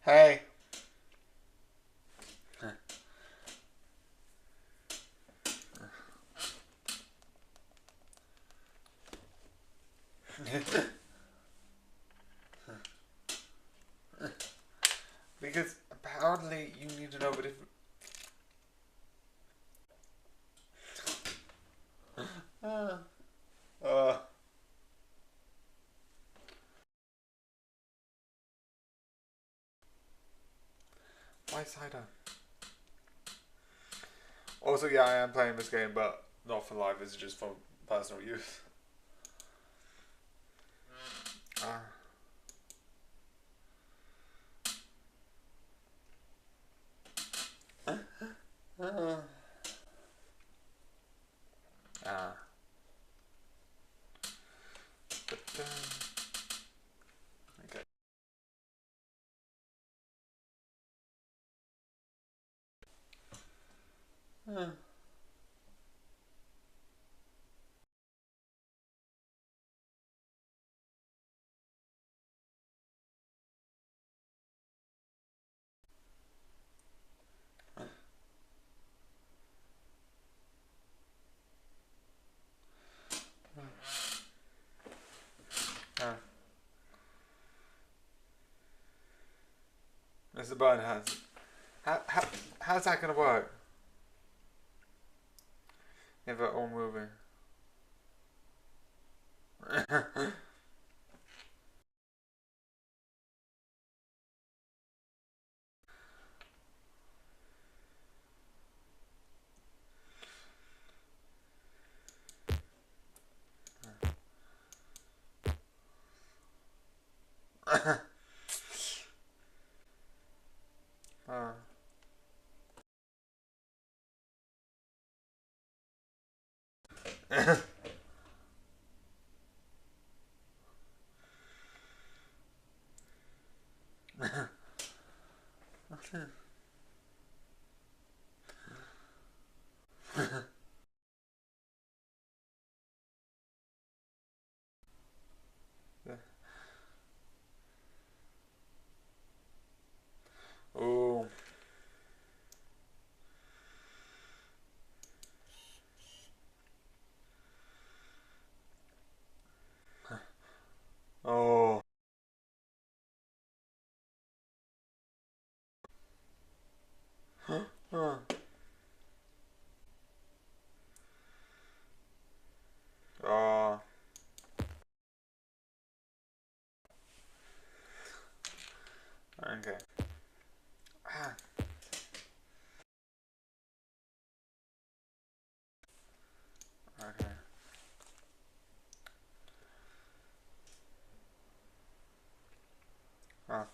Hey. Because apparently you need to know but if uh why cider? Also yeah, I am playing this game but not for live, it's just for personal use. Ah. Ah. But, okay. Ah. Mr. Button has how's that gonna work? If we're all moving. Ah. Oh. Oh. Oh. Oh. Okay. Ah. Okay. Oh.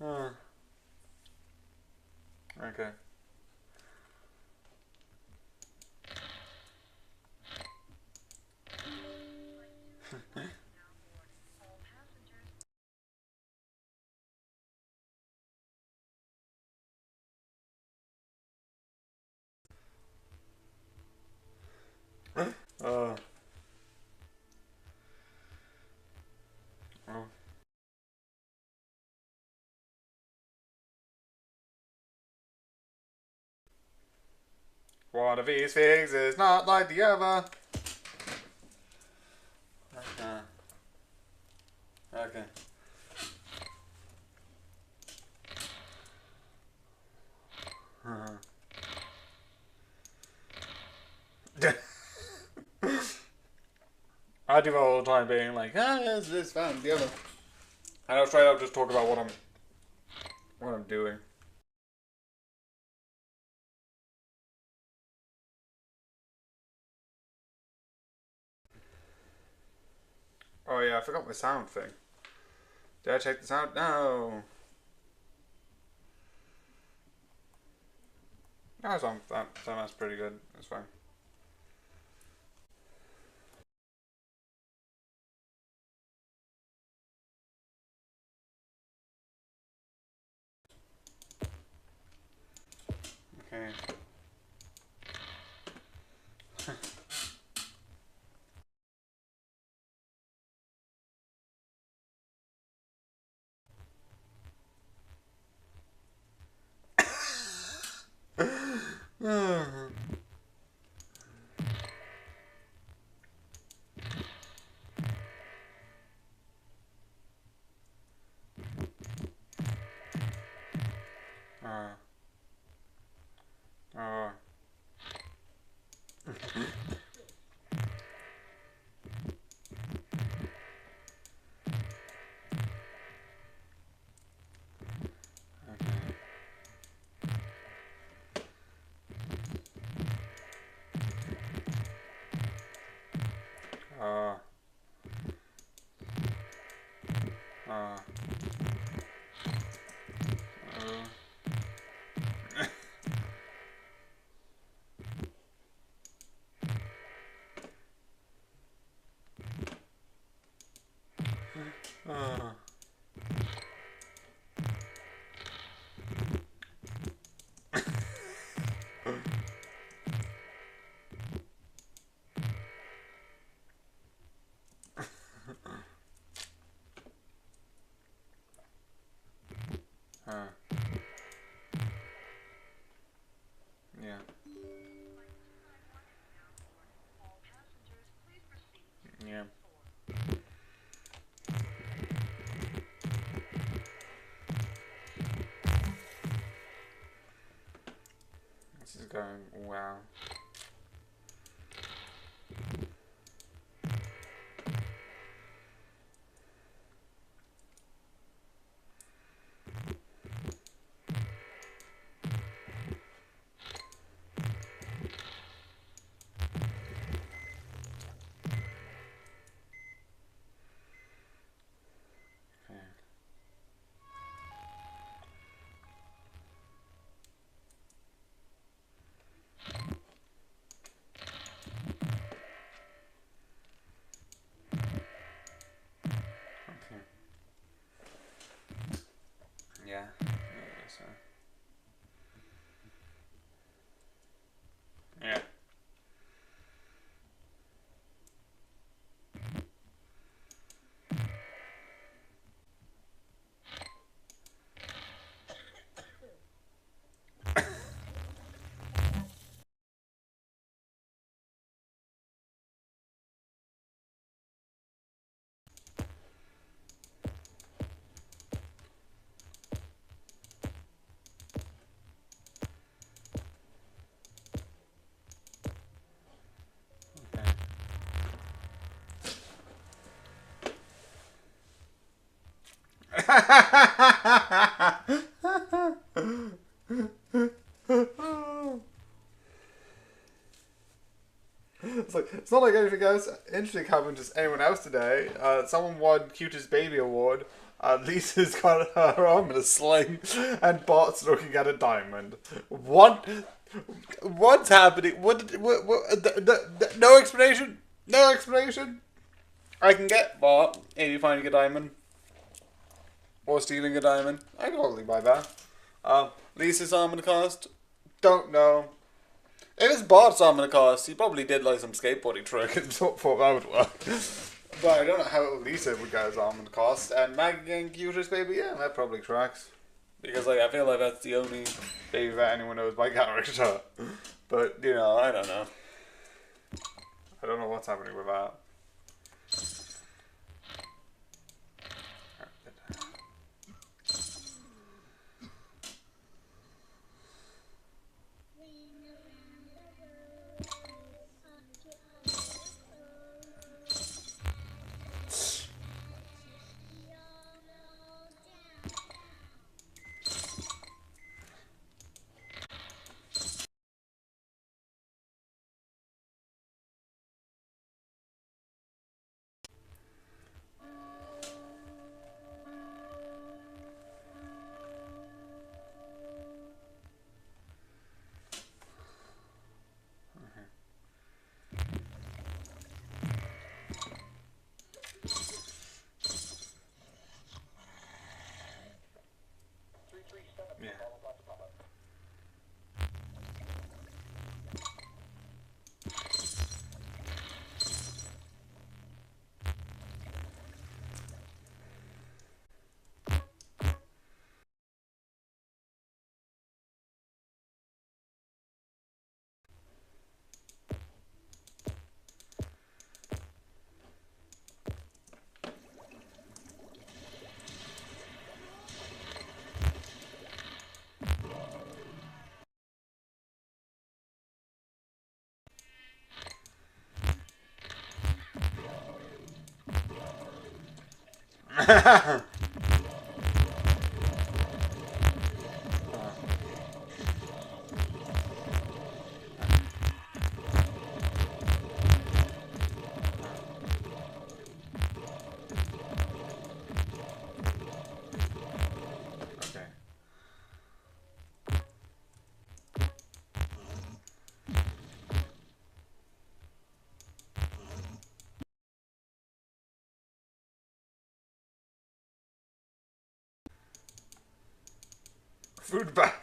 Oh. Okay. Oh. Oh. One of these things is not like the other. Okay. I do that all the time, being like, ah, yes, this, that, and the other. And I'll straight up just talk about what I'm doing. Oh yeah, I forgot my sound thing. Did I check the sound? No. No, that's pretty good. That's fine. Okay. Oh. Oh. Oh. Oh. Yeah. Yeah. This is going wow. Okay. Yeah. So. Yeah. It's not like anything else interesting happened to anyone else today. Someone won Cutest Baby Award. Lisa's got her arm in a sling, and Bart's looking at a diamond. What? What's happening? No explanation. No explanation. I can get Bart maybe finding a diamond or stealing a diamond. I can totally buy that. Lisa's arm in the cast. Don't know. If it's Bart's arm in the cast, he probably did like some skateboarding trick and thought that would work. But I don't know how Lisa would get his arm in the cast. And Maggie getting Cutest Baby, yeah, that probably tracks. Because like I feel like that's the only baby that anyone knows by character. But, you know, I don't know. I don't know what's happening with that. Okay. Food bag.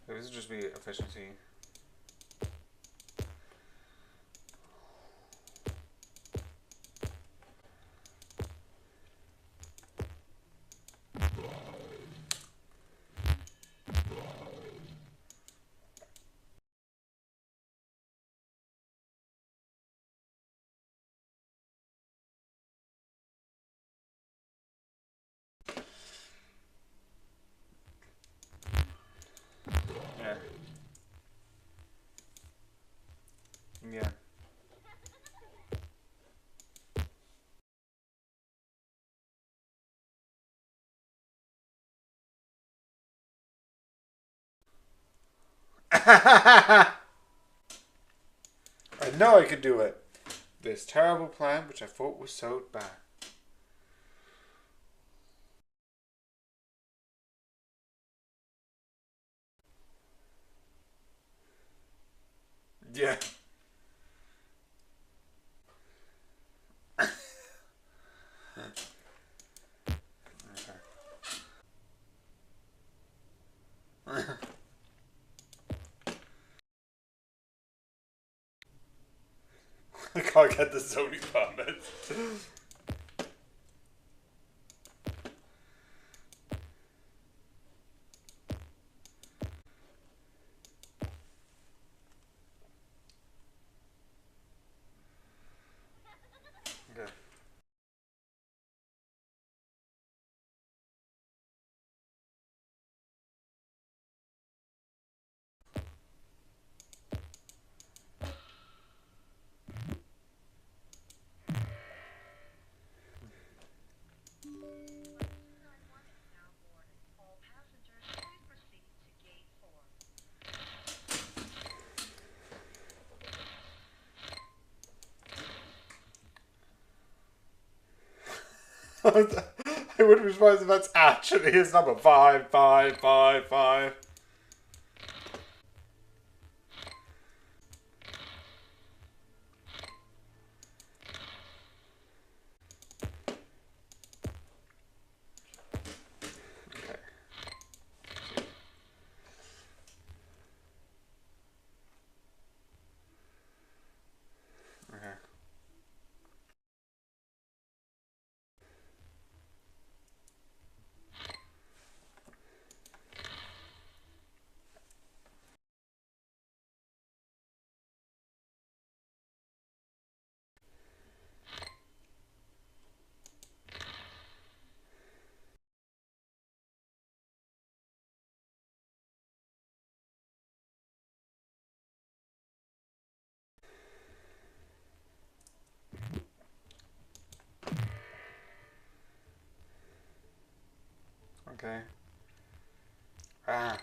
This would just be efficiency. Yeah. Yeah. I know I could do it. This terrible plan, which I thought was so bad. Yeah. Okay. I can't get the zoning permit. Okay. I wouldn't be surprised if that's actually his number. 55555. Okay. Okay. Okay. Ah.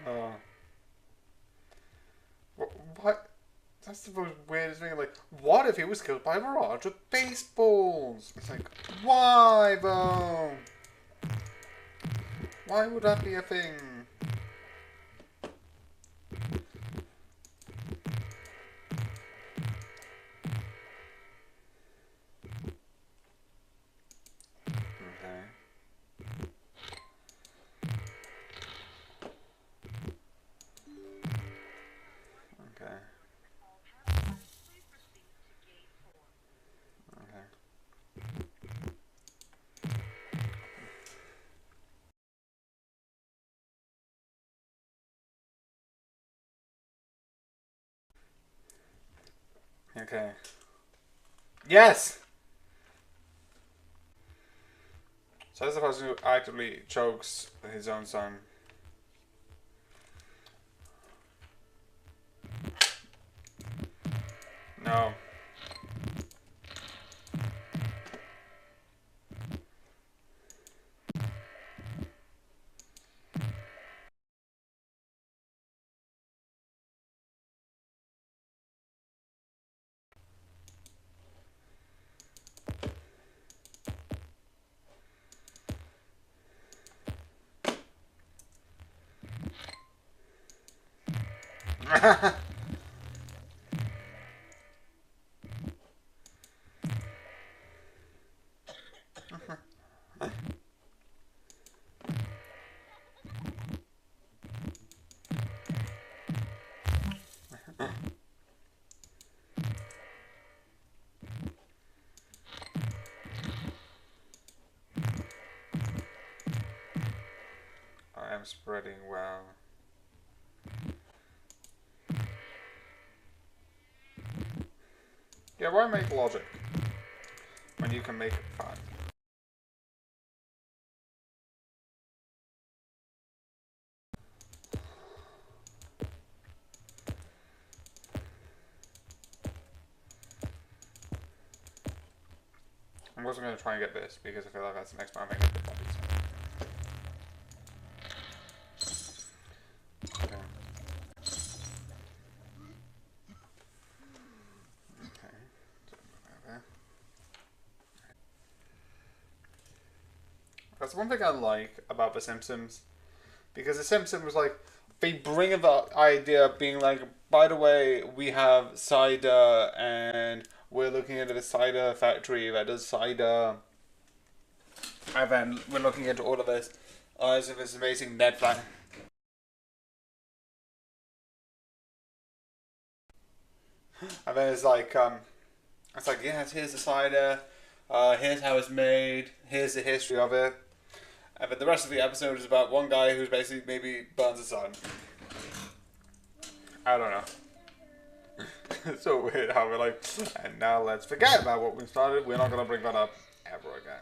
Oh. What? That's the most weirdest thing. Like, what if he was killed by a barrage of baseballs? It's like, why though? Why would that be a thing? Okay. Okay. Okay. Okay. Yes! So that's the person who actively chokes his own son. No. I am spreading well. Yeah, why make logic when you can make it fun? I'm also going to try and get this because I feel like that's the next time I get the bodies. Okay. Okay. That's one thing I like about The Simpsons. Because The Simpsons was like, they bring up the idea of being like, by the way, we have cider and we're looking into the cider factory that does cider. And then we're looking into all of this. As if this amazing Ned Flag. And then it's like, yes, here's the cider. Here's how it's made. Here's the history of it. And then the rest of the episode is about one guy who's basically maybe burns his son. I don't know. It's so weird how we're like, and now let's forget about what we started. We're not going to bring that up ever again.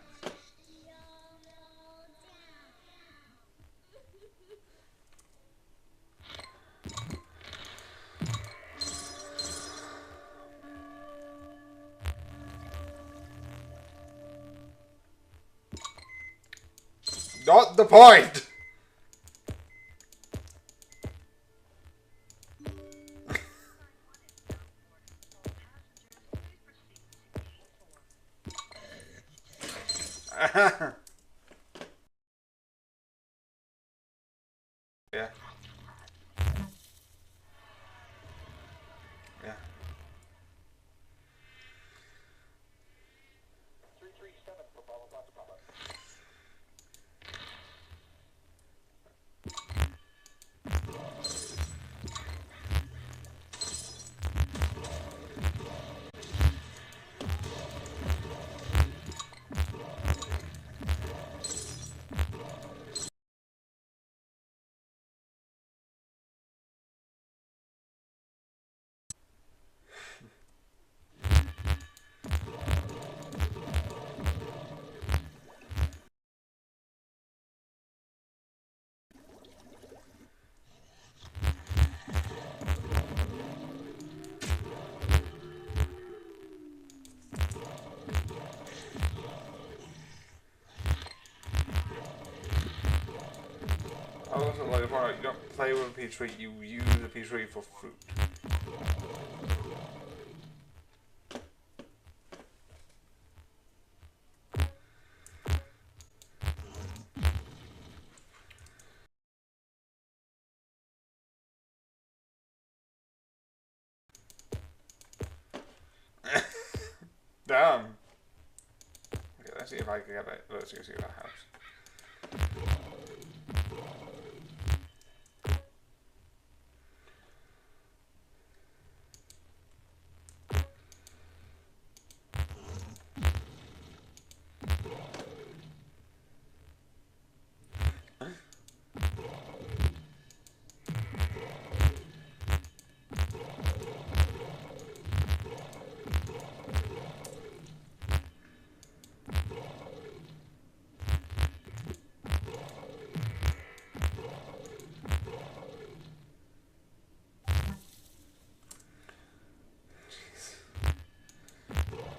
Not the point! Yeah. Yeah. I also like the part you don't play with a P3, you use a P3 for fruit. down. Okay, let's see if I can get it. Let's see if that helps.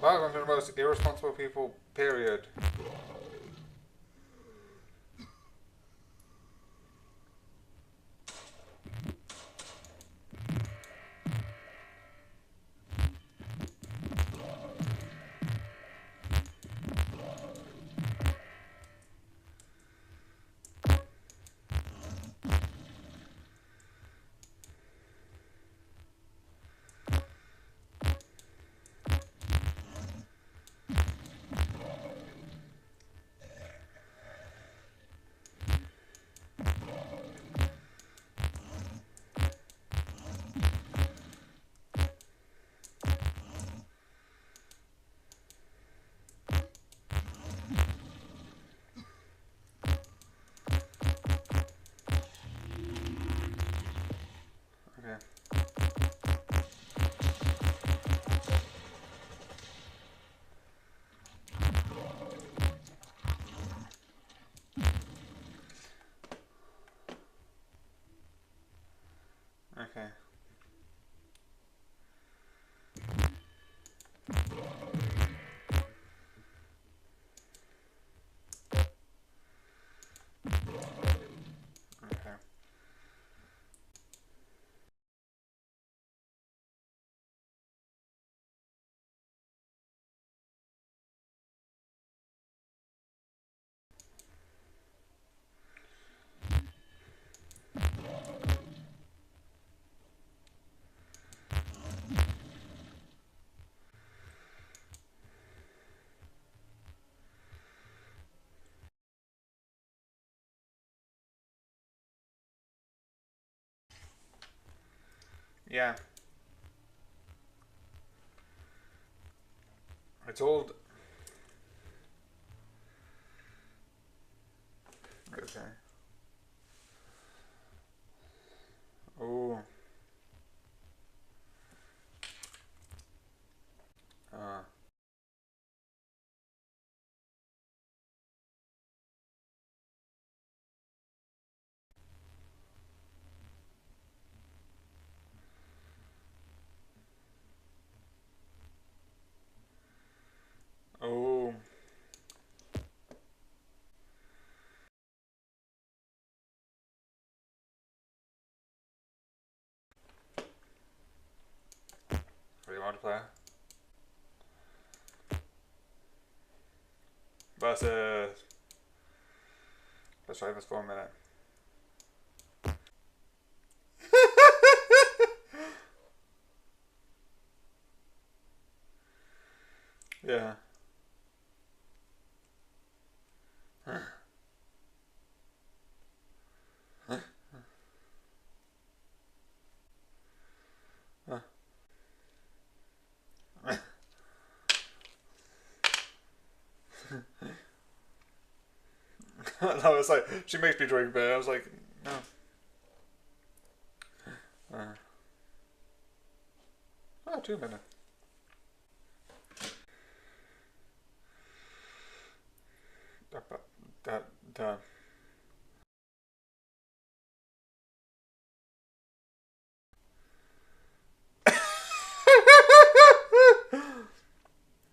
Welcome to the most irresponsible people, period. Okay. Okay. Yeah. I told. Okay. Oh. Uh. Oh. Free multiplayer. Versus. Let's try this for a minute. Yeah. I was like, she makes me drink beer. I was like, no. Oh, 2 minutes. That.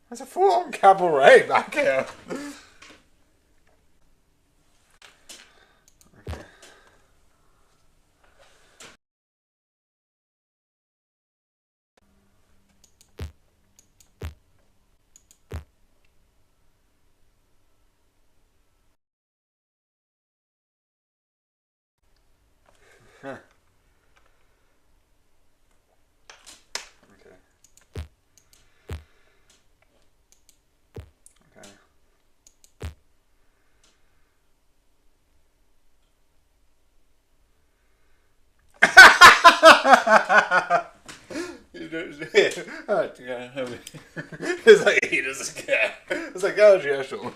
There's a full-on cabaret back here. Huh. Okay. It's like he doesn't care. It's like, oh yeah, sure. Okay.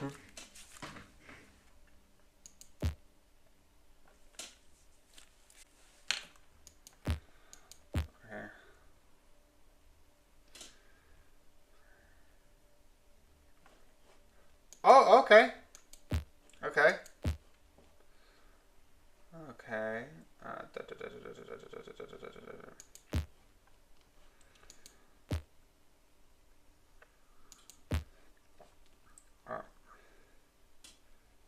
Oh, okay. Okay. Okay.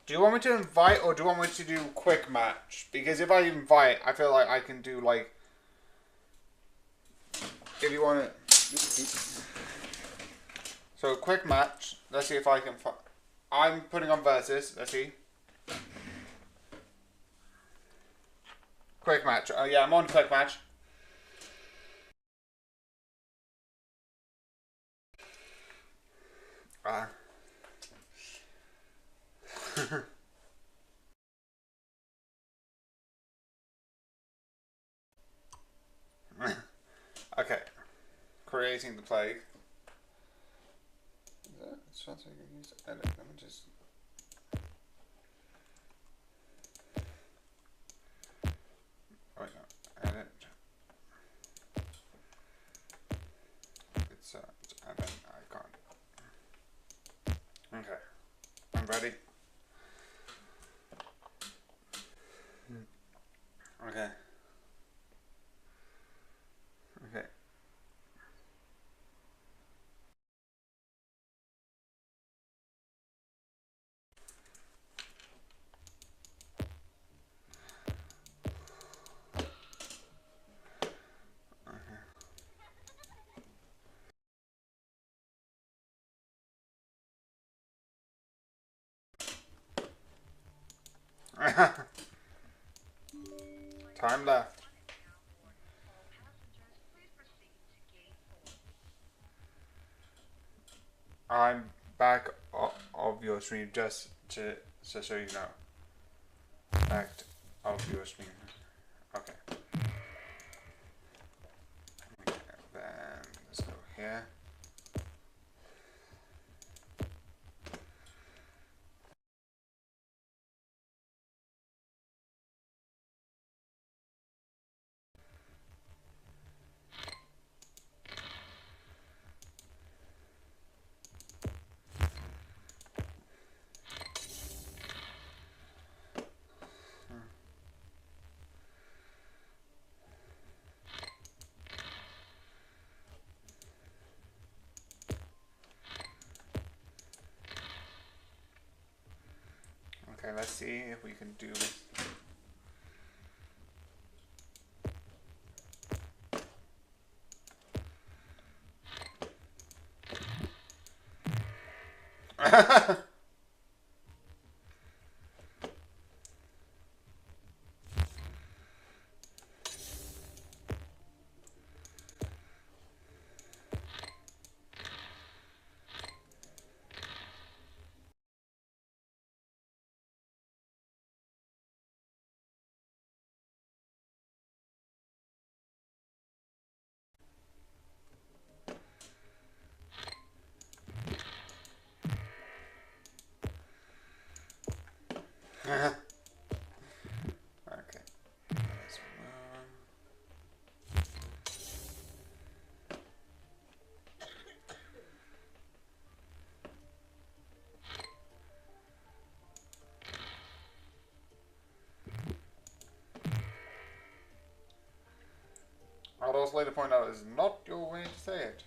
Do you want me to invite or do you want me to do quick match? Because if I invite, I feel like I can do like. If you want it. So quick match. Let's see if I can. I'm putting on versus. Let's see. Quick match. Oh yeah, I'm on quick match. Okay. Creating the plague. It's fancy. I can use edit. Let me just. Oh no, edit. It's edit icon. Okay, I'm ready. Okay. Okay. Time left. I'm back of your stream just to so you know. Back of your stream. Okay. Then let's go here. Okay, let's see if we can do this. Okay. Let's move. I'd also like to point out is not your way to say it.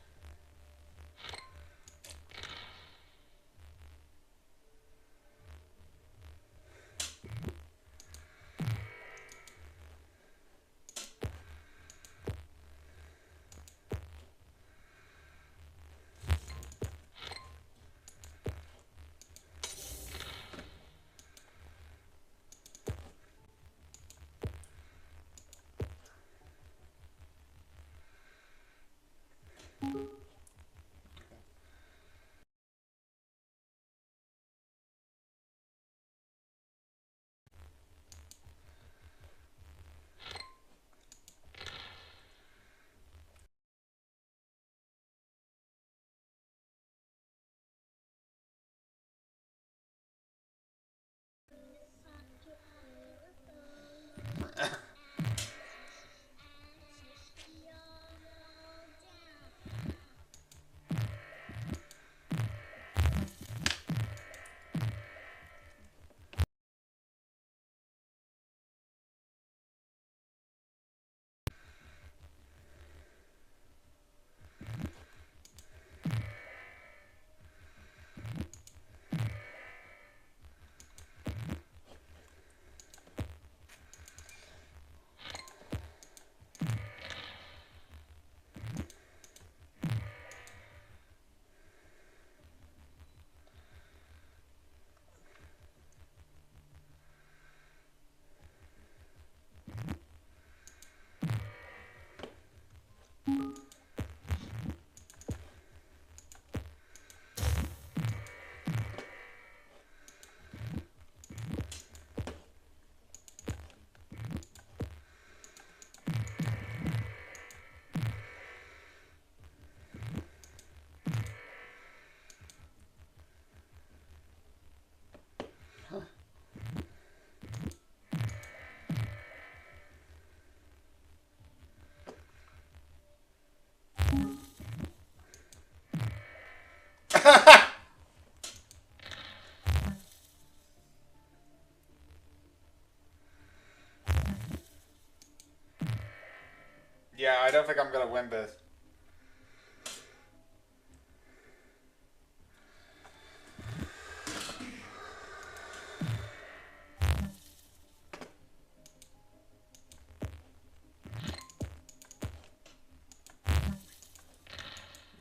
Yeah, I don't think I'm gonna win this.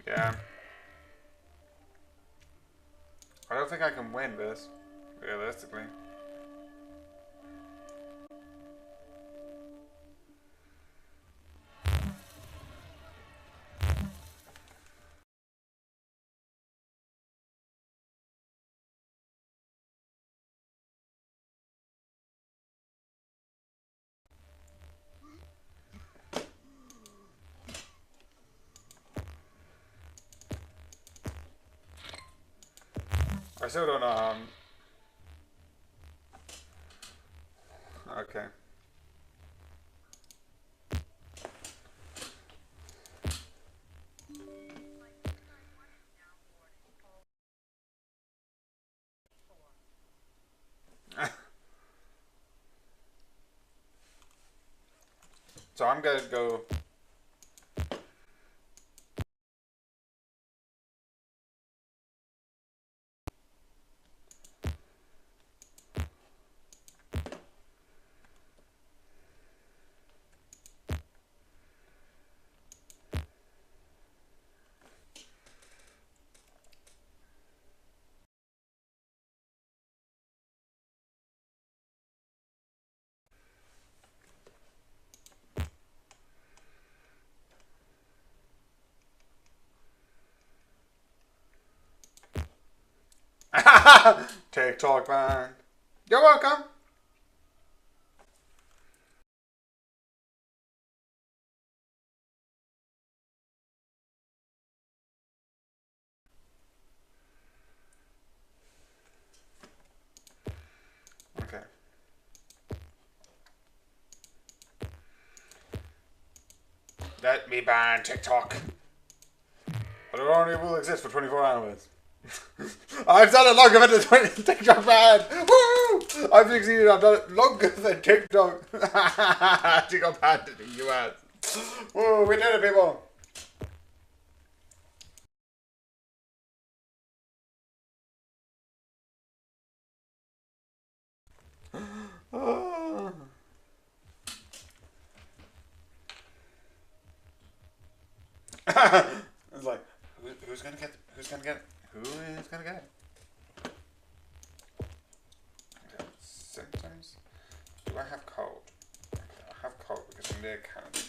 Yeah. I don't think I can win this, realistically. I still don't know. Okay. So I'm gonna go. TikTok man. You're welcome. Okay. Let me ban TikTok. But it only will exist for 24 hours. I've done it longer than the TikTok ban. Woo! I've succeeded. I've done it longer than TikTok. TikTok banned in the US. Woo! We did it, people. It's like, who's gonna get? Who's gonna get? Who is gonna get? Okay. Symptoms. Do I have cold? Okay, I have cold because I'm near Canada.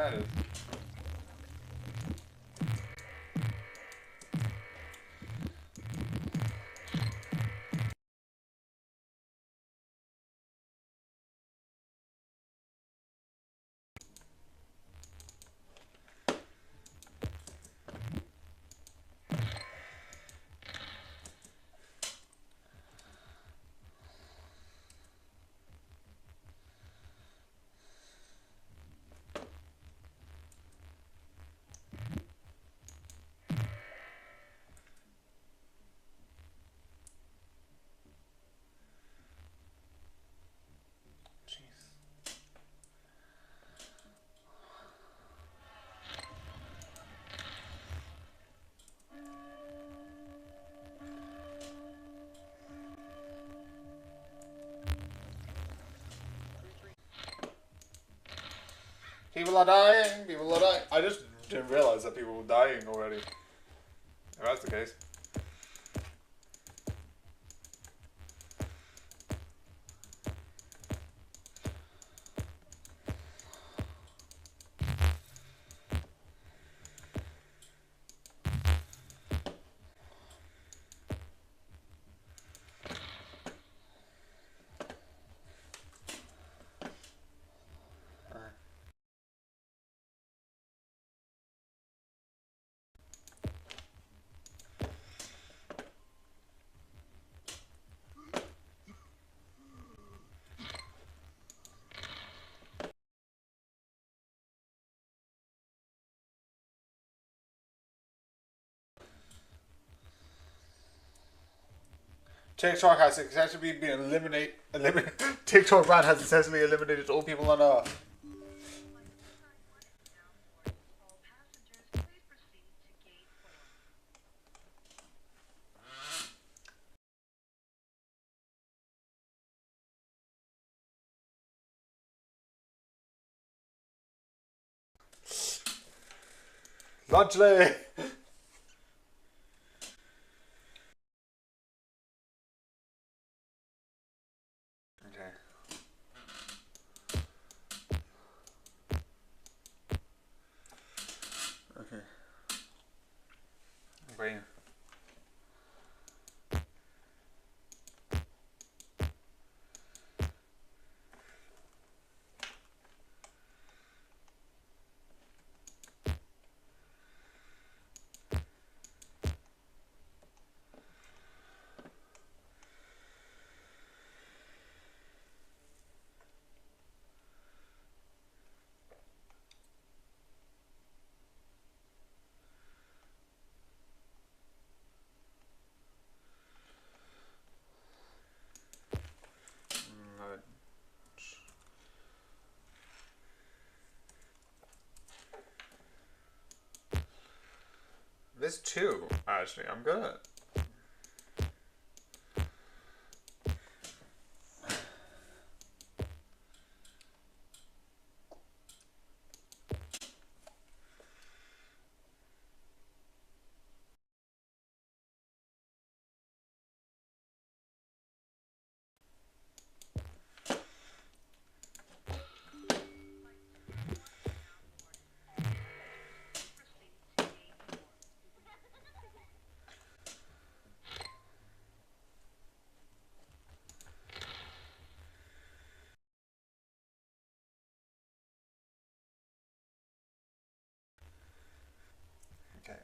Yeah, it is. People are dying. People are dying. I just didn't realize that people were dying already. If that's the case. TikTok has successfully been TikTok ban has successfully eliminated all people on Earth. Largely. Okay. Okay. Brain. There's two, actually. I'm good. Okay.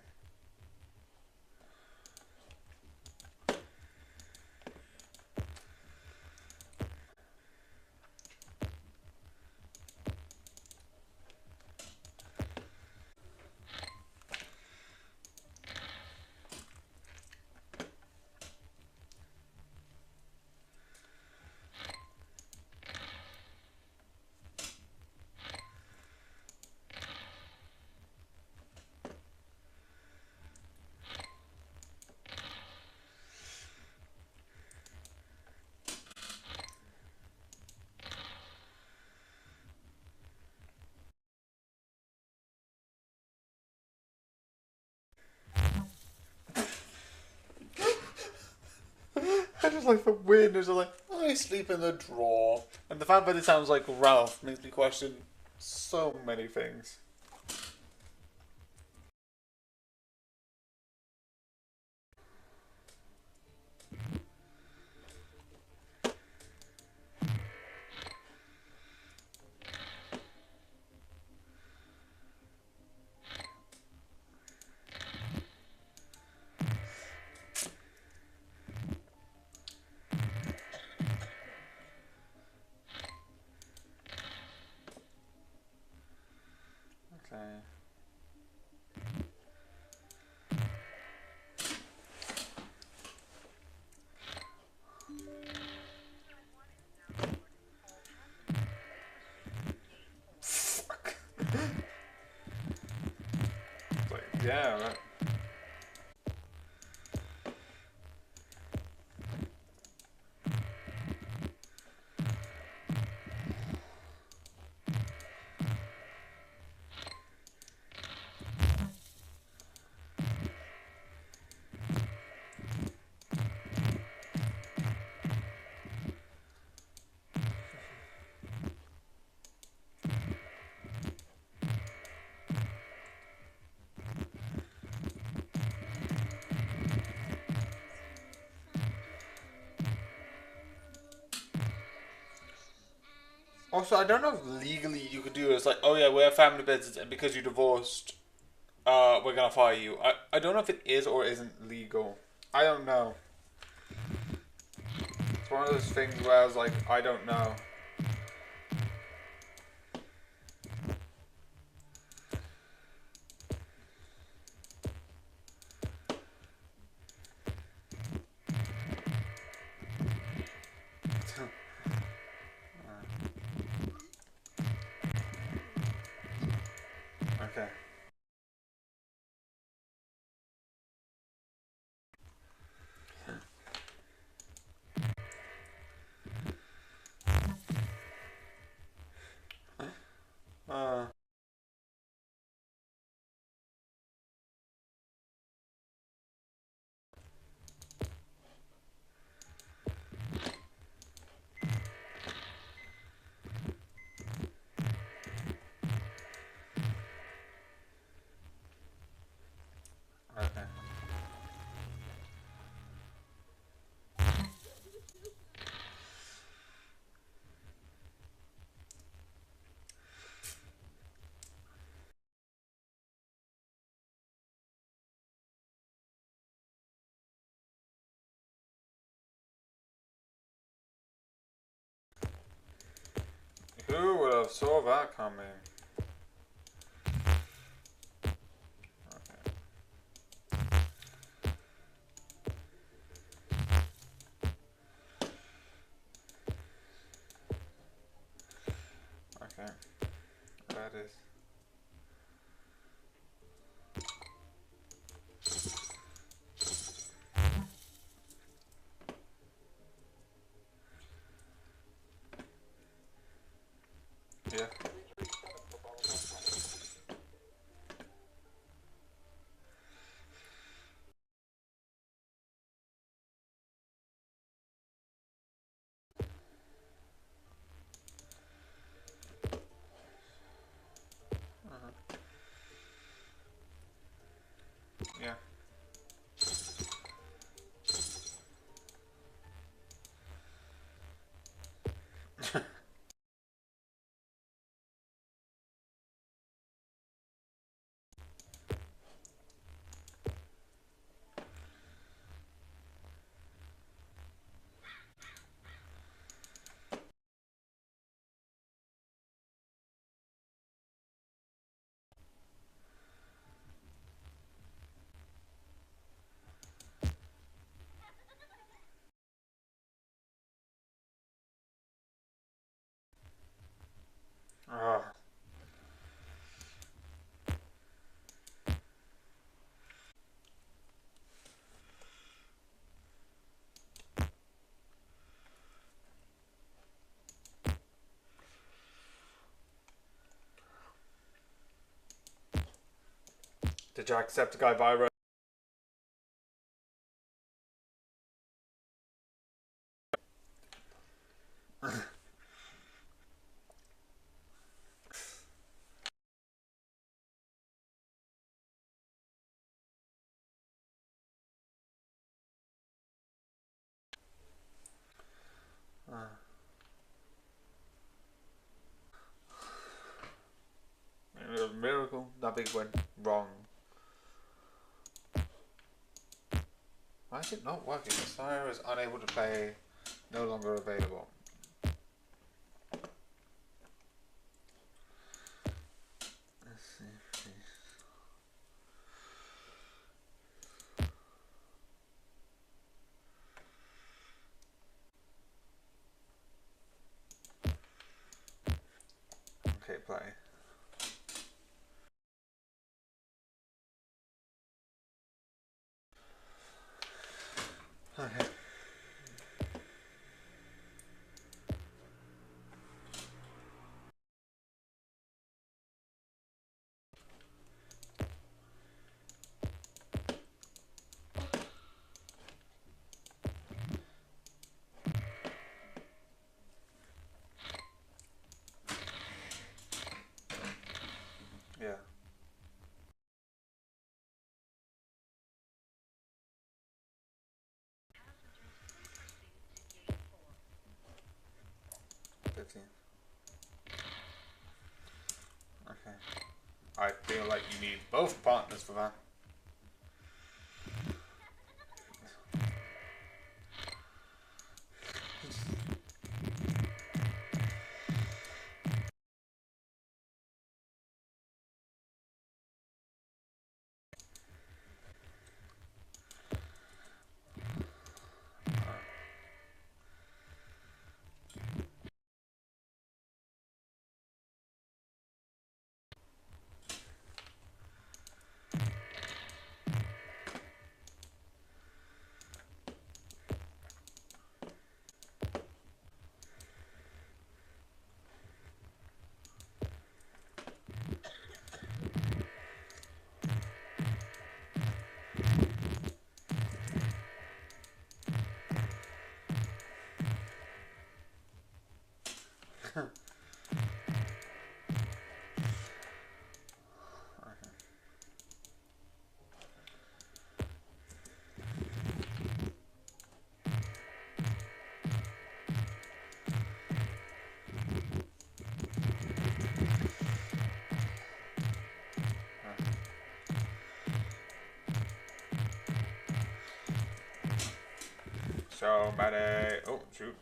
I just like the wind. It's like, I sleep in the drawer. And the fact that it sounds like Ralph makes me question so many things. Yeah, right. Also, I don't know if legally you could do it. It's like, oh yeah, we're a family business, and because you divorced, we're gonna fire you. I don't know if it is or isn't legal. I don't know. It's one of those things where I was like, I don't know. Okay. Uh, okay. Who would have saw that coming? Okay. Okay. That is. Yeah. Yeah. Oh. Did you accept a guy by miracle? That big went wrong. Why is it not working? The Sire is unable to play. No longer available. Let's see. Okay, play. I feel like you need both partners for that. Somebody. Oh, shoot.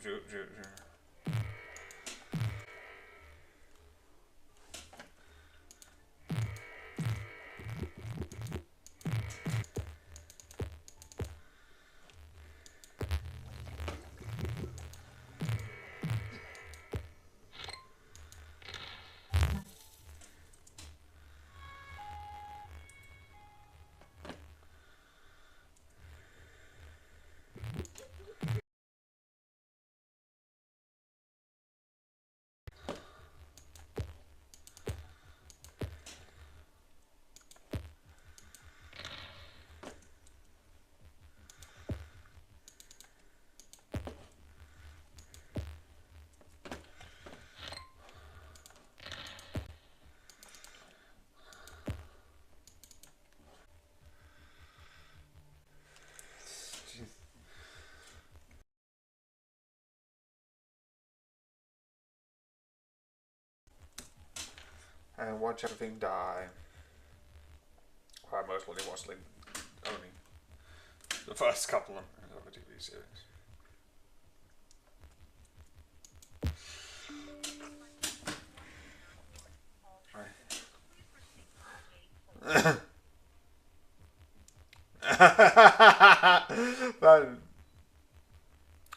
And watch everything die. I mostly watched like only the first couple of a TV series.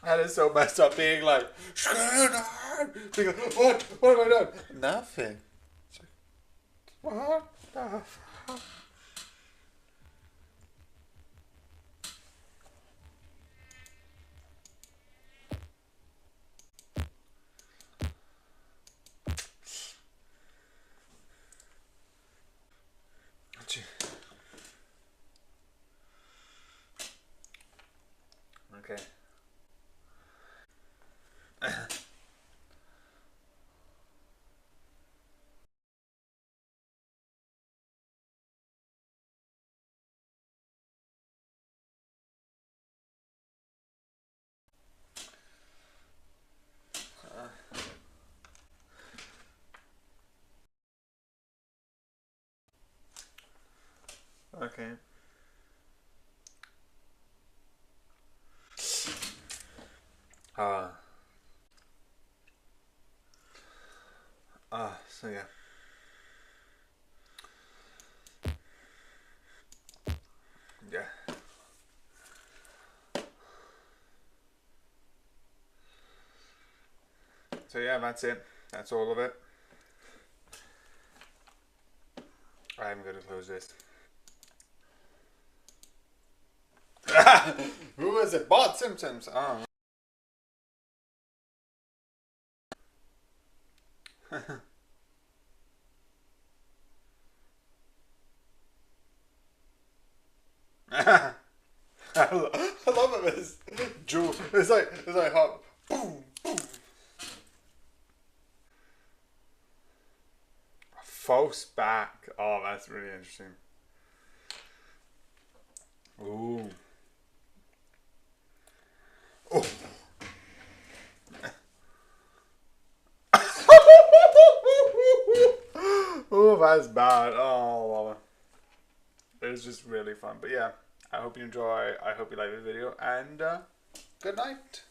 That is so messed up. Being like, being like, what have I done? Nothing. What the fuck? Okay. Okay. So yeah. Yeah. So yeah, that's it. That's all of it. I'm gonna close this. Who is it? Bart Simpsons. Oh. I love it. It's jewel. It's like hot. Boom, boom. False back. Oh, that's really interesting. Ooh. Oh. Oh, as bad. Oh, well, it was just really fun. But yeah, I hope you enjoy. I hope you like the video. And good night.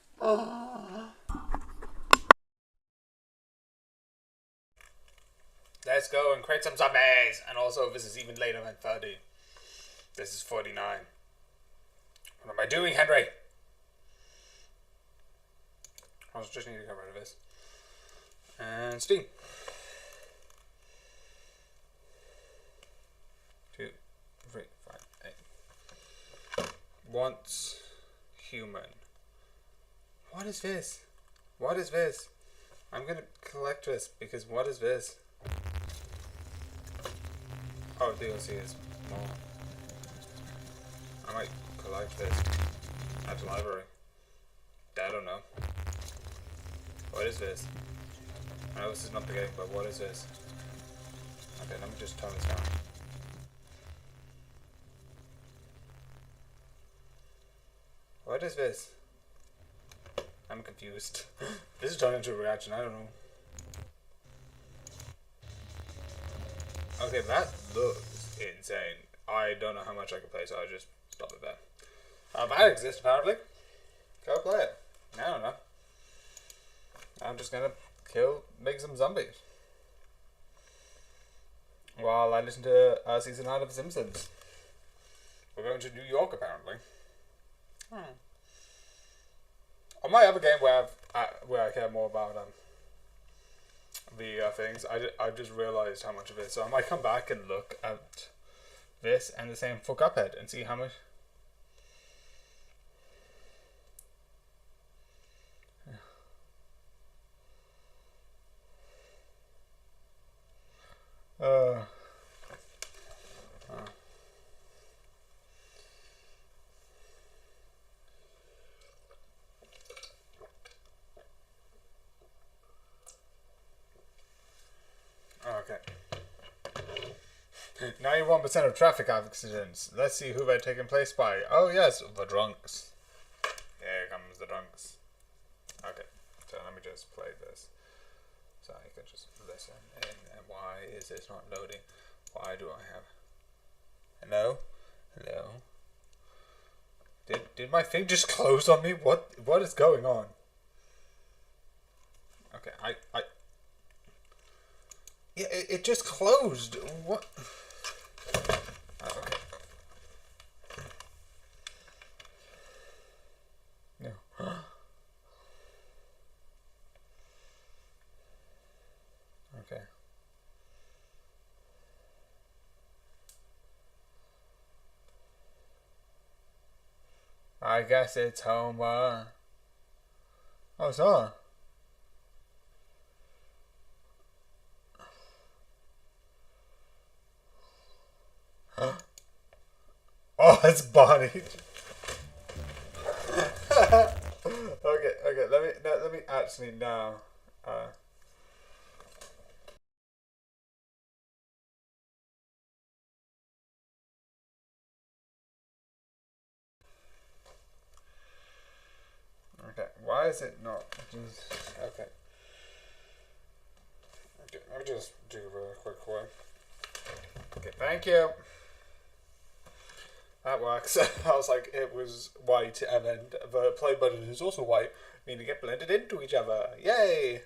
Let's go and create some zombies. And also, this is even later than 30. This is 49. What am I doing, Henry? I just need to get rid of this. And Steam. 2, 3, 5, 8. Once human. What is this? What is this? I'm gonna collect this because what is this? Oh, DLC is more. I might collect this at the library. I don't know. What is this? I know this is not the game, but what is this? Okay, let me just turn this down. What is this? I'm confused. This is turning into a reaction, I don't know. Okay, that looks insane. I don't know how much I can play, so I'll just stop it there. That exists apparently. Go play it. I don't know. I'm just gonna make some zombies. While I listen to season 9 of The Simpsons. We're going to New York apparently. On my other game where I care more about the things, I just realized how much of it. So I might come back and look at this and the same for Cuphead and see how much. Okay. 91% of traffic accidents. Let's see who they're taken place by. Oh yes, the drunks. Here comes the drunks. Okay, so let me just play this. So I can just listen in. And why is this not loading? Why do I have... Hello? Hello? Did my thing just close on me? What is going on? Okay, yeah, it just closed. What? Okay. No. Okay. I guess it's Homer. Oh, so. Oh, it's Bonnie. Okay. Let me actually now. Okay, why is it not? Okay. Okay, let me just do a quick one. Okay, thank you. That works. I was like, it was white, and then the play button is also white, meaning it blended into each other. Yay!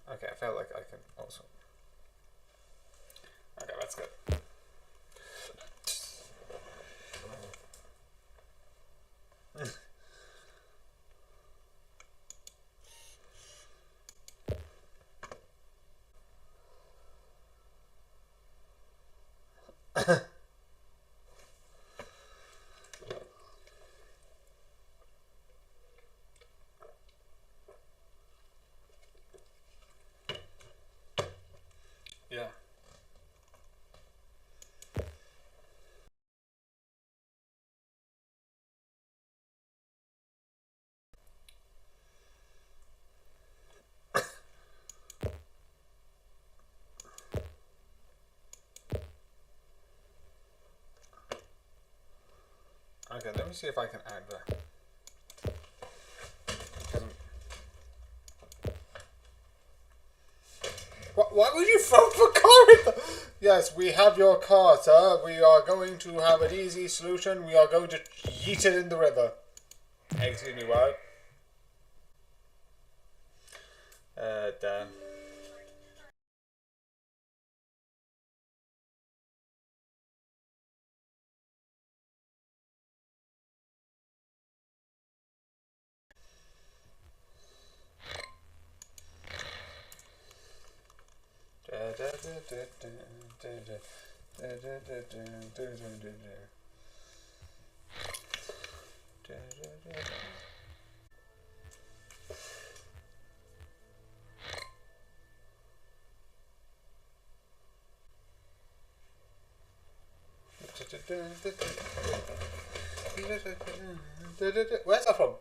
Okay, I felt like I can also. Okay, that's good. Yeah. Okay, let me see if I can add that. Why would you throw the car in the... Yes, we have your car, sir. We are going to have an easy solution. We are going to yeet it in the river. Excuse me, what? Damn. Where's that from?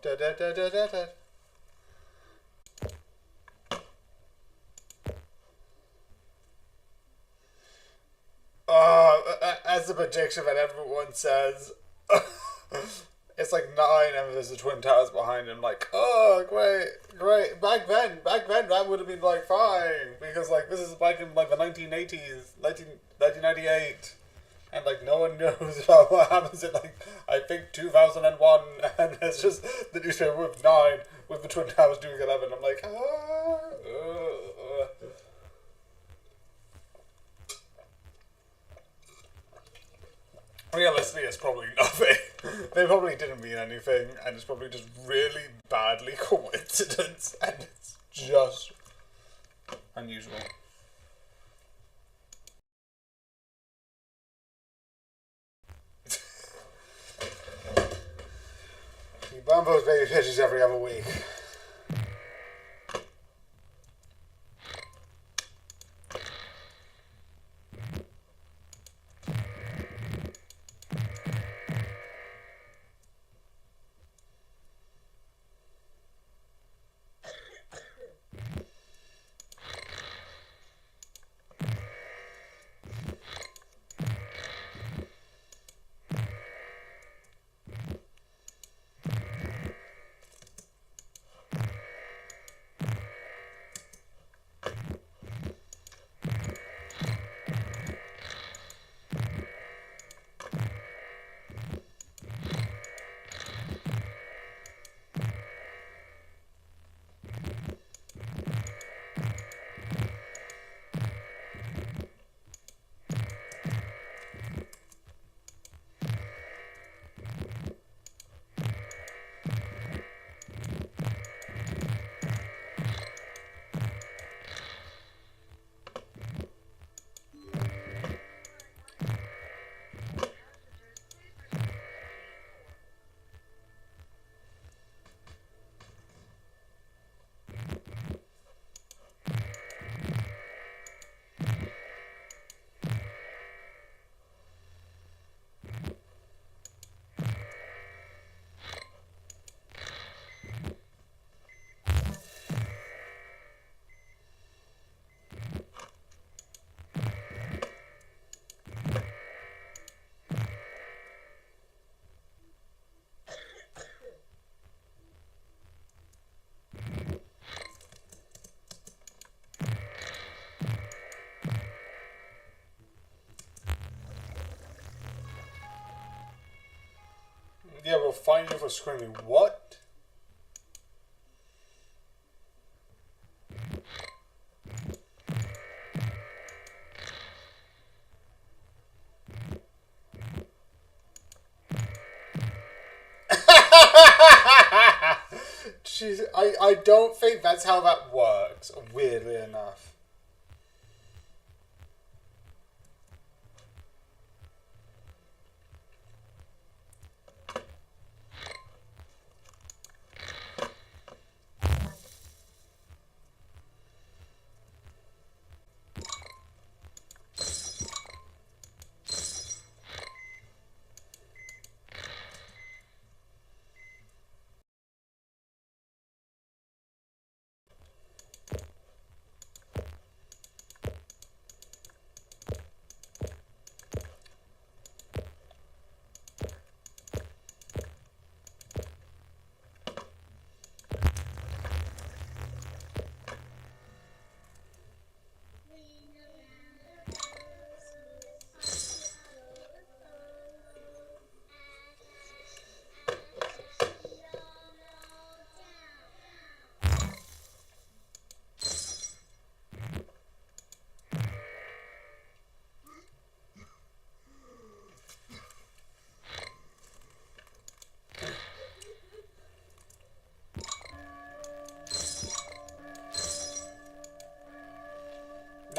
As the prediction that everyone says, it's like 9 and there's the Twin Towers behind him. Like, oh, great. Back then that would have been like fine because like this is back in like the 1980s, 1998. And like no one knows about what happens in like I think 2001, and it's just the newspaper with 9 with the Twin Towers doing 11. I'm like, Realistically, it's probably nothing. They probably didn't mean anything, and it's probably just really badly coincidence, and it's just unusual. You bump those baby pitches every other week. Yeah, we'll find you for screaming. What? Jeez, I don't think that's how that works, weirdly enough.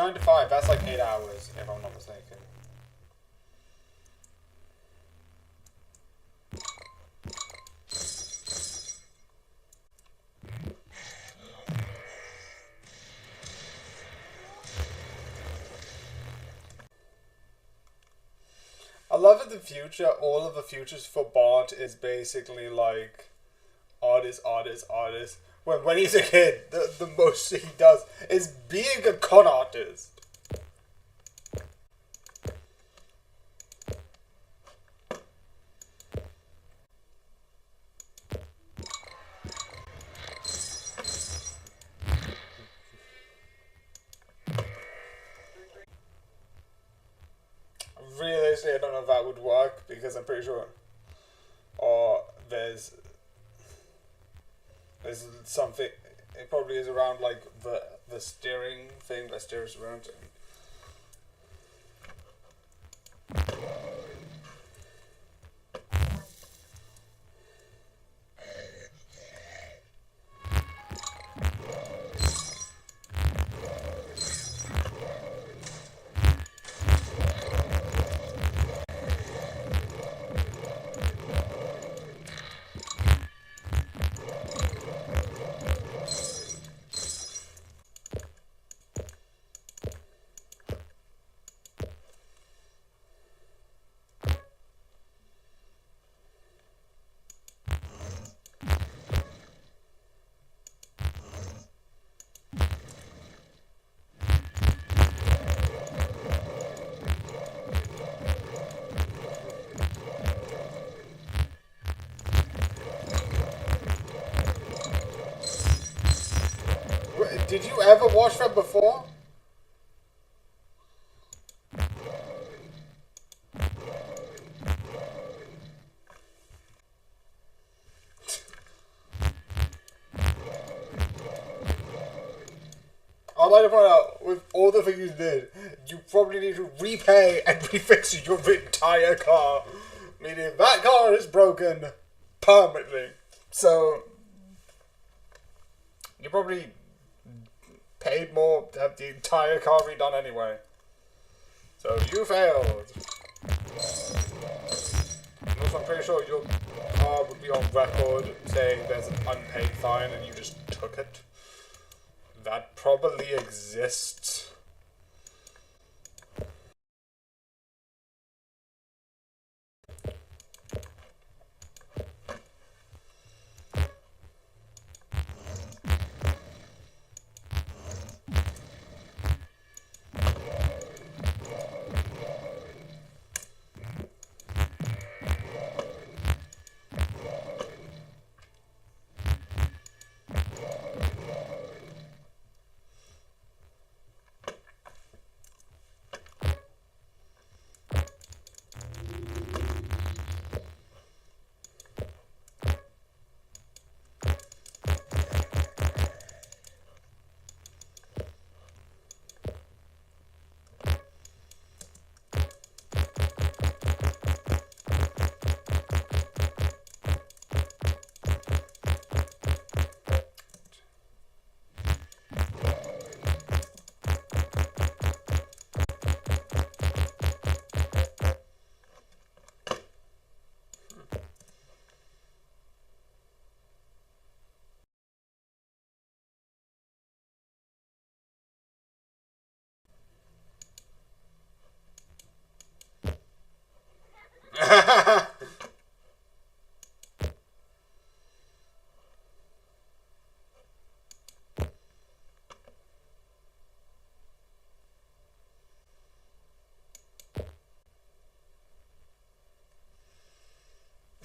9 to 5, that's like 8 hours, if I'm not mistaken. I love in the future, all of the futures for Bart is basically like artist. When he's a kid, the most he does is being a con artist. Realistically, I don't know if that would work because I'm pretty sure. Or there's something. It probably is around like the steering thing that steers around. Did you ever watch that before? I'd like to point out, with all the things you did, you probably need to repay and refix your entire car. Meaning that car is broken permanently. So, you probably paid more to have the entire car redone anyway. So you failed. And also, I'm pretty sure your car would be on record saying there's an unpaid fine and you just took it. That probably exists.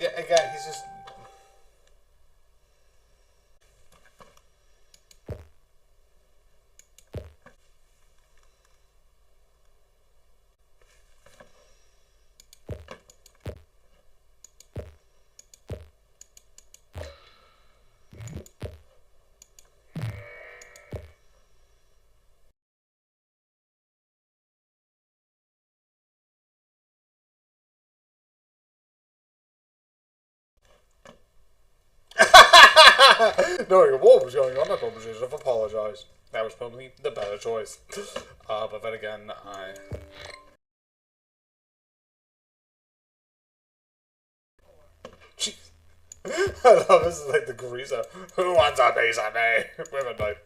Yeah, again, he's just... Knowing what was going on, I probably should have apologised. That was probably the better choice. But then again, Jeez. I love this is like the greaser. Who wants a piece of me? With a knife.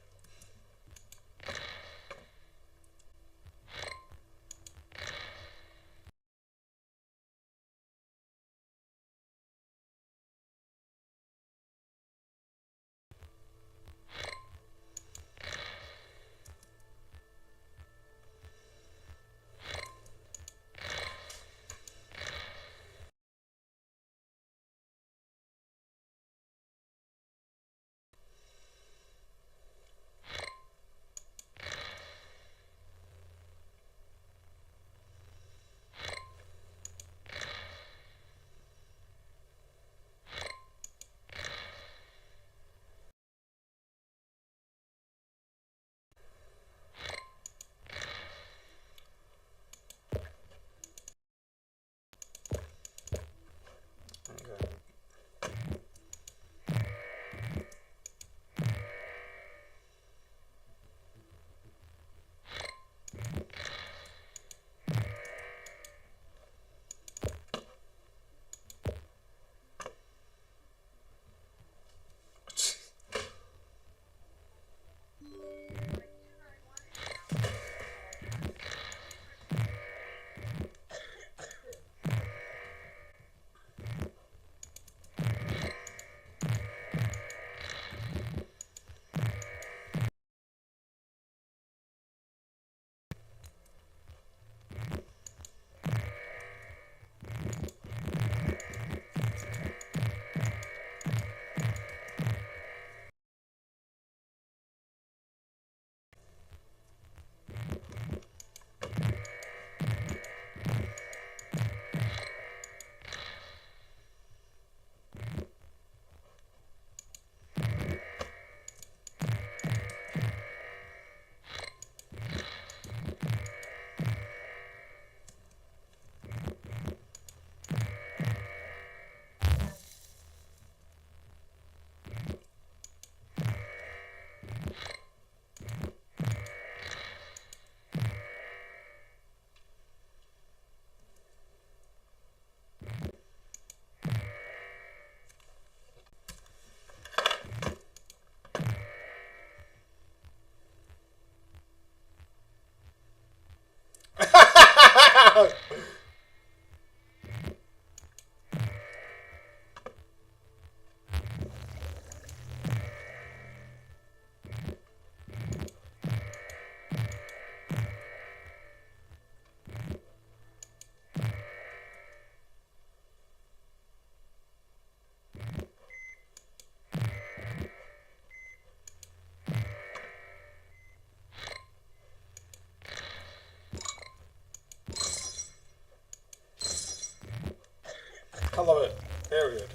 I love it. Period.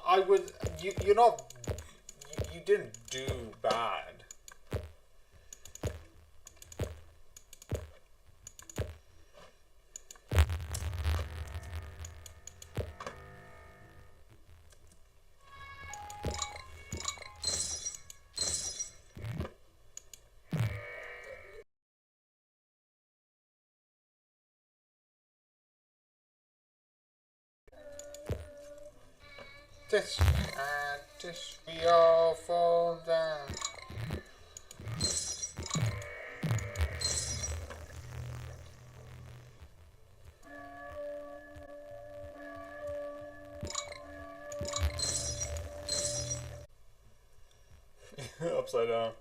I would. You're not. You didn't do bad. This and this, we all fall down. Upside down.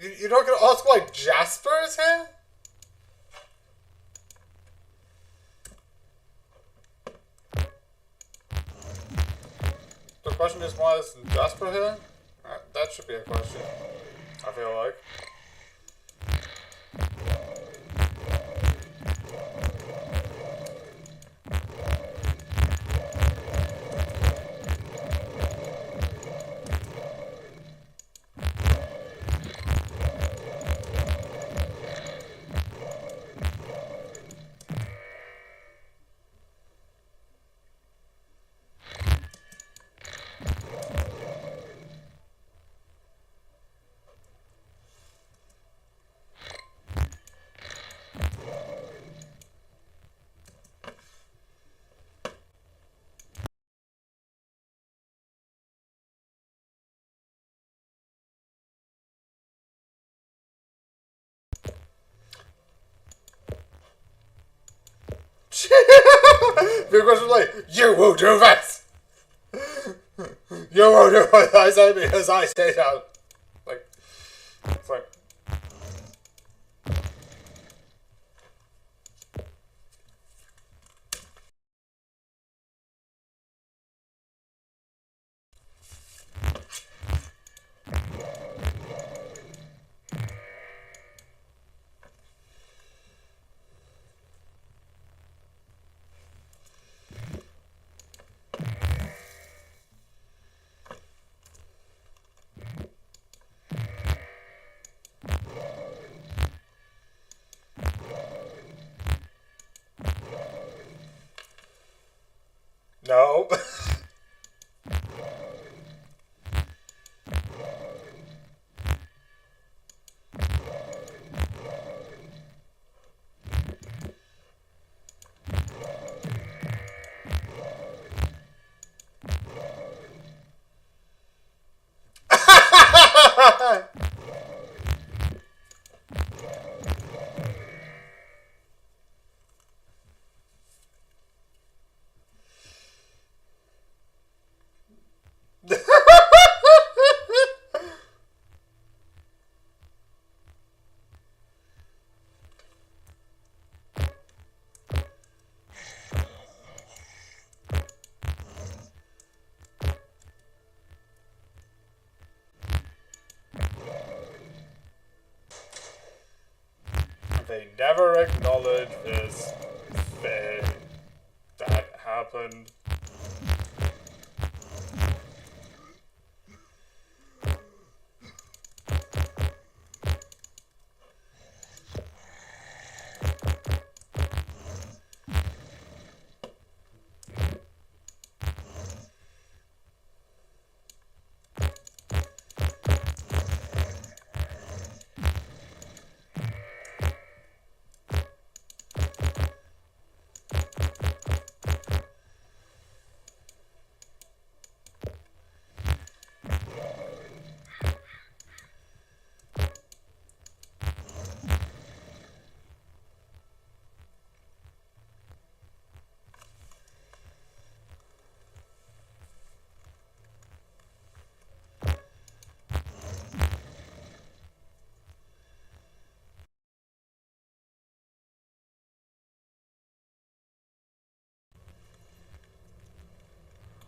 You're not gonna ask why Jasper is here? The question is, why is Jasper here? That should be a question, I feel like. Because like, you will do this! You will do what I say because I say so. Like, it's like... No. They never acknowledge this thing that happened.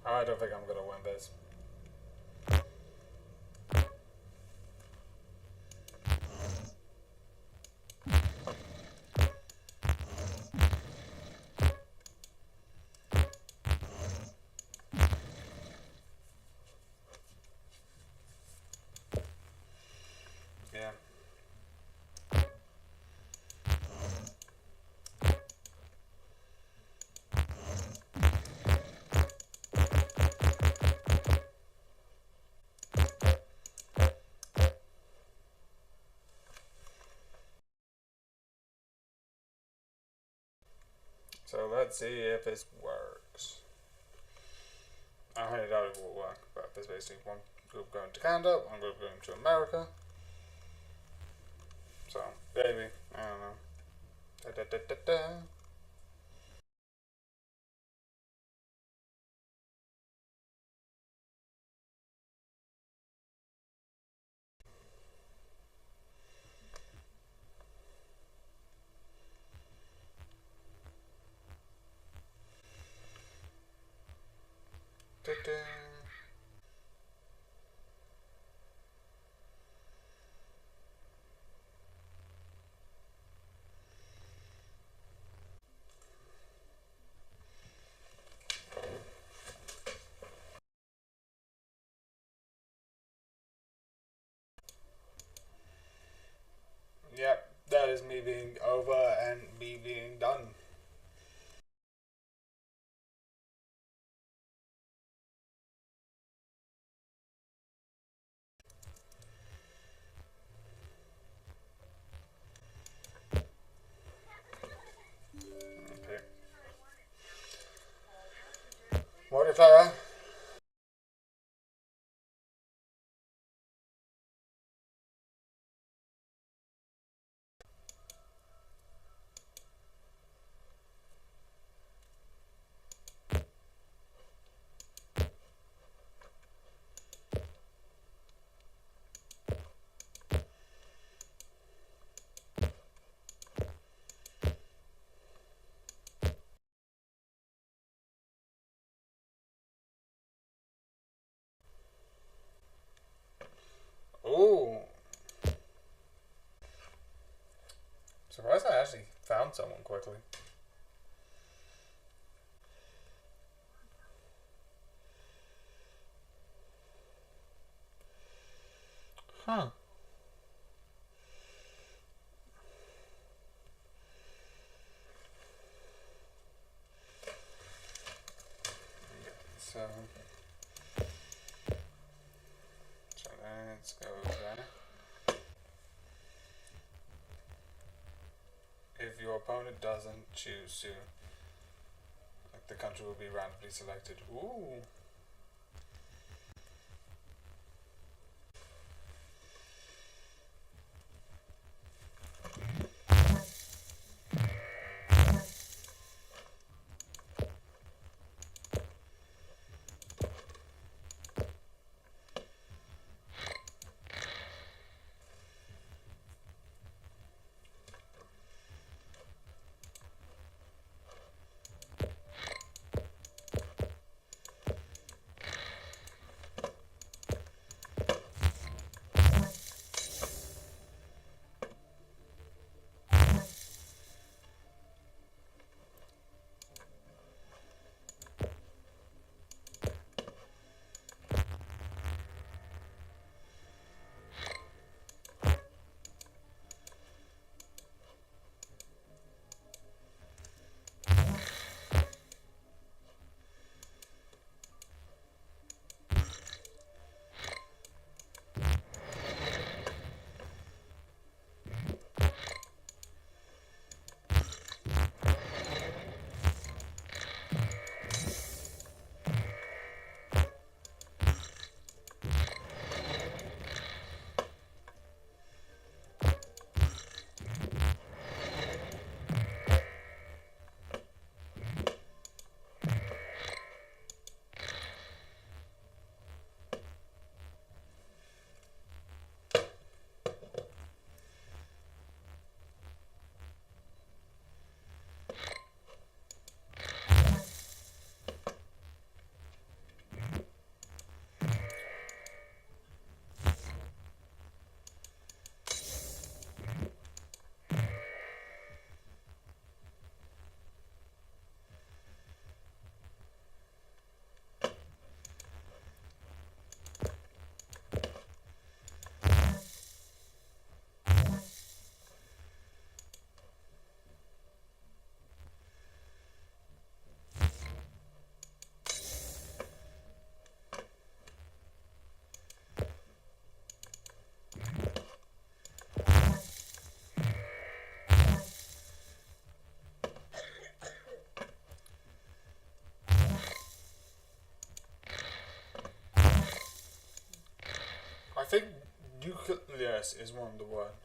I don't think I'm gonna win this. Yeah. So let's see if this works. I highly doubt it will work, but there's basically one group going to Canada, one group going to America. So, maybe, I don't know. Da, da, da, da, da. me being over and me being done. Okay. What if Ooh. Surprised I actually found someone quickly. Huh. So let's go there. If your opponent doesn't choose to, like, the country will be randomly selected. Ooh. I think nucleus is one of the words.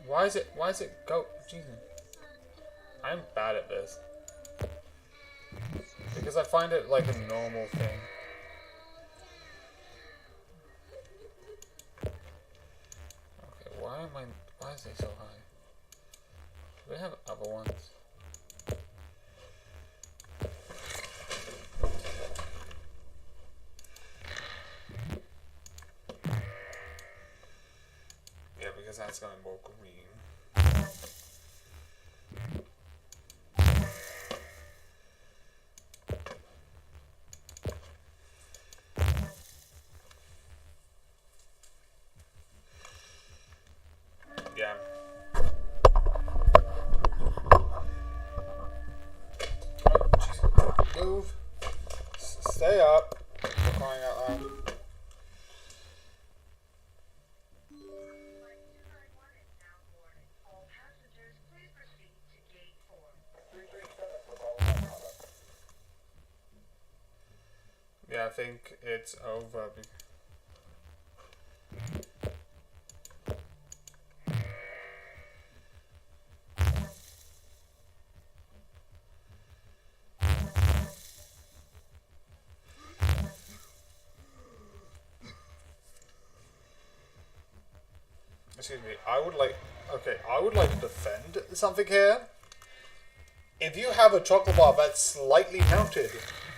Why is it go? Jesus. I'm bad at this. Because I find it like a normal thing. Okay, why is it so high? Do we have other ones? Yeah, because that's going more green. Yeah. Oh, jeez. Move. Stay up. For crying out loud. Yeah, I think it's over. Excuse me, I would like to defend something here. If you have a chocolate bar that's slightly melted,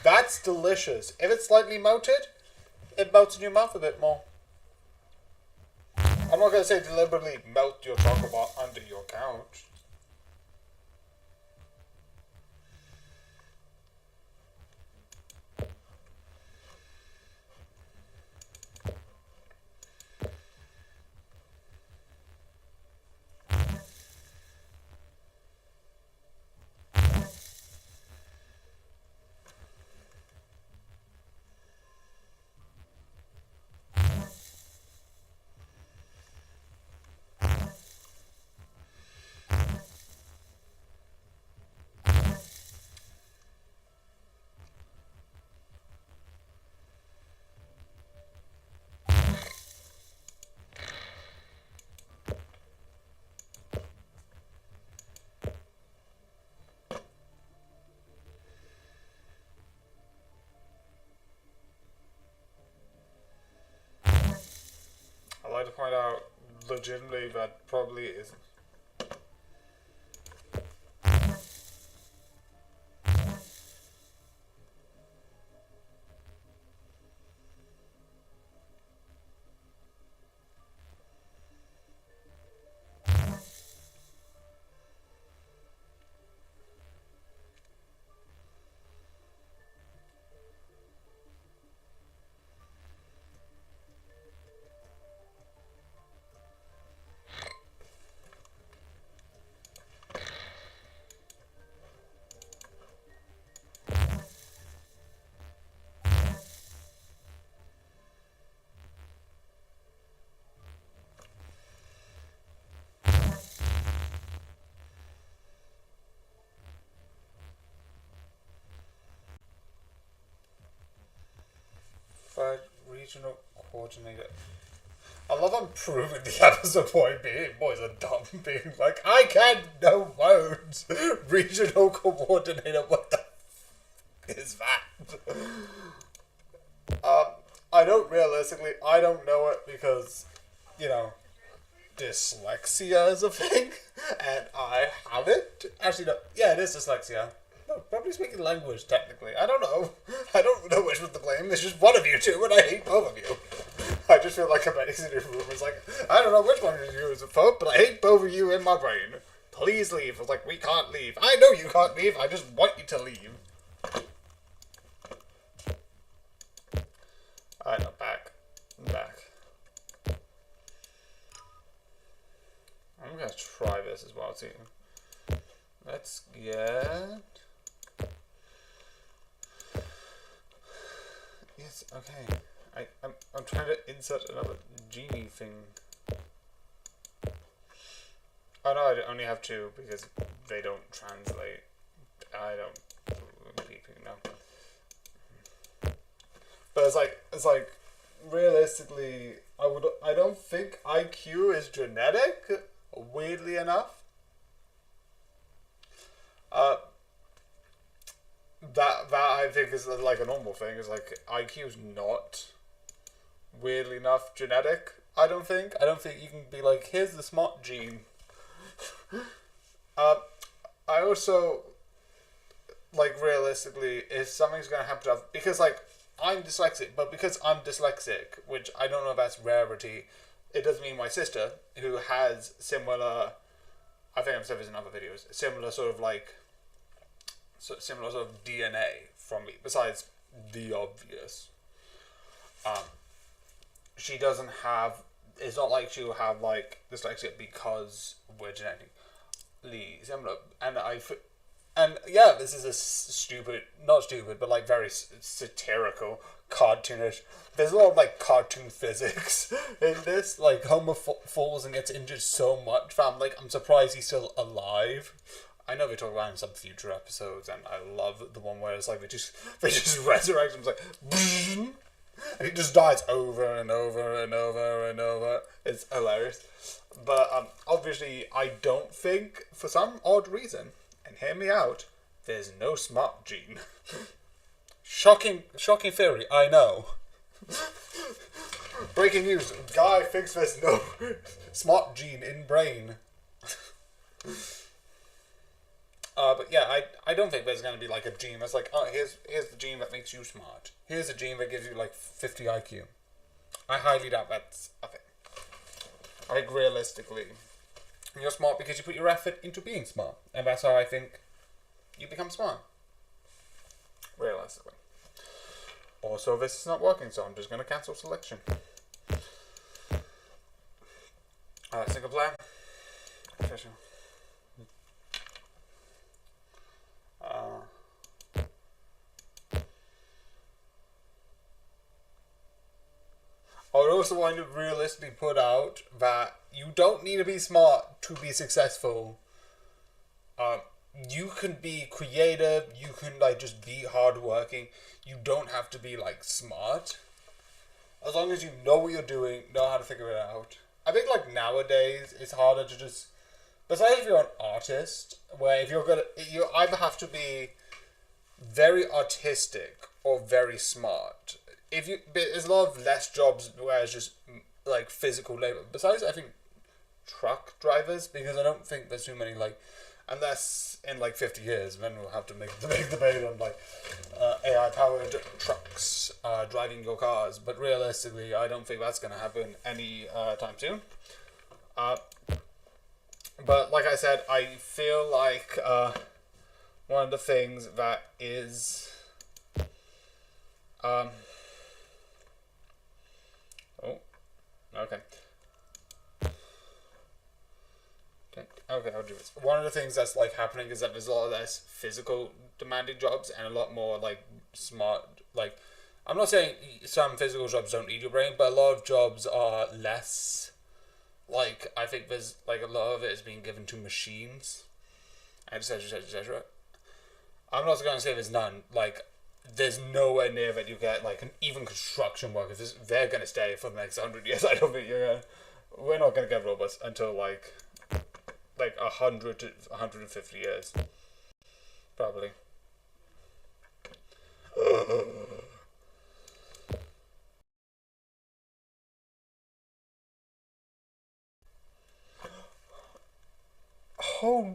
that's delicious. If it's slightly melted, it melts in your mouth a bit more. I'm not going to say deliberately melt your chocolate bar under your couch. I'd like to point out, legitimately, that probably isn't. But regional coordinator. I love improving the episode point being boys are dumb being like, I can't know words. Regional coordinator, what the f is that? I don't know it because, you know, dyslexia is a thing, and I have it. Actually, no, yeah, it is dyslexia. No, probably speaking language, technically. I don't know. I don't know which was to blame. It's just one of you two, and I hate both of you. I just feel like I'm in a room. It's like, I don't know which one of you is the fault, but I hate both of you in my brain. Please leave. It's like, we can't leave. I know you can't leave. I just want you to leave. Alright, I'm back. I'm gonna try this as well, too. Let's get... Yes, okay. I'm trying to insert another genie thing. Oh no, I only have two because they don't translate. I don't know. But it's like realistically, I don't think IQ is genetic. weirdly enough. Uh, that I think is like a normal thing. Is like IQ's not weirdly enough genetic. I don't think you can be like, here's the smart gene. I also like, realistically, if something's gonna happen to have, because like I'm dyslexic, but because I'm dyslexic, which I don't know if that's rarity, it doesn't mean my sister, who has similar, I think I've said this in other videos, similar sort of like, similar sort of DNA from me, besides the obvious. She doesn't have, it's not like she'll have like dyslexia because we're genetically similar. And yeah, this is a stupid, not stupid, but like very satirical, cartoonish. There's a lot of like cartoon physics in this. Like Homer falls and gets injured so much, fam. Like, I'm surprised he's still alive. I know they talk about it in some future episodes, and I love the one where it's like they just resurrect him. It's like, and he just dies over and over and over and over. It's hilarious. But obviously, I don't think, for some odd reason, and hear me out, there's no smart gene. Shocking theory, I know. Breaking news, guy thinks there's no smart gene in brain. But yeah, I don't think there's going to be like a gene that's like, oh, here's the gene that makes you smart. Here's a gene that gives you like 50 IQ. I highly doubt that's a thing. I think realistically, you're smart because you put your effort into being smart. And that's how I think you become smart. Realistically. Also, this is not working, so I'm just going to cancel selection. Single player. Official. I would also want to realistically put out that you don't need to be smart to be successful. You can be creative, you can like just be hardworking. You don't have to be like smart. As long as you know what you're doing, know how to figure it out. I think like nowadays it's harder to just, besides if you're an artist, where if you're gonna, you either have to be very artistic or very smart. There's a lot of less jobs where it's just like physical labor. Besides, I think truck drivers, because I don't think there's too many like, unless in like 50 years, then we'll have to make the big debate on like AI powered trucks driving your cars. But realistically, I don't think that's gonna happen any time soon. But like I said, I feel like one of the things that is Okay, I'll do this. One of the things that's like happening is that there's a lot less physical demanding jobs and a lot more like smart, like, I'm not saying some physical jobs don't need your brain, but a lot of jobs are less, like, I think there's like a lot of it is being given to machines, etc, etc, etc. I'm not going to say there's none, like, there's nowhere near that you get like even construction workers. They're going to stay for the next 100 years. I don't think we're not going to get robots until like 100 to 150 years, probably. Oh.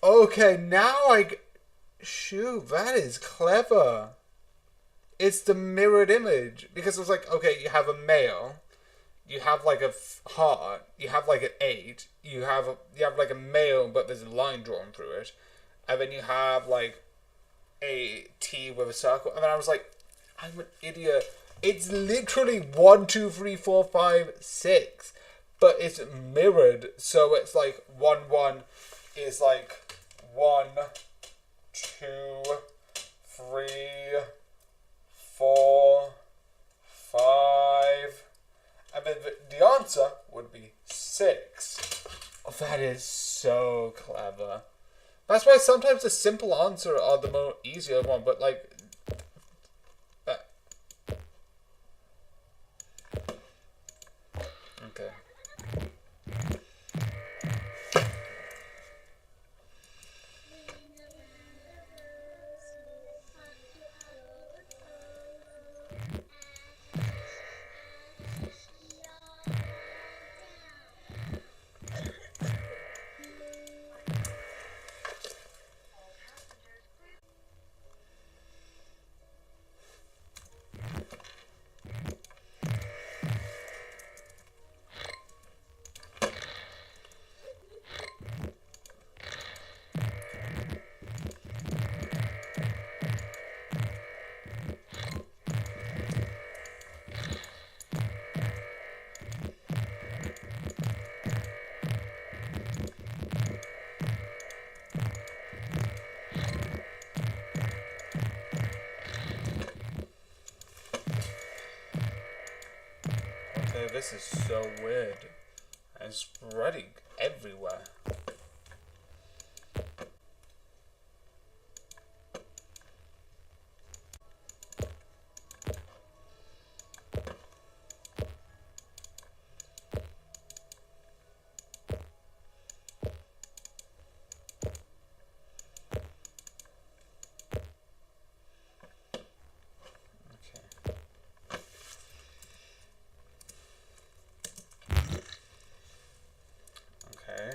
Okay, now shoot, that is clever. It's the mirrored image, because it's like, okay, you have a male, you have like a heart, you have like an 8, you have like a male, but there's a line drawn through it, and then you have like a T with a circle, and then I was like, I'm an idiot. It's literally 1, 2, 3, 4, 5, 6, but it's mirrored, so it's like 1, 1 is like 1, 2, 3, 4, 5, and then the answer would be 6. Oh, that is so clever. That's why sometimes the simple answer are the more easier one, but like Okay. Okay, this is so weird. And spreading everywhere. Okay.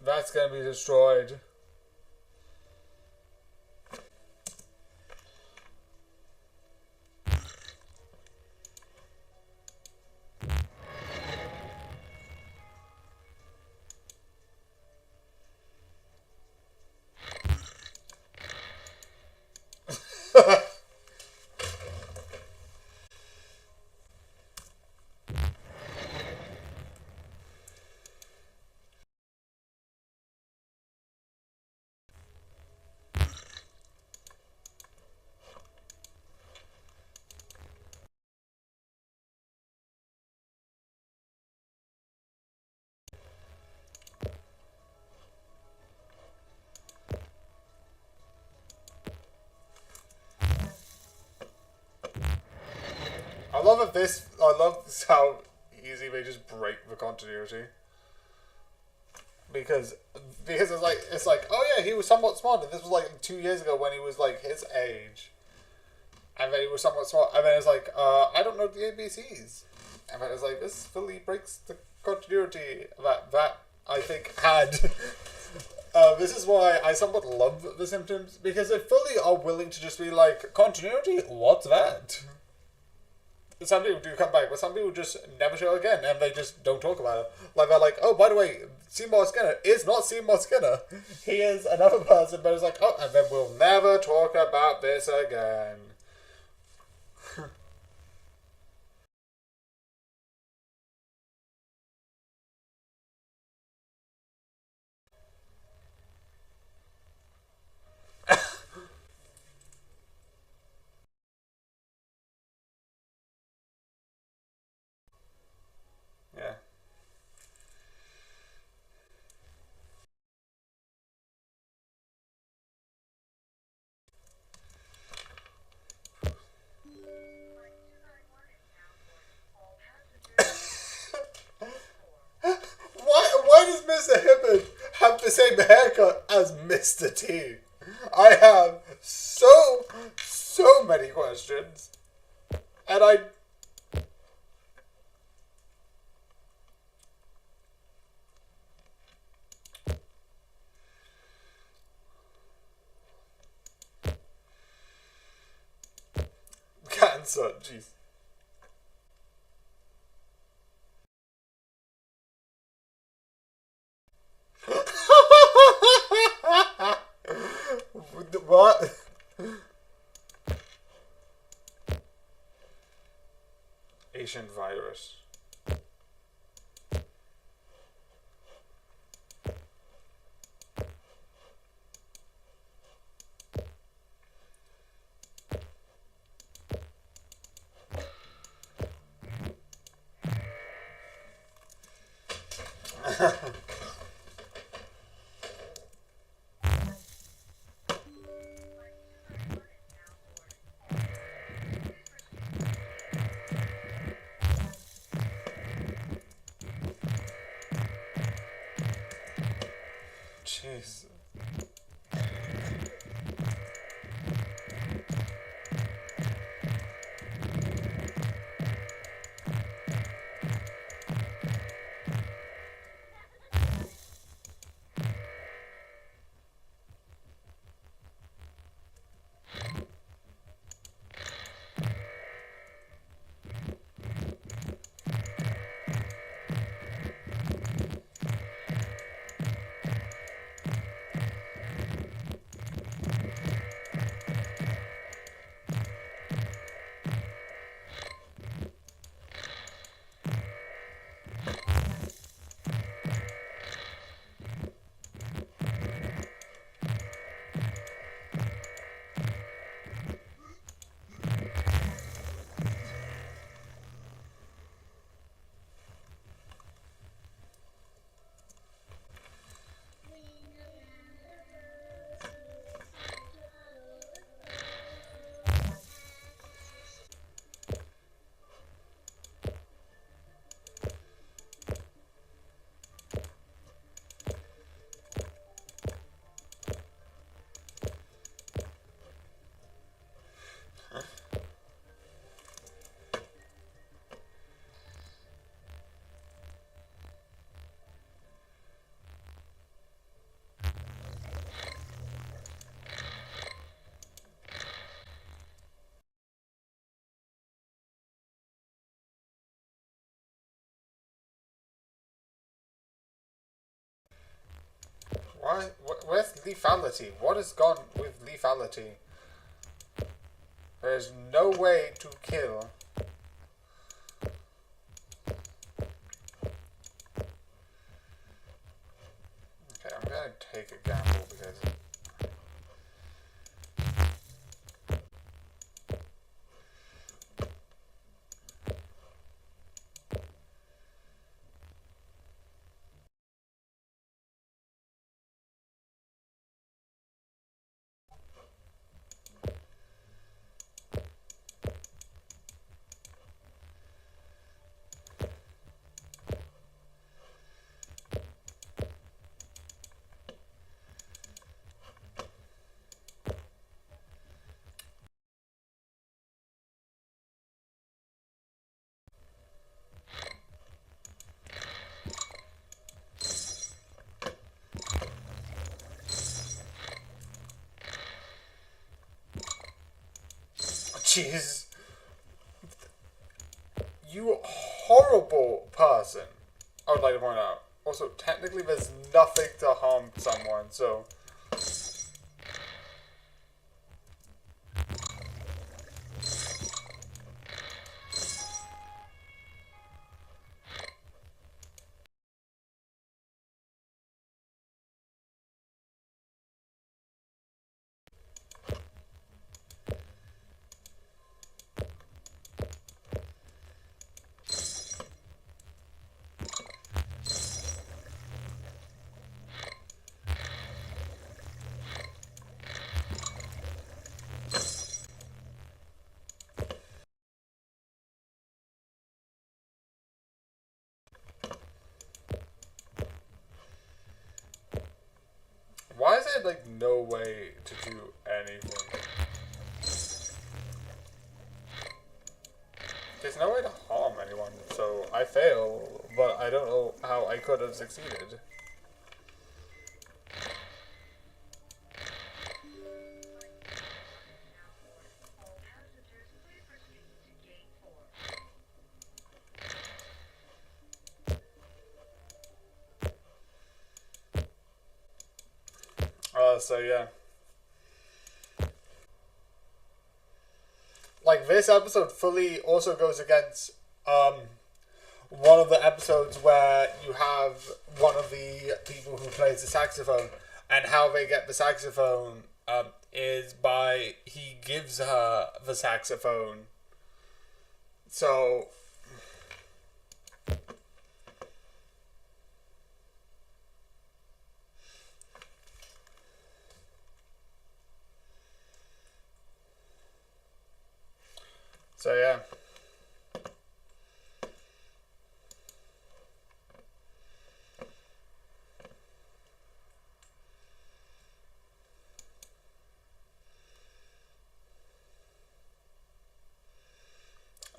That's gonna be destroyed. I love that this. I love how easy they just break the continuity. Because it's like oh yeah, he was somewhat smart, and this was like 2 years ago when he was like his age, and then he was somewhat smart, and then it's like I don't know the ABCs, and then it's like this fully breaks the continuity that I think had. This is why I somewhat love The Simpsons, because they fully are willing to just be like continuity. What's that? Some people do come back, but some people just never show again, and they just don't talk about it. Like they're like, oh, by the way, Seymour Skinner is not Seymour Skinner. He is another person, but it's like, oh, and then we'll never talk about this again. Yeah. same haircut as Mr. T. I have so many questions. And I... Cancer, jeez. What? Asian virus. Jeez. Why? Where's lethality? What has gone with lethality? There's no way to kill. Okay, I'm gonna take a gamble because... Jeez. You horrible person. I would like to point out. Also, technically there's nothing to harm someone, so... have like no way to do anything. There's no way to harm anyone, so I fail, but I don't know how I could have succeeded. So yeah. Like, this episode fully also goes against, one of the episodes where you have one of the people who plays the saxophone, and how they get the saxophone, is by he gives her the saxophone. So... So yeah.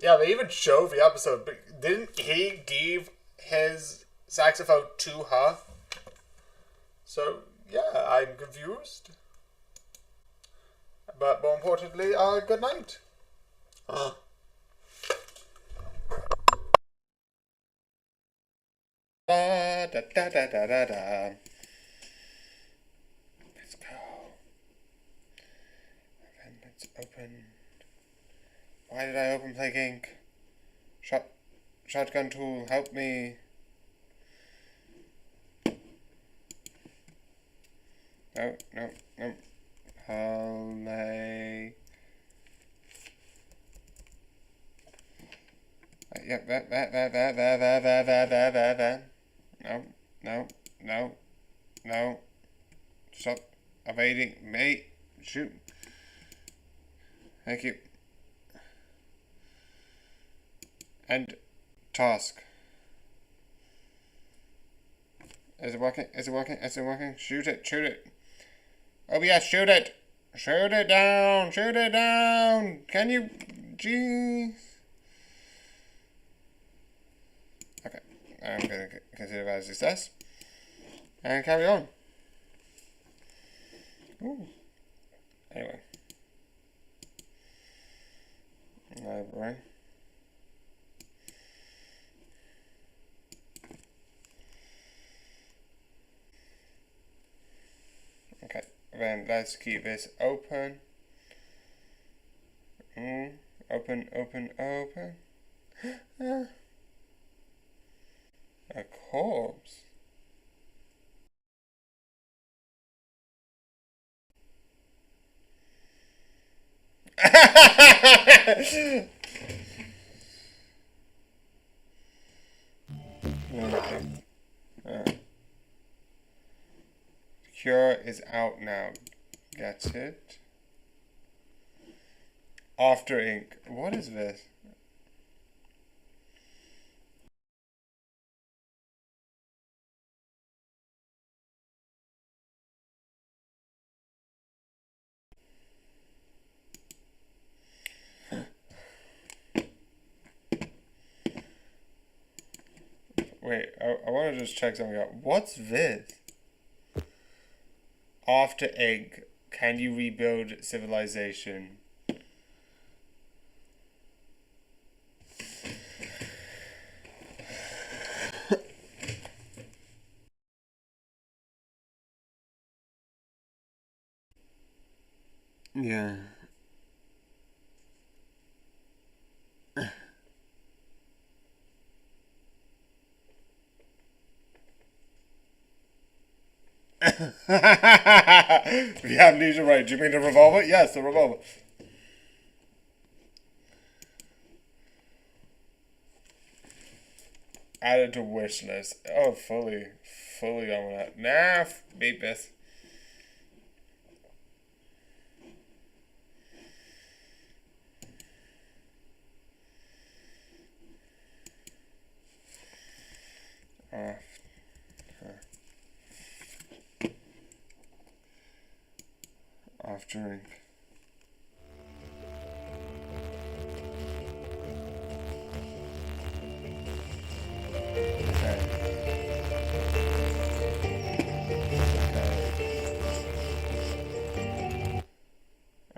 Yeah, they even show the episode, but didn't he give his saxophone to her? So, yeah, I'm confused. But more importantly, good night. Da, da, da, da, da, da, da. Let's go. And let's open. Why did I open Plague Inc? Shotgun tool, help me. No, no, no. Holly. Yep, that. No, no, no, no. Stop evading me. Shoot. Thank you. End task. Is it working? Is it working? Is it working? Shoot it, shoot it. Oh yes, shoot it. Shoot it down. Shoot it down. Can you? Jeez. Okay. I'm going to consider that a success. And carry on. Ooh. Anyway. Library. Okay, then let's keep this open. Open, open, open. A corpse. Cure is out now. That's it. After ink. What is this? Wait, I want to just check something out. What's this? After ink, can you rebuild civilization? Yeah. The amnesia, right? Do you mean the revolver? Yes, the revolver. Added to wish list. Oh, fully on that. Nah, beat this. drink.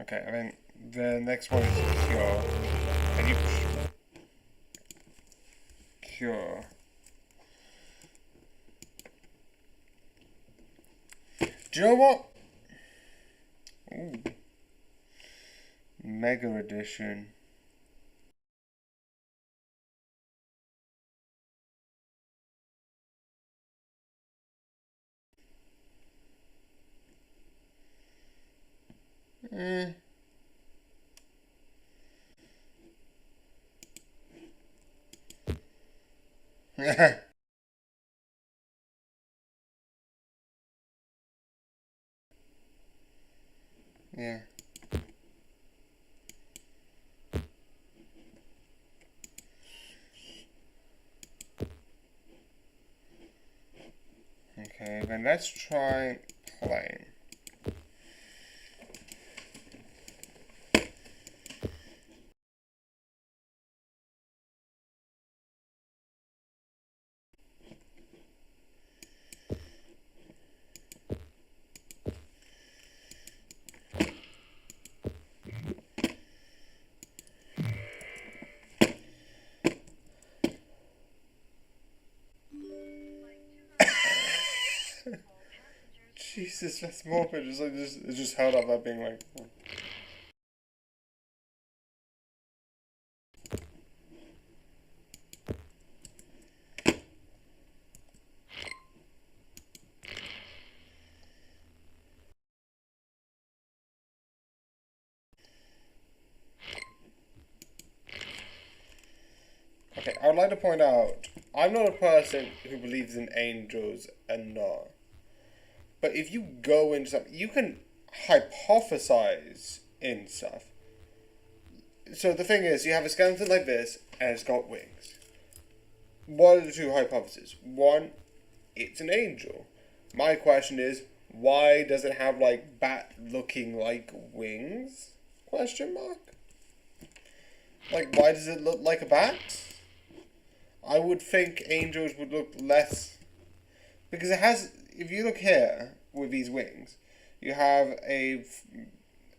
Okay, I mean, the next one is cure. Can you cure? Do you know what? Ooh. Mega Edition. Eh. Yeah. Okay, then let's try plain. Jesus, that's morbid. It's just held up by being like. Okay, I would like to point out, I'm not a person who believes in angels and not. But if you go into something, you can hypothesize in stuff. So the thing is, you have a skeleton like this, and it's got wings. What are the two hypotheses? One, it's an angel. My question is, why does it have like bat-looking like wings? Question mark. Like, why does it look like a bat? I would think angels would look less, because it has. If you look here with these wings, you have a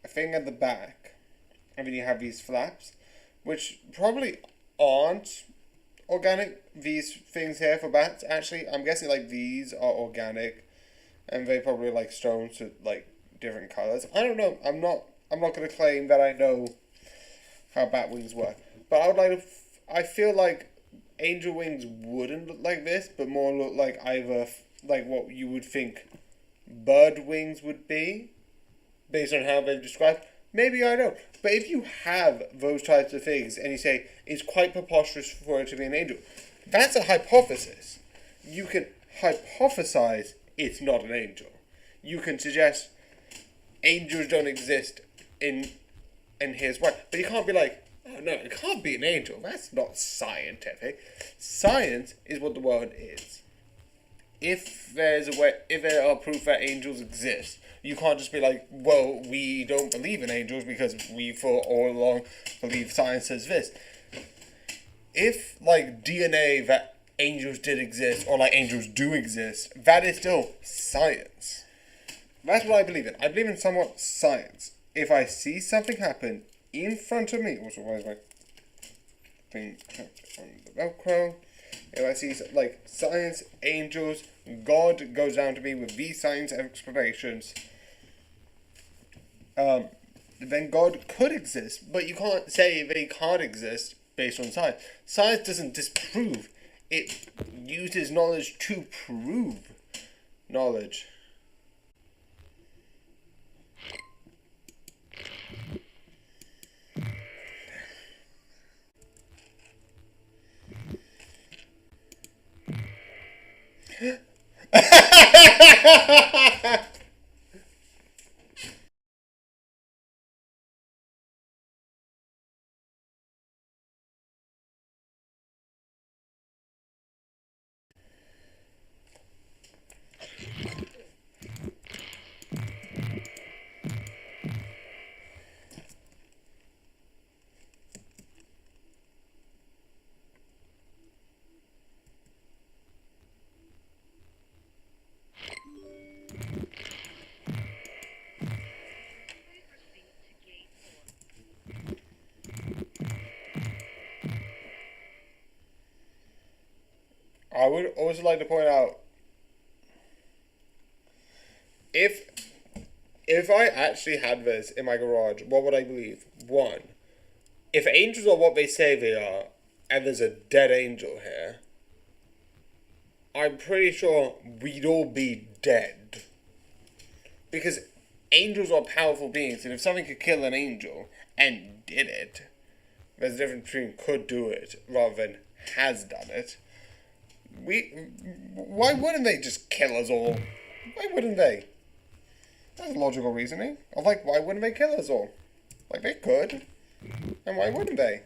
thing at the back, and then you have these flaps, which probably aren't organic. These things here for bats, actually, I'm guessing like these are organic, and they probably like stones with like different colors. I don't know. I'm not. I'm not going to claim that I know how bat wings work, but I would like to. I feel like angel wings wouldn't look like this, but more look like either like what you would think bird wings would be, based on how they've described. Maybe I don't. But if you have those types of things and you say it's quite preposterous for it to be an angel, that's a hypothesis. You can hypothesize it's not an angel. You can suggest angels don't exist in here's why. But you can't be like, oh no, it can't be an angel. That's not scientific. Science is what the world is. If there are proof that angels exist, you can't just be like, well, we don't believe in angels because we for all along believe science says this. If like DNA that angels did exist or like angels do exist, that is still science. That's what I believe in. I believe in somewhat science. If I see something happen in front of me, also why is my thing on the Velcro? If I see like science, angels, God goes down to me with these science explanations, then God could exist, but you can't say that he can't exist based on science. Science doesn't disprove; it uses knowledge to prove knowledge. would also like to point out, if I actually had this in my garage, what would I believe? One, if angels are what they say they are, and there's a dead angel here, I'm pretty sure we'd all be dead. Because angels are powerful beings, and if something could kill an angel and did it, there's a difference between could do it rather than has done it. Why wouldn't they just kill us all? Why wouldn't they? That's logical reasoning. Of like, why wouldn't they kill us all? Like, they could. And why wouldn't they?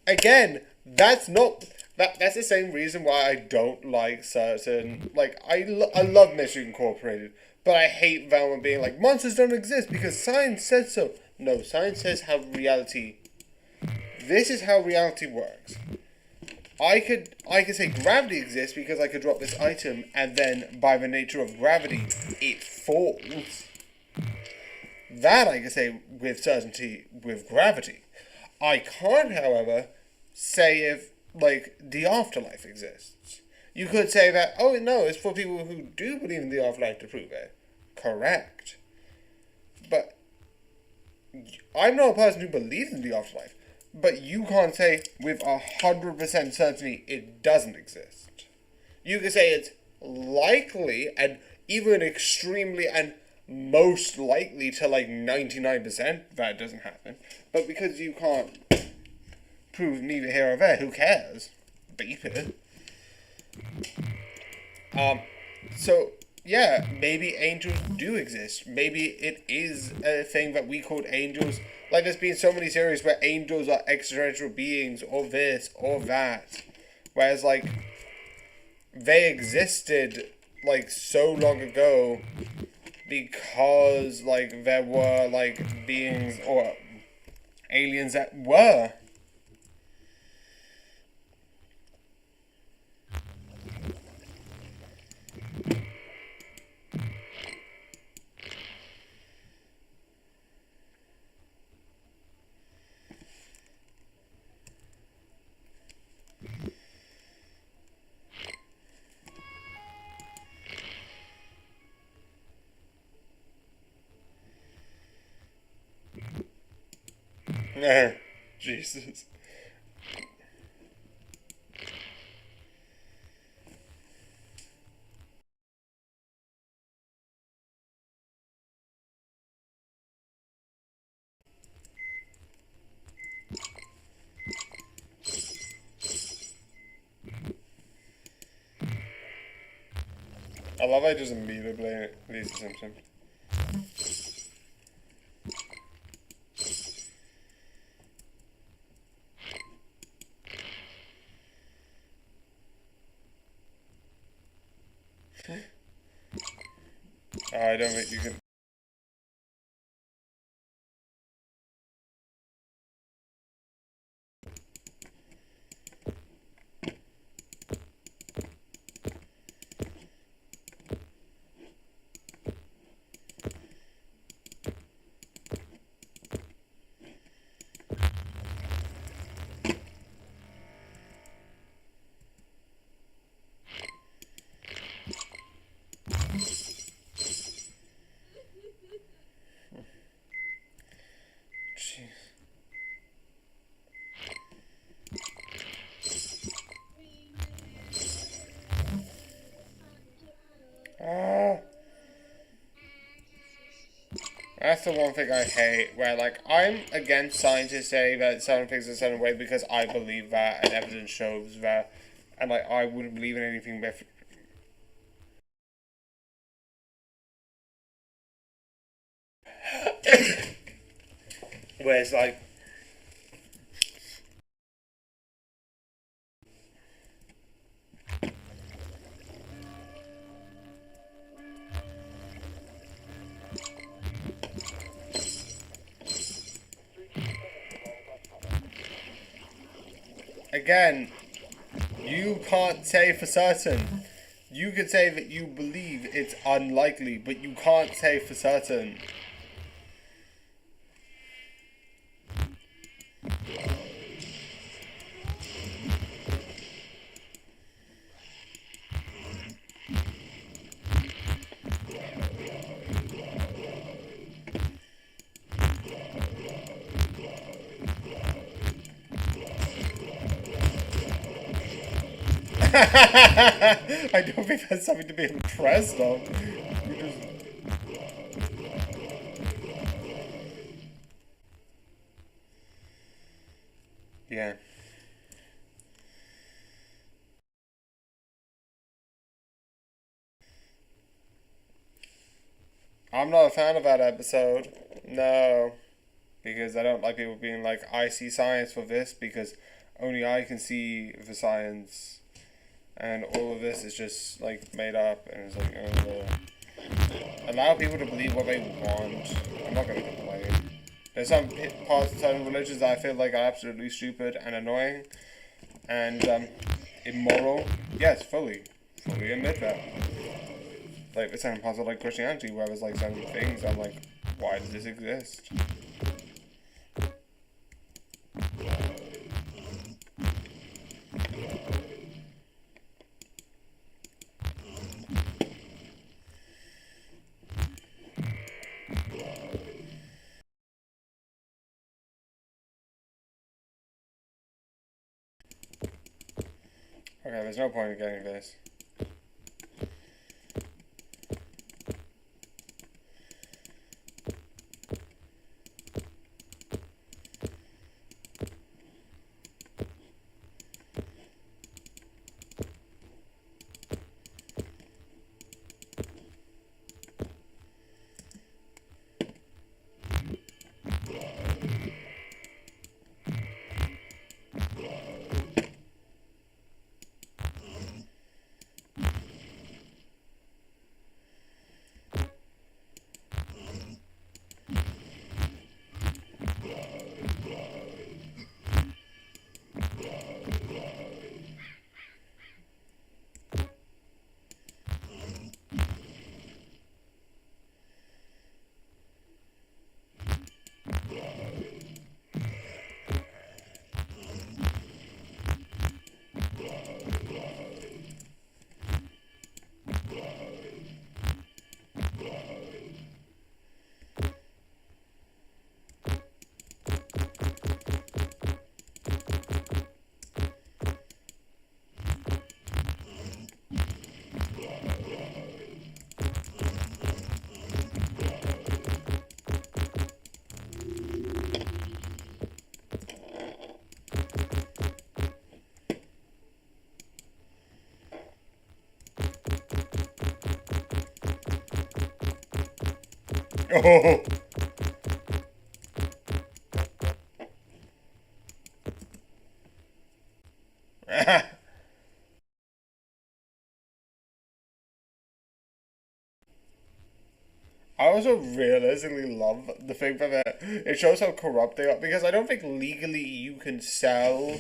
Again, that's not that's the same reason why I don't like certain like I love Mission Incorporated, but I hate Velma being like monsters don't exist because science says so. No, science says how reality. This is how reality works. I could say gravity exists because I could drop this item and then by the nature of gravity it falls. That I can say with certainty with gravity. I can't, however, say if, like, the afterlife exists. You could say that, oh, no, it's for people who do believe in the afterlife to prove it. Correct. But I'm not a person who believes in the afterlife. But you can't say with 100% certainty it doesn't exist. You can say it's likely and even extremely and most likely to like 99% that doesn't happen. But because you can't prove neither here or there, who cares? Beep it. So, yeah, maybe angels do exist. Maybe it is a thing that we called angels. Like, there's been so many series where angels are extraterrestrial beings, or this, or that. Whereas, like, they existed, like, so long ago because, like, there were, like, beings or aliens that were. Jesus. I love I just immediately blame Lisa Simpson. I don't think you can. That's the one thing I hate, where, like, I'm against scientists saying that certain things are a certain way because I believe that and evidence shows that, and, like, I wouldn't believe in anything different. where it's like, again, you can't say for certain. You could say that you believe it's unlikely, but you can't say for certain. I don't think that's something to be impressed of. Yeah. I'm not a fan of that episode. No. Because I don't like people being like, I see science for this because only I can see the science. And all of this is just like made up and it's like, allow people to believe what they want. I'm not gonna complain. There's some parts of certain religions that I feel like are absolutely stupid and annoying and immoral. Yes, fully admit that. Like the certain parts of like Christianity where there's like certain things I'm like, why does this exist? Okay, there's no point in getting this. Oh. I also realistically love the thing that it shows how corrupt they are because I don't think legally you can sell.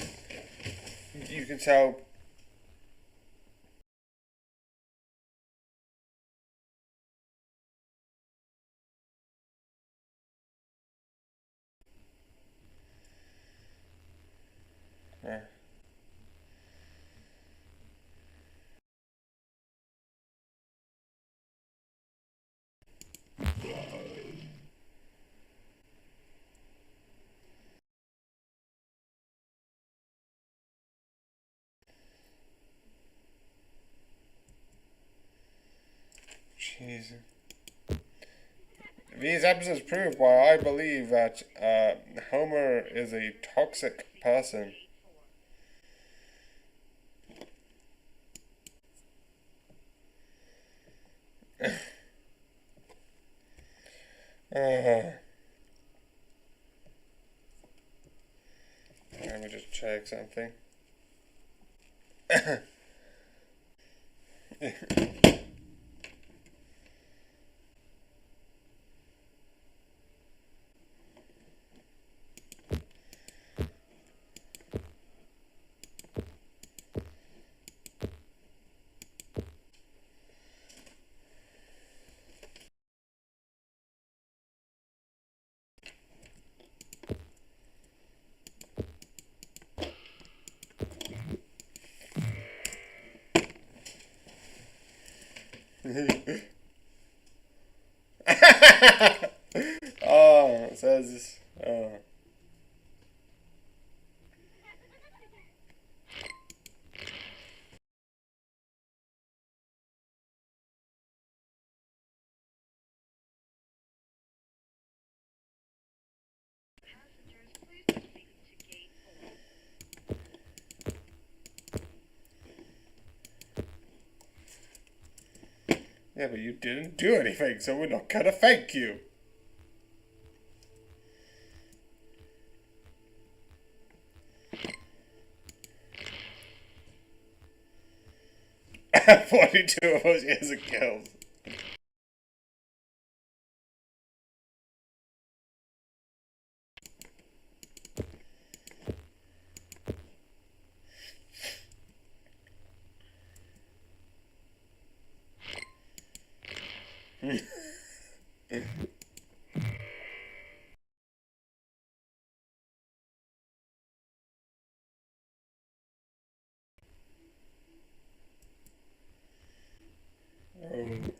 Yeah. Jeez. These episodes prove why I believe that Homer is a toxic person. Uh, check something. Oh, it says, oh. Yeah, but you didn't do anything, so we're not gonna thank you. At 42 of those years of kills. Oh.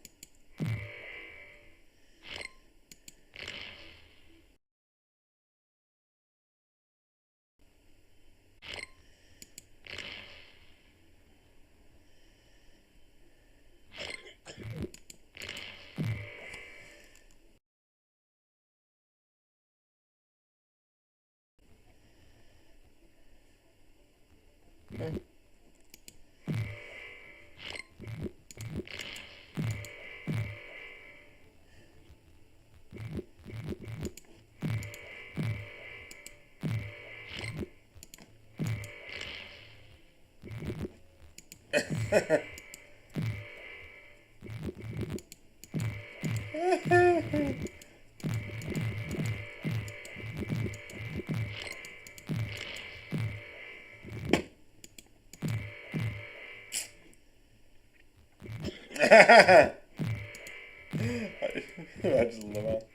I just love that.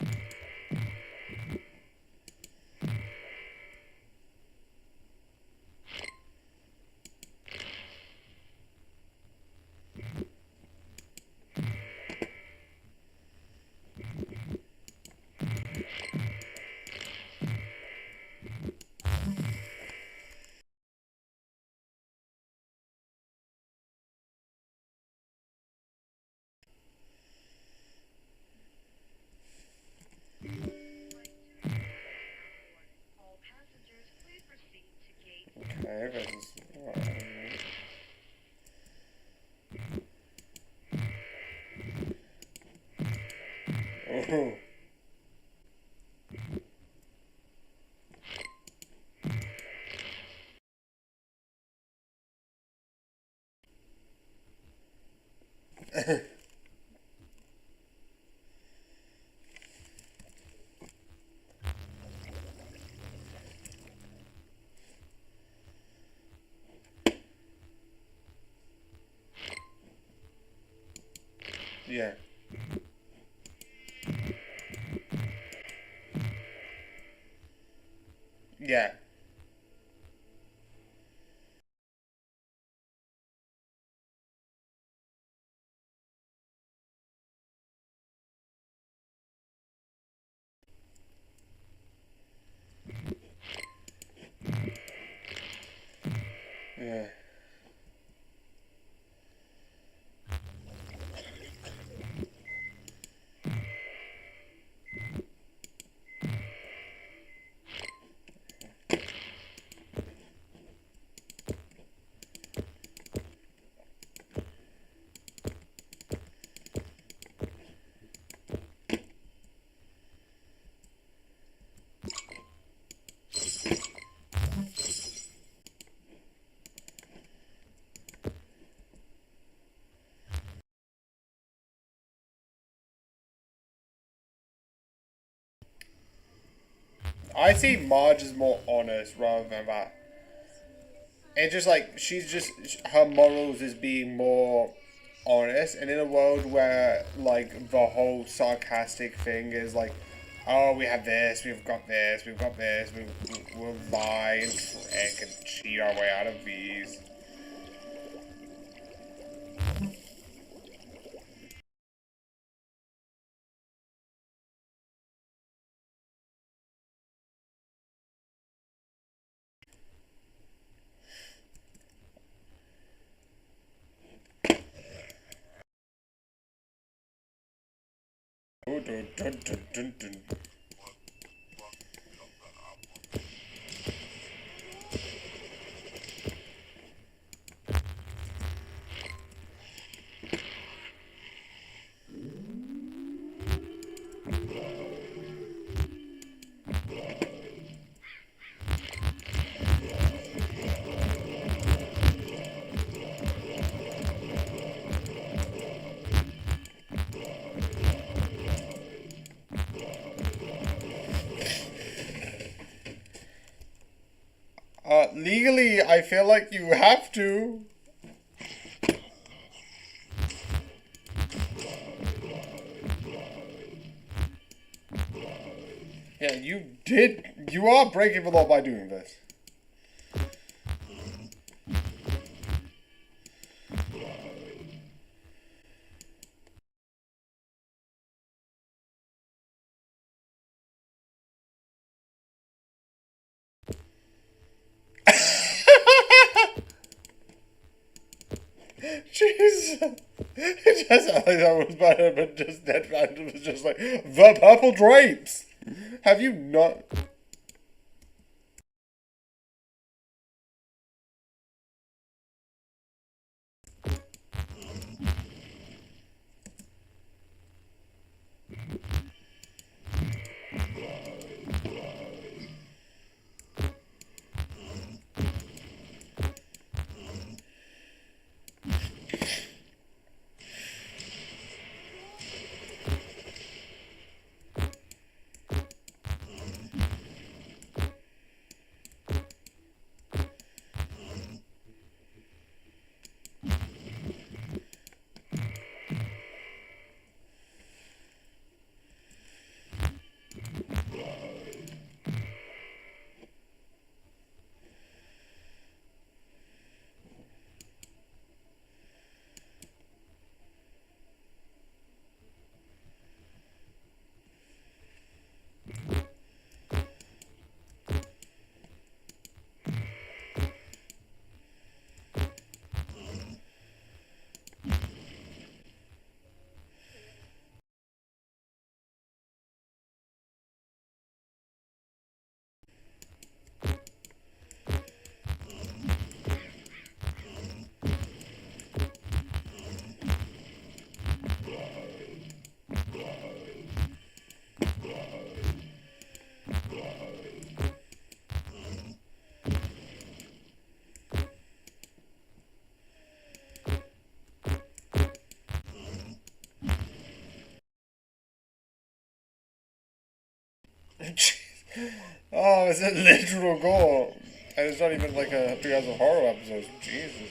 Okay, this is oh. Yeah. Yeah. Yeah. I see Marge as more honest rather than that. It's just like she's just her morals is being more honest, and in a world where like the whole sarcastic thing is like, oh, we have this, we've got this, we've got this, we'll lie and trick and cheat our way out of these. Dun, dun, dun, dun, dun, dun. Legally, I feel like you have to. Yeah, you did. You are breaking the law by doing this. Jesus. Just like that was better, but just that random was just like the purple drapes. Have you not? Oh, it's a literal gore. And it's not even like a 3 hours of horror episode. Jesus.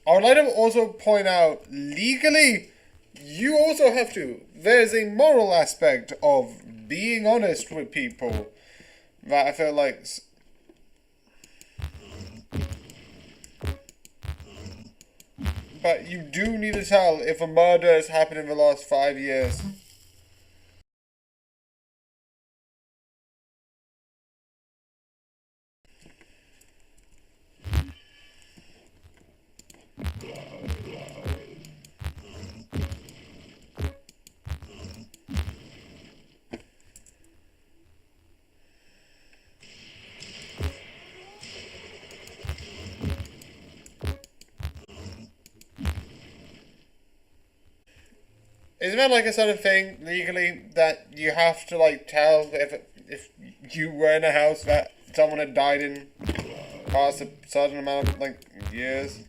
I would like to also point out, legally, you also have to. There's a moral aspect of being honest with people that I feel like. But you do need to tell if a murder has happened in the last 5 years. Isn't that like a sort of thing legally that you have to like tell if you were in a house that someone had died in past a certain amount of like years?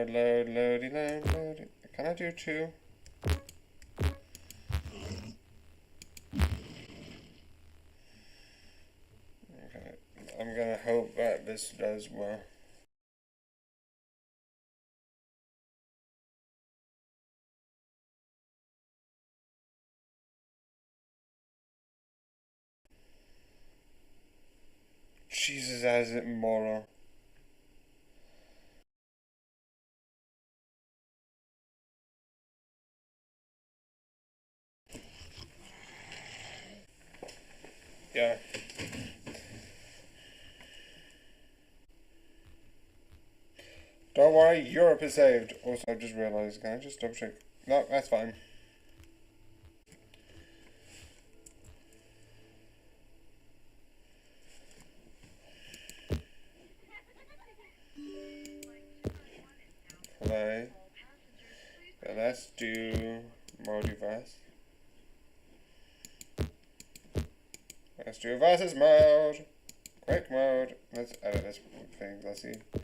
Load. Can I do 2? Okay. I'm gonna hope that this does well. Jesus, that is immoral. Yeah. Don't worry, Europe is saved. Also, I just realized, can I just double check? No, that's fine. Play. So let's do Modiverse. Let's do versus mode. Quick mode. Let's edit this thing. Let's see. So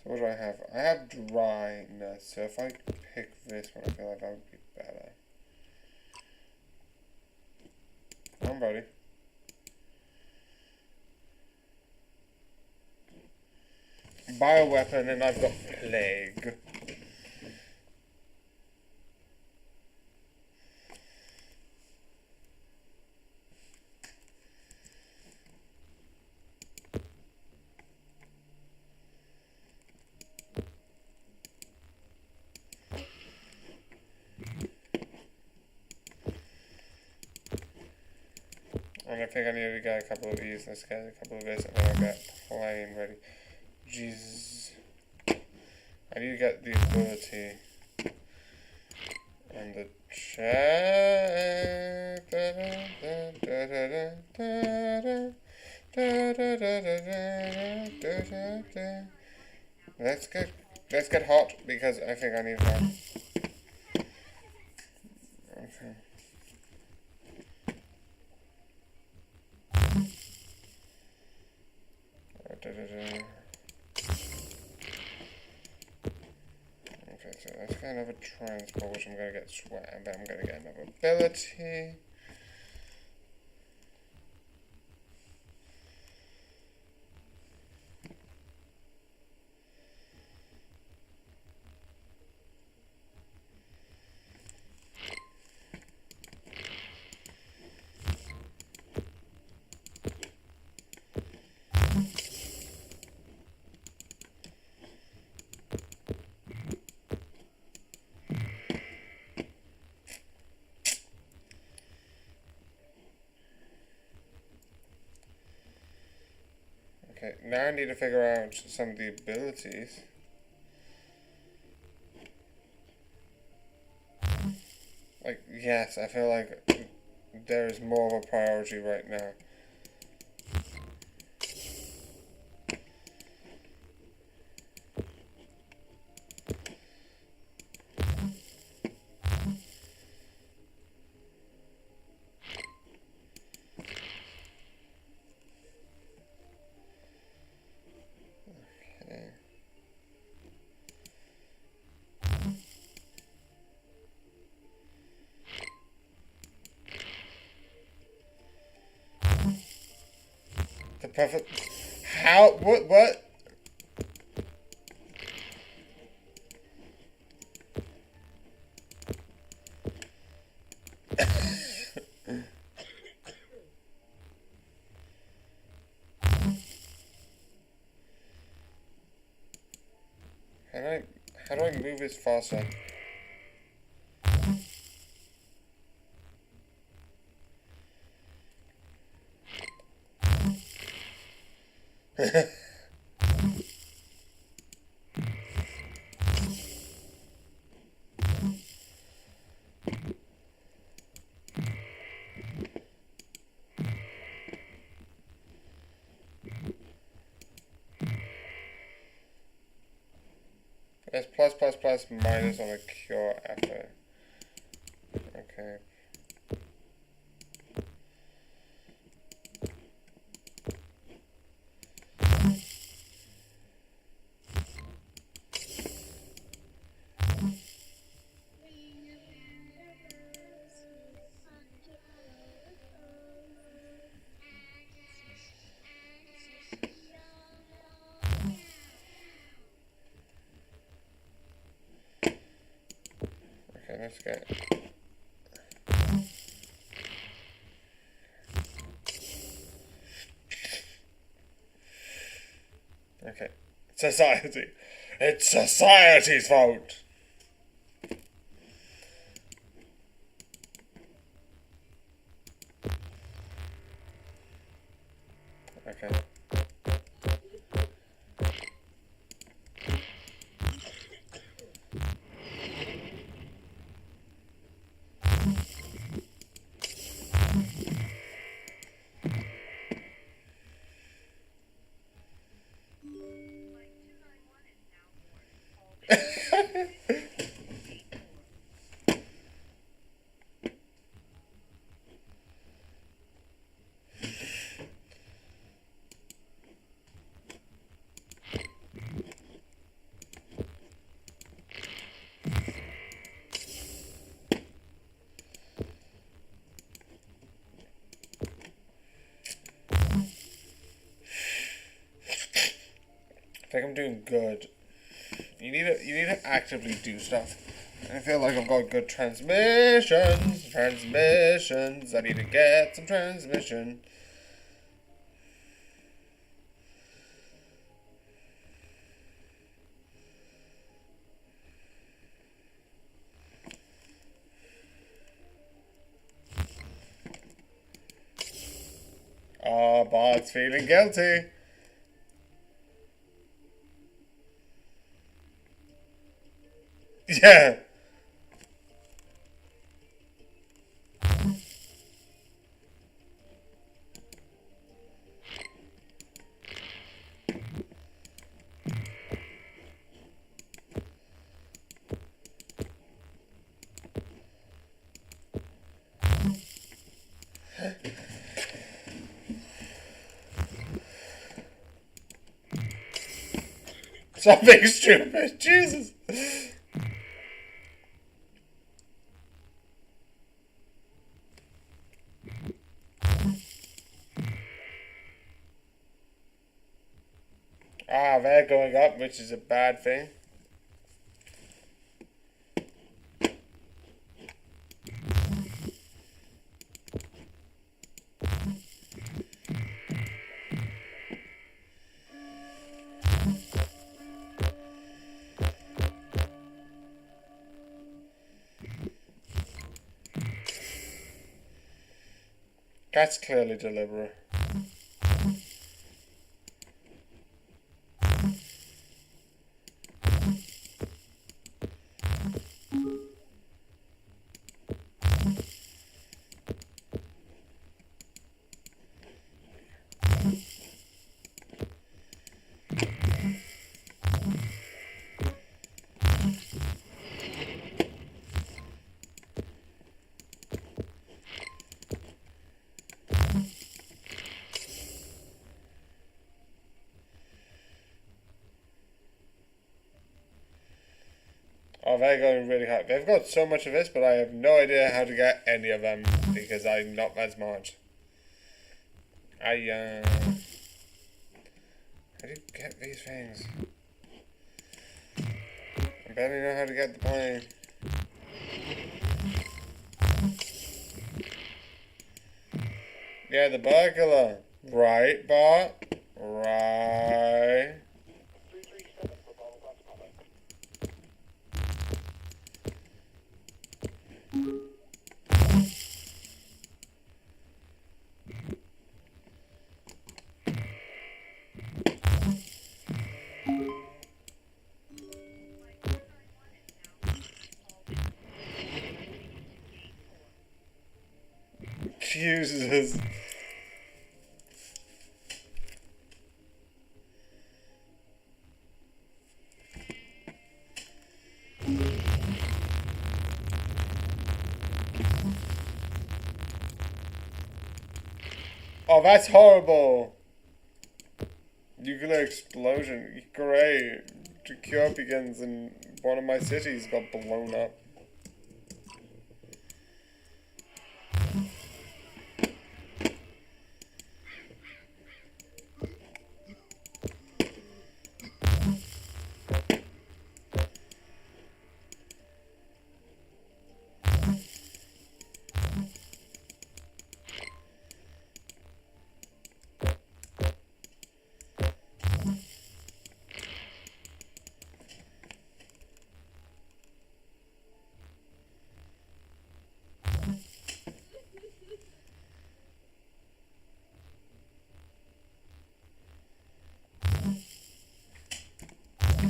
what do I have? I have dryness. So if I pick this one, I feel like that would be better. I'm ready. Bioweapon, and I've got plague. And I think I need to get a couple of these. Let's get a couple of this, and then I'll get plane ready. Jesus. I need to get the ability. And the check. Let's get hot because I think I need hot. Okay. Okay, so let's get another transport, which I'm gonna get sweat, and then I'm gonna get another ability. Okay, now I need to figure out some of the abilities. Like, yes, I feel like there is more of a priority right now. The perfect. How? What? How do I move this faster? There's plus, plus, plus, minus on the cure after. Okay. Okay, let's get. Okay. Society. It's society's fault. Okay. I think I'm doing good. You need to actively do stuff. I feel like I've got good transmissions. I need to get some transmission. Oh, Bart's feeling guilty. Yeah. Stop being stupid. Jesus. Ah, they're going up, which is a bad thing. That's clearly deliberate. Oh, they're going really hard. They've got so much of this, but I have no idea how to get any of them because I'm not that smart. How do you get these things? I barely know how to get the plane. Yeah, the burglar. Right, Bart? Right. users. Oh, that's horrible. Nuclear explosion. Great. The cure begins and one of my cities got blown up.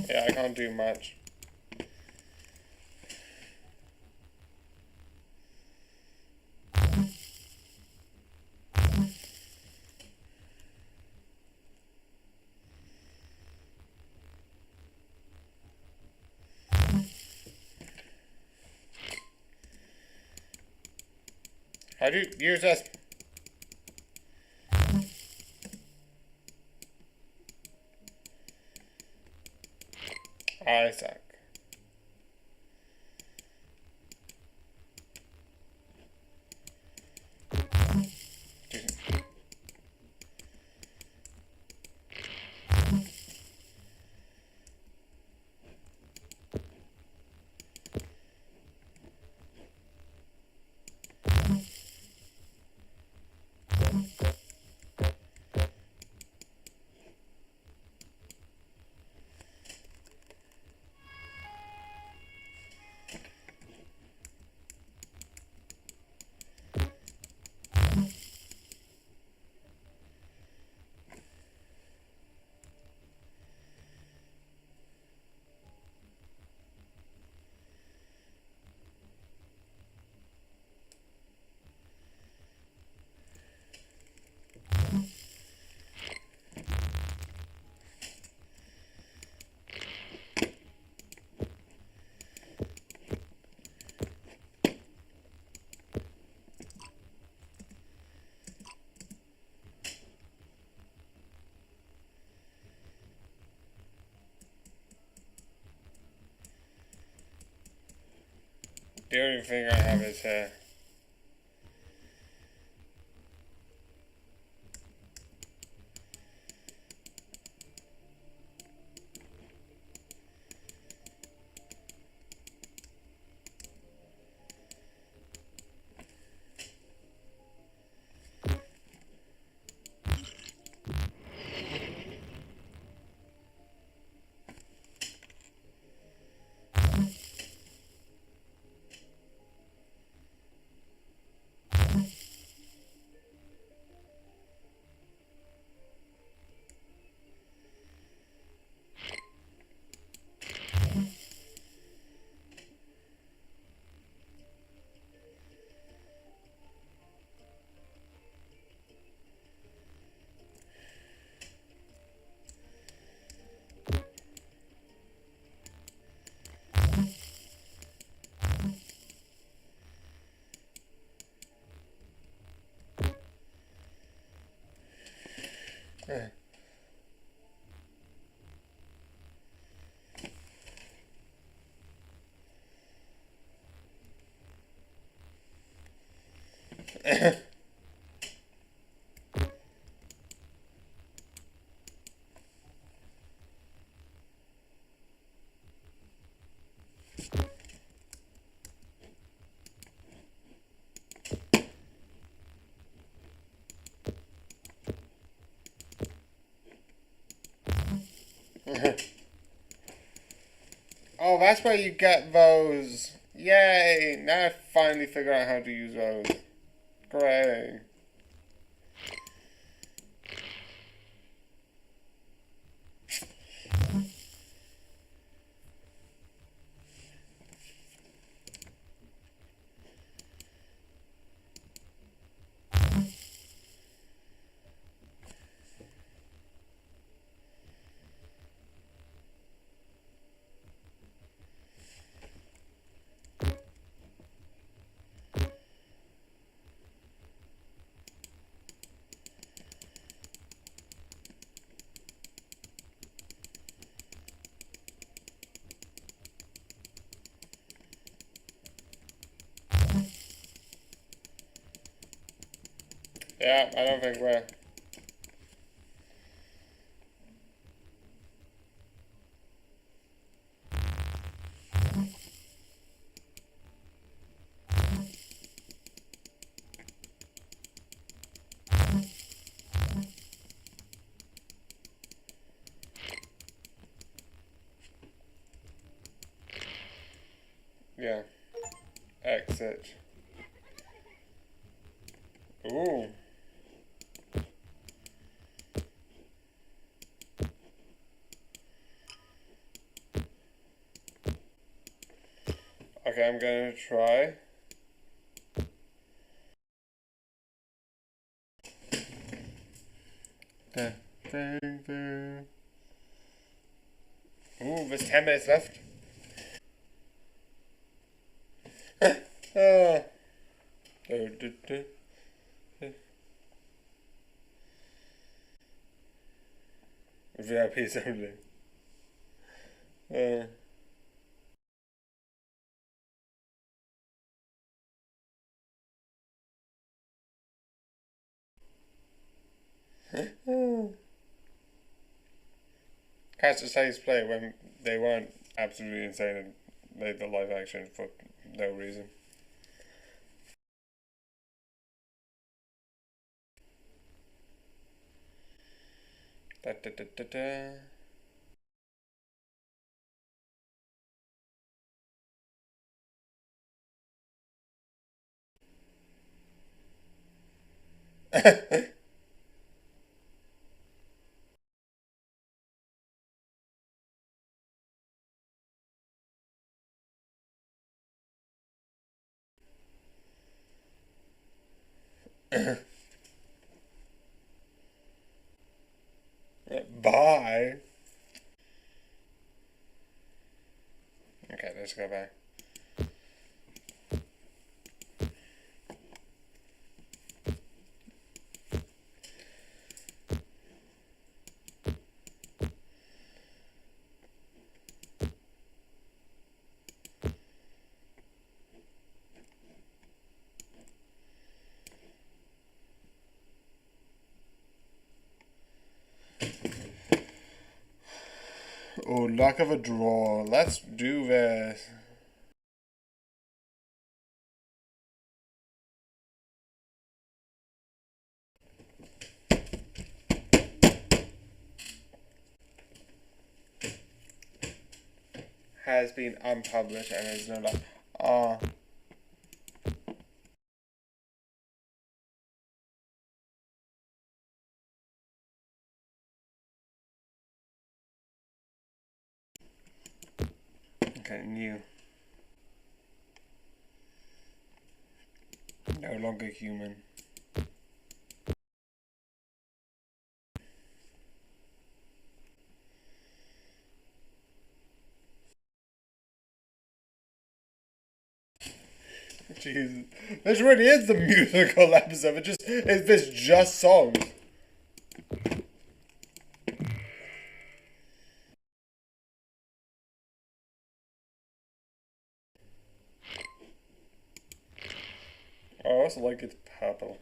Yeah, I can't do much. How do you use this? I suck. The only thing I have is here. Oh, that's where you get those. Yay! Now I finally figure out how to use those. Great. Yeah, I don't think we're... Yeah. Exit. Ooh. Okay, I'm gonna try. Ooh, there's 10 minutes left. Oh. VIPs only. Uh. Cats just Says play when they weren't absolutely insane and made the live action for no reason. Da, da, da, da, da. Bye. Okay, let's go back. Oh, luck of a draw. Let's do this. Has been unpublished and is no luck. Ah. Okay, new. No longer human. Jesus. This really is the musical episode. It's just songs. I also like it's purple.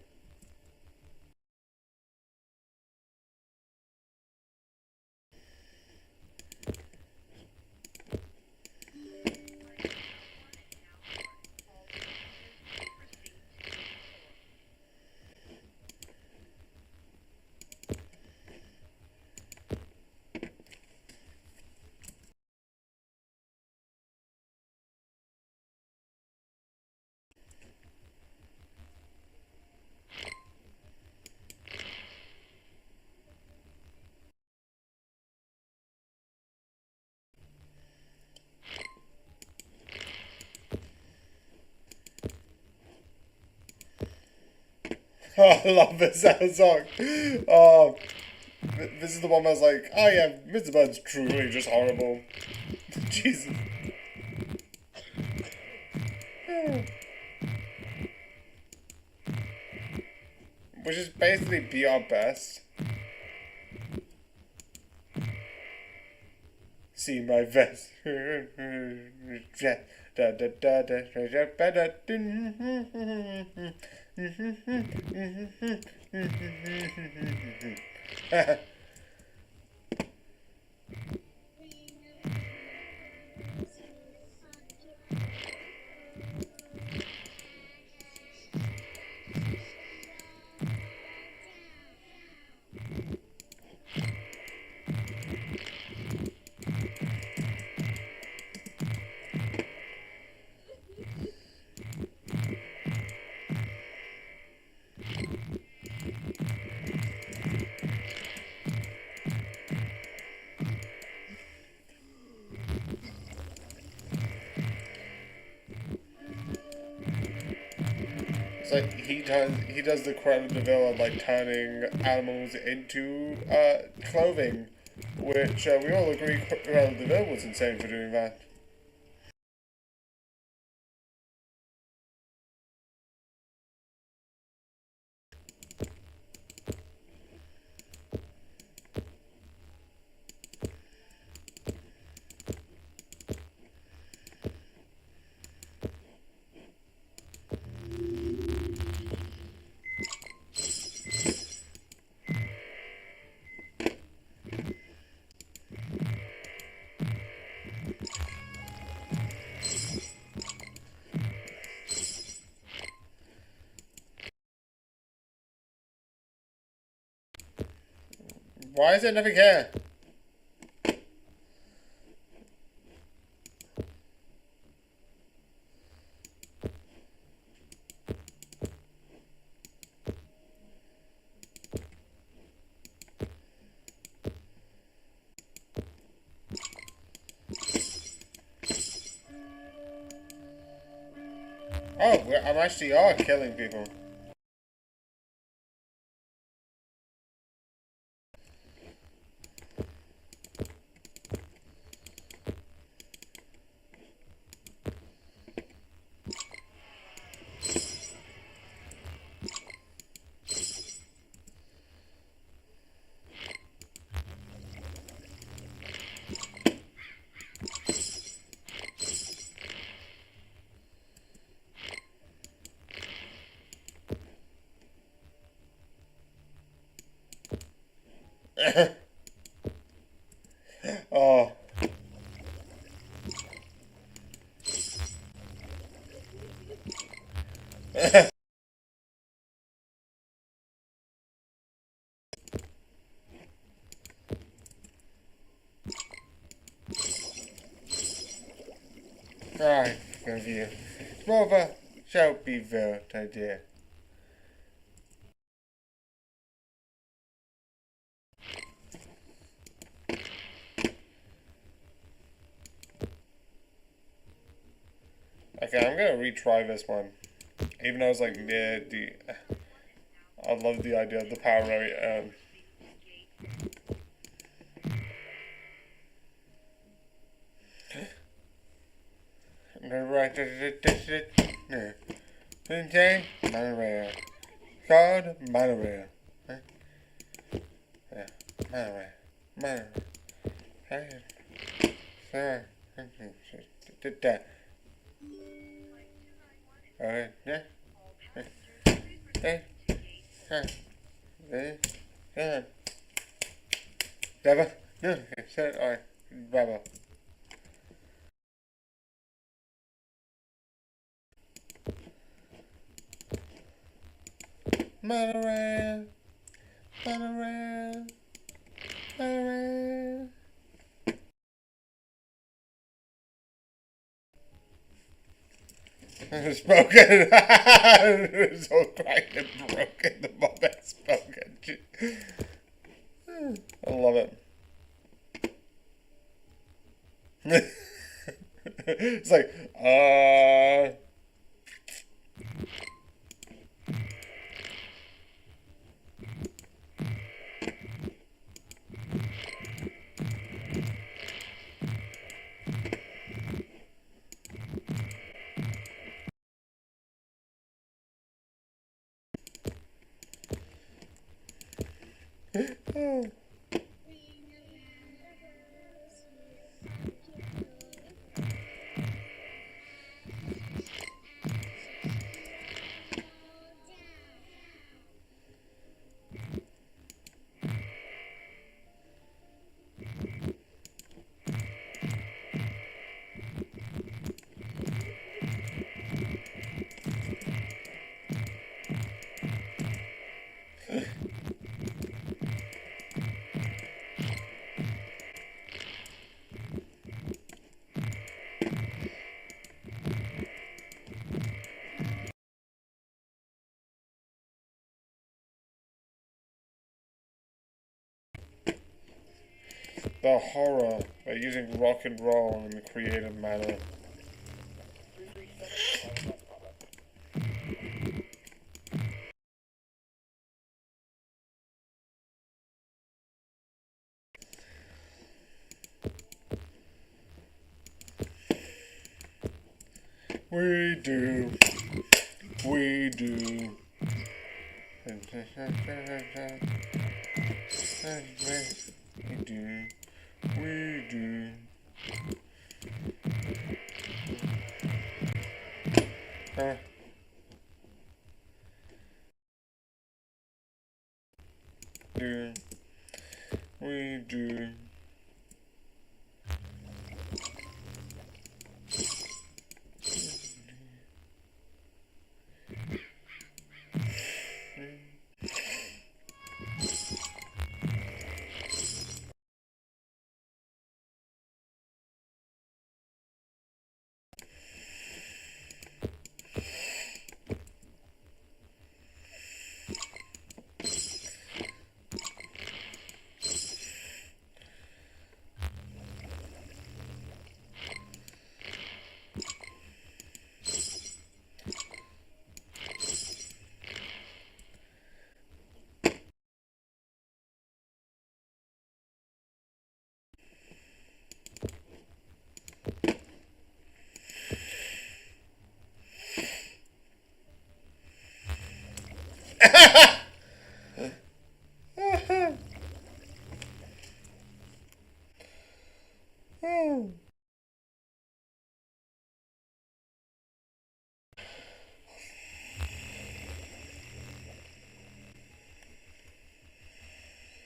I love this song. Oh, this is the one where I was like, oh yeah, Mr. Bird's truly just horrible. Jesus. Which is basically be our best. See my vest. It's like he does the Cruella de Vil of like turning animals into clothing, which we all agree Cruella de Vil was insane for doing that. Why is it nothing here? Oh, I'm actually killing people. Oh. Right, review. It's more of a Shelbyville idea. Okay, I'm gonna retry this one. Even though I was like near the... I love the idea of the power rate. Monorail. God, monorail. Yeah, monorail. Monorail. Alright, yeah. Never? No, okay, so, alright. Bravo. Monorail. Monorail. Monorail. It's broken. It's all cracked and broken. The mob has broken. I love it. It's like, The horror by using rock and roll in a creative manner. We do. We do. We do. We do. Do. We do.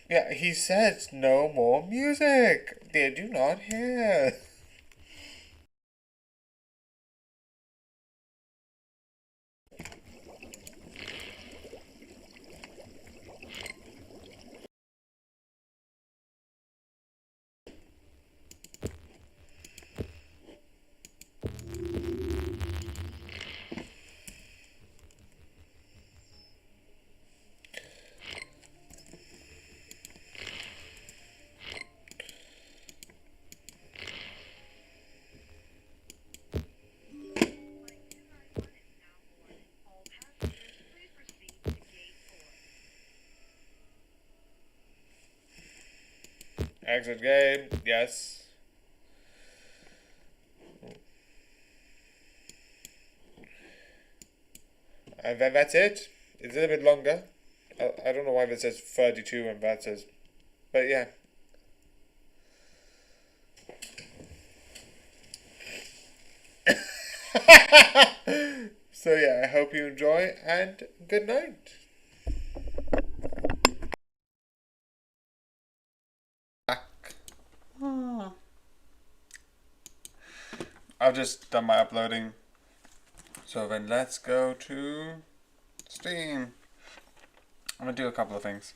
Yeah, he says no more music. They do not hear. Exit game, yes. And then that's it. It's a little bit longer. I don't know why that says 32 and that says... But yeah. So yeah, I hope you enjoy and good night. I've just done my uploading. So then let's go to Steam. I'm going to do a couple of things.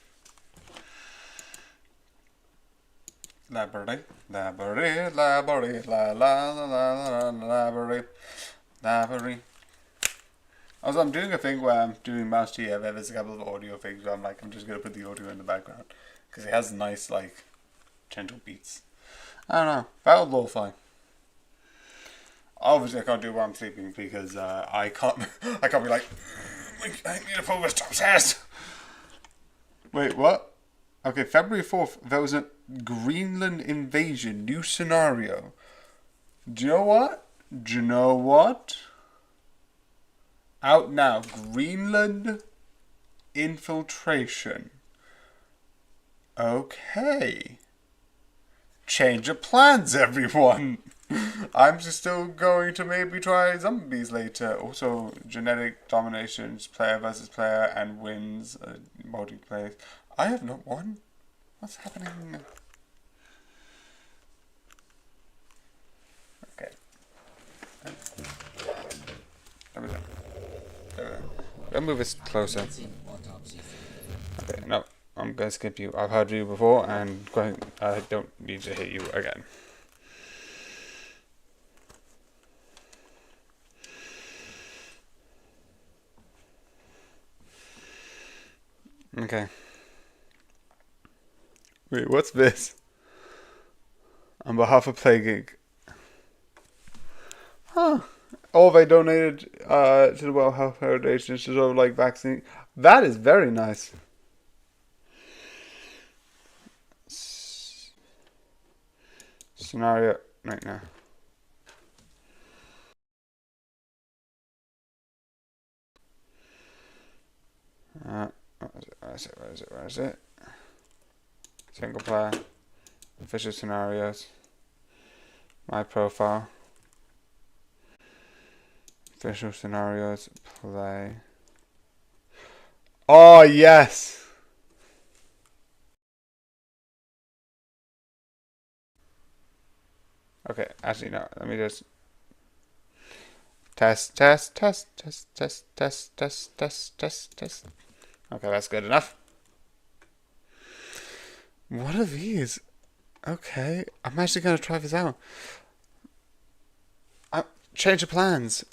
Library, library, library, la la la la la library, library. Also, I'm doing a thing where I'm doing Mouse T. There's a couple of audio things where I'm just going to put the audio in the background. Because it has nice, like, gentle beats. I don't know. That'll lo-fi. Obviously, I can't do it while I'm sleeping because I can't be like, I need to pull this upstairs. Wait, what? Okay, February 4th, there was a Greenland invasion, new scenario. Do you know what? Do you know what? Out now, Greenland infiltration. Okay. Change of plans, everyone. I'm just still going to maybe try zombies later. Also, genetic dominations, player versus player, and wins multiplayer. I have not won. What's happening? Okay. There we go. I'll move this closer. Okay, no. I'm going to skip you. I've heard you before, and I don't need to hit you again. Okay. Wait, what's this? on behalf of Plague Inc. Huh. Or they donated to the World Health Foundation to sort of like vaccine. That is very nice. Scenario right now. Where is it? Single player. Official scenarios. My profile. Official scenarios. Play. Oh, yes! Okay, actually, no. Let me just... Test. Okay, that's good enough. What are these? Okay, I'm actually going to try this out. Change of plans.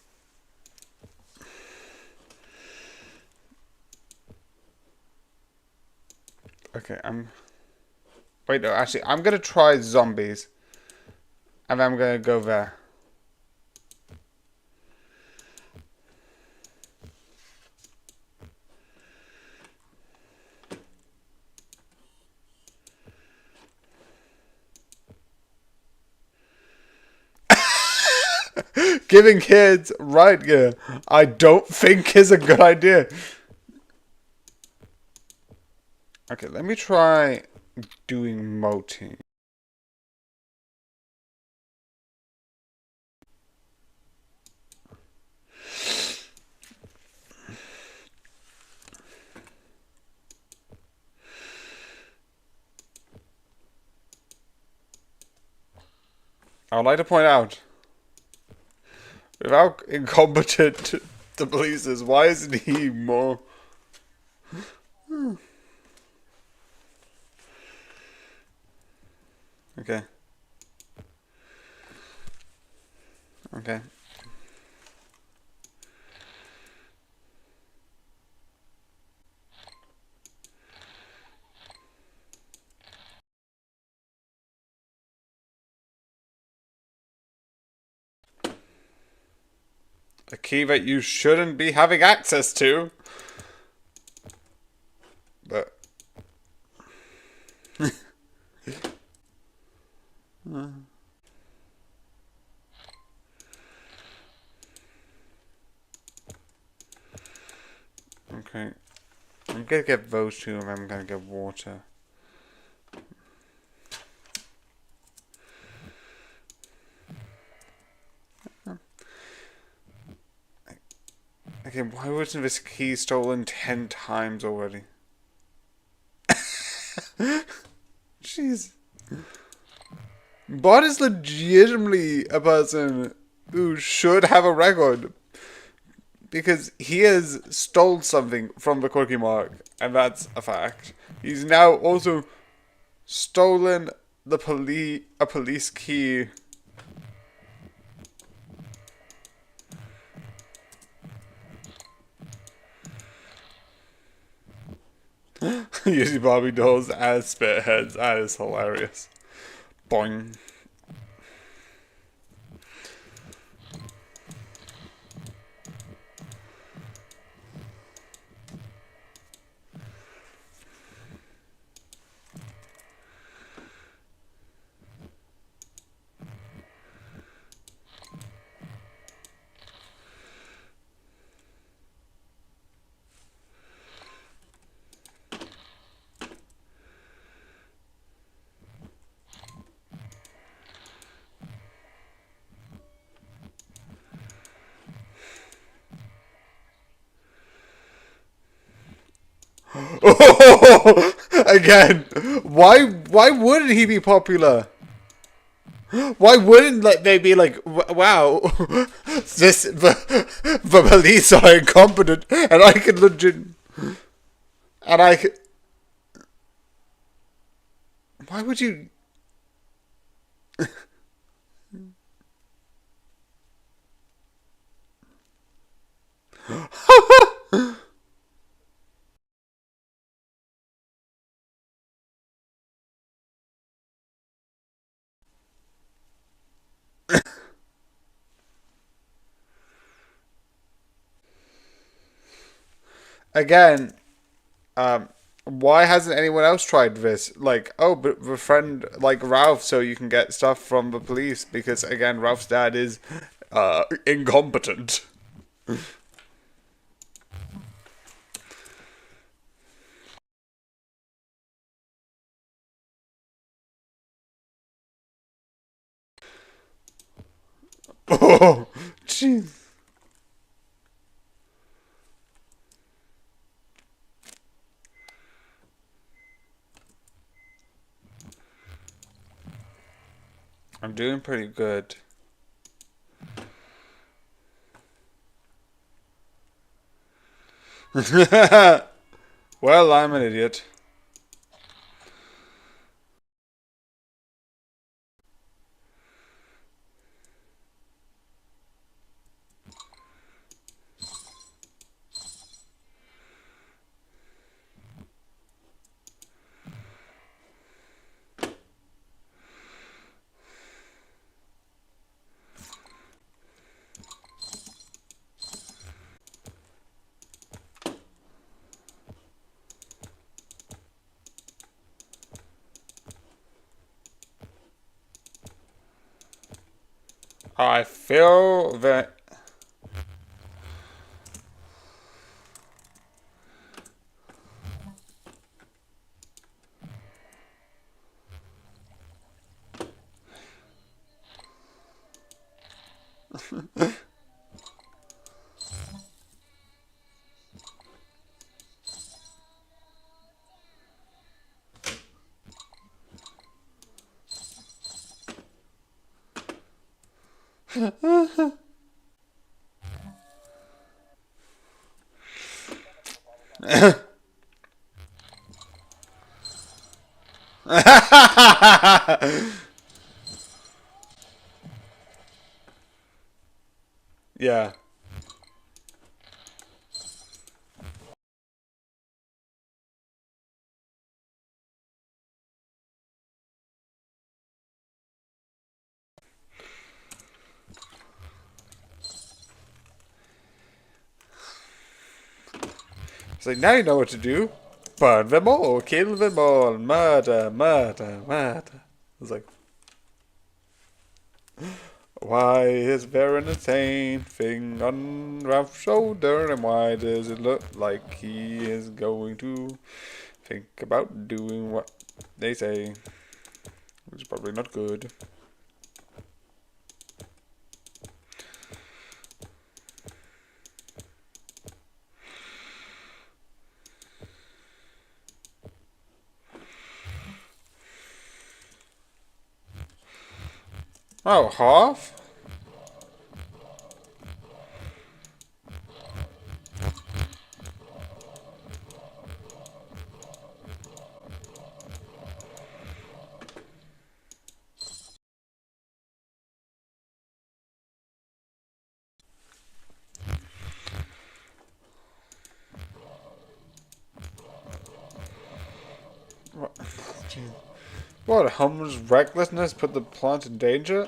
Okay, Wait, no, actually, I'm going to try zombies. And then I'm going to go there. Giving kids riot gear, I don't think is a good idea. Okay, let me try doing moting. I would like to point out, without incompetent the police is, why isn't he more... Okay. Okay. A key that you shouldn't be having access to. But... Okay. I'm gonna get those two and I'm gonna get water. Okay, why wasn't this key stolen 10 times already? Jeez. Bot is legitimately a person who should have a record. Because he has stole something from the Quickie Mart, and that's a fact. He's now also stolen a police key. Using Barbie dolls as spearheads. That is hilarious. Boing. Oh, again, why wouldn't he be popular? Why wouldn't they be like, wow, the police are incompetent, and I can legit, and I can, why would you? again, why hasn't anyone else tried this? Like, oh, but befriend like Ralph so you can get stuff from the police because again, Ralph's dad is incompetent. Oh, jeez. I'm doing pretty good. Well, I'm an idiot. I feel that. Yeah. It's like, now you know what to do. Burn them all, kill them all, murder, murder, murder. It's like, why is there an insane thing on Ralph's shoulder, and why does it look like he is going to think about doing what they say? Which is probably not good. Oh, half? What? What, Hum's recklessness put the plant in danger?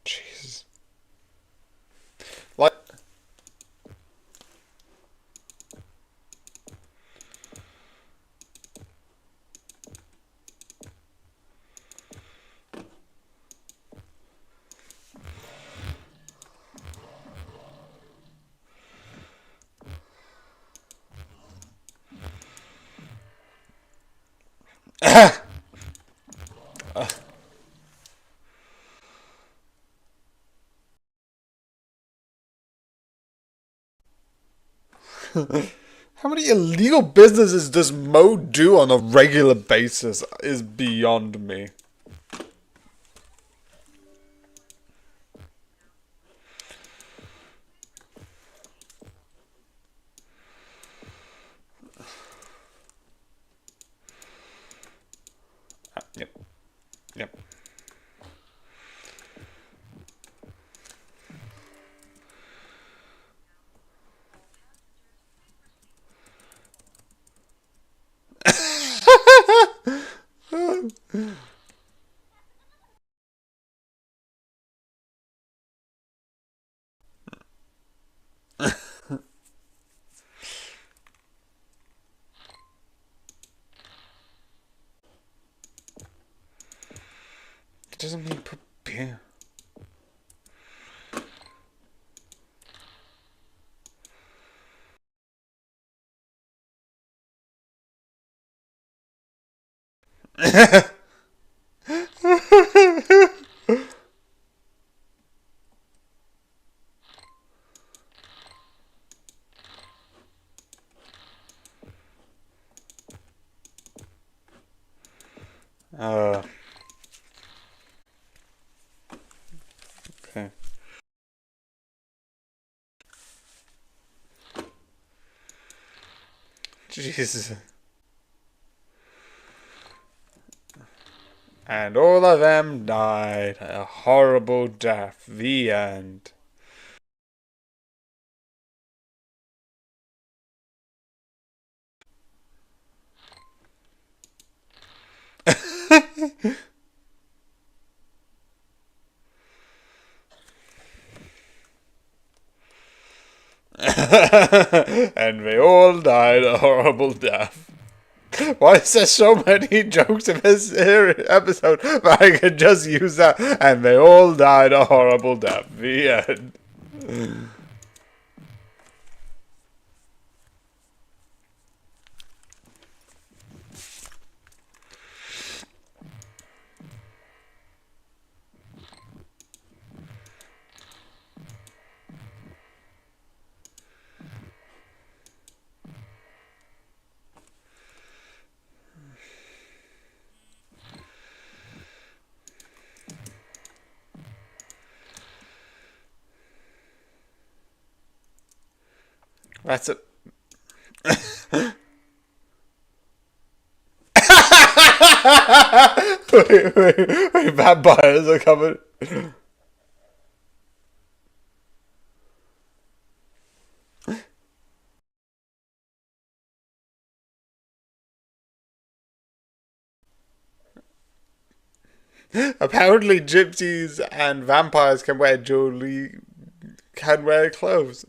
Jesus. Like. How many illegal businesses does Mo do on a regular basis is beyond me. Yep. Yep. It doesn't mean put beer. uh, okay. Jesus. And all of them died a horrible death. The end. And they all died a horrible death. Why is there so many jokes in this episode? But I could just use that. And they all died a horrible death. The end. That's it. Wait, vampires are coming. Apparently, gypsies and vampires can wear jewelry, can wear clothes.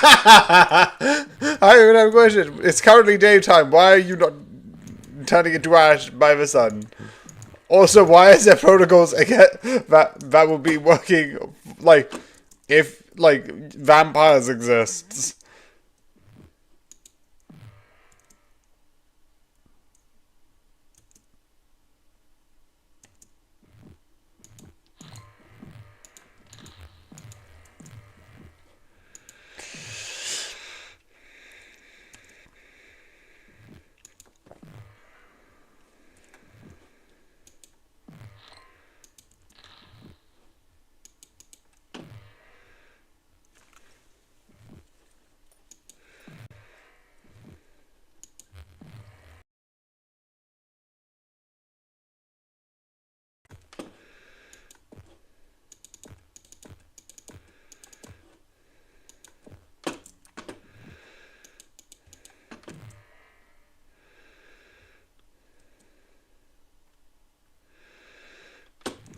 I even have a question. It's currently daytime. Why are you not turning into ash by the sun? Also, why is there protocols again that will be working like if like vampires exist?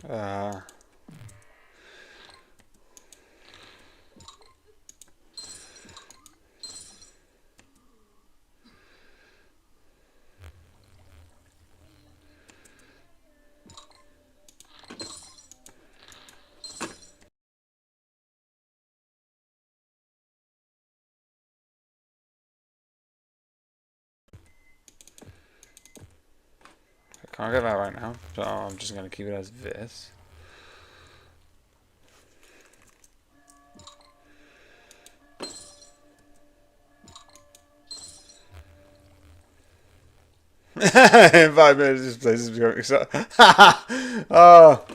Uh, I can't get that right now, so I'm just gonna keep it as this. In 5 minutes, this place is becoming so. Oh.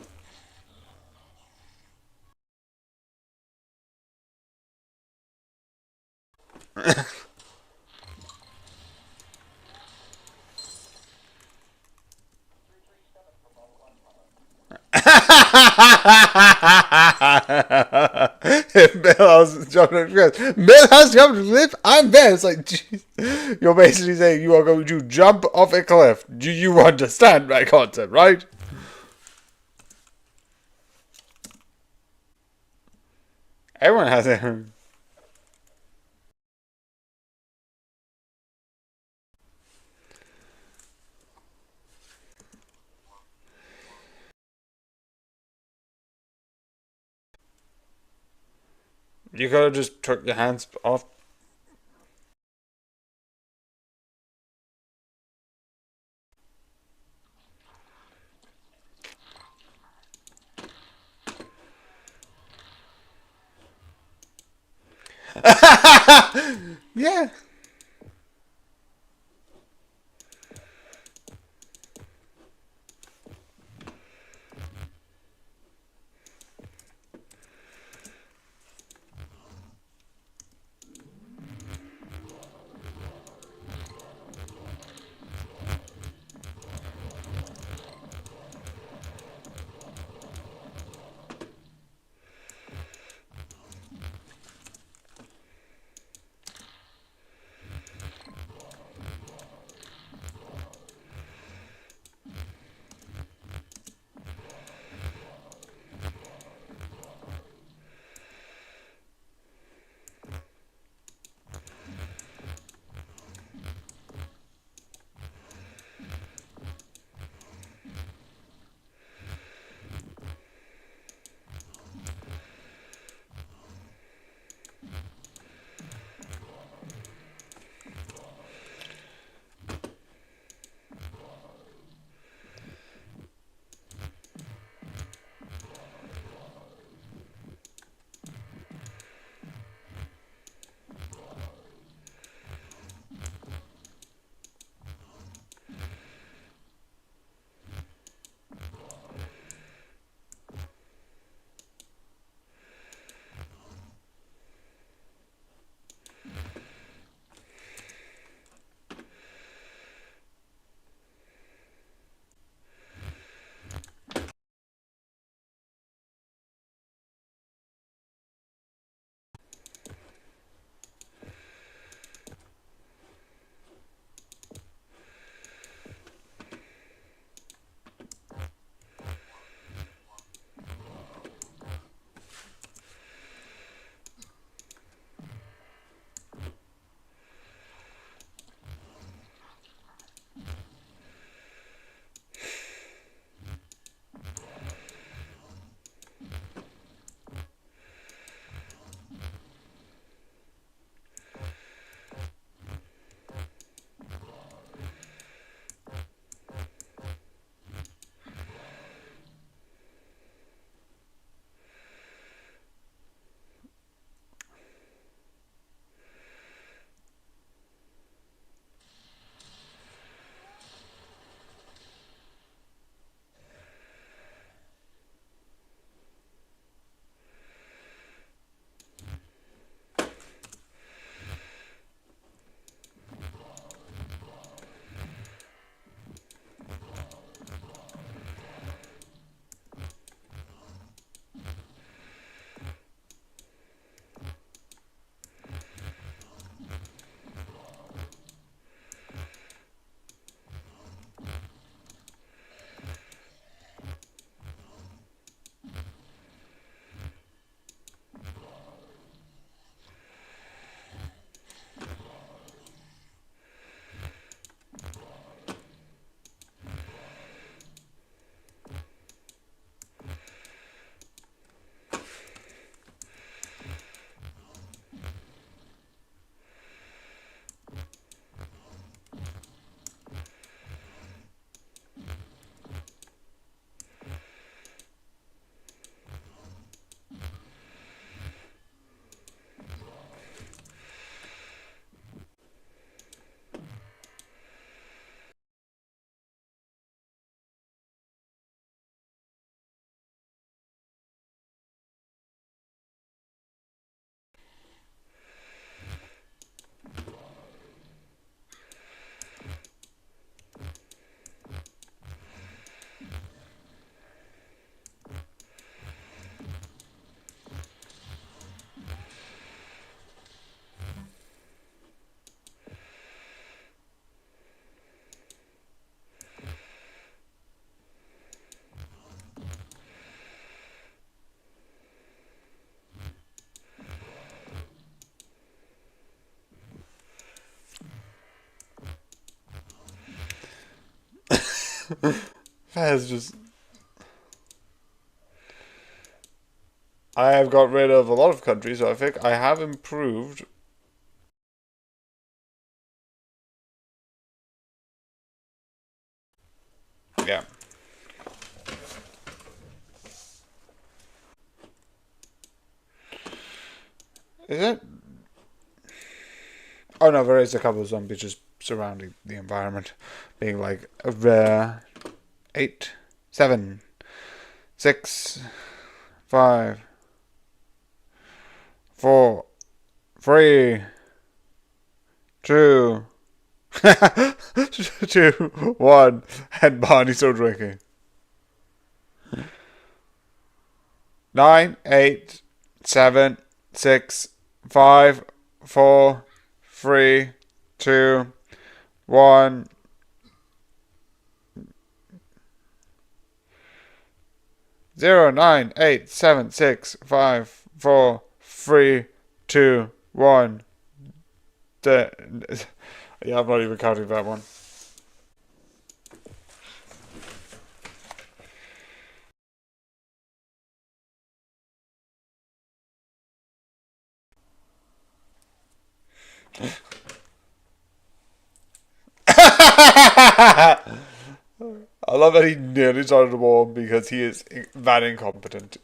If Bill has jumped off the cliff, Bill has jumped off the cliff. I'm there. It's like, geez. You're basically saying you are going to jump off a cliff. Do you understand my concept, right? Everyone has it. You could have just took your hands off. Yeah. That's just. I have got rid of a lot of countries, so I think I have improved. Yeah. Is it? Oh no, there is a couple of zombies just surrounding the environment, being like a 8, 7, 6, 5, 4, 3, 2, 2, 1, and Barney's still drinking. 9, 8, 7, 6, 5, 4, 3, 2, 1. 0, 9, 8, 7, 6, 5, 4, 3, 2, 1. Yeah, I'm not even counting that one. I love that he nearly started a war because he is that incompetent.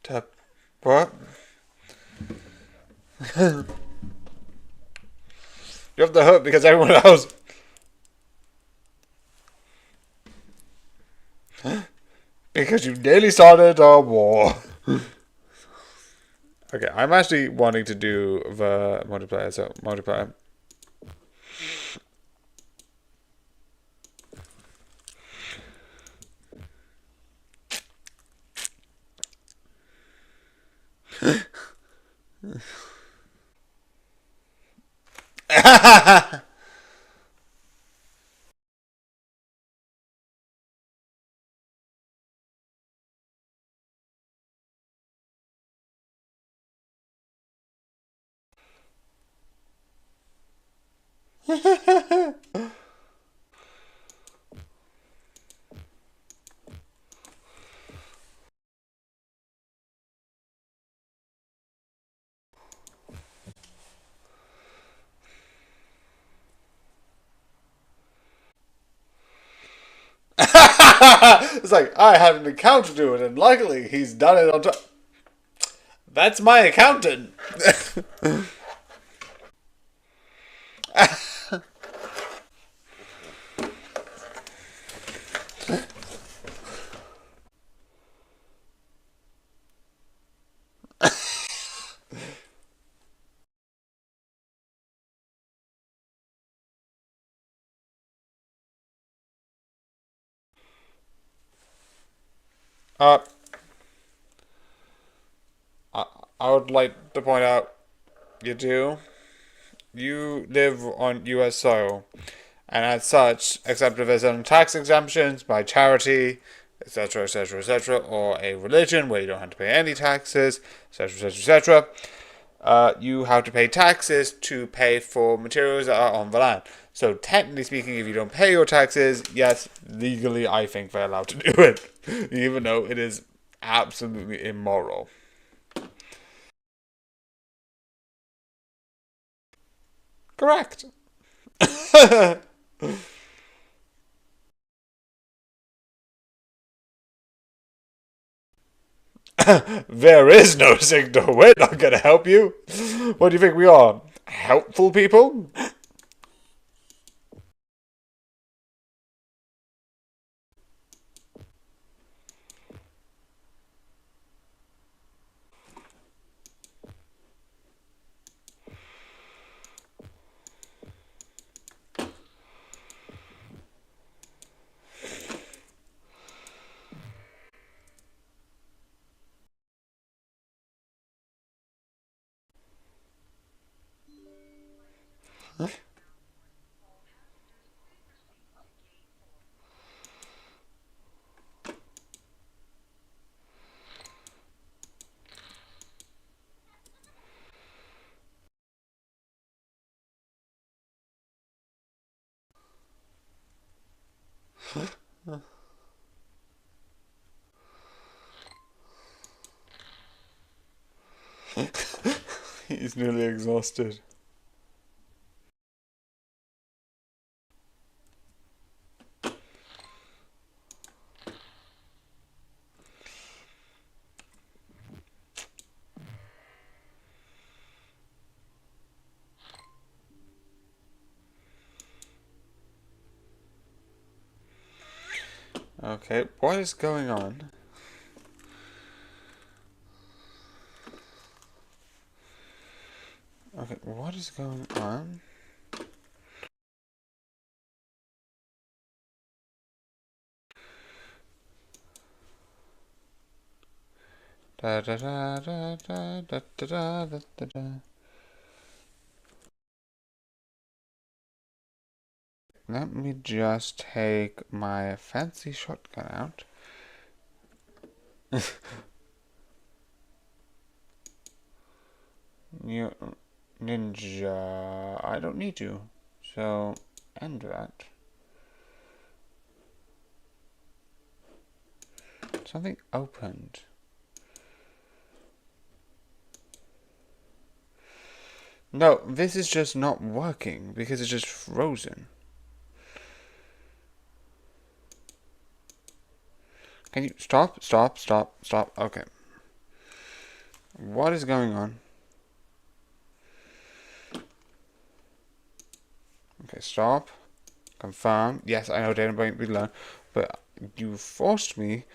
Tap. What? You have the hook because everyone else. Because you nearly started a war. Okay, I'm actually wanting to do the multiplayer, so multiplayer. It's like, I had an accountant do it, and luckily he's done it on time. That's my accountant. Uh, I, I would like to point out, you do. You live on U.S. soil, and as such, except if there's some tax exemptions by charity, etc., etc., etc., or a religion where you don't have to pay any taxes, etc., etc., etc., you have to pay taxes to pay for materials that are on the land. So technically speaking, if you don't pay your taxes, yes, legally I think they're allowed to do it, even though it is absolutely immoral. Correct. There is no signal. We're not going to help you. What do you think we are? Helpful people? He's nearly exhausted. Okay, what is going on? Okay, what is going on? Da da da da da da da da da da. Let me just take my fancy shotgun out. You ninja, I don't need you. So end that. Something opened. No, this is just not working because it's just frozen. Can you stop? Stop, stop, stop. Okay. What is going on? Okay, stop. Confirm. Yes, I know data might be low, but you forced me.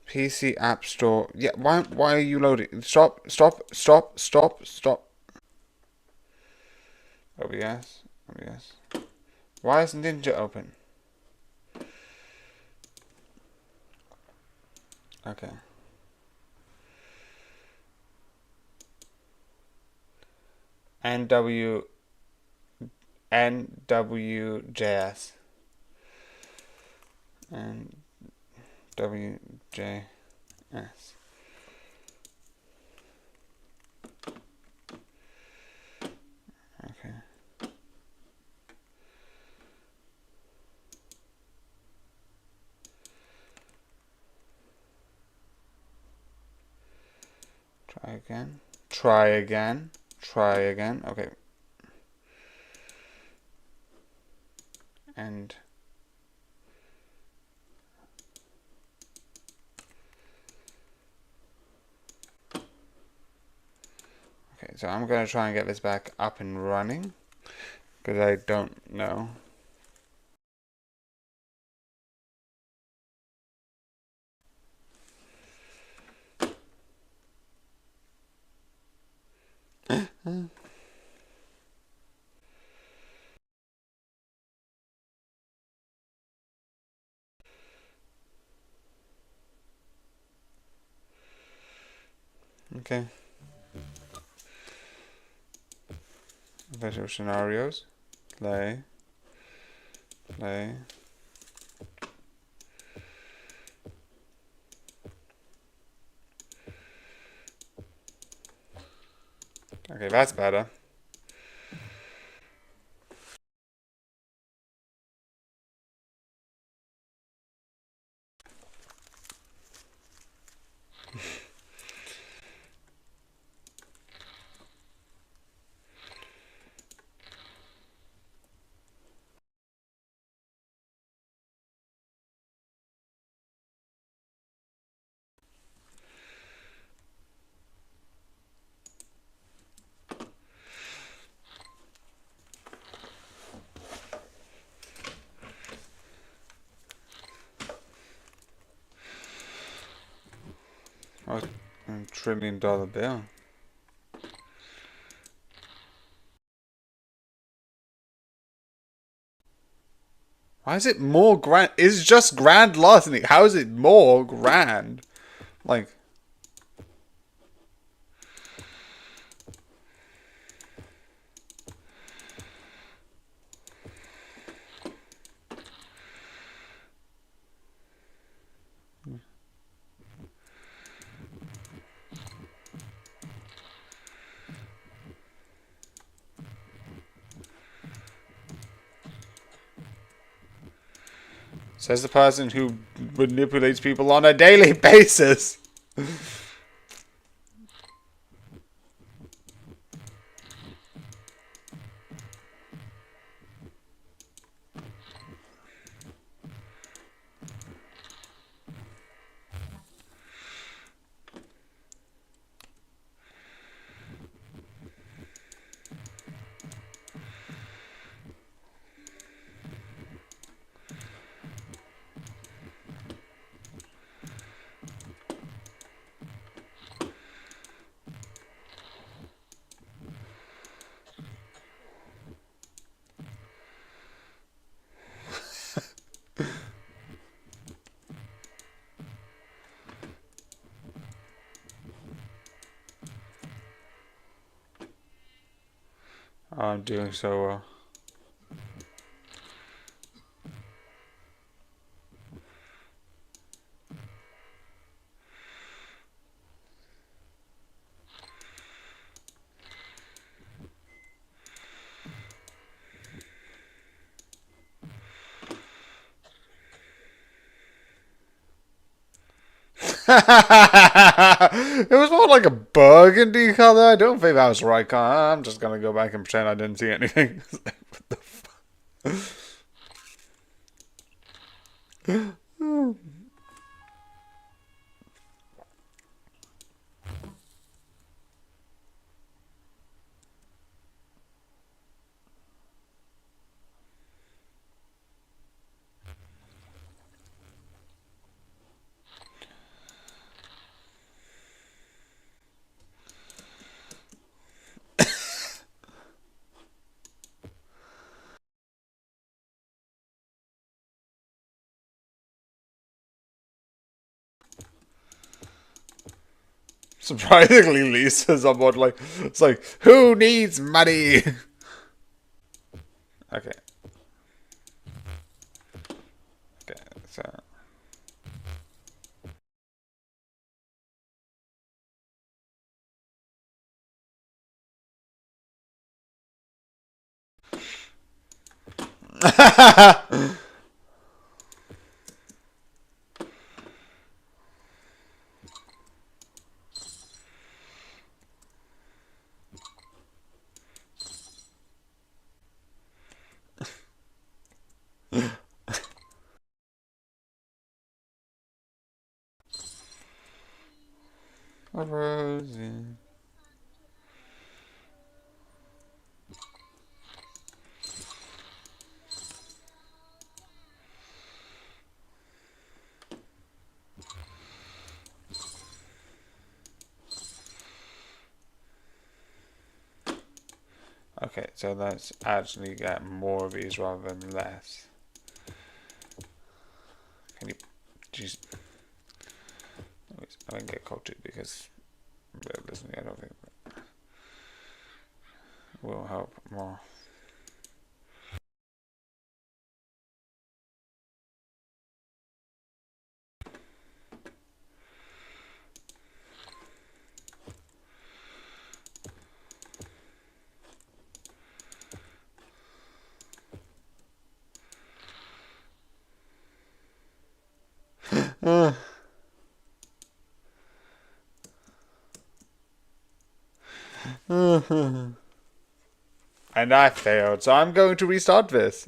PC App Store. Yeah, why are you loading? Stop, stop, stop, stop, stop. OBS. OBS. Why is Ninja open? Okay. NW NWJS. NWJS. Okay. Try again. Try again. Try again. Okay. And okay, so I'm gonna try and get this back up and running because I don't know. Okay. Virtual scenarios. Play. Play. Okay, that's better. Oh, $1 trillion bill. Why is it more grand? It's just grand larceny. How is it more grand? Like, Says the person who manipulates people on a daily basis. I'm doing so well. It was more like a burgundy color. I don't think that was the right color. I'm just gonna go back and pretend I didn't see anything. What the fuck? Surprisingly, Lisa's on board. Like, it's like, who needs money? Okay. Okay, so. Rosie. Okay, so let's actually get more of these rather than less. Can you just... I didn't get cultured because listening, I don't think that will help more. And I failed, so I'm going to restart this.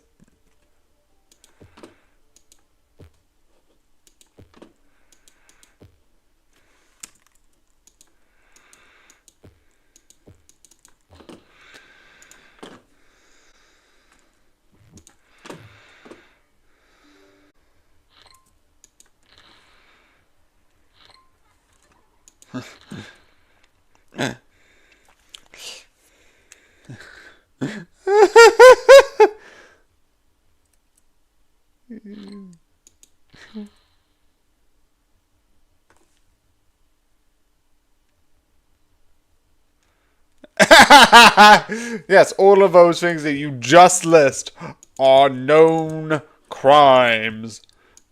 Yes, all of those things that you just list are known crimes.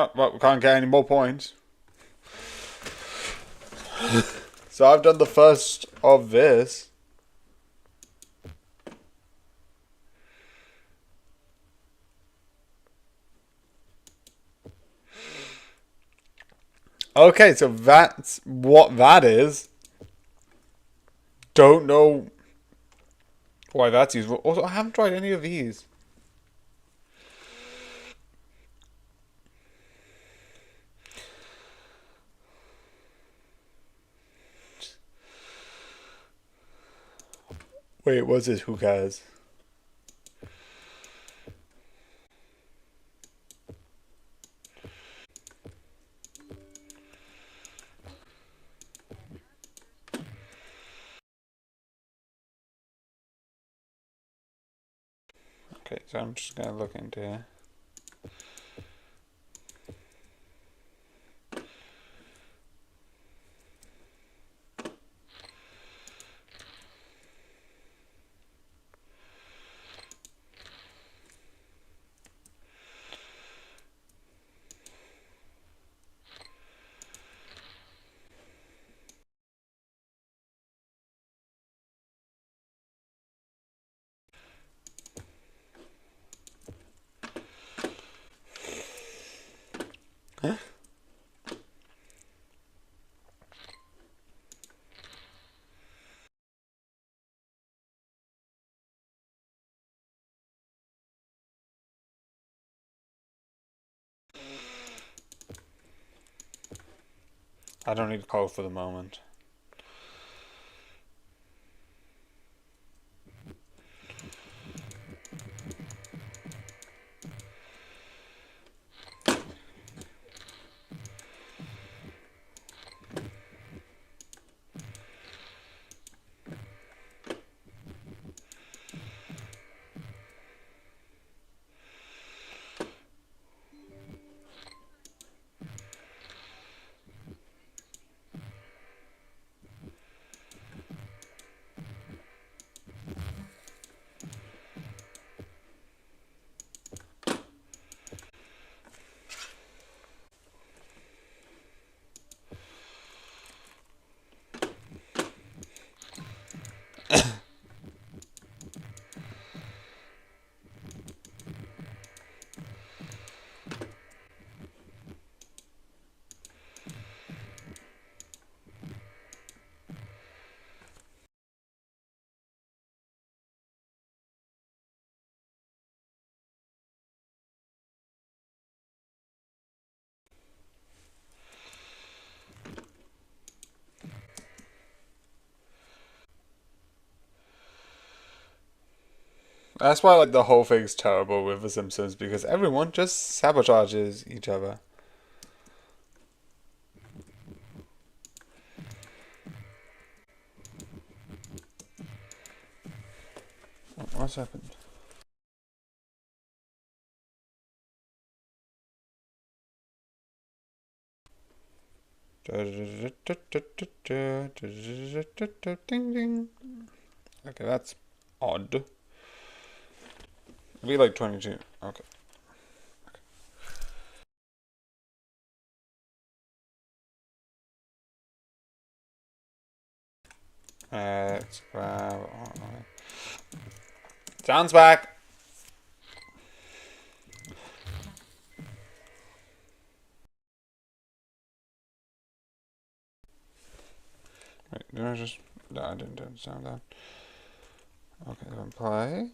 Oh, well, we can't get any more points. So I've done the first of this. Okay, so that's what that is. Don't know why that's useful. Also, I haven't tried any of these. Wait, what's this? Who cares? Okay, so I'm just gonna look into here. Huh? I don't need a code for the moment. That's why like the whole thing's terrible with The Simpsons, because everyone just sabotages each other. What's happened? Ding ding. Okay, that's odd. It'll be like 22. Okay. Let's grab. Sounds back. Wait, did I just? No, I didn't sound that. Okay, then play.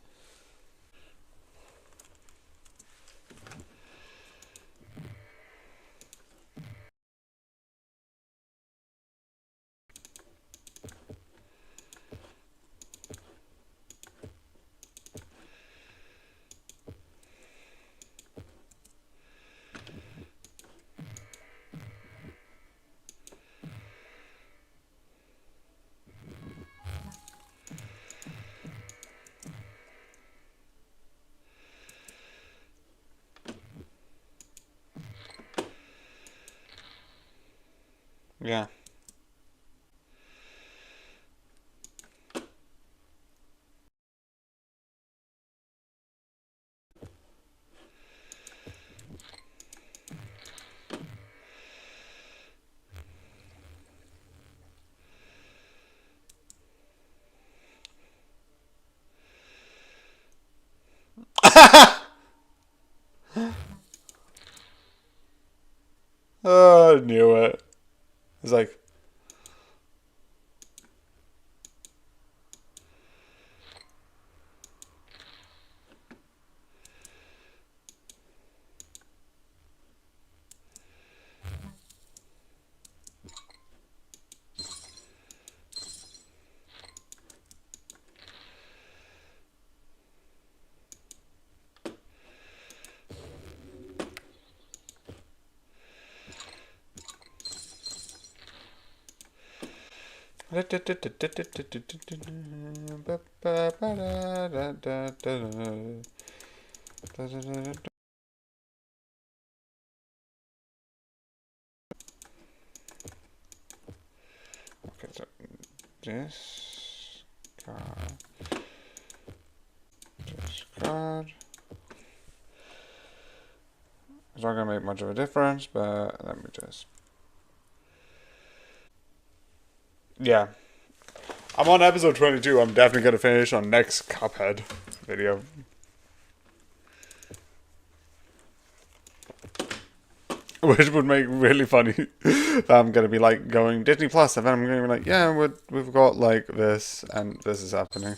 Yeah. knew it. It's like, okay, so discard. It's not gonna make much of a difference, but let me just. Yeah. I'm on episode 22. I'm definitely gonna finish on next Cuphead video. Which would make really funny. I'm gonna be like going Disney Plus, and then I'm gonna be like, yeah, we've got like this, and this is happening.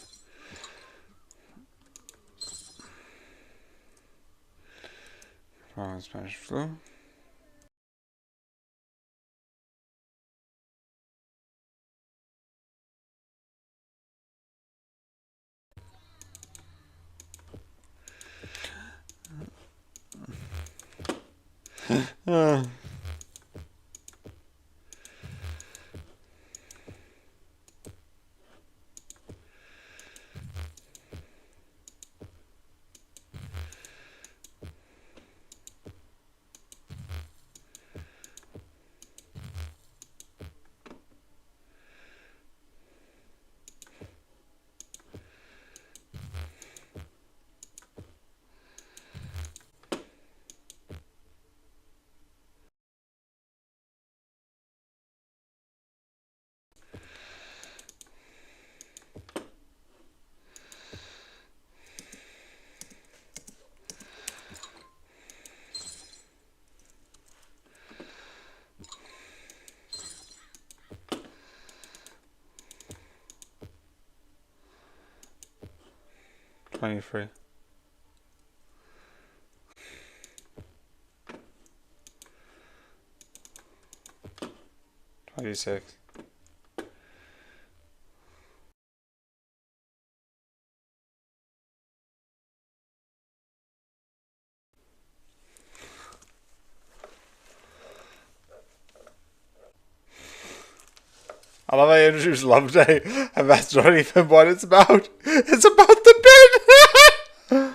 Oh, Spanish flu. Uh, 23. 26. I love how you introduced Love Day, and that's not even what it's about. It's about the bin!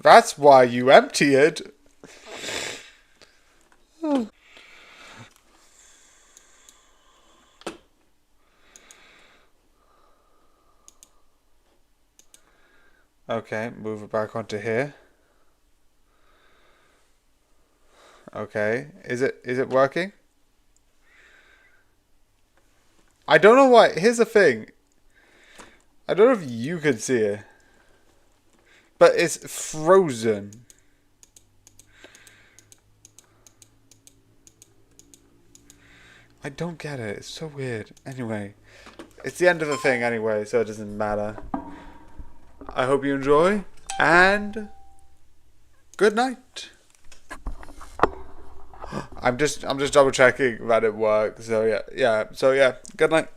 That's why you empty it. Okay, move it back onto here. Okay, is it working? I don't know why. Here's the thing. I don't know if you can see it, but it's frozen. I don't get it. It's so weird. Anyway, it's the end of the thing anyway, so it doesn't matter. I hope you enjoy, and good night. I'm just double checking that it works. So yeah. Good night.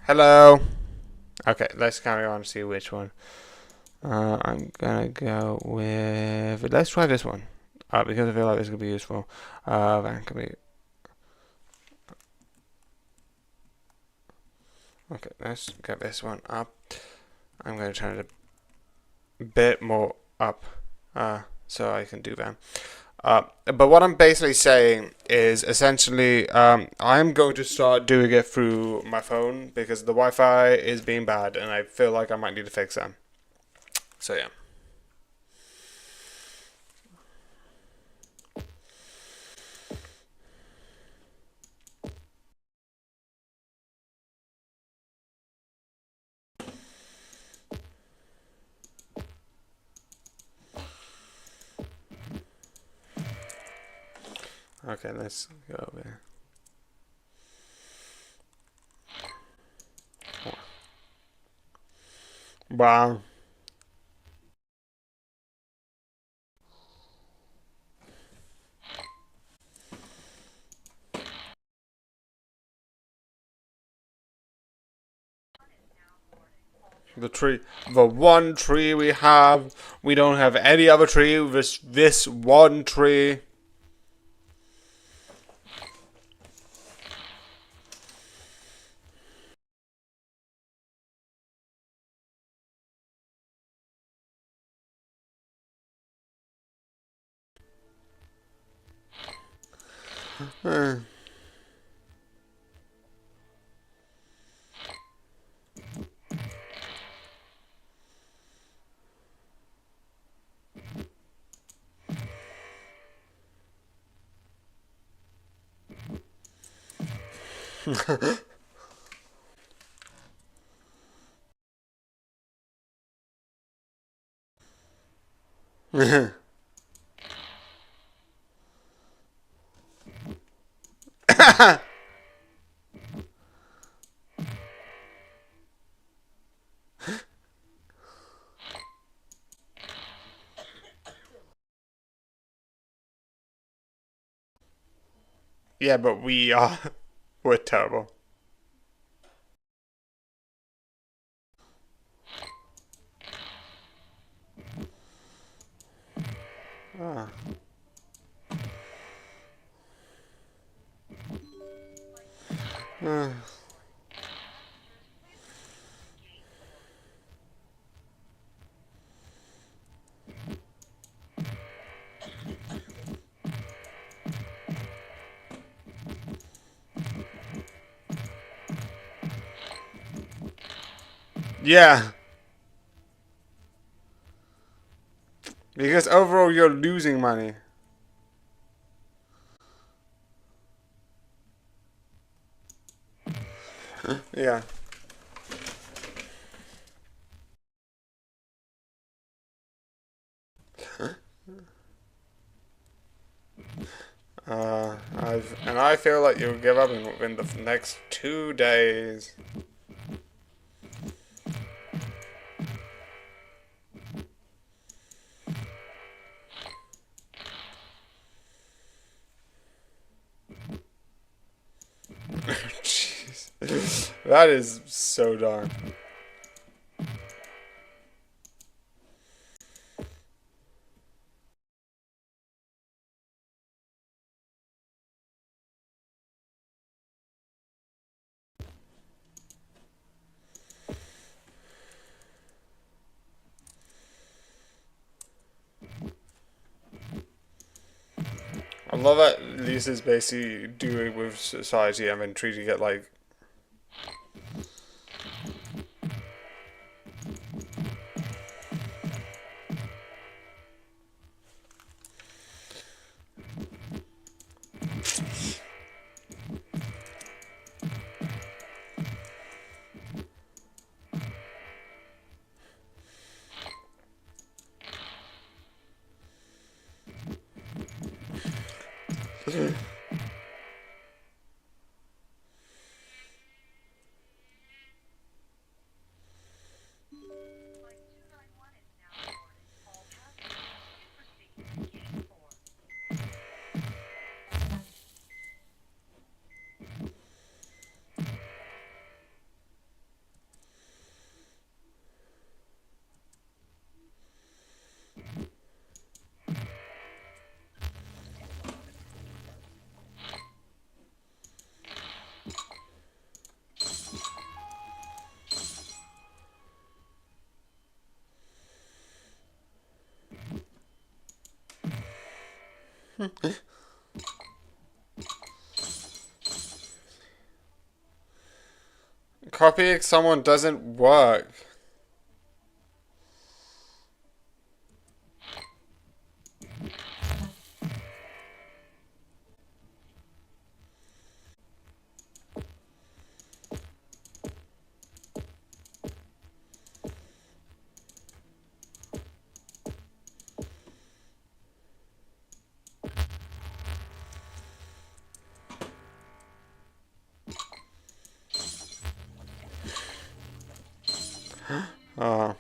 Hello. Okay, let's carry on and see which one. I'm gonna go with. Let's try this one. Because I feel like this could be useful. That could be. Okay, let's get this one up. I'm gonna turn it a bit more up, so I can do that. But what I'm basically saying is essentially I'm going to start doing it through my phone because the Wi-Fi is being bad and I feel like I might need to fix that. So yeah. Okay, let's go over here. Wow. The tree, the one tree we have. We don't have any other tree. This one tree. Yeah, but we are. We're terrible. Ah. Yeah. Because overall you're losing money. Yeah. I feel like you'll give up within the next 2 days. Jeez. That is so dark. I love that Lisa's basically doing with society and then treating it like. Copying someone doesn't work. Oh,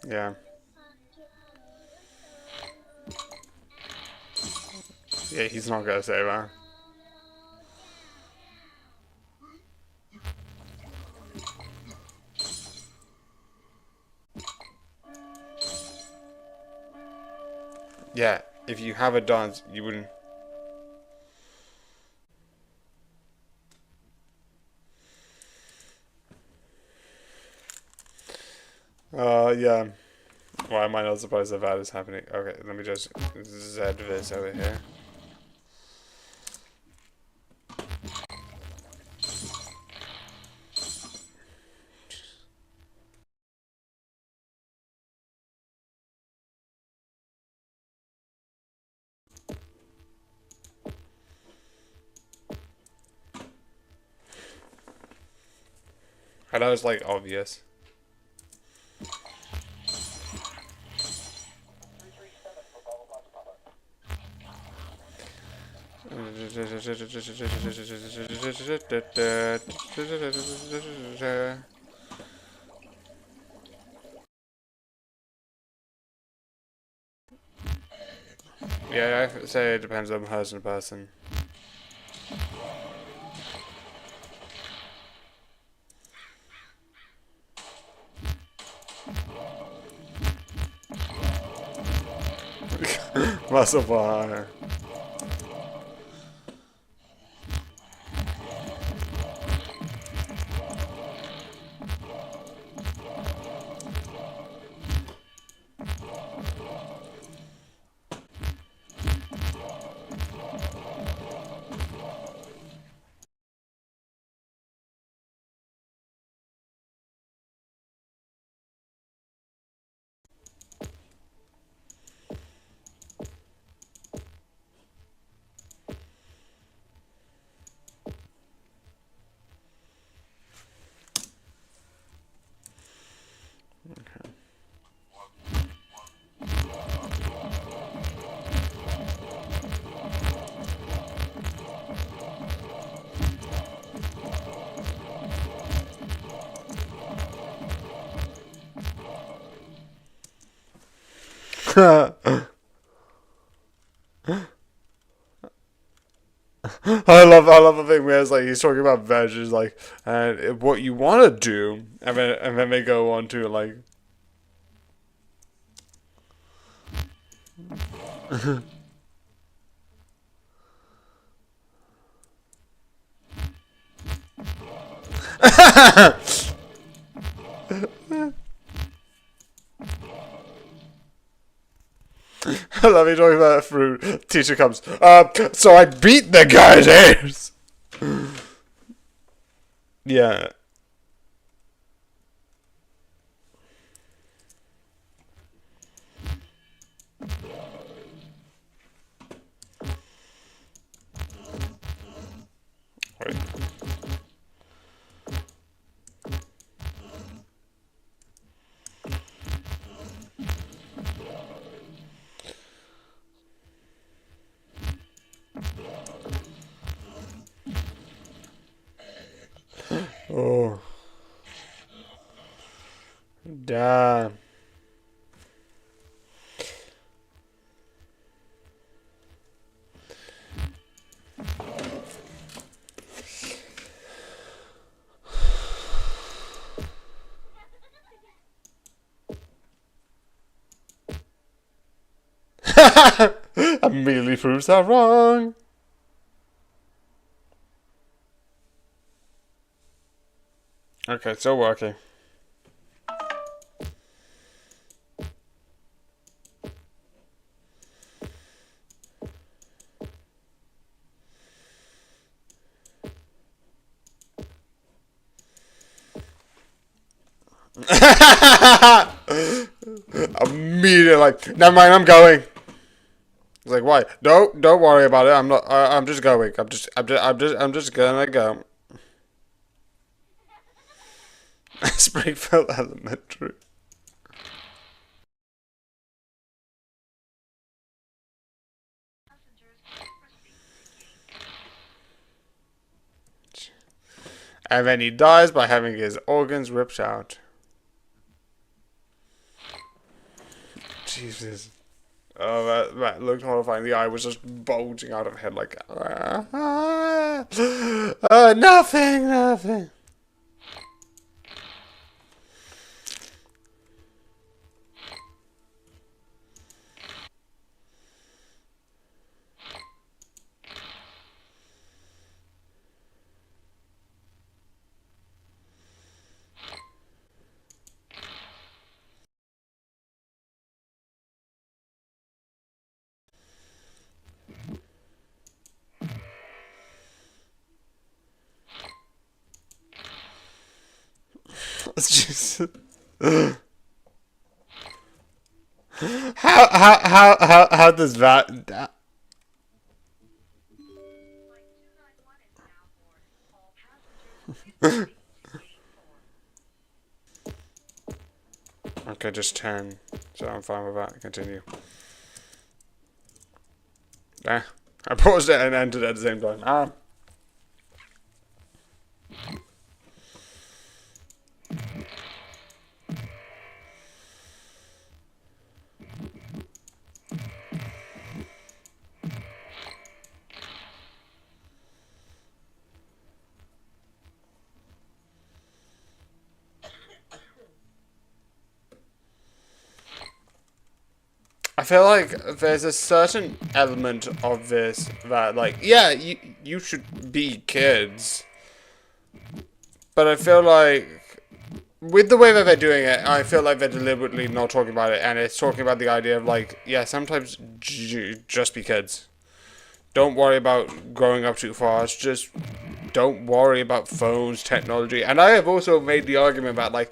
yeah. Yeah, he's not gonna save her. Yeah, if you have a dance, you wouldn't. Yeah. Why am I not surprised that that is happening? Okay, let me just Z this over here. I know it's like obvious. Yeah, I say it depends on person to person. Muscle bar. I love the thing where it's like he's talking about veggies, like, and what you want to do, and then they go on to like, I love you talking about fruit. Teacher comes, so I beat the guy's ears. Yeah. Wait. Oh, damn. Immediately proves that wrong. Okay, it's still working. Immediately, like, never mind, I'm going. It's like, why? Don't worry about it. I'm not. I'm just going. I'm just gonna go. Springfield Elementary. And then he dies by having his organs ripped out. Jesus. Oh, that looked horrifying. The eye was just bulging out of the head like, nothing. It's just how does that okay, just 10. So I'm fine with that. Continue. Yeah. I paused it and ended at the same time. I feel like there's a certain element of this that, like, yeah, you should be kids. But I feel like, with the way that they're doing it, I feel like they're deliberately not talking about it, and it's talking about the idea of, like, yeah, sometimes just be kids. Don't worry about growing up too fast. Just don't worry about phones, technology. And I have also made the argument that,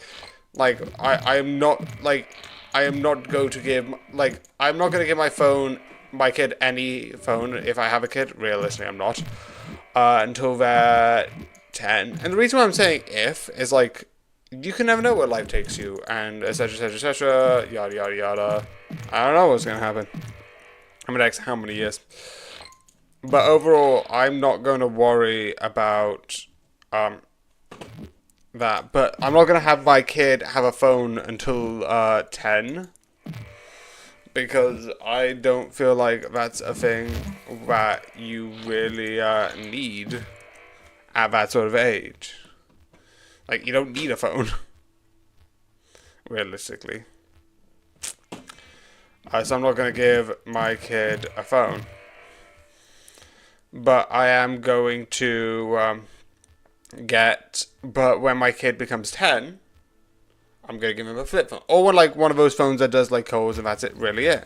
I am not, I am not going to give, I'm not going to give my kid any phone if I have a kid. Realistically, I'm not. Until they're 10. And the reason why I'm saying if is, like, you can never know where life takes you, and etc., yada, yada, yada. I don't know what's going to happen in the next how many years. But overall, I'm not going to worry about that. But I'm not going to have my kid have a phone until 10. Because I don't feel like that's a thing that you really need at that sort of age. Like, you don't need a phone. Realistically. So I'm not going to give my kid a phone. But I am going to but when my kid becomes 10, I'm going to give him a flip phone. Or one of those phones that does, like, calls and that's it, really, yeah.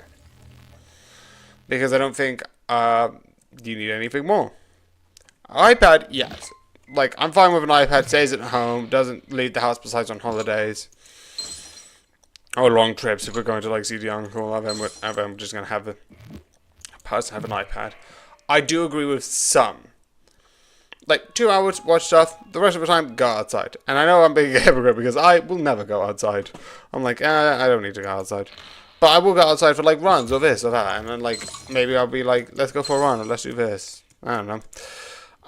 Because I don't think you need anything more. iPad, yes. Like, I'm fine with an iPad, stays at home, doesn't leave the house besides on holidays. Or long trips, if we're going to, like, see the uncle, I'm just going to have a person have an iPad. I do agree with some. Like, 2 hours, watch stuff, the rest of the time, go outside. And I know I'm being a hypocrite because I will never go outside. I'm like, I don't need to go outside. But I will go outside for, like, runs or this or that. And then, like, maybe I'll be like, let's go for a run or let's do this. I don't know.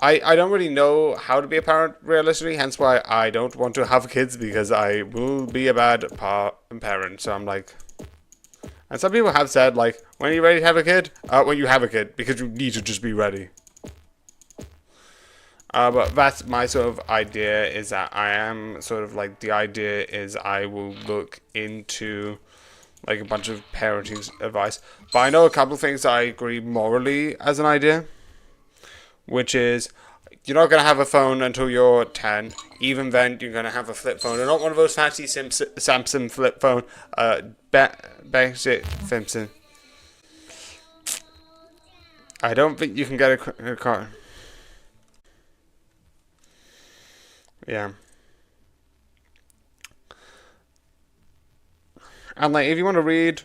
I don't really know how to be a parent realistically, hence why I don't want to have kids because I will be a bad parent. So I'm like... And some people have said, like, when are you ready to have a kid? When you have a kid, because you need to just be ready. But that's my sort of idea, is that I am sort of like, the idea is I will look into, like, a bunch of parenting advice. But I know a couple of things that I agree morally as an idea, which is, you're not going to have a phone until you're 10. Even then, you're going to have a flip phone. And not one of those fancy Samsung flip phone, basic Simpson. I don't think you can get a car. Yeah. And like, if you want to read,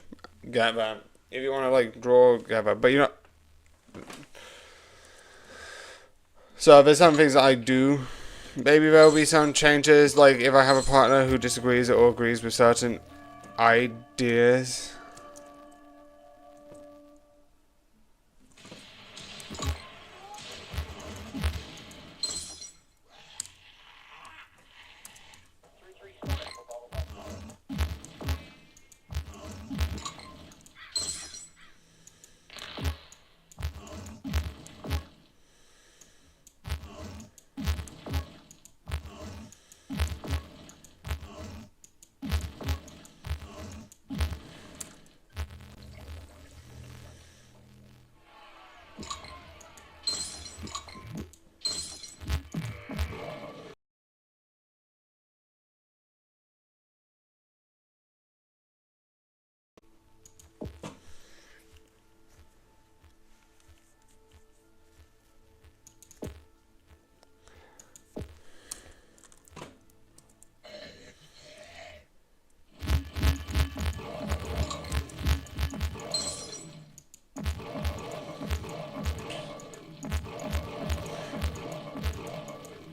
get that. If you want to like draw, get that. But you know, so there's some things that I do. Maybe there'll be some changes. Like if I have a partner who disagrees or agrees with certain ideas.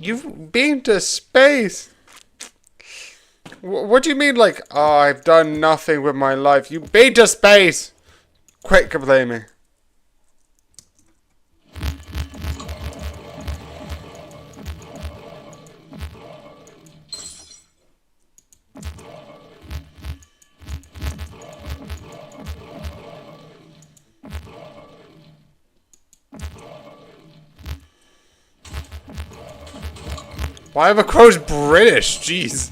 You've been to space. What do you mean, like, oh, I've done nothing with my life? You've been to space. Quit complaining. Why are the crows British? Jeez.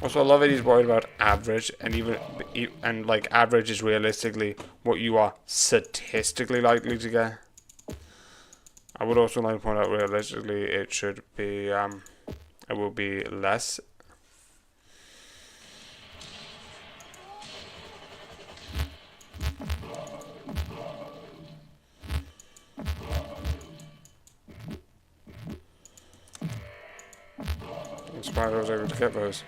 Also, I love that he's worried about average, and and like average is realistically what you are statistically likely to get. I would also like to point out realistically it should be it will be less. I'm surprised I was able to get those.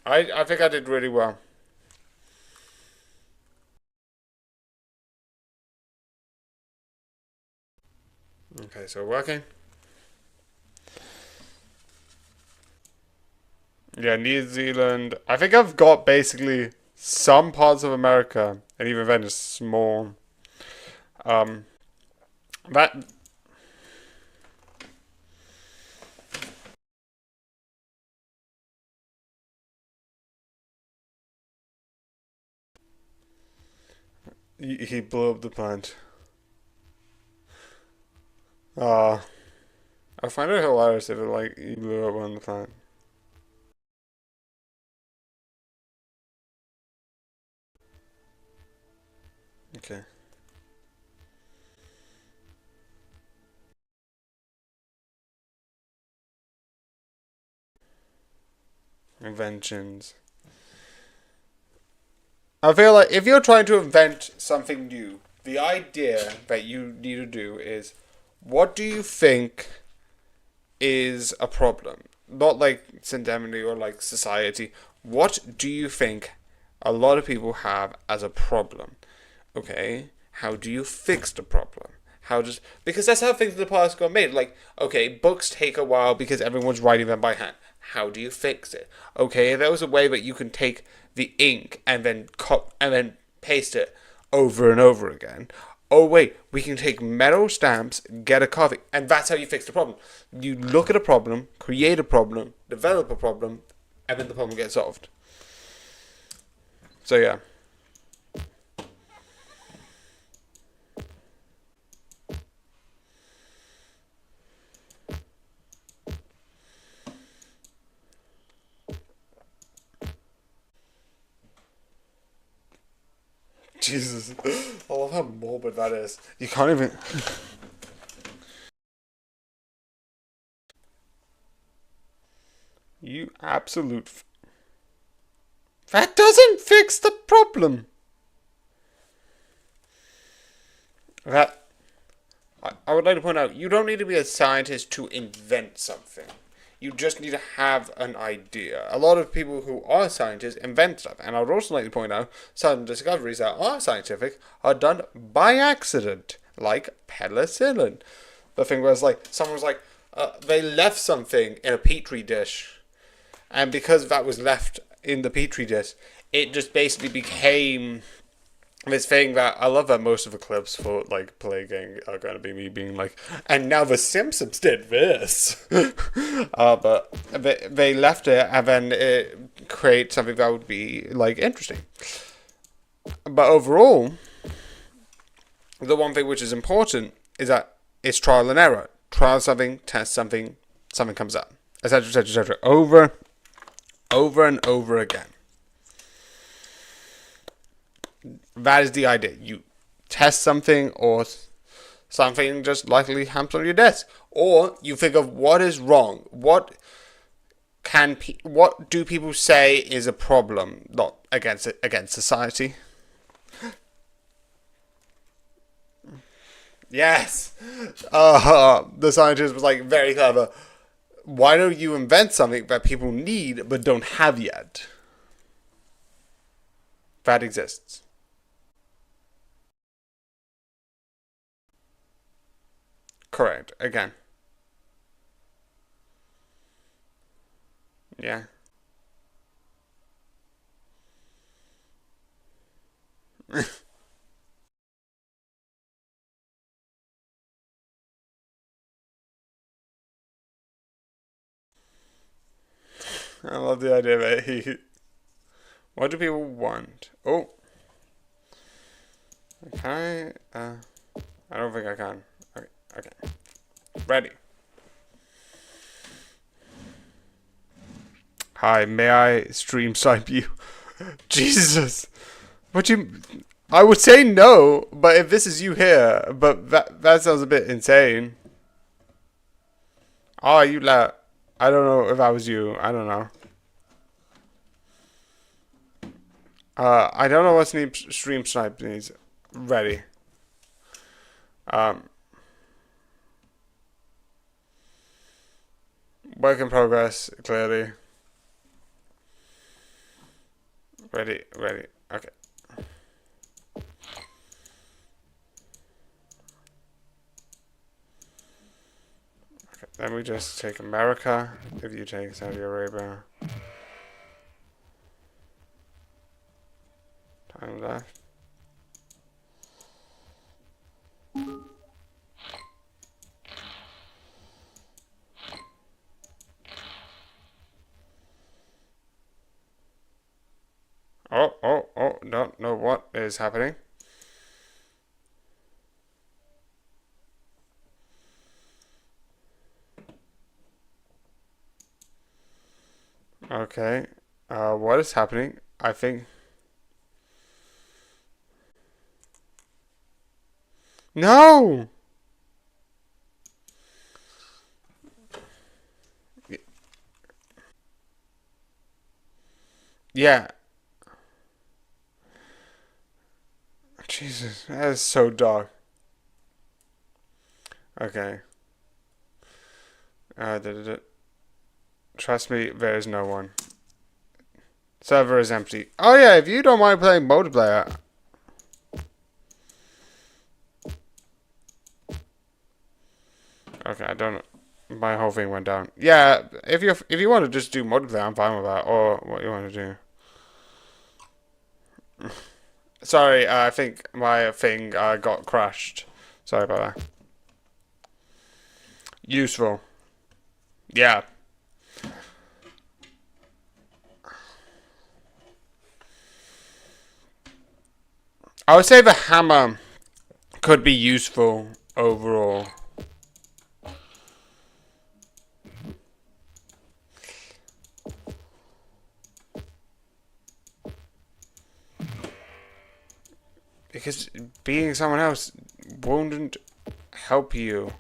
I think I did really well. Okay, so working. Yeah, New Zealand. I think I've got basically some parts of America, and even then it's small. Um, that he blew up the plant. Uh, I find it hilarious if it like he blew up on the plant. Okay. Inventions. I feel like if you're trying to invent something new, the idea that you need to do is what do you think is a problem? Not like syndemity or like society. What do you think a lot of people have as a problem? Okay, how do you fix the problem? How does because that's how things in the past got made. Like, okay, books take a while because everyone's writing them by hand. How do you fix it? Okay, there was a way that you can take the ink and then paste it over and over again. Oh wait, we can take metal stamps, get a coffee, and that's how you fix the problem. You look at a problem, create a problem, develop a problem, and then the problem gets solved. So yeah. Jesus. I love how morbid that is. You can't even. You absolute. That doesn't fix the problem. That. I would like to point out you don't need to be a scientist to invent something. You just need to have an idea. A lot of people who are scientists invent stuff. And I would also like to point out some discoveries that are scientific are done by accident, like penicillin. The thing was like, someone was like, they left something in a petri dish. And because that was left in the petri dish, it just basically became this thing that I love that most of the clips for like plaguing are going to be me being like, and now the Simpsons did this. But they left it and then it create something that would be like interesting. But overall, the one thing which is important is that it's trial and error. Trial something, test something, something comes up, etc., etc., etc., over and over again. That is the idea. You test something or something just likely happens on your desk. Or you think of what is wrong. What do people say is a problem? Not against society. Yes. The scientist was like very clever. Why don't you invent something that people need but don't have yet? That exists. Correct. Again. Yeah. I love the idea that he. What do people want? Oh, can I? I don't think I can. Okay. Okay. Ready. Hi, may I stream snipe you? Jesus. What you? I would say no, but if this is you here, but that sounds a bit insane. Oh, you let. I don't know if I was you. I don't know. I don't know what stream snipe needs. Ready. Um, work in progress. Clearly. Ready, ready. Okay. Okay. Then we just take America. If you take Saudi Arabia. Time left. Oh, don't know what is happening. Okay. What is happening? I think. No! Yeah. Jesus, that is so dark. Okay. Trust me, there is no one. Server is empty. Oh yeah, if you don't mind playing multiplayer. Okay, I don't know. My whole thing went down. Yeah, if you want to just do multiplayer, I'm fine with that. Or what you want to do. Sorry, I think my thing got crashed. Sorry about that. Useful. Yeah. I would say the hammer could be useful overall. Because being someone else won't help you.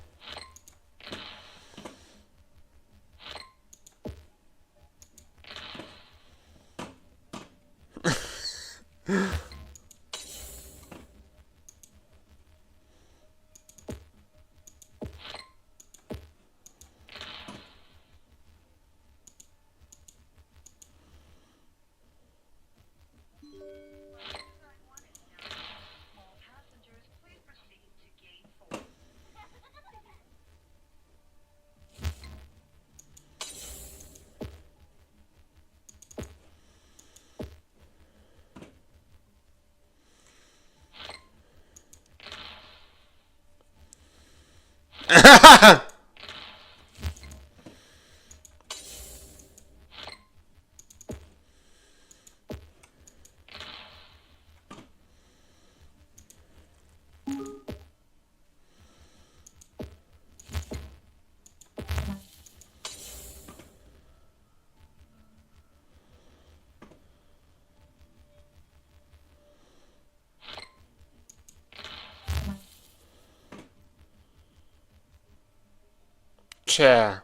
Chair.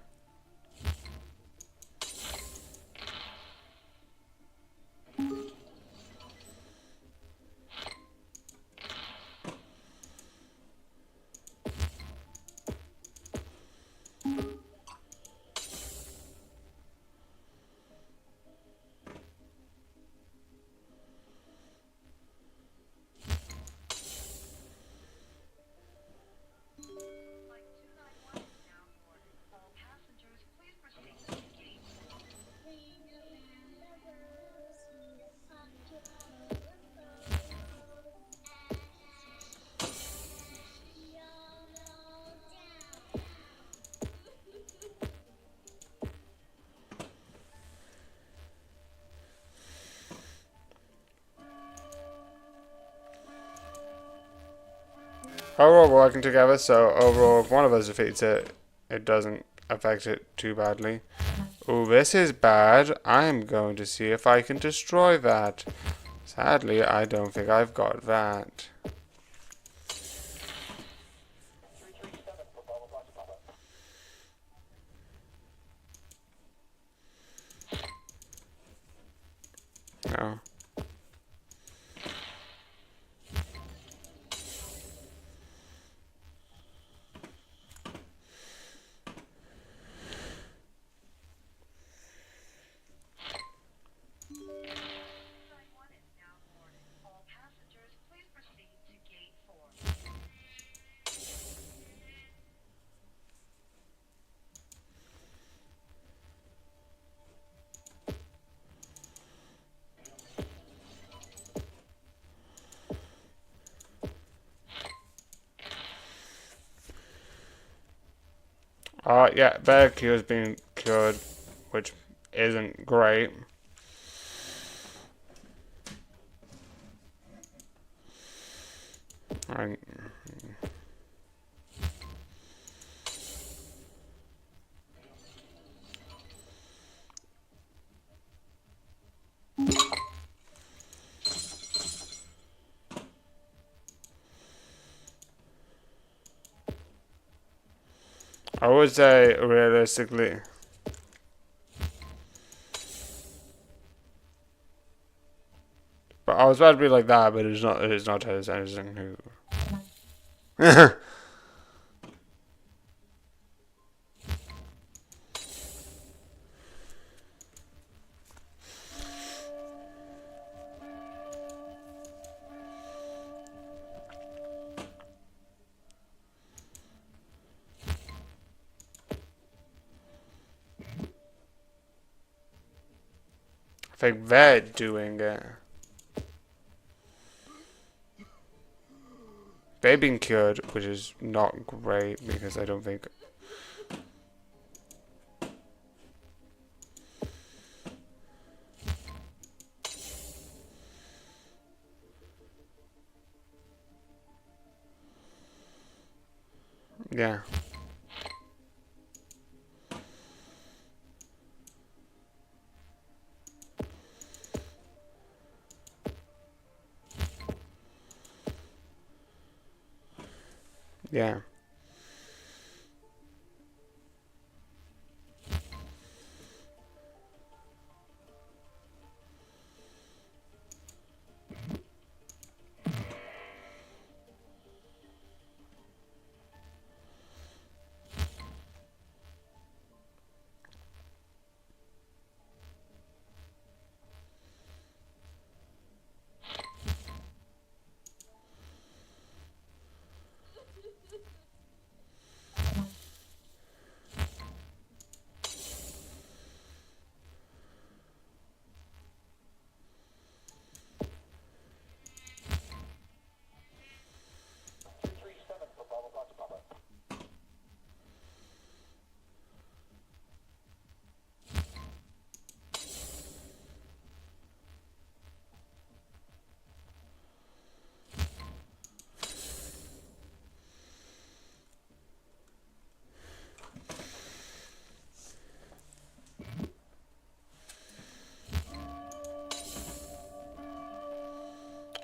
Overall, we're working together, so overall, if one of us defeats it, it doesn't affect it too badly. Oh, this is bad. I'm going to see if I can destroy that. Sadly, I don't think I've got that. No. Yeah, their cure's been cured, which isn't great. I would say realistically. But I was about to be like that, but it's not. It's not as anything who. I think they're doing it. They've been cured, which is not great because I don't think. Yeah. Yeah.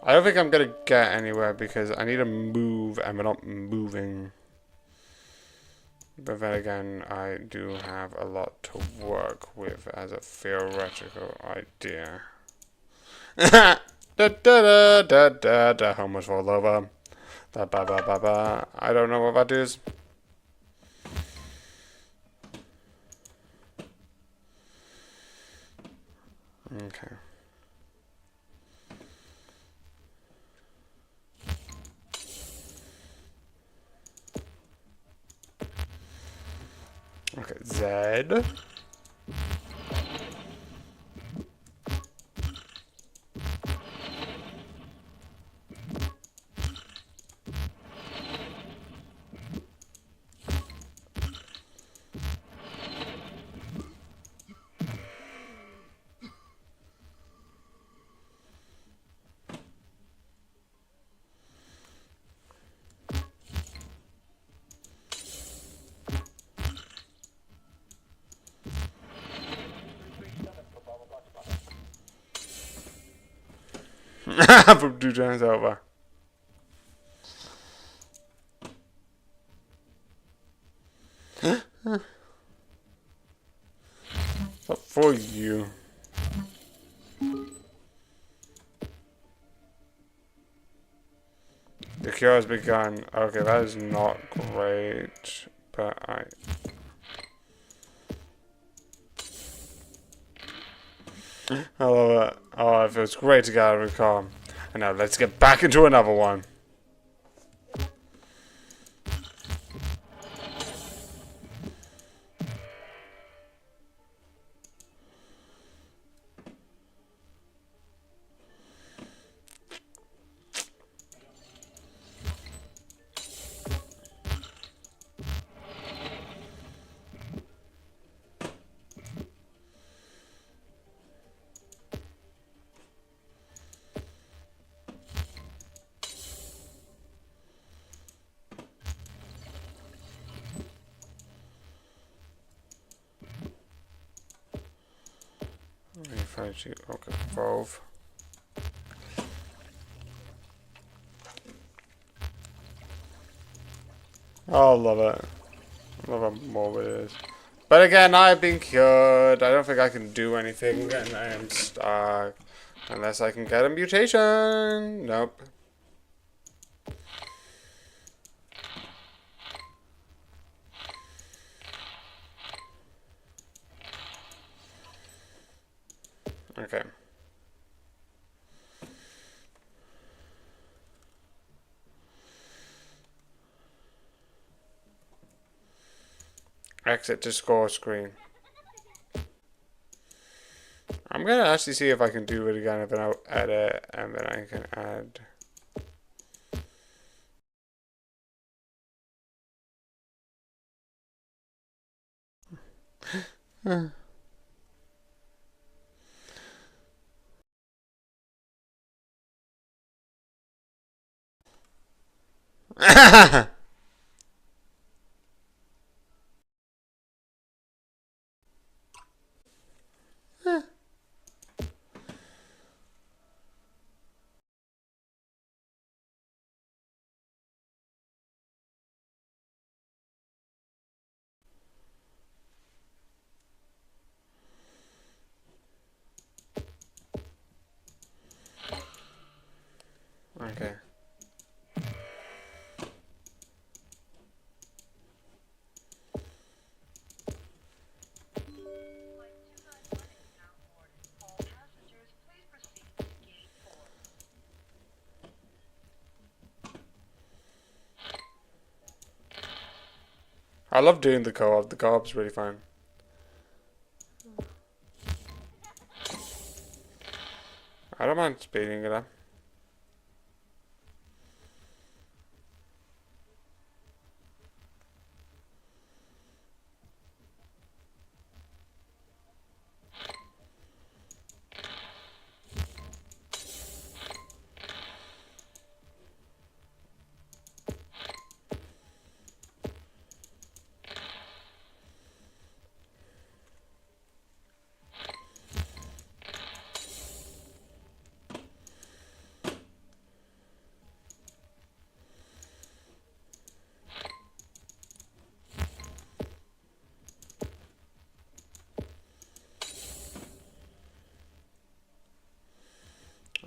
I don't think I'm gonna get anywhere because I need to move and we're not moving. But then again, I do have a lot to work with as a theoretical idea. Da da da da da da. How much fall over? Da ba ba ba ba. I don't know what that is. Okay. Okay, Z. From 2 turns over. But for you. The cure has begun. Okay, that is not great. But I... I love it. Oh, it feels great to get out of the car. And now let's get back into another one. 22, okay, 12. Oh, love it. Love how morbid it is. But again, I've been cured. I don't think I can do anything, and I am stuck. Unless I can get a mutation. Nope. Okay. Exit to score screen. I'm gonna actually see if I can do it again, if I'll edit, and then I can add. Okay. I love doing the co-op. The co-op's really fun. I don't mind speeding it up.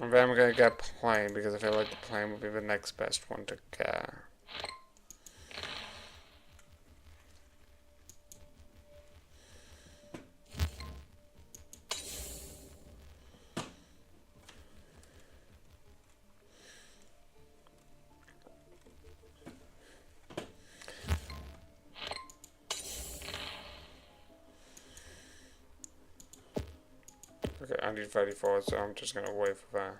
And then I'm gonna get plane because I feel like the plane will be the next best one to get. Okay, I need 34, so I'm just gonna wait for that.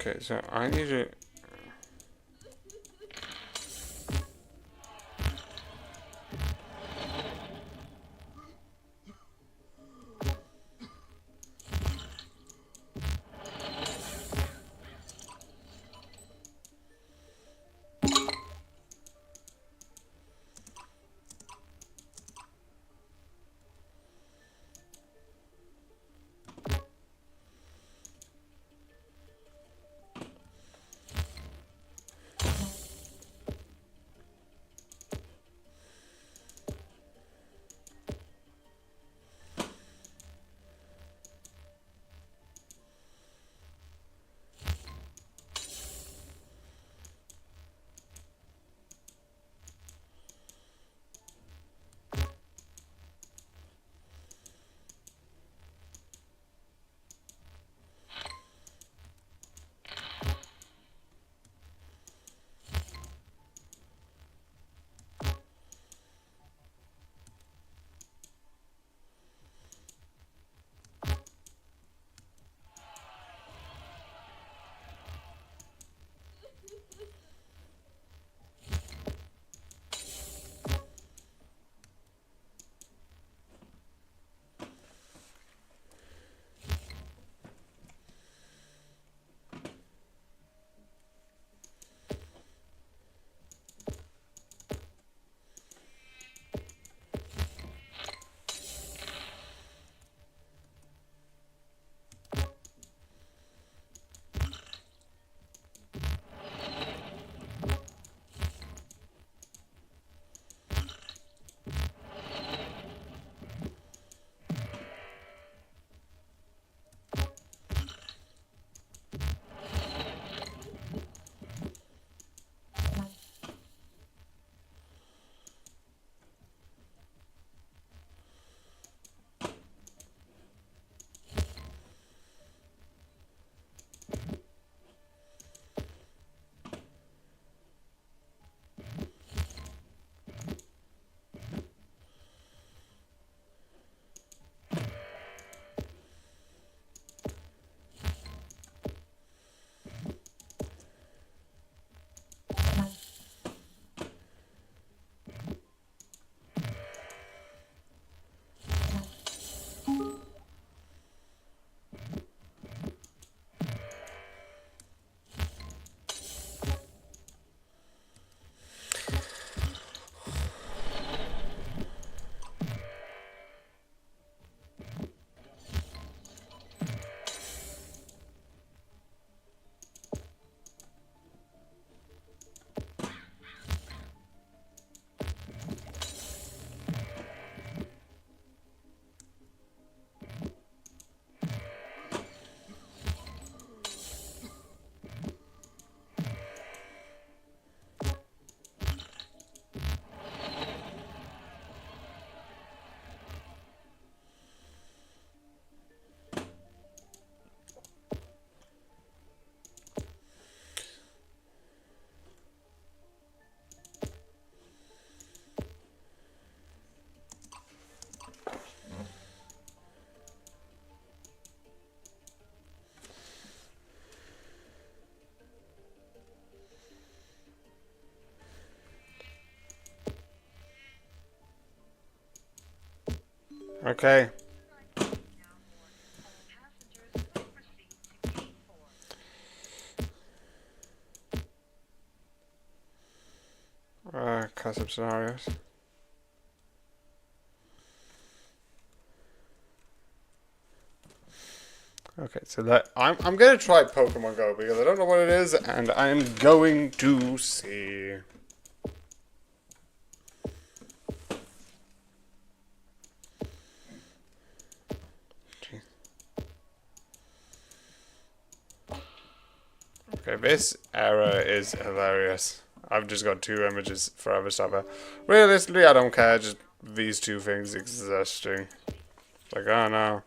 Okay, so I need to. Okay. custom scenarios. Okay, so that I'm gonna try Pokemon Go because I don't know what it is, and I'm going to see. Okay, this error is hilarious. I've just got two images forever stopper. Realistically, I don't care. Just these two things existing. Like, oh no.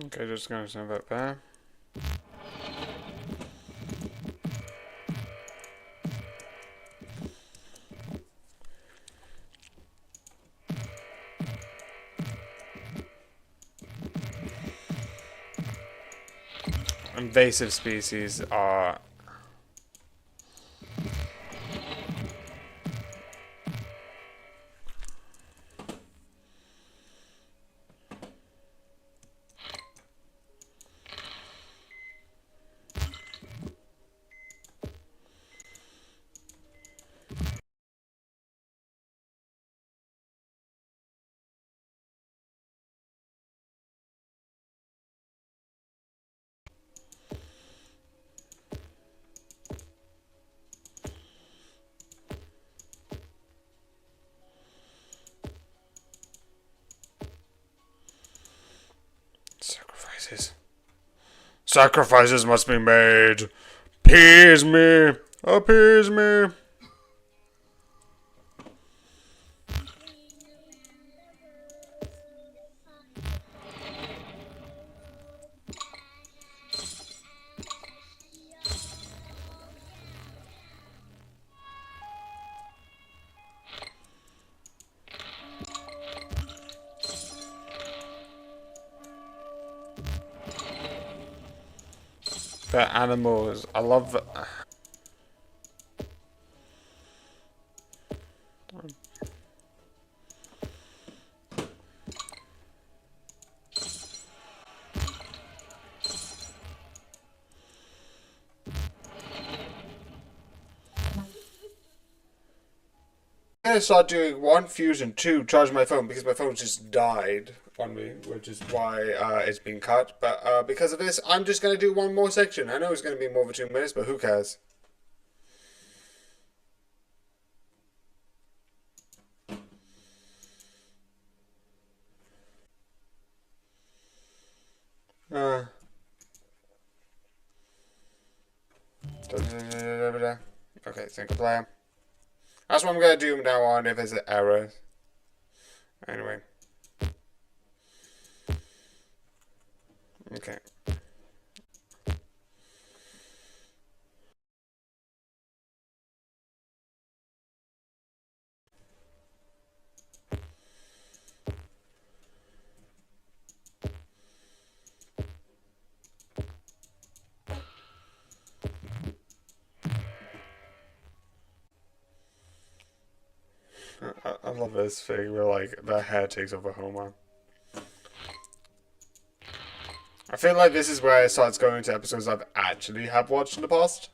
Okay, just gonna send that there. Invasive species are... Sacrifices. Sacrifices must be made. Appease me. Appease me. The animals. I love the... I'm gonna start doing 1 fusion, 2 charge my phone because my phone just died. on me, which is why it's been cut. But because of this, I'm just going to do one more section. I know it's going to be more than 2 minutes, but who cares? Okay, single player. That's what I'm going to do now on if there's an error. Anyway. Okay. I love this thing where, like, the hair takes over Homer. I feel like this is where it starts going to episodes I've actually have watched in the past.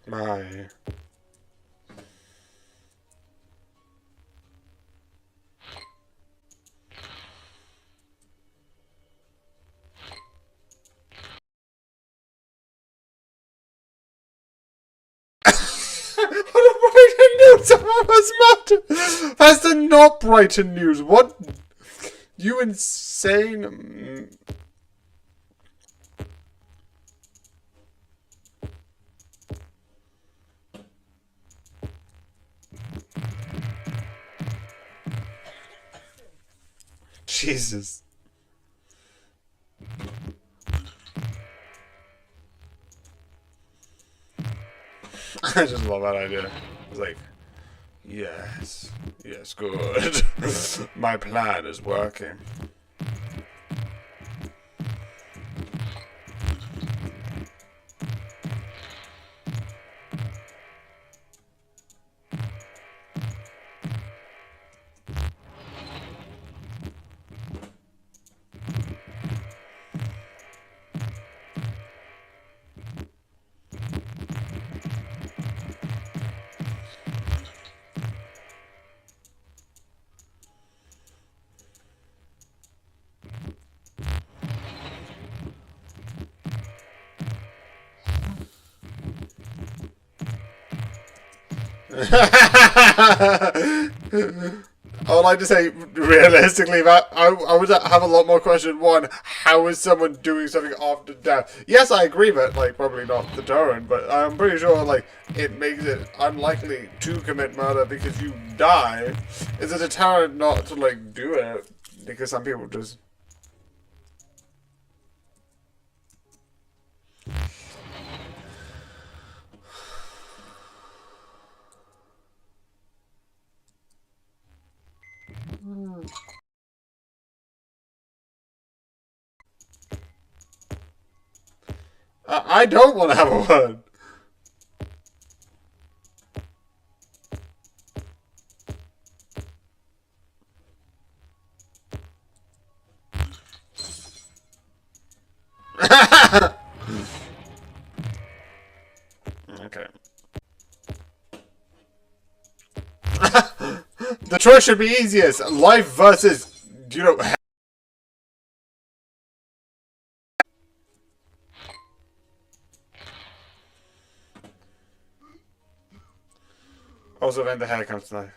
My. Brighton News! That's the not Brighton News. What? You insane. Jesus. I just love that idea. It's like, yes, yes, good. My plan is working. I would like to say, realistically, that I would have a lot more question. One, how is someone doing something after death? Yes, I agree that, like, probably not deterrent, but I'm pretty sure, like, it makes it unlikely to commit murder because you die. It's a deterrent not to, like, do it, because some people just... I don't want to have a word. Okay. The choice should be easiest. Life versus, you know... Also, then the hair comes to life.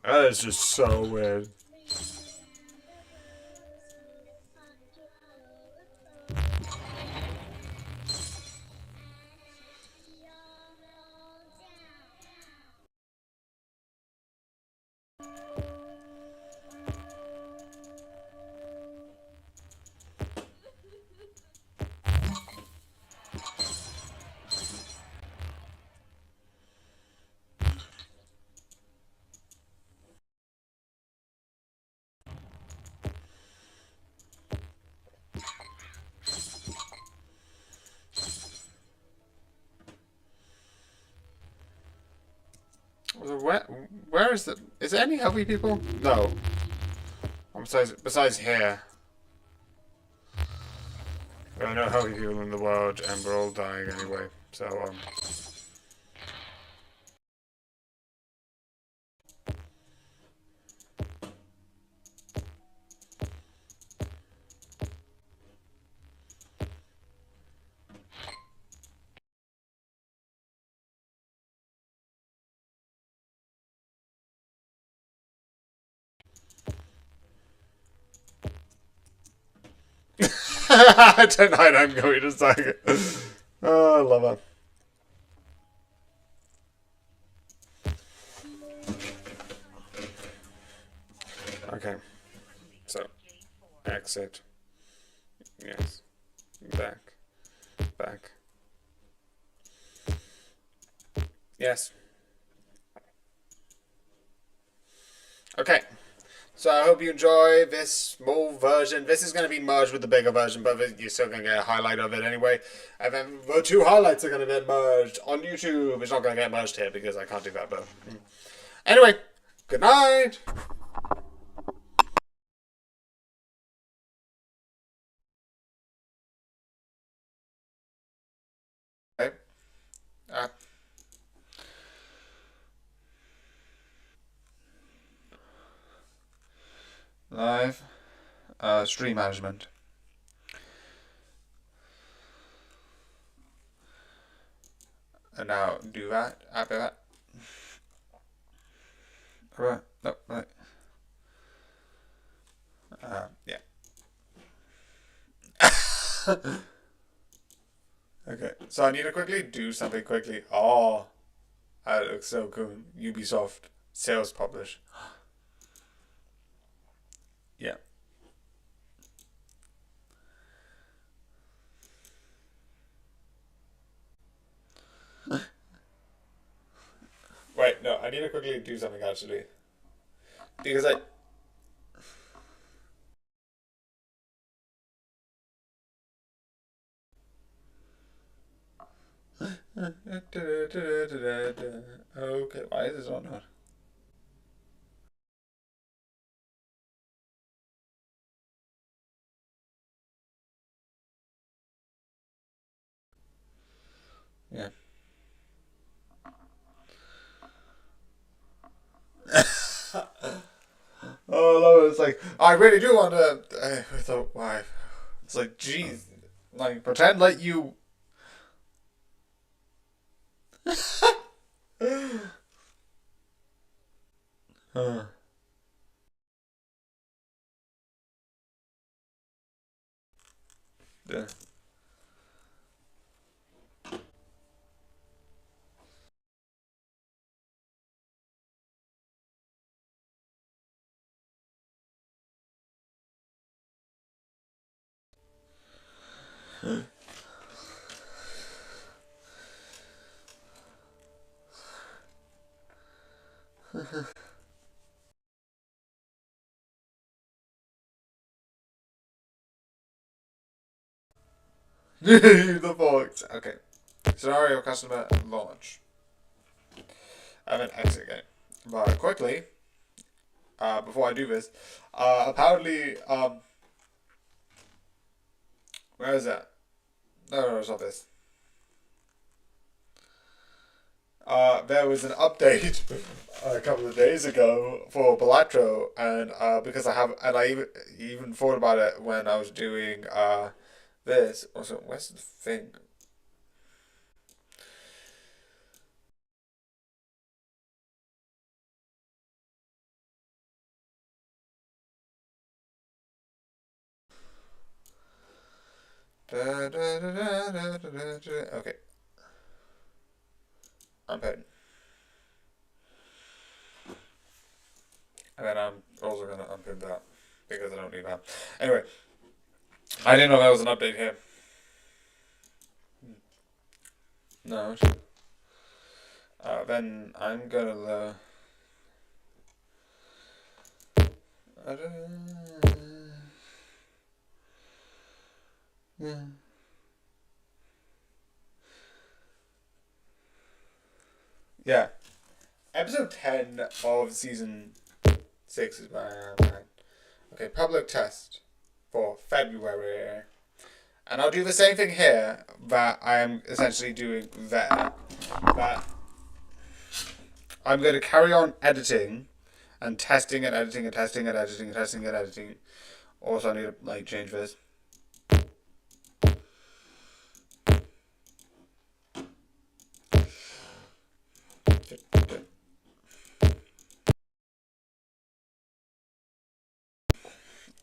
That is just so weird. Where is the... Is there any healthy people? No. Besides here. I know how we feel in the world, and we're all dying anyway. So, tonight I'm going to say. Oh, I love her. Okay. So, exit. Yes. Back. Back. Yes. Okay. So I hope you enjoy this small version. This is going to be merged with the bigger version, but you're still going to get a highlight of it anyway. And then the two highlights are going to get merged on YouTube. It's not going to get merged here because I can't do that, but... Anyway, good night! Okay. Live. Stream management. And now do that. After that. Right. No, right. Yeah. Okay. So I need to quickly do something quickly. Oh. That looks so cool. Ubisoft. Sales publish. Yeah. Wait, no, I need to quickly do something actually. Because I... Okay, why is this on not? Yeah. Oh no, it's like I really do want to. I thought, why? It's like, geez, like pretend like you. Huh. Yeah. The box. Okay. Scenario customer launch. And then exit game. But quickly, before I do this, apparently, where is that? No, it's not this. There was an update a couple of days ago for Balatro, and because I even thought about it when I was doing this. Also, where's the thing? Okay, I'm putting. And then I'm also gonna unpin that because I don't need that. Anyway, I didn't know there was an update here. No. Then I'm gonna. Yeah. Yeah. Episode 10 of season 6 is my. Okay, public test for February. And I'll do the same thing here that I am essentially doing there. That I'm going to carry on editing and testing and editing and testing and editing and testing and editing. Also, I need to like change this.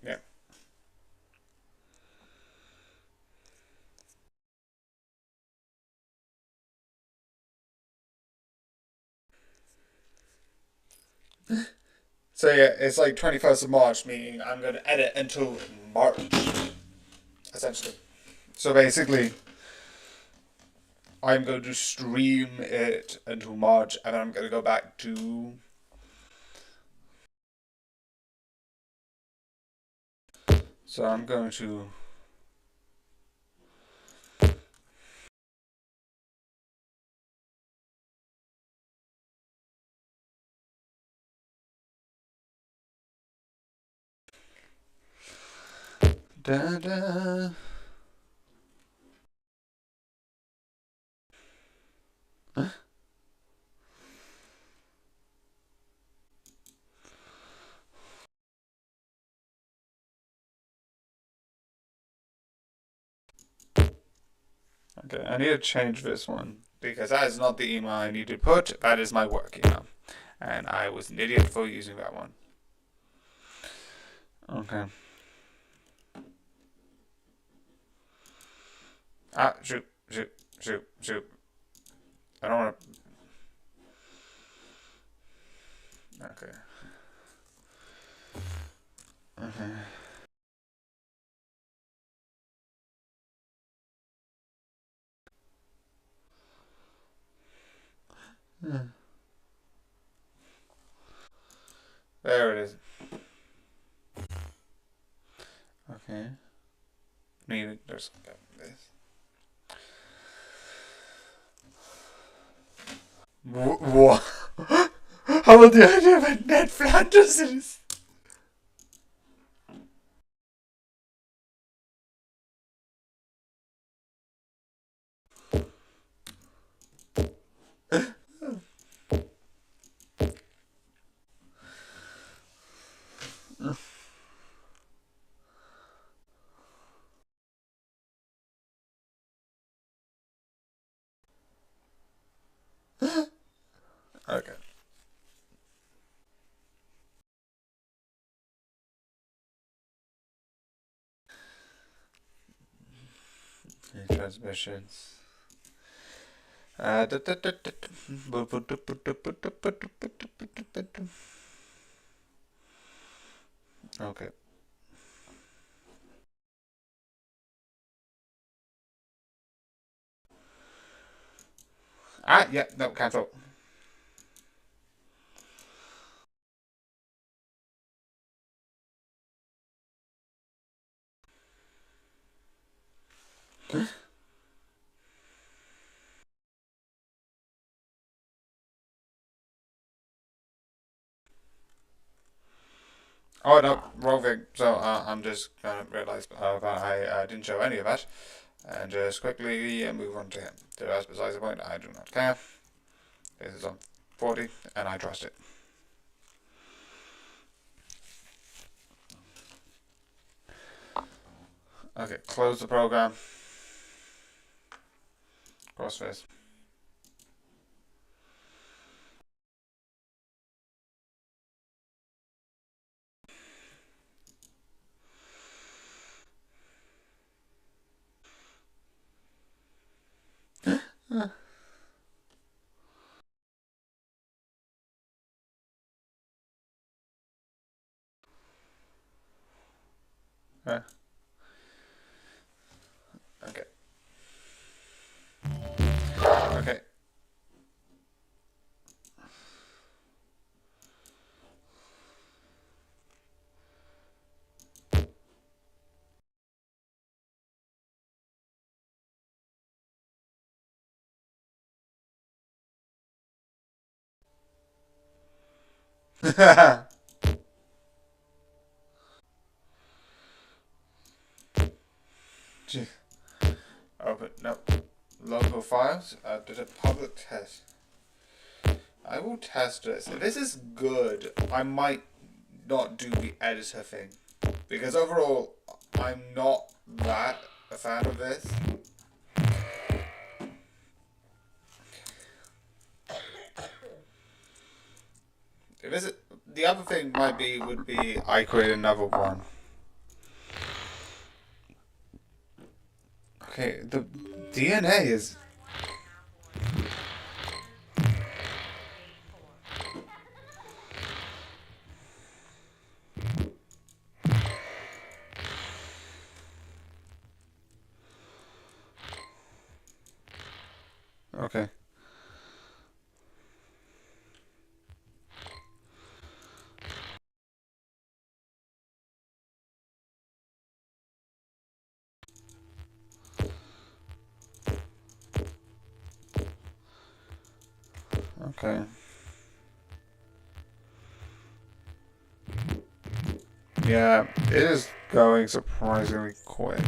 Yeah. So yeah, it's like 21st of March, meaning I'm going to edit until March, essentially. So basically, I'm going to stream it until March, and then I'm going to go back to. So I'm going to. Da, da. Okay, I need to change this one because that is not the email I need to put. That is my work email, and I was an idiot for using that one. Okay. Shoot, shoot, shoot, shoot. I don't want to. Okay. Okay. There it is. Okay. Need there's this. What? How about the idea of Ned Flanders is? Okay. Transmissions. Okay. Yeah, no, cancel. Oh no, wrong thing. So I'm just gonna realize that I didn't show any of that, and just quickly move on to him. That's besides the point. I do not care. This is on 40, and I trust it. Okay, close the program. Crossface. Okay. Okay. Gee. open. No. Local files. Did a public test. I will test this. If this is good, I might not do the editor thing. Because overall, I'm not that a fan of this. If this is, the other thing would be I create another one. Okay, the DNA is... Okay. Okay. Yeah, it is going surprisingly quick.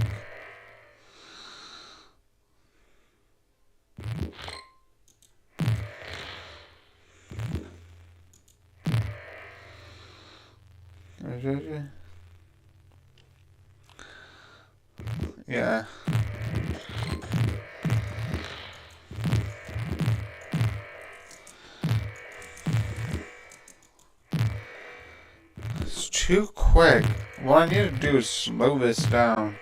Yeah. It's too quick. What I need to do is slow this down.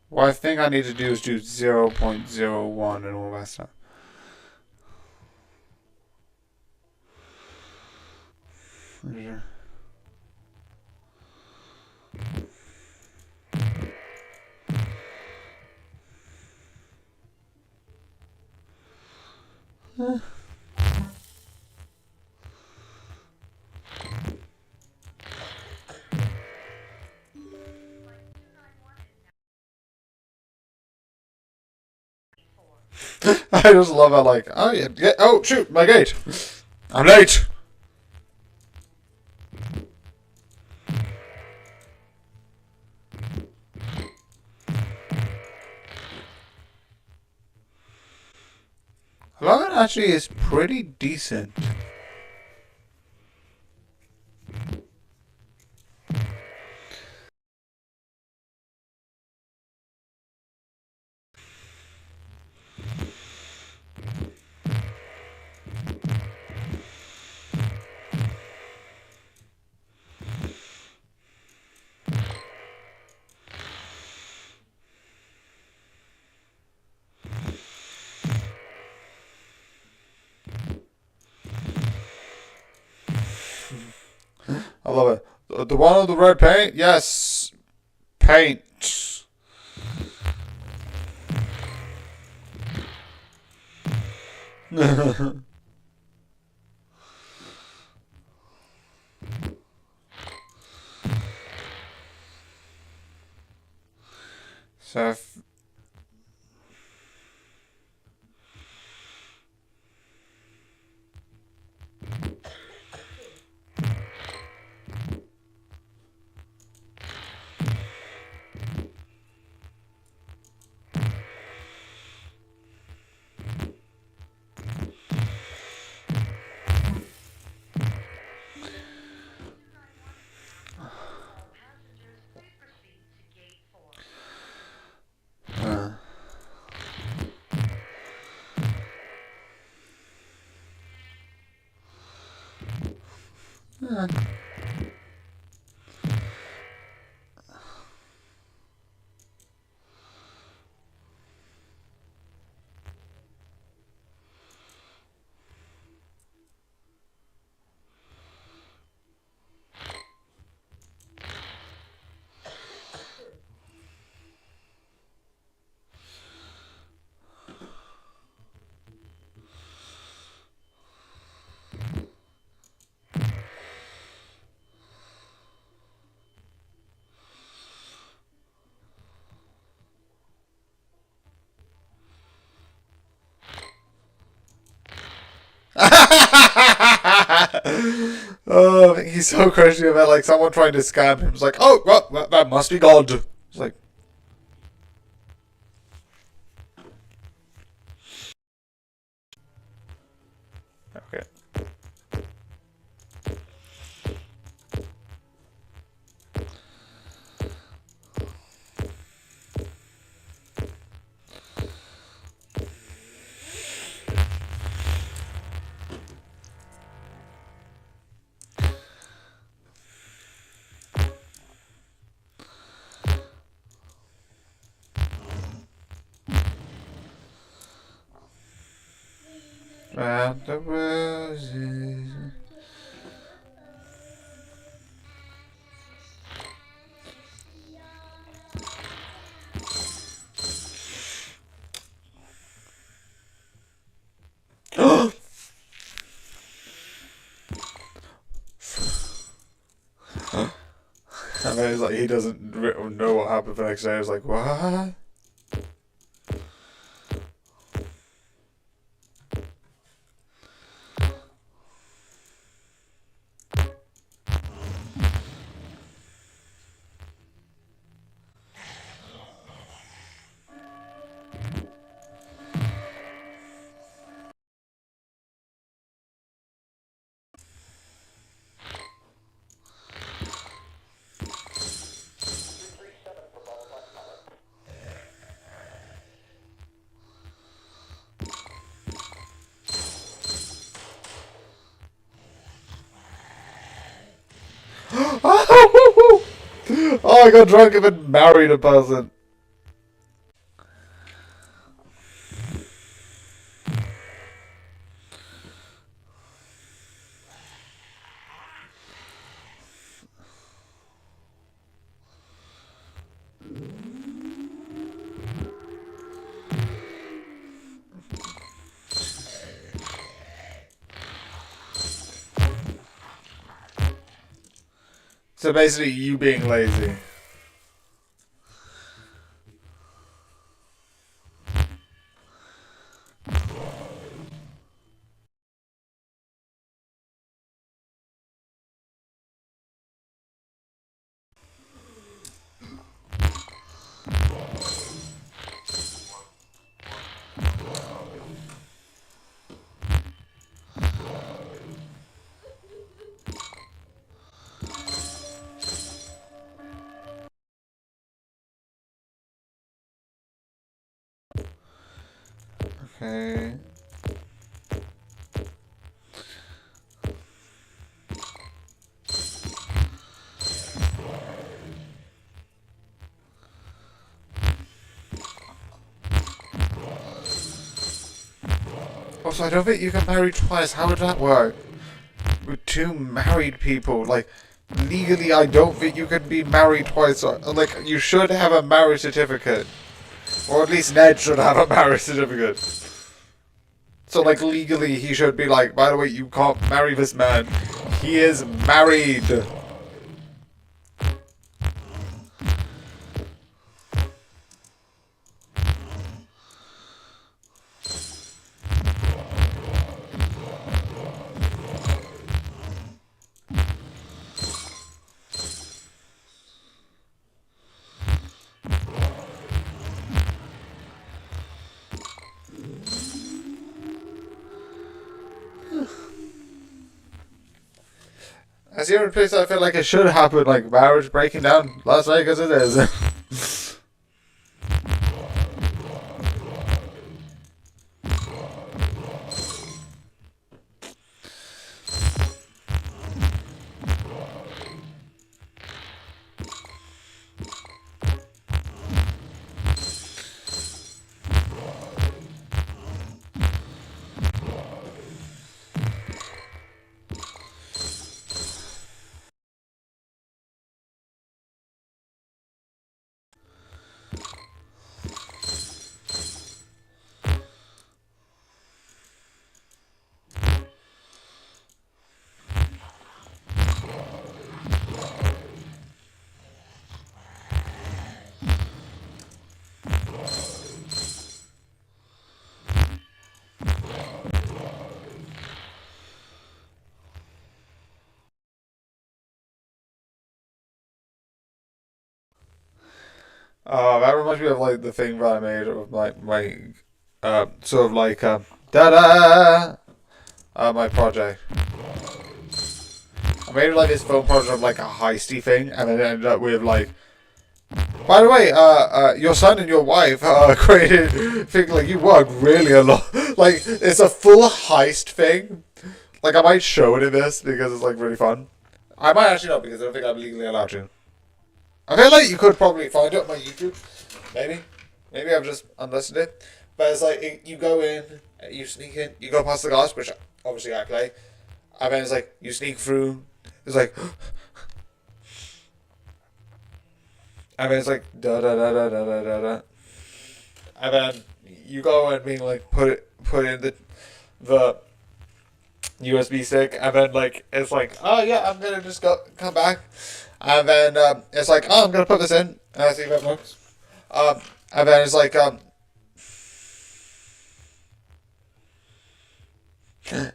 What I think I need to do is do 0.01 and all that stuff. I just love how like, oh yeah, oh shoot, my gate. I'm late. Logan actually is pretty decent. I love it. The one with the red paint? Yes. Paint. So if he's so crazy about like someone trying to scam him. It's like, oh, well, that must be God. It's like, okay. Round the roses. And then he's like, he doesn't know what happened the next day. I was like, what? Oh, I got drunk and then married a person. So basically, you being lazy. Okay. Also, I don't think you can marry twice. How would that work? With two married people, like, legally, I don't think you can be married twice. Like, you should have a marriage certificate. Or at least Ned should have a marriage certificate. So, like, legally, he should be like, by the way, you can't marry this man. He is married. As the only place I feel like it should happen, like marriage breaking down Las Vegas it is. That reminds me of like the thing that I made of like my sort of like da da my project. I made like this film project of like a heisty thing, and then it ended up with like. By the way, your son and your wife created thing like you work really a lot. Like it's a full heist thing. Like I might show it in this because it's like really fun. I might actually not because I don't think I'm legally allowed to. I feel like you could probably find it on my YouTube. Maybe I've just unlisted it. But it's like you go in, you sneak in, you go past the glass, which obviously I play, and then it's like you sneak through. It's like. And then it's like da da da da da da da da, and then you go and being like put in the USB stick, and then like it's like oh yeah I'm gonna just come back, and then it's like oh I'm gonna put this in and I see if it works, and then it's like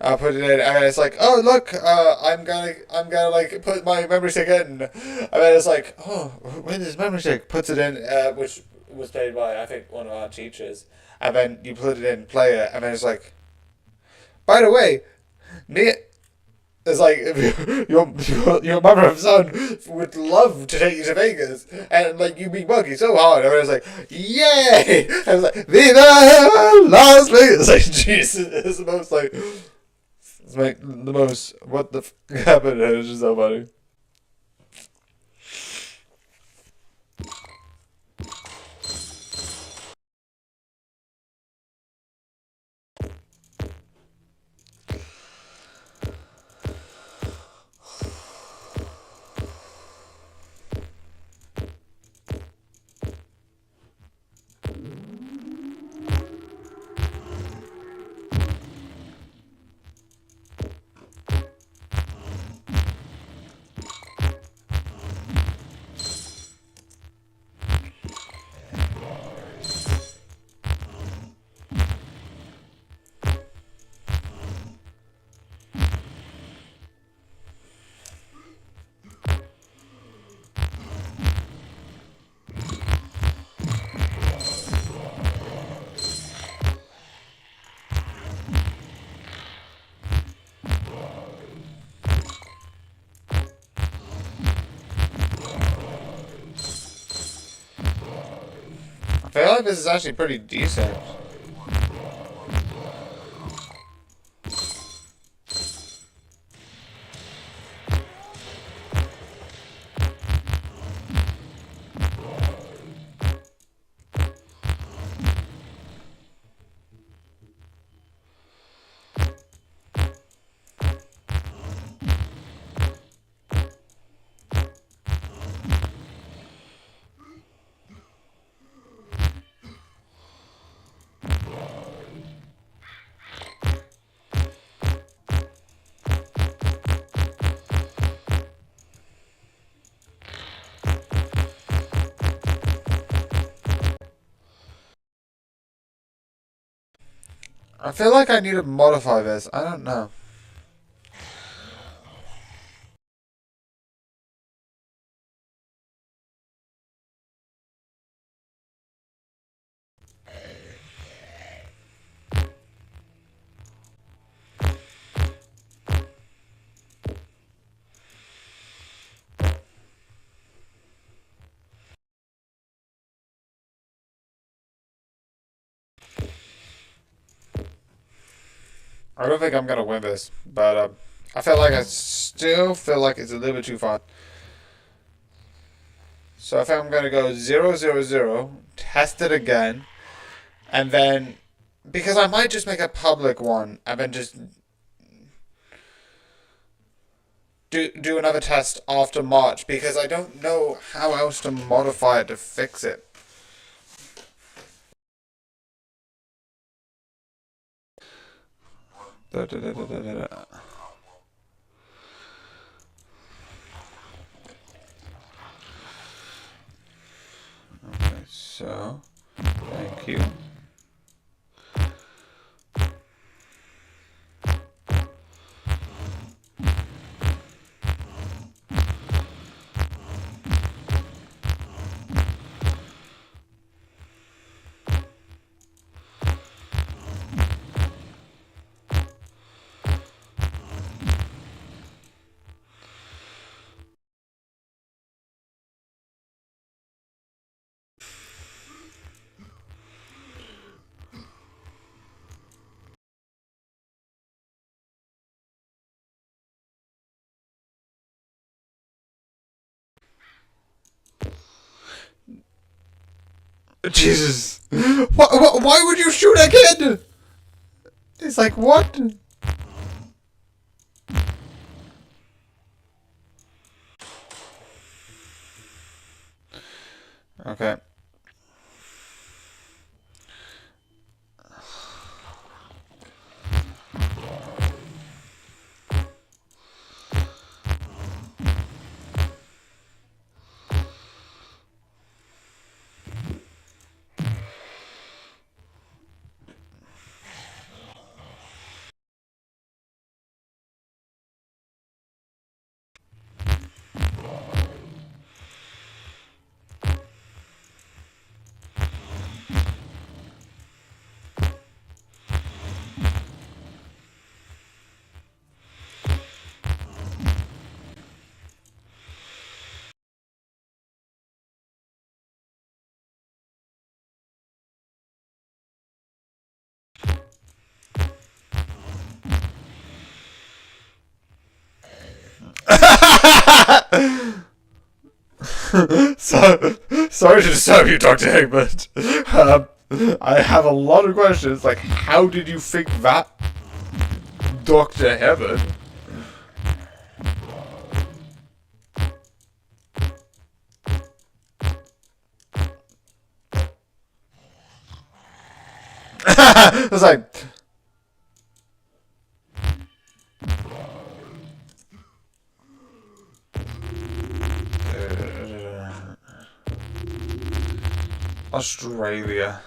I'll put it in, and it's like, oh look, I'm gonna like put my memory stick in, and then it's like, oh, when this memory stick puts it in, which was played by I think one of our teachers, and then you put it in, play it, and then it's like, by the way, me, it's like your mother and son would love to take you to Vegas, and like you be working so hard, and it's like, yay! And it's like, Viva Las Vegas! It's like Jesus, it's the most like, it's like the most what the happened. It's just so funny. I feel like this is actually pretty decent. I feel like I need to modify this. I don't know. I don't think I'm gonna win this, but I still feel like it's a little bit too far. So I think I'm gonna go 000, test it again, and then because I might just make a public one and then just do another test after March because I don't know how else to modify it to fix it. Da, da, da, da, da, da. Okay, so thank you. Jesus. Why would you shoot a kid? It's like, what? Okay. So, sorry to disturb you, Dr. Egbert. I have a lot of questions. Like, how did you think that, Dr. Egbert? It's like, Australia.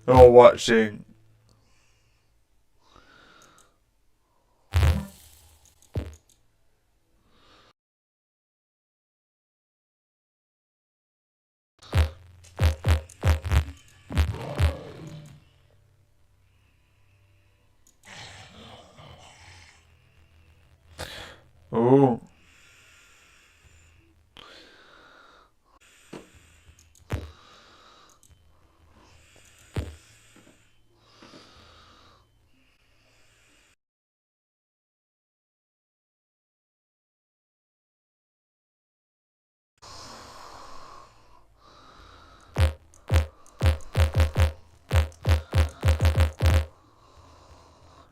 You're watching. Oh.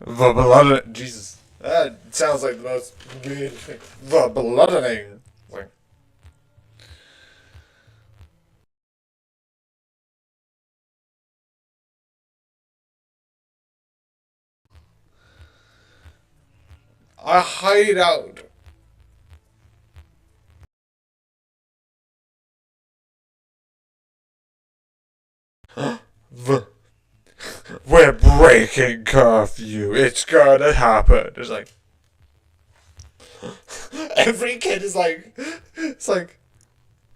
The blood. Jesus. That sounds like the most weird thing. The bloodening. Like, I hide out. The, we're breaking curfew. It's gonna happen. It's like every kid is like, it's like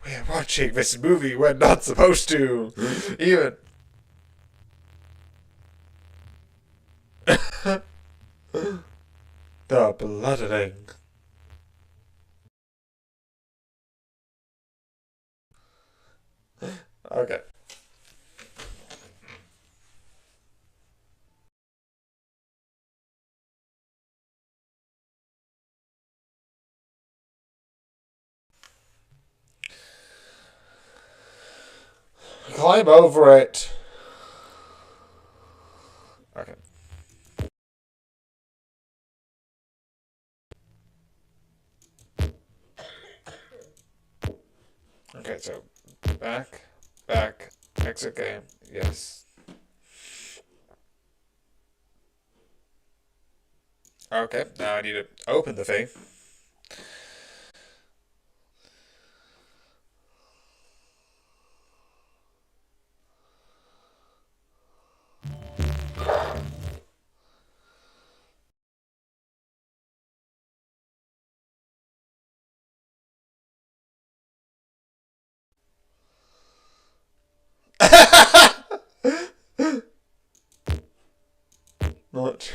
we're watching this movie. We're not supposed to. Even the bloodening. Okay. Climb over it. Okay. Okay, so back, exit game. Yes. Okay, now I need to open the thing.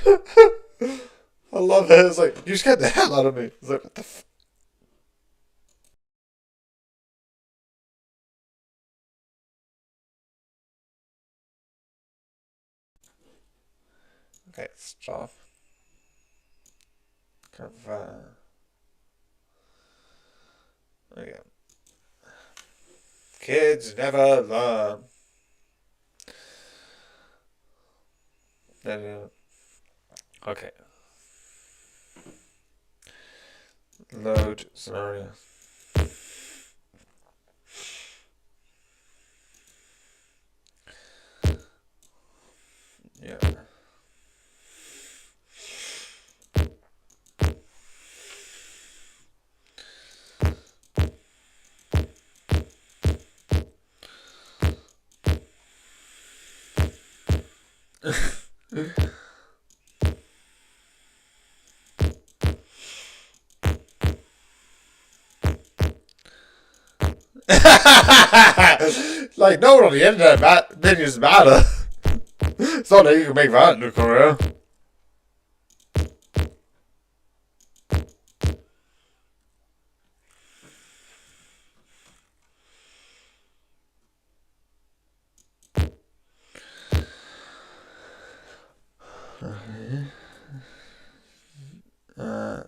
I love it. It's like, you scared the hell out of me. It's like, what the Okay, stop. Cover. Okay. Kids never learn. No, no, no. Okay. Load scenario. Yeah. Like, no one on the internet opinions matter. It's not that you can make that in a career. Uh,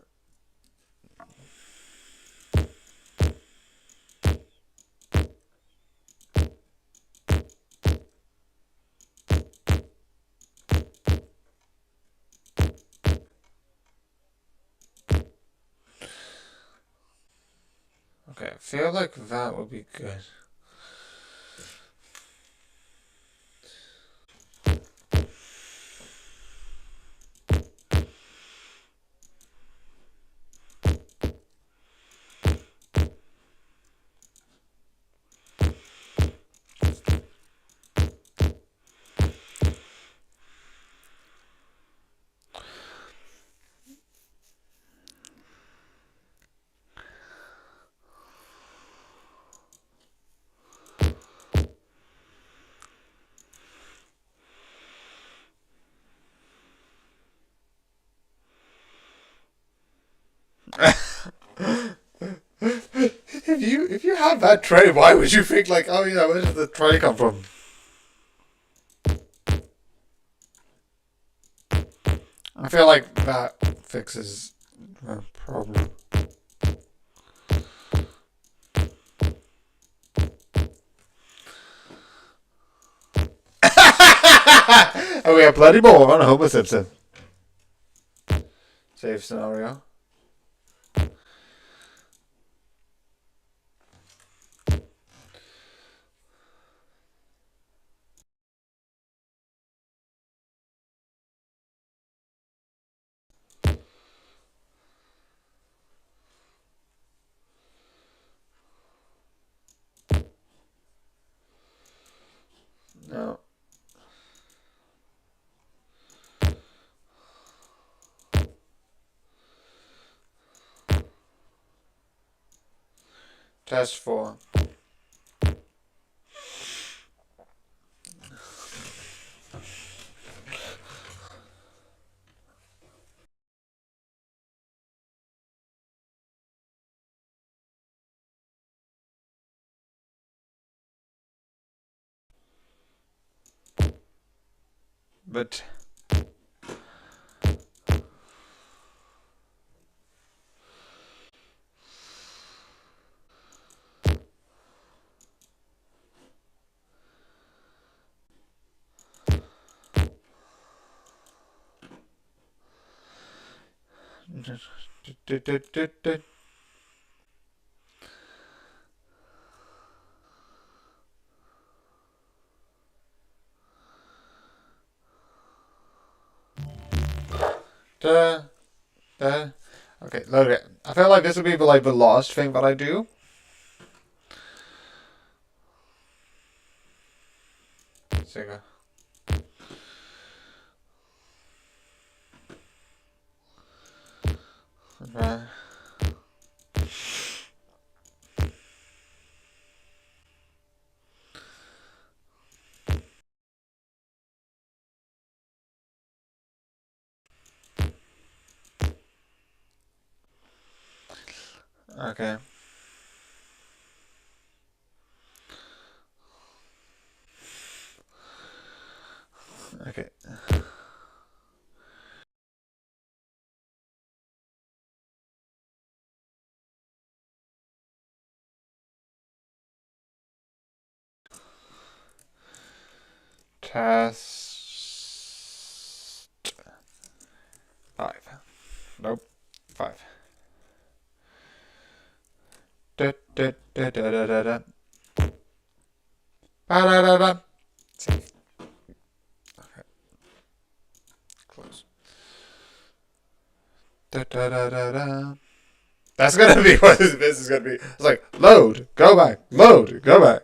okay, I feel like that would be good. If you have that tray, why would you think like, oh yeah, where did the tray come from? I feel like that fixes the problem. And we have plenty more on Homer Simpson. Save scenario. No. Test 4. But da, da. Okay, load it. I feel like this would be like the last thing that I do. Singer. Right. Okay. Okay. Test 5. Nope. 5. Da da da da da da da. Ba da da da. Save. Okay. Close. Da da da da da. That's gonna be what this is gonna be. It's like load, go back, load, go back.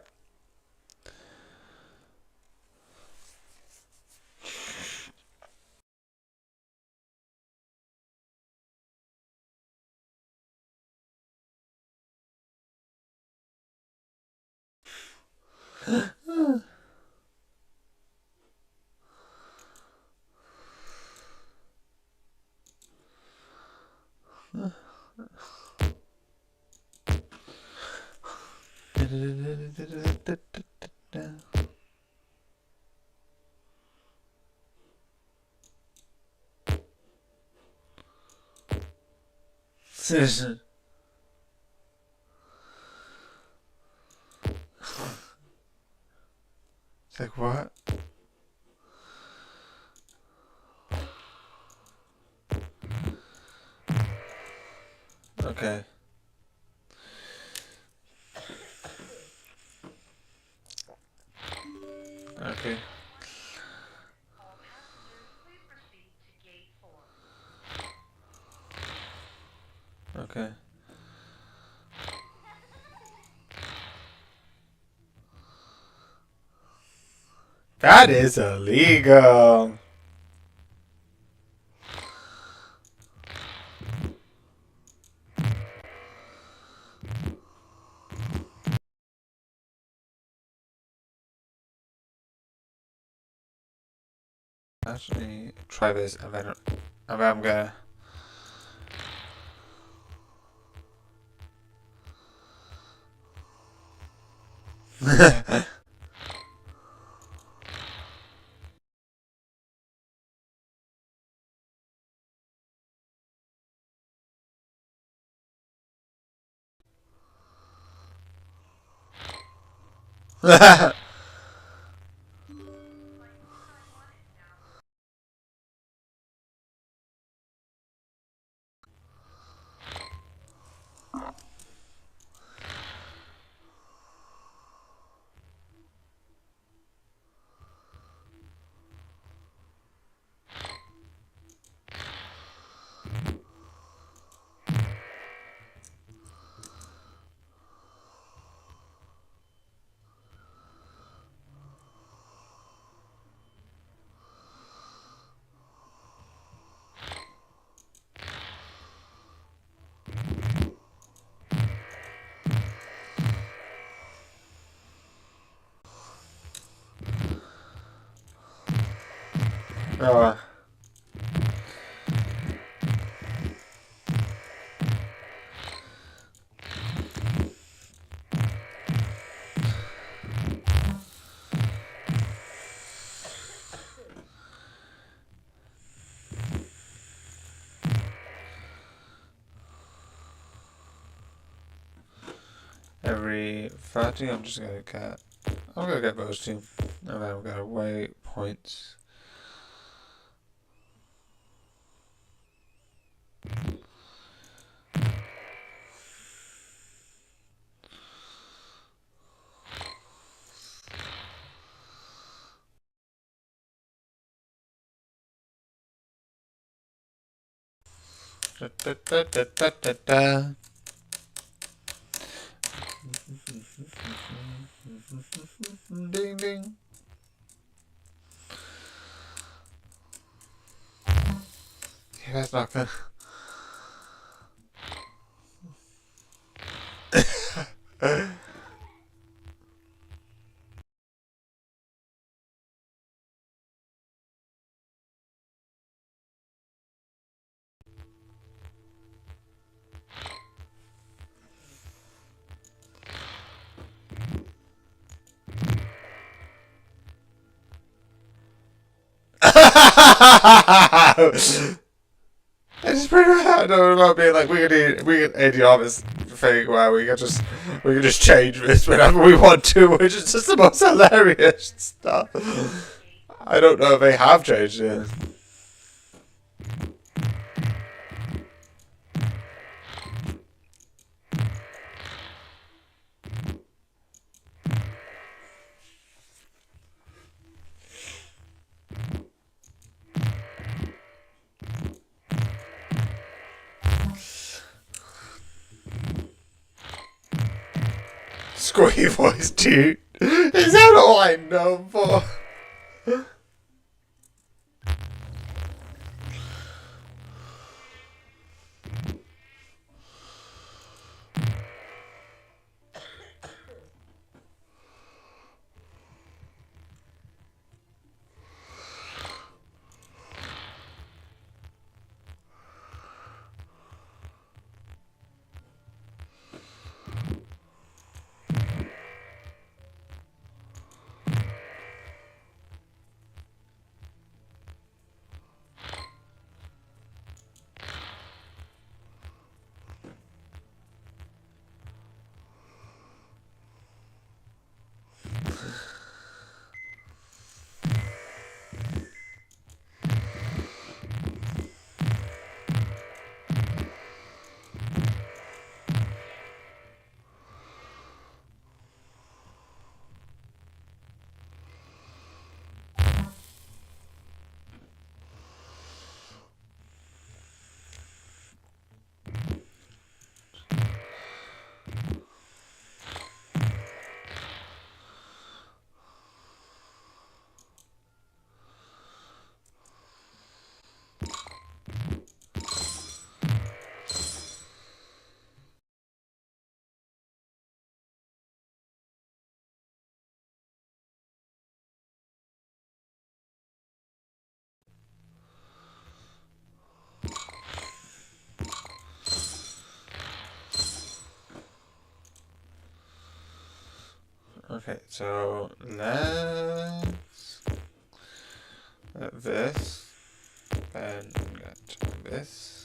It's like what? Okay. Okay. Okay. That is illegal. Actually, try this and then I'm gonna. Oh. Every 30, I'm gonna get those two. And then I'm gonna weigh points. Da, da, da, da, da, da, da. Ding ding. Yeah, that's not good. It's pretty. I know about being like we can ADR this thing where we can just change this whenever we want to, which is just the most hilarious stuff. I don't know if they have changed it. Squeaky voice, dude. Is that all I know for? Okay, so let's get this, then get this.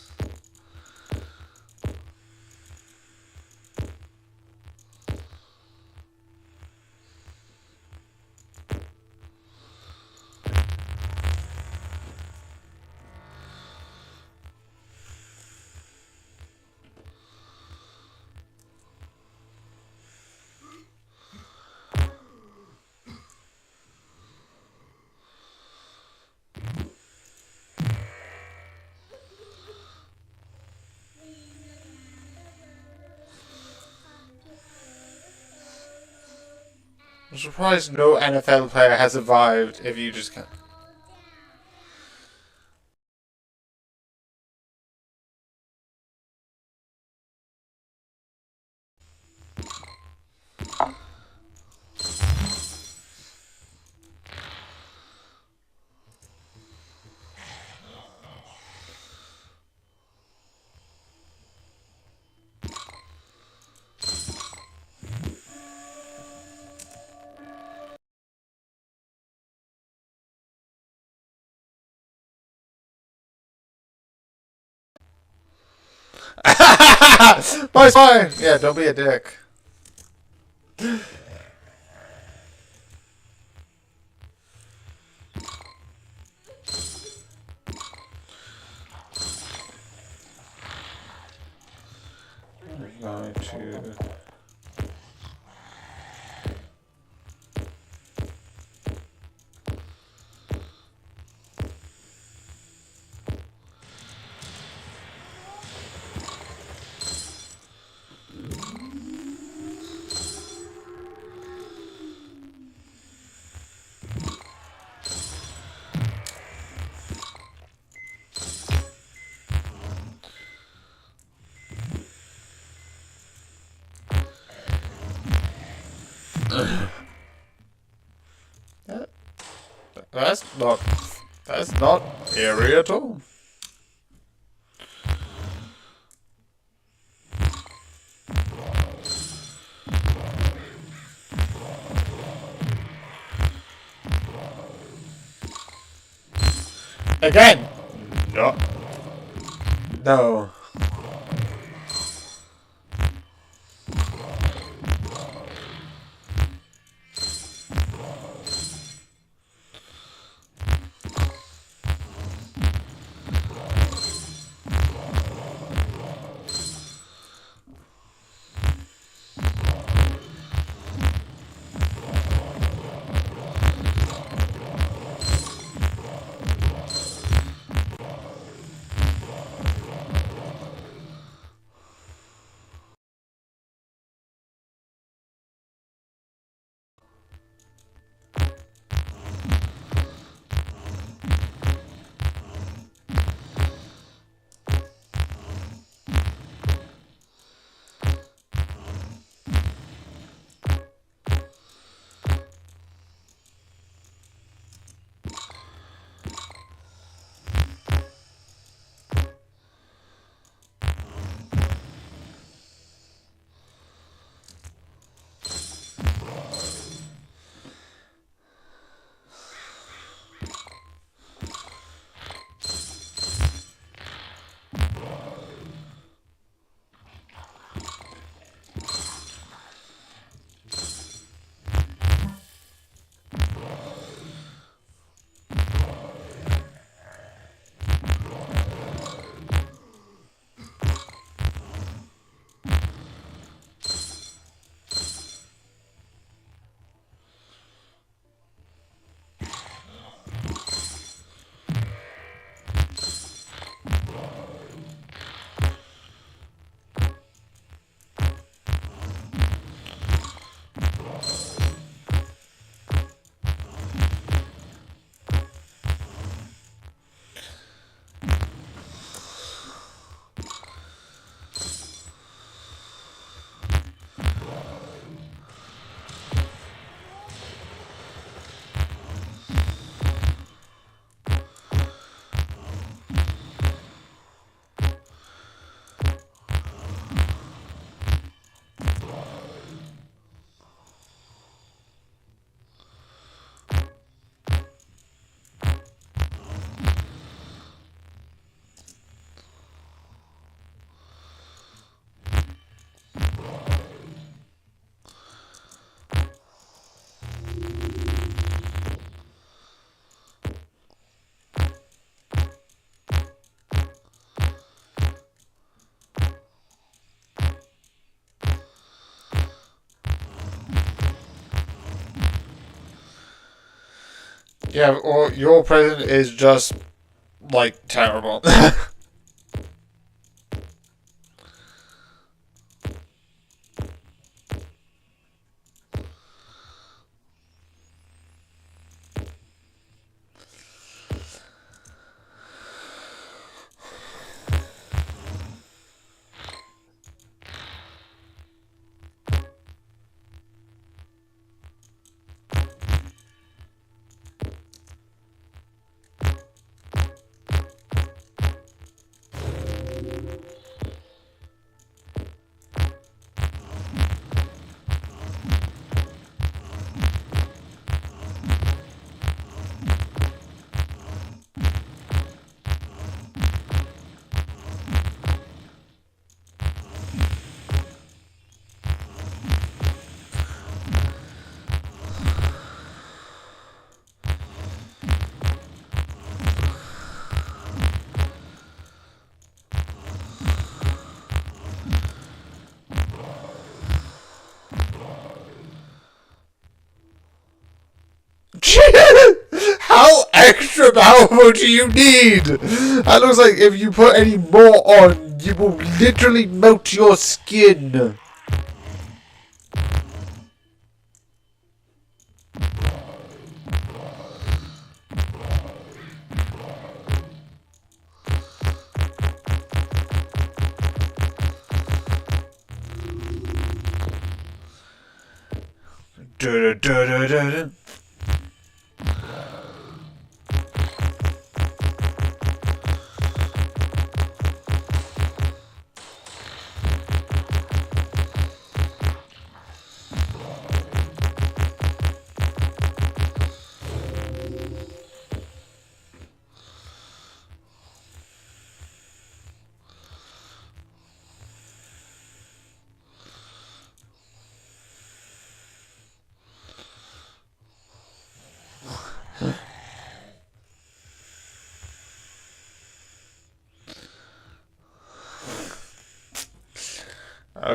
I'm surprised no NFL player has survived if you just can't. Bye, fine. Yeah, don't be a dick. We're going to. That's not eerie at all. Again! No. No. Yeah, or your president is just, like, terrible. How extra powerful do you need? That looks like if you put any more on, you will literally melt your skin. Da-da-da-da-da-da.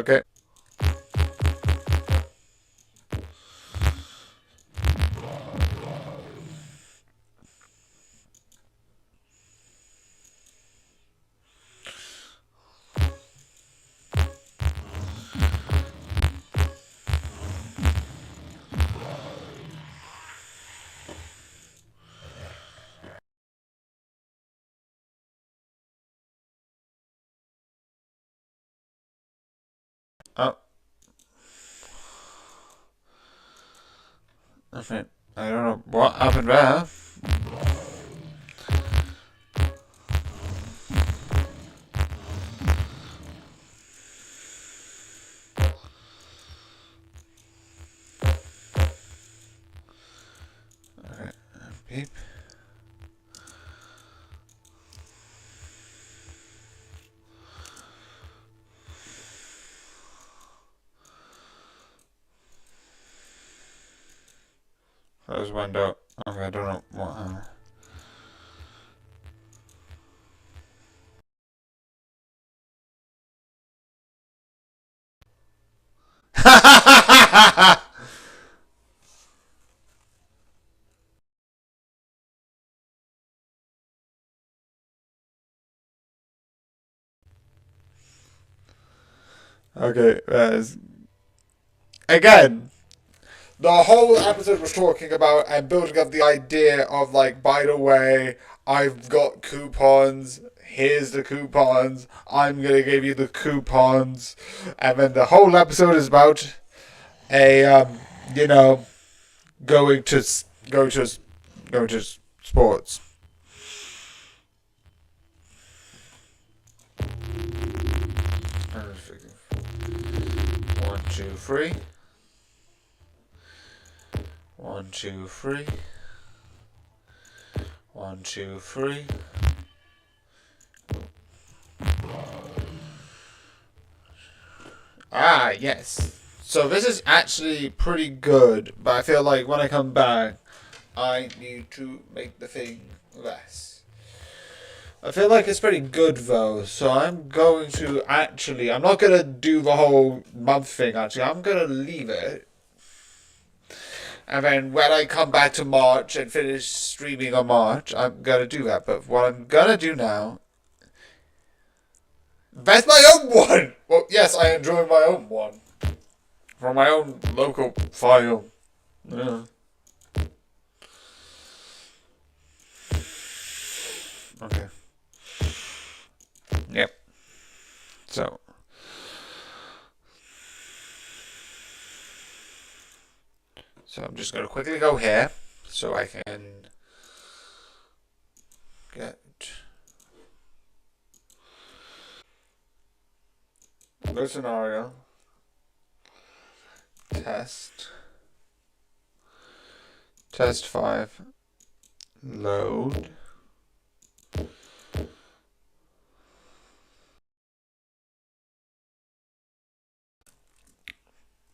Okay. Oh. Okay. I don't know what happened there. Okay. Beep. Close window. Okay, I don't know what happened. Okay, again, the whole episode was talking about and building up the idea of like, by the way, I've got coupons. Here's the coupons. I'm gonna give you the coupons, and then the whole episode is about a you know, going to going to sports. 1, 2, 3. 1, 2, 3. 1, 2, 3. Ah, yes. So this is actually pretty good, but I feel like when I come back, I need to make the thing less. I feel like it's pretty good though, so I'm going to actually, I'm not going to do the whole month thing actually, I'm going to leave it. And then when I come back to March and finish streaming on March, I'm going to do that. But what I'm going to do now, that's my own one! Well, yes, I enjoy my own one. From my own local file. Yeah. Okay. Yep. So. So I'm just going to quickly go here so I can get the scenario. Test. Test 5. Load.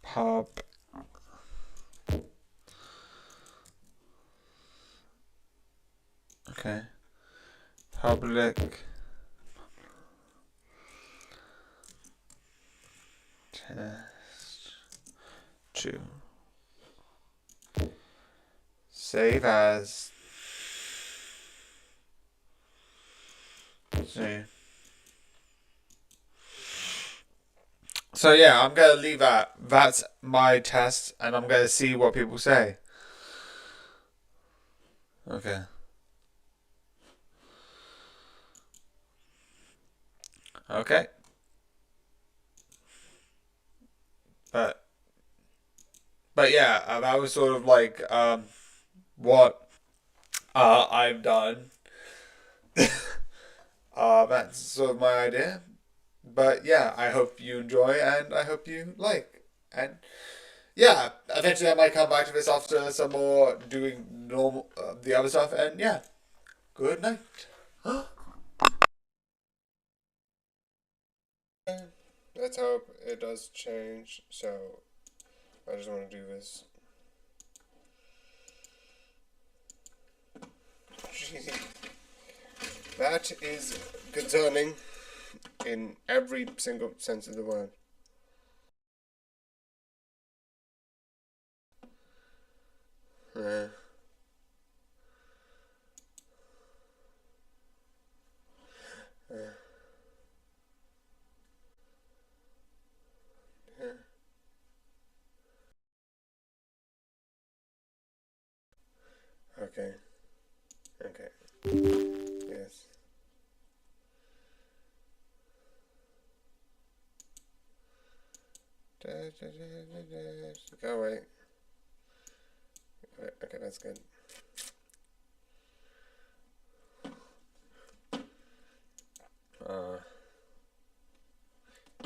Pub. Okay. Public. Test 2. Save as. See. So yeah, I'm gonna leave that. That's my test, and I'm gonna see what people say. Okay. Okay. But yeah, that was sort of like what I've done. That's sort of my idea. But yeah, I hope you enjoy and I hope you like. And yeah, eventually I might come back to this after some more doing normal the other stuff. And yeah, good night. Let's hope it does change. So I just want to do this. That is concerning in every single sense of the word. Okay. Okay. Yes. Go away. Okay, that's good.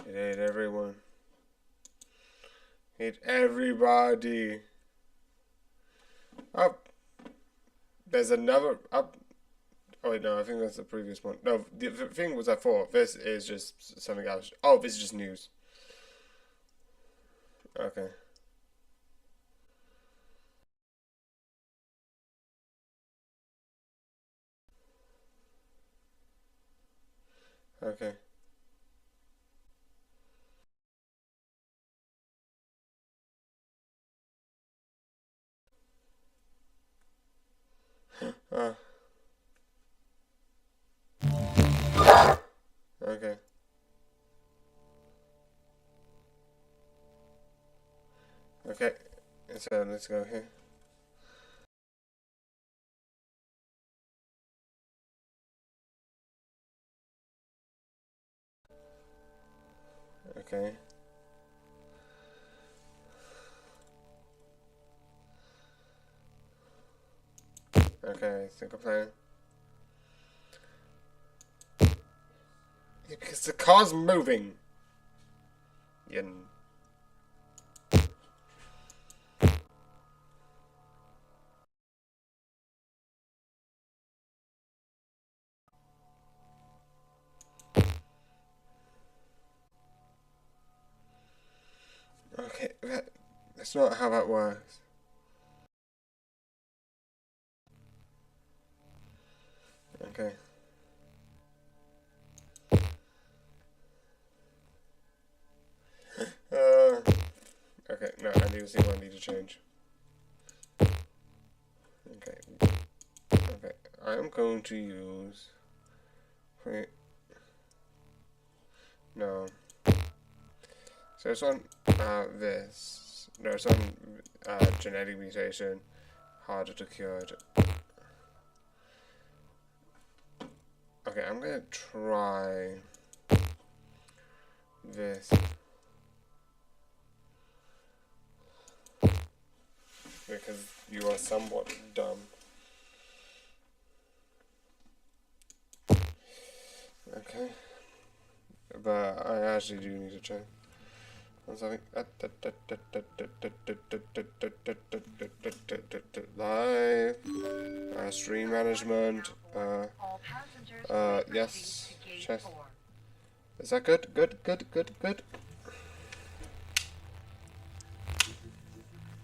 It ate everyone. Hit everybody. Up. There's another up. Oh wait, no, I think that's the previous one. No, the thing was at 4. This is just something else. Oh, this is just news. Okay. Okay. Ah. Okay. Okay. So let's go here. Okay. Okay, think of plan. Yeah, because the car's moving. Yeah. Okay, that's not how that works. Okay. Okay, no, I need to see what I need to change. Okay. Okay, I am going to use... Wait. No. So it's on this. No, it's on genetic mutation. Harder to cure. Okay, I'm gonna try this. Because you are somewhat dumb. Okay. But I actually do need to check. On something. Live. Stream management. Yes. Chest. Is that good? Good, good, good, good.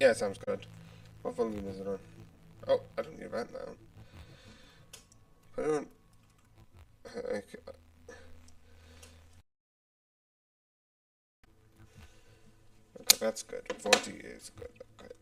Yeah, sounds good. What volume is it on? Oh, I don't need that now. Put it on. Okay. Okay, that's good. 40 is good. Okay.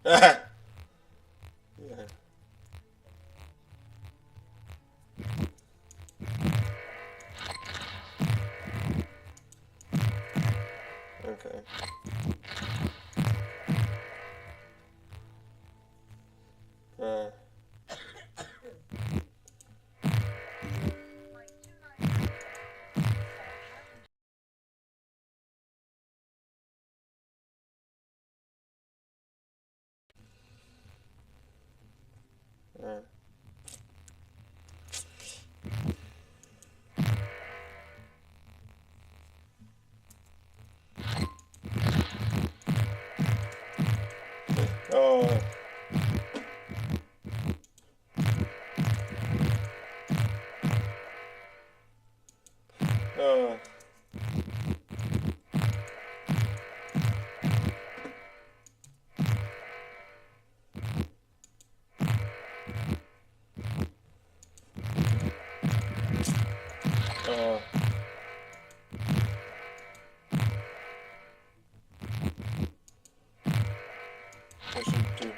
Okay. Yeah. Okay. Oh. Oh. Oh. I should do.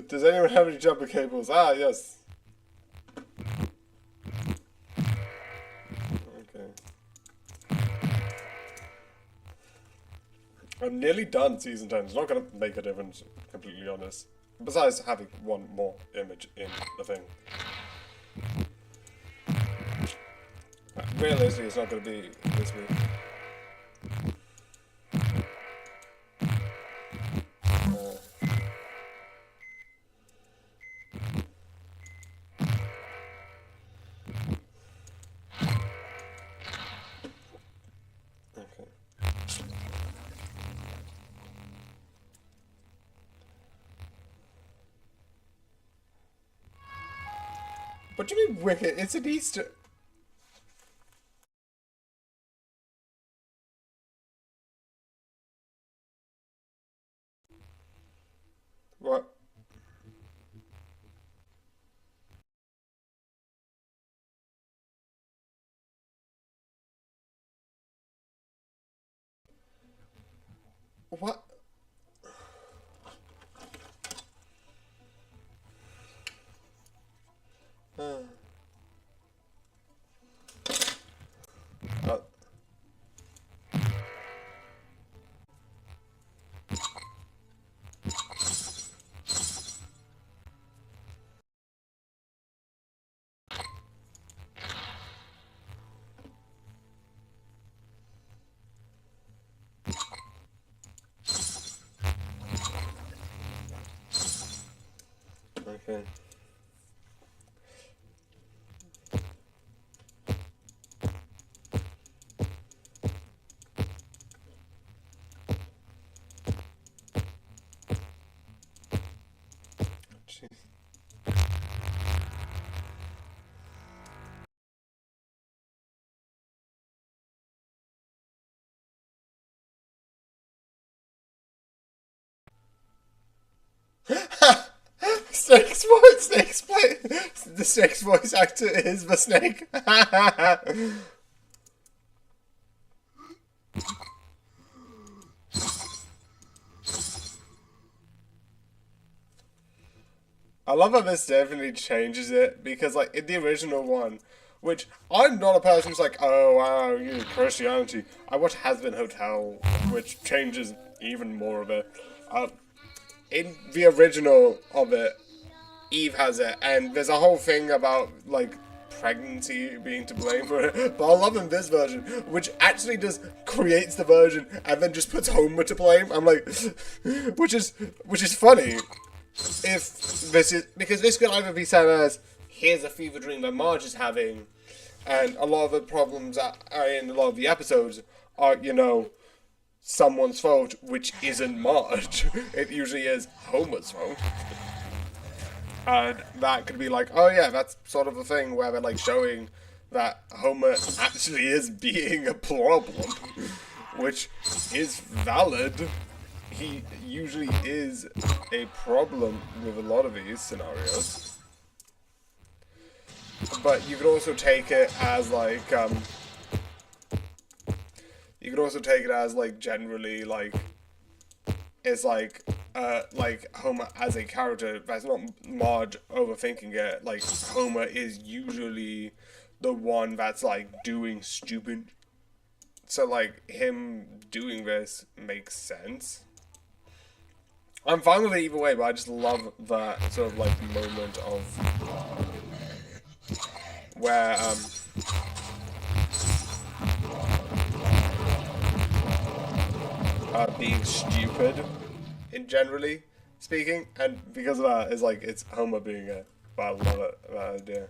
Does anyone have any jumper cables? Ah, yes. Okay. I'm nearly done season 10. It's not going to make a difference, completely honest. Besides having one more image in the thing. Realistically, it's not going to be this week. Okay. What do you mean wicked? It's an Easter. What? What? Uh. Okay. Jeez. The Snake's voice actor is the Snake. I love how this definitely changes it, because like in the original one, which I'm not a person who's like, oh wow, you know, Christianity. I watch Has Been Hotel, which changes even more of it. In the original of it, Eve has it, and there's a whole thing about like pregnancy being to blame for it. But I love in this version, which actually just creates the version and then just puts Homer to blame. I'm like, which is funny. If this is because this could either be said as here's a fever dream that Marge is having, and a lot of the problems that are in a lot of the episodes are, you know, someone's fault, which isn't Marge. It usually is Homer's fault. And that could be like, oh yeah, that's sort of the thing where they're like showing that Homer actually is being a problem, which is valid. He usually is a problem with a lot of these scenarios. But you could also take it as like, you could also take it as like generally like, it's like Homer as a character, that's not Marge overthinking it. Like Homer is usually the one that's like doing stupid. So like him doing this makes sense. I'm fine with it either way, but I just love that sort of like moment of where being stupid in generally speaking, and because of that, it's like it's Homer being a. But I love it, that idea.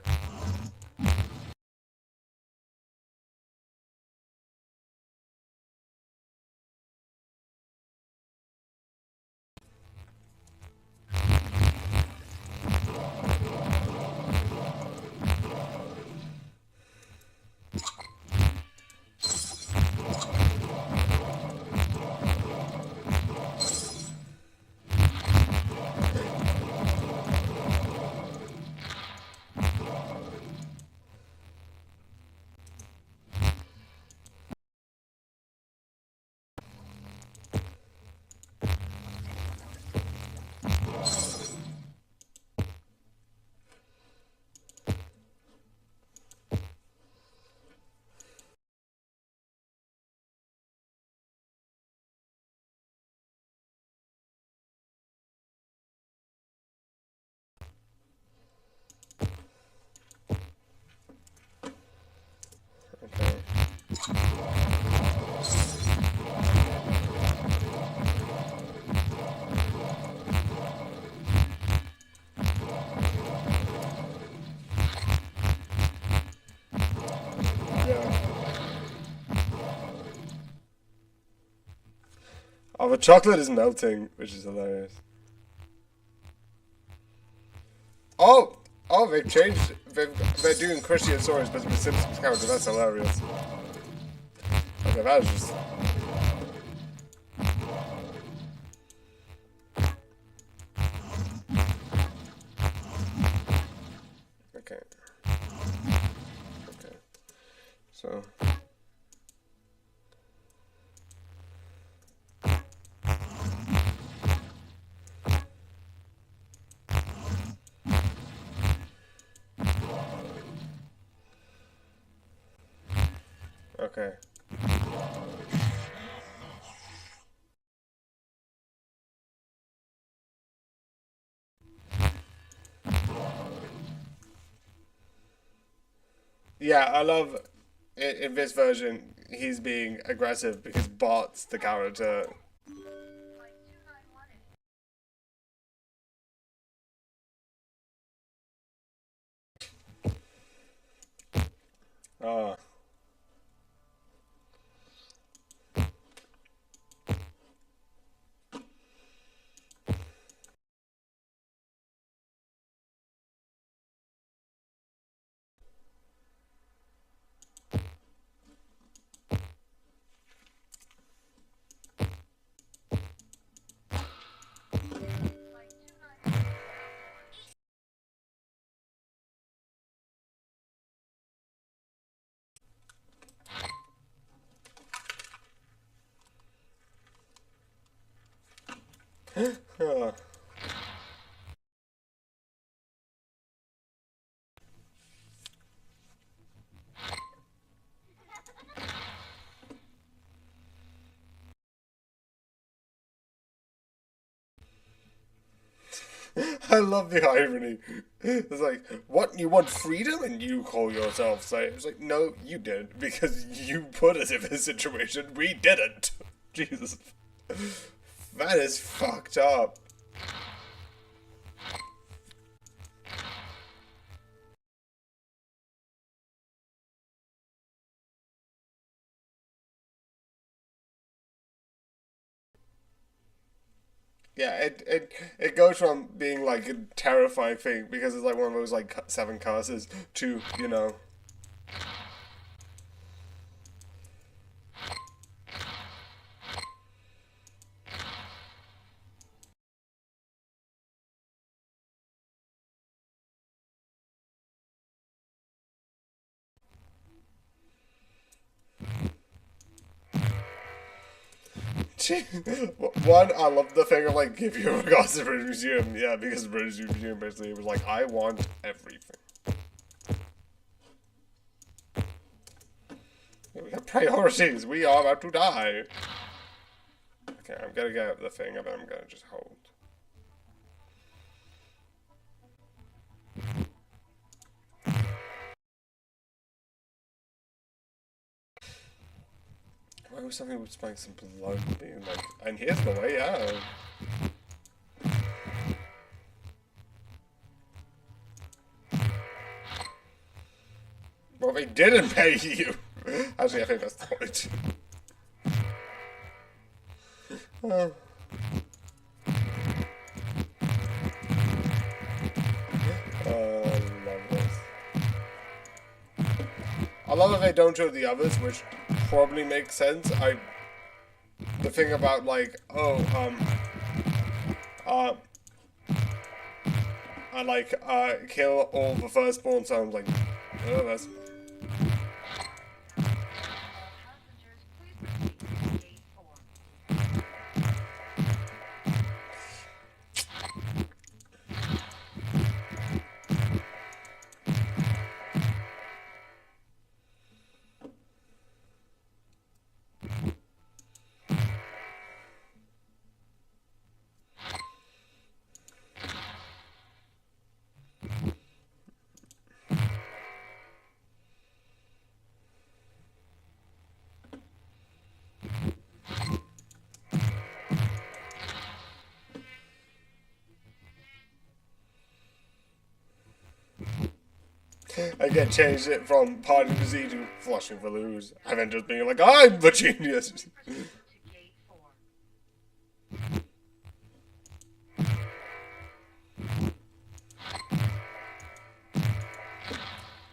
Oh, the chocolate is melting, which is hilarious. Oh! Oh, they've changed. They're doing Christian stories, but with Simpsons character. That's hilarious. Okay, that was just... Okay. Okay. So... Okay. Yeah, I love in this version he's being aggressive because Bart's the character. Ah. Ah. I love the irony. It's like, what, you want freedom and you call yourself safe? It's like, no, you did, because you put us in this situation. We didn't. Jesus. That is fucked up. Yeah, it goes from being like a terrifying thing because it's like one of those like seven curses to, you know. One, I love the thing of like give you regards to the British Museum, yeah, because the British Museum basically was like, I want everything. We have priorities. We are about to die. Okay, I'm gonna get up the thing, and I'm gonna just hold. Why was something with like some blood being like, and here's the way out. Well, they didn't pay you. Actually, I think that's the point. Oh. I love this. I love that they don't show the others, which probably makes sense. The thing about like, I like kill all the firstborn sons. Like, oh, that's. I get changed it from parting the Z to flushing for lose, and then just being like, I'm the genius.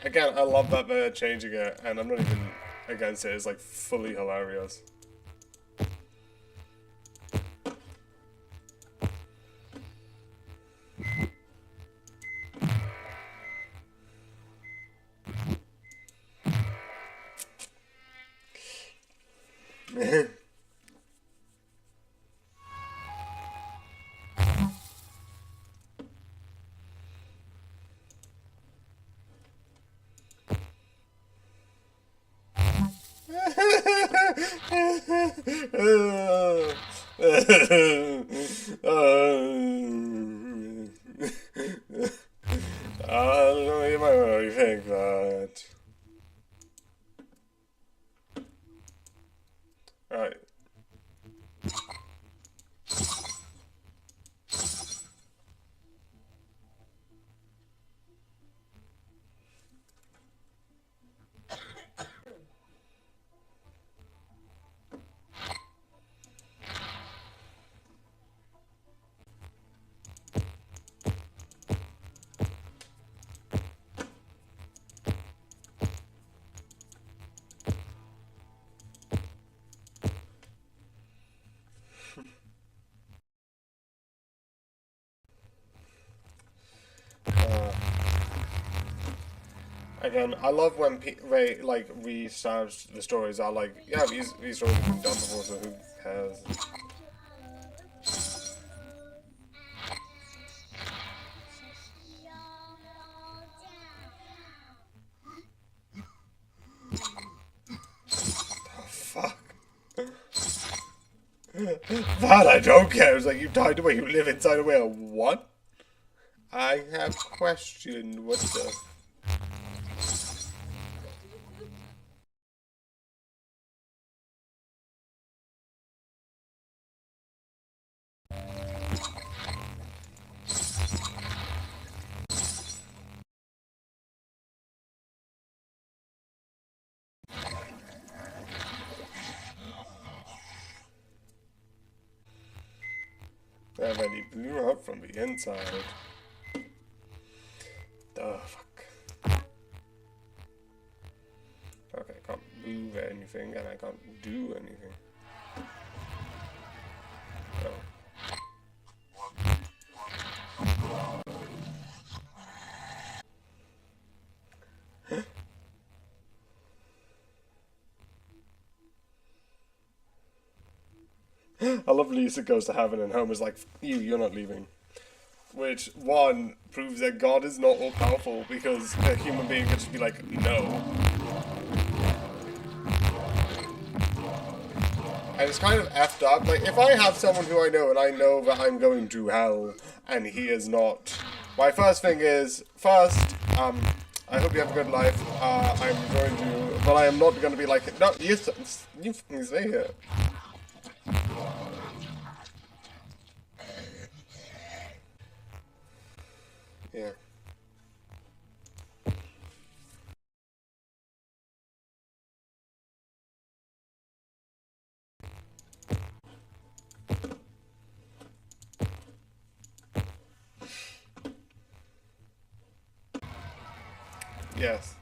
Again, I love that they're changing it, and I'm not even against it. It's like fully hilarious. I don't know, you might really think that. Right. Again, I love when they like restart the stories. Are like, yeah, these stories have been done before, so who cares? Fuck. That I don't care. It's like you died away. You live inside a whale. What? I have questioned what the. And then he blew up from the inside. The fuck. Okay, I can't move anything, and I can't do anything. Oh. I love Lisa goes to heaven and Homer's like, you're not leaving. Which, one, proves that God is not all powerful because a human being could just be like, no. And it's kind of effed up. Like, if I have someone who I know and I know that I'm going to hell and he is not, my first thing is, I hope you have a good life. I'm going to, but I am not going to be like, no, you fucking stay here. Yeah. Yes.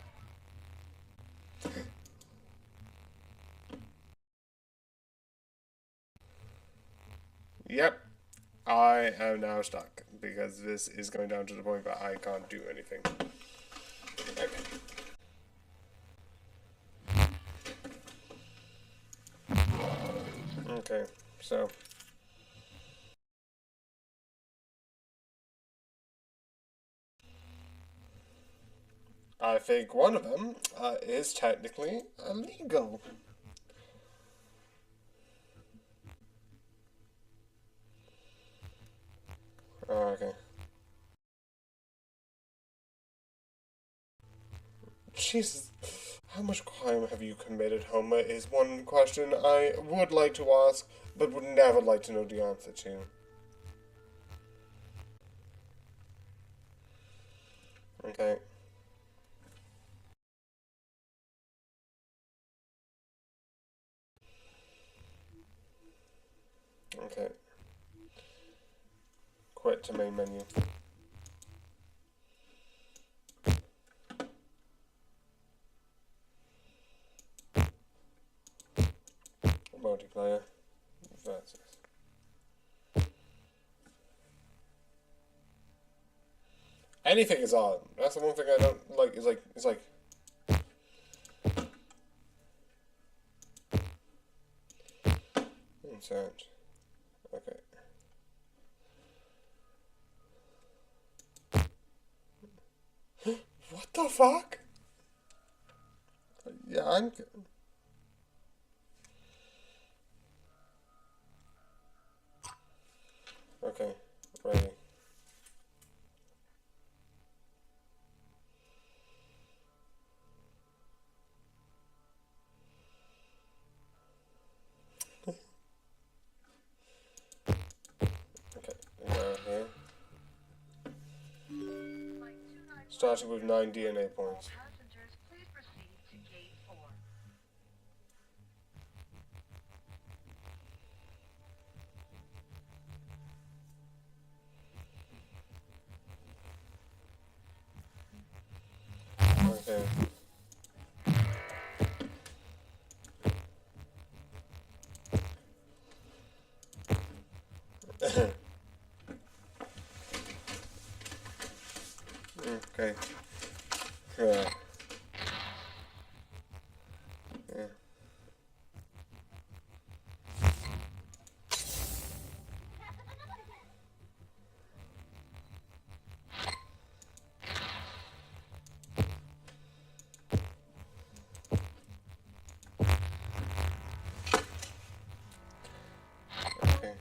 Yep. I am now stuck because this is going down to the point that I can't do anything. Okay. Okay, so. I think one of them is technically illegal. Okay. Jesus, how much crime have you committed, Homer, is one question I would like to ask, but would never like to know the answer to. Okay. Okay. Quit to main menu. multiplayer versus. Anything is on. That's the one thing I don't like. It's like. Insert. Okay. What the fuck? Yeah, I'm. Okay, ready. Okay, now here. Starting with 9 DNA points. Passengers, please proceed to gate 4. Okay. Okay. Yeah. Yeah. Okay.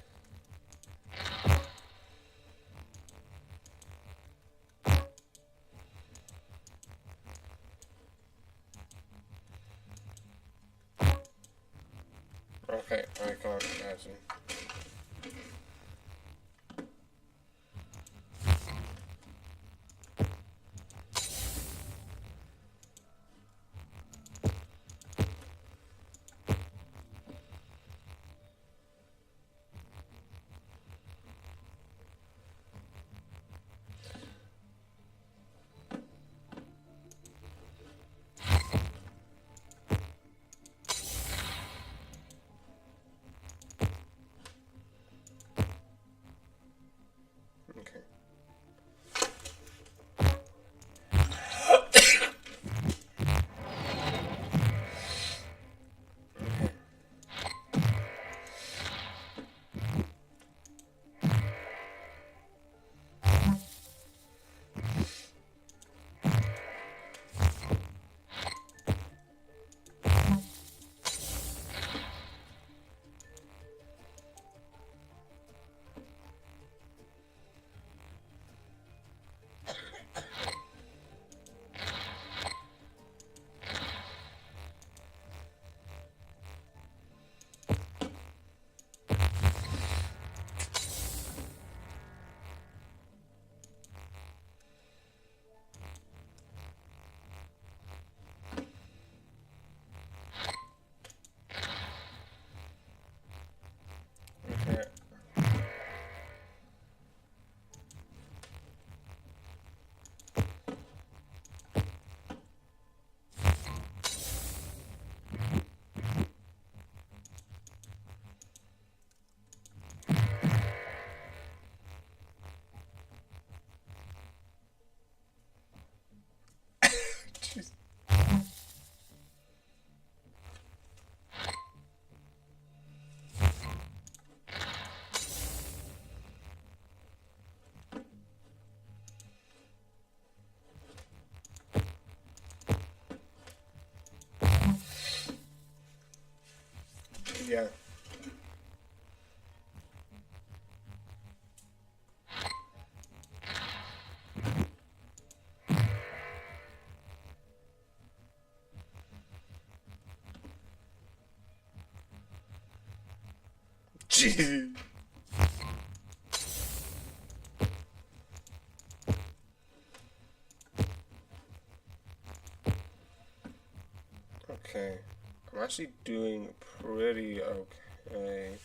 Okay, I can't imagine. Okay. Okay. Jeez. Yeah. Jeez. Okay. I'm actually doing pretty okay.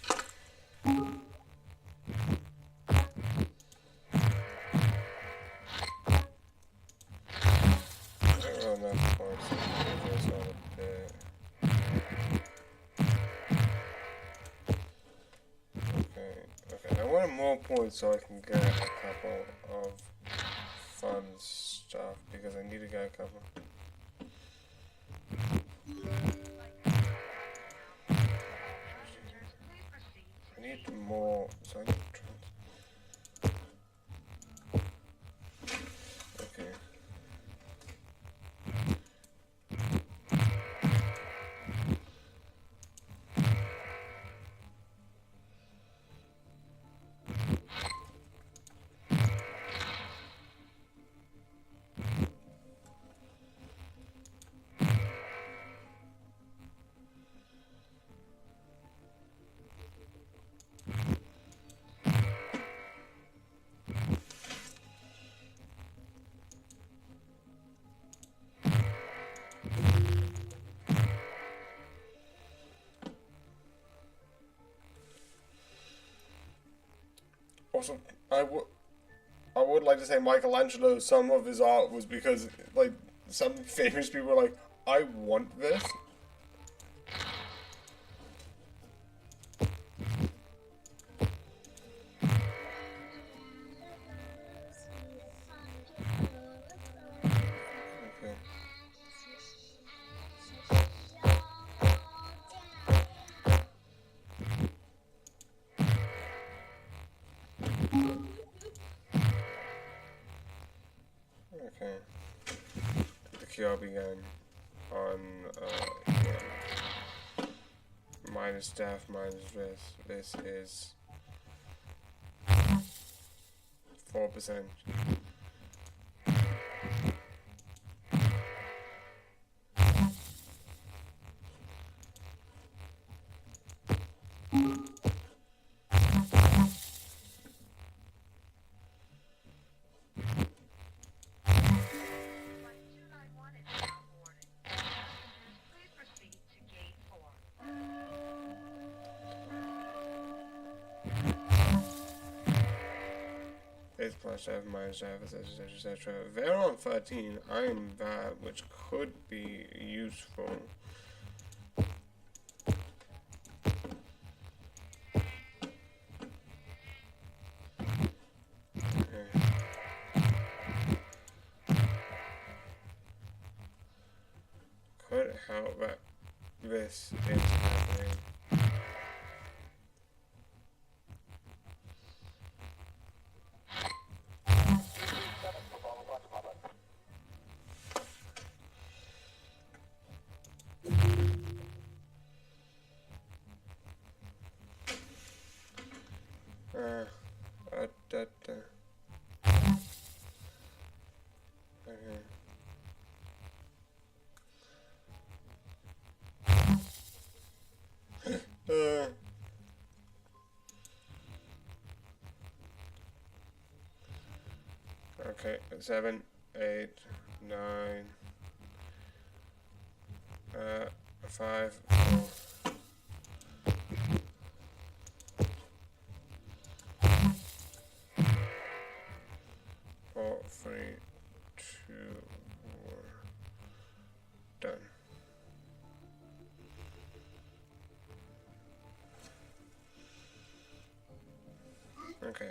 Around that point, so a bit. want more points so I can get a couple of fun stuff because I need to get a couple. I need more, so I need okay. Also, I would like to say Michelangelo, some of his art was because, like, some famous people were like, I want this. Okay. Okay. The cure began on minus death minus this. This is 4%. Flight 291 is now boarding. Passengers, please proceed to gate 4. It's plus F minus F, etc. They're on 13. I am that, which could be useful. Okay. Could help that this is happening. Da, da. Okay. Okay, 7, 8, 9, 5, 4. 4, 3, 2, 1. Done. Okay.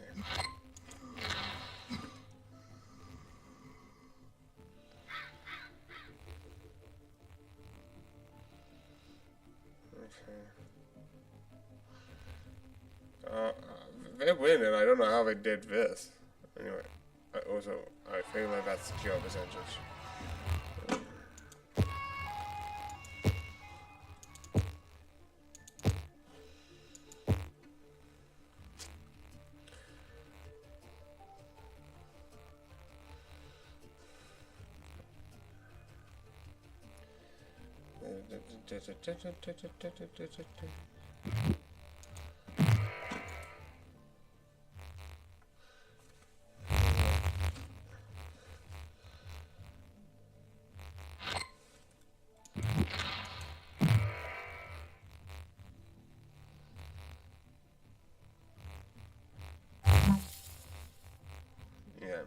They're winning. I don't know how they did this. Anyway, I feel like that's the cure percentage. Yeah.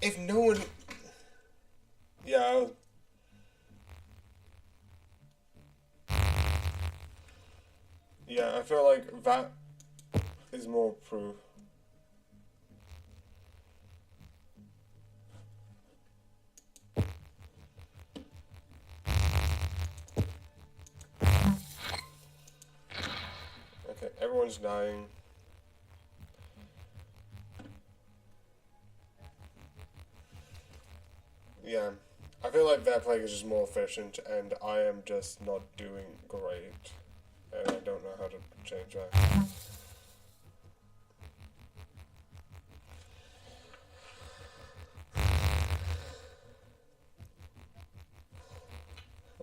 if no one... Yeah. Yeah, I feel like that is more proof. Okay, everyone's dying. Yeah, I feel like that plague is just more efficient, and I am just not doing great. And I don't know how to change that.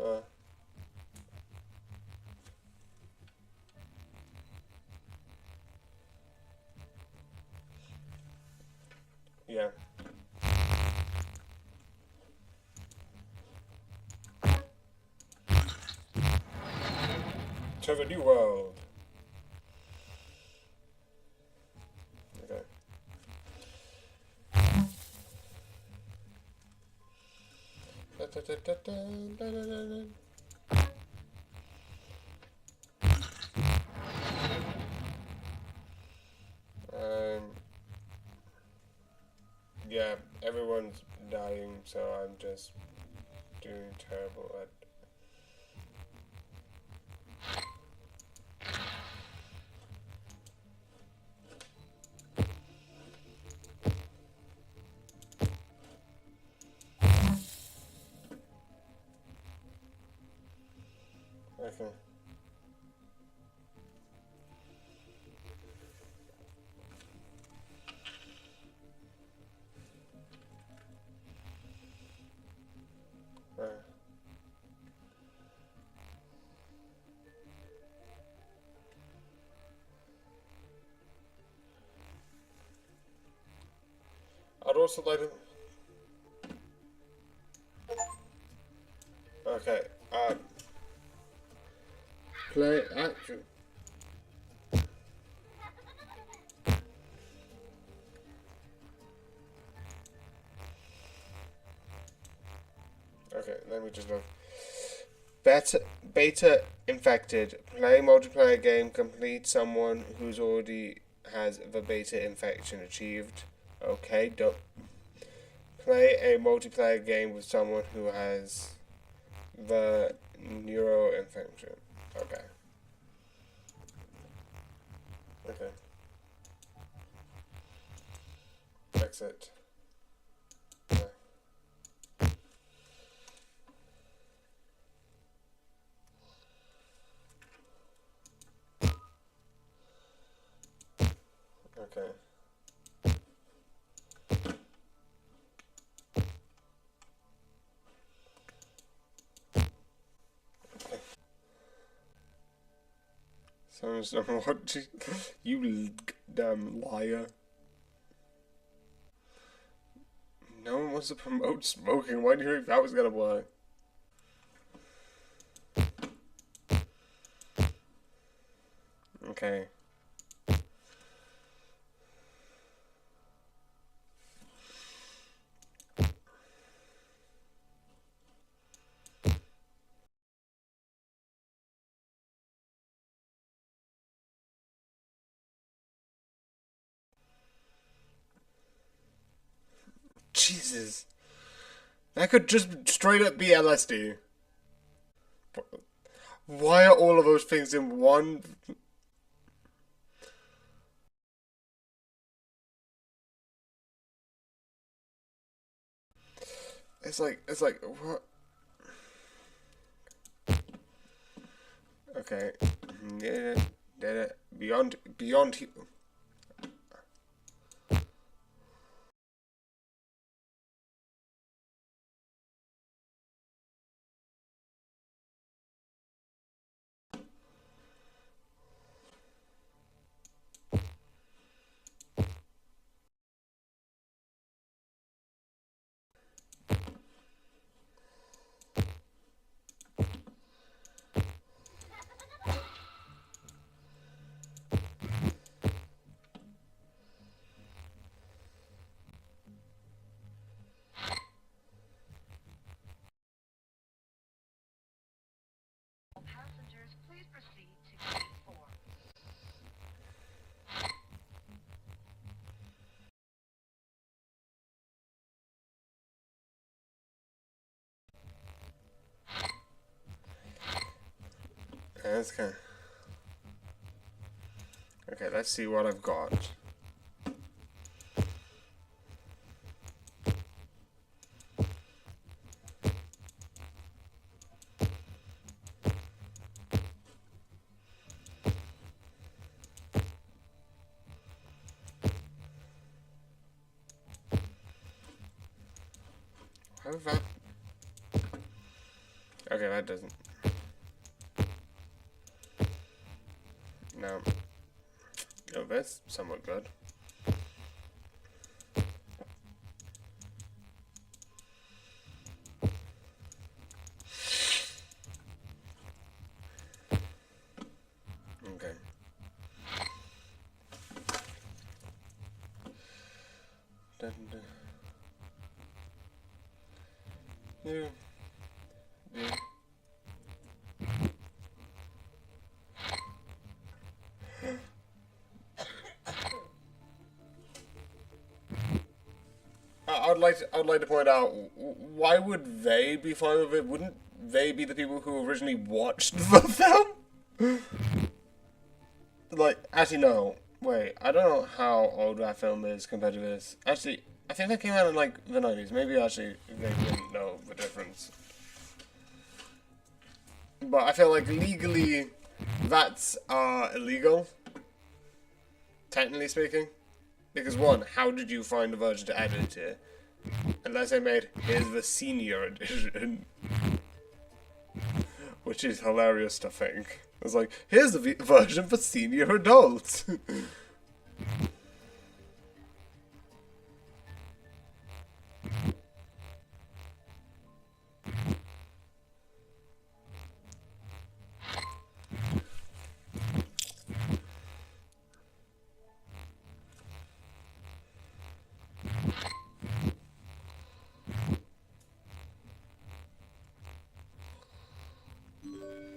Uh, yeah. To the new world. Okay. Da, da, da, da, da, da, da, da. Yeah, everyone's dying, so I'm just doing terrible at... Okay. I'd also like to... Okay, play action. Okay, let me just look. Beta infected. Play multiplayer game. Complete someone who's already has the beta infection achieved. Okay, don't play a multiplayer game with someone who has the neuro infection. Okay. Okay. Exit. Yeah. Okay. So what? You damn liar. No one wants to promote smoking. Why do you think that was gonna work? Okay. Jesus. That could just straight up be LSD. Why are all of those things in one? It's like, what? Okay. Yeah, beyond. Okay, that's kind of... Okay, let's see what I've got. How is that? Okay, that doesn't. No. Oh, that's somewhat good. Okay. Dun, dun. Yeah. Yeah. I'd like to point out, why would they be fine with it? Wouldn't they be the people who originally watched the film? Like, actually, no. Wait, I don't know how old that film is compared to this. Actually, I think that came out in, like, the 90s. Maybe, actually, they didn't know the difference. But I feel like legally, that's illegal. Technically speaking. Because, one, how did you find a version to edit here? Unless I made, here's the senior edition. Which is hilarious to think. It's like, here's the version for senior adults.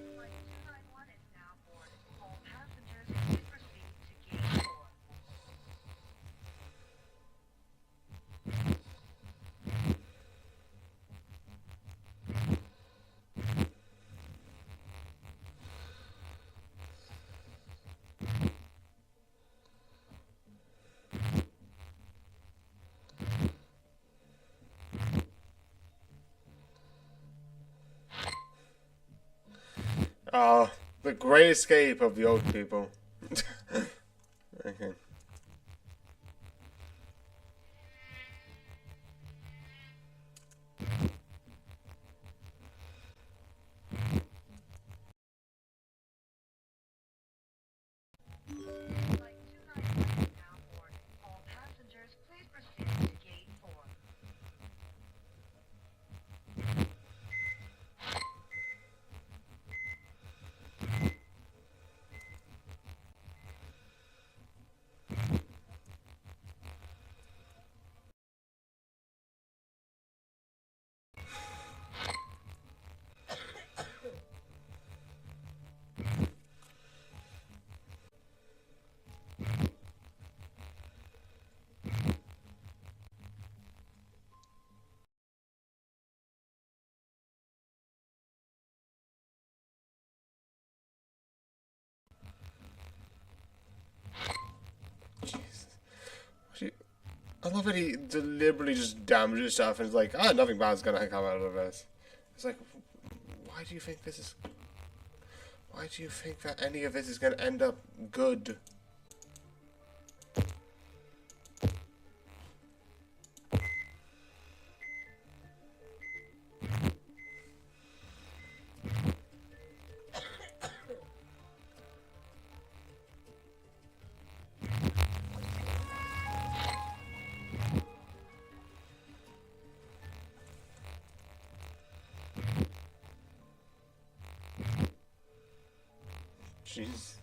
Flight 291 is now boarding. All passengers, please proceed to gate 4. The great escape of the old people. Okay. Flight 291 is now boarding. All passengers, please proceed to gate 4. Jesus. I love that he deliberately just damages stuff and is like, ah, nothing bad's gonna come out of this. It's like, why do you think this is... Why do you think that any of this is gonna end up good? Jeez.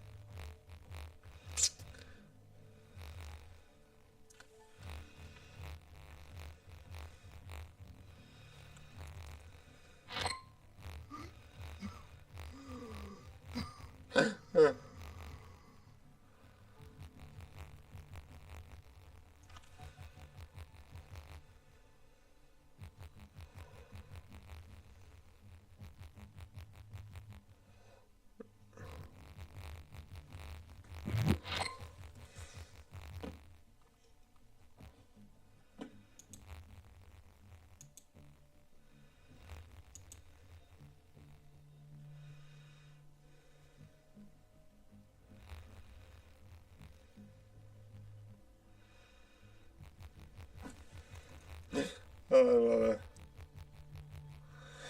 Oh,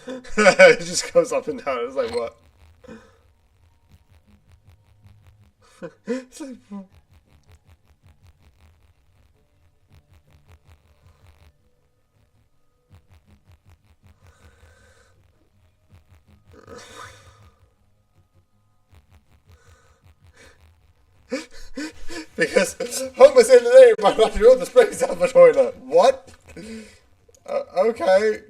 it just goes up and down. It's like, what? It's like, because Homer said today, but not all the springs down the toilet. What? Okay.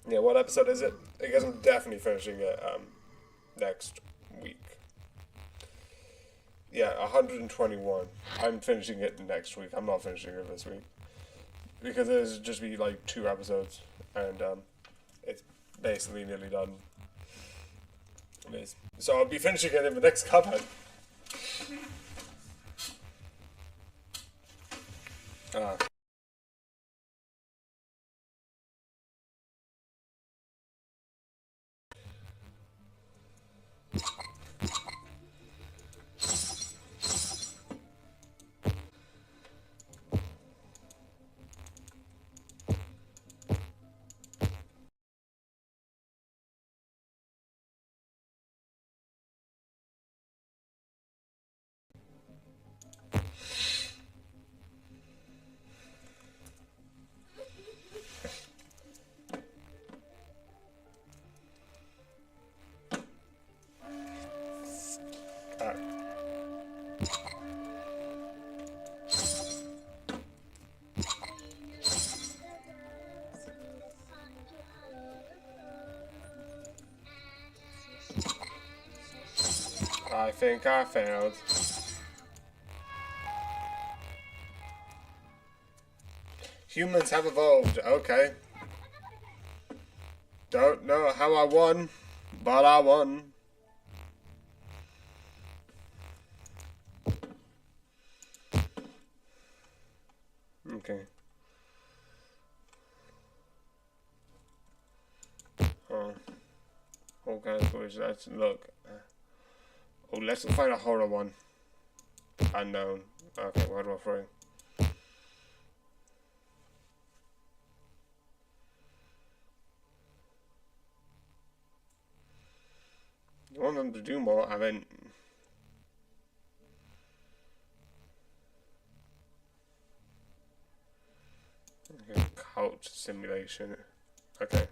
Yeah, what episode is it? I guess I'm definitely finishing it next week. Yeah, 121. I'm finishing it next week. I'm not finishing it this week. Because there's just be like 2 episodes and it's basically nearly done. It is. So I'll be finishing it in the next Cuphead. I think I failed. Humans have evolved. Okay. Don't know how I won, but I won. Okay. Oh. Okay, let's look. Oh, let's find a horror one. Unknown. Okay, World War 3. You want them to do more? I mean... Okay, cult simulation. Okay.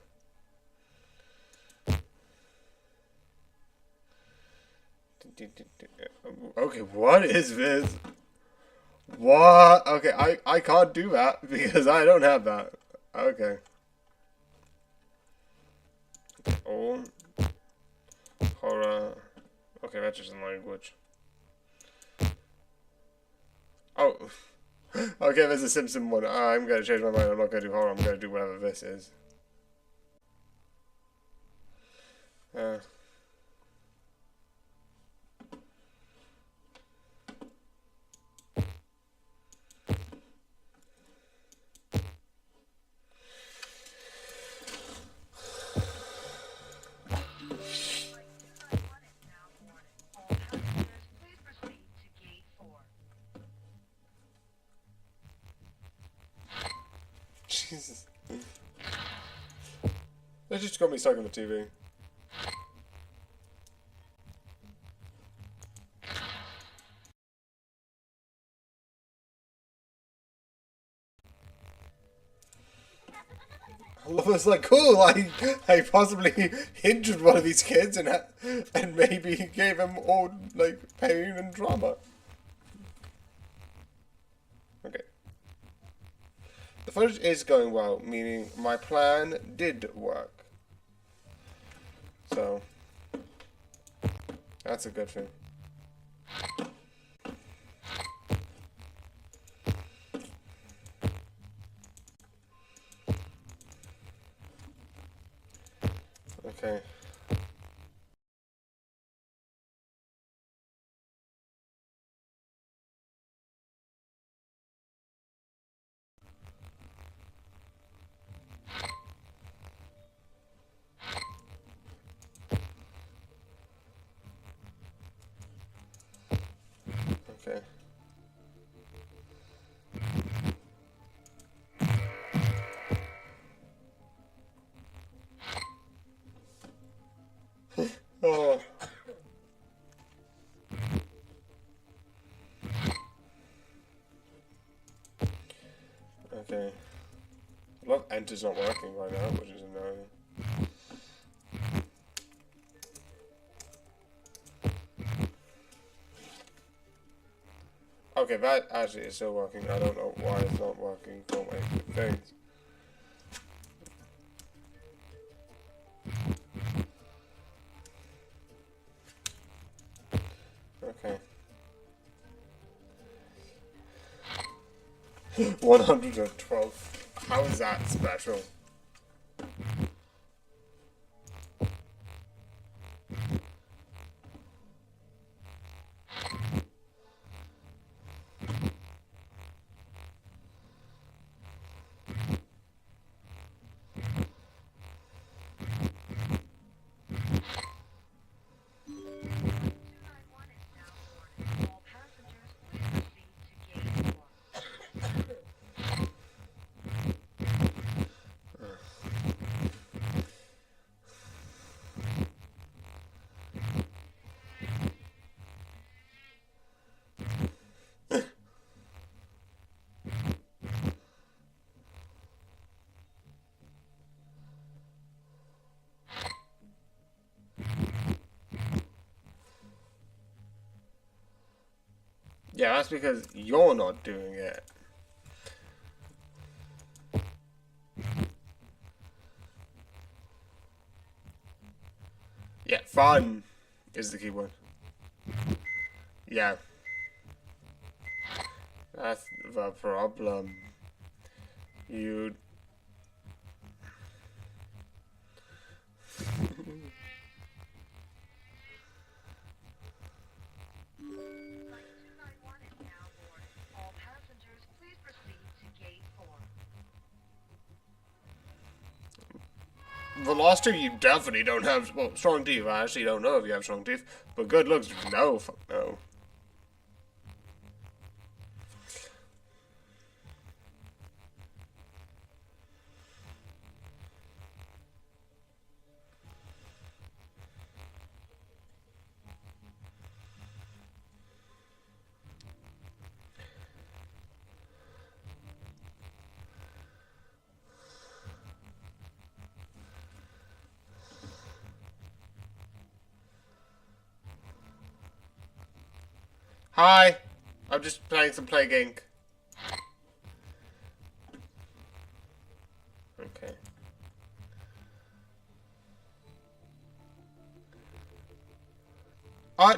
Okay, what is this? What? Okay, I can't do that because I don't have that. Okay. Oh. Horror. Okay, that's just in language. Oh. Okay, there's a Simpson one. I'm gonna change my mind. I'm not gonna do horror. I'm gonna do whatever this is. Please proceed to gate 4. Jesus. They just got me stuck on the TV. I love this, like, cool, I possibly injured one of these kids and maybe gave him all, like, pain and drama. Okay. The footage is going well, meaning my plan did work. So, that's a good thing. Okay. Okay. Okay. Look, enter's not working right now, which is annoying. Okay, that actually is still working. I don't know why it's not working for my things. Okay. 112. How is that special? All passengers, please proceed to gate 4. Yeah, that's because you're not doing it. Yeah, fun is the key word. Yeah. That's the problem. You... Flight 291 is now boarding. All passengers, please proceed to gate 4. Velocity, you definitely don't have, well, strong teeth. I actually don't know if you have strong teeth, but good looks, no, fuck no. Hi, I'm just playing some Plague Inc. Okay. Uh,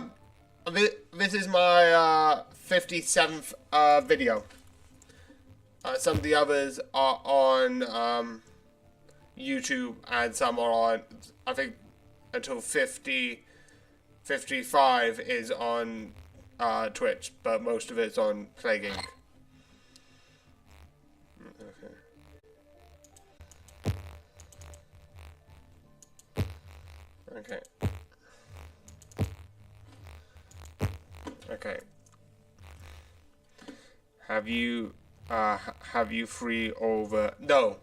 this is my 57th video. Some of the others are on YouTube, and some are on, I think, until 55 is on Twitch, but most of it's on Plague Inc. Okay. Okay. Have you free over? No.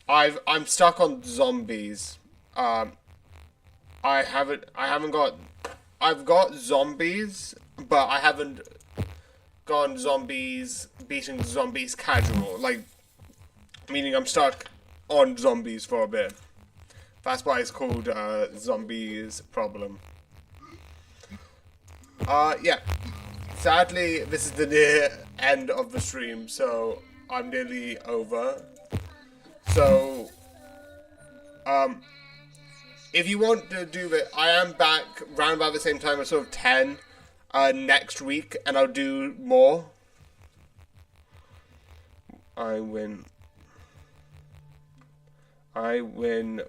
I'm stuck on zombies. I've got zombies, but I haven't gone beating zombies casual. Like, meaning I'm stuck on zombies for a bit. That's why it's called Zombies Problem. Yeah. Sadly, this is the near end of the stream, so I'm nearly over. So, if you want to do it, I am back round about the same time, sort of 10 next week, and I'll do more. I win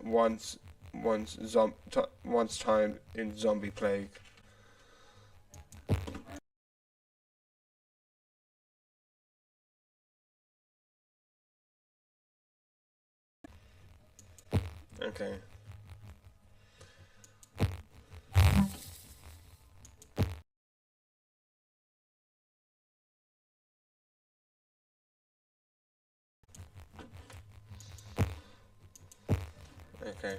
once time in Zombie Plague. Okay. Okay.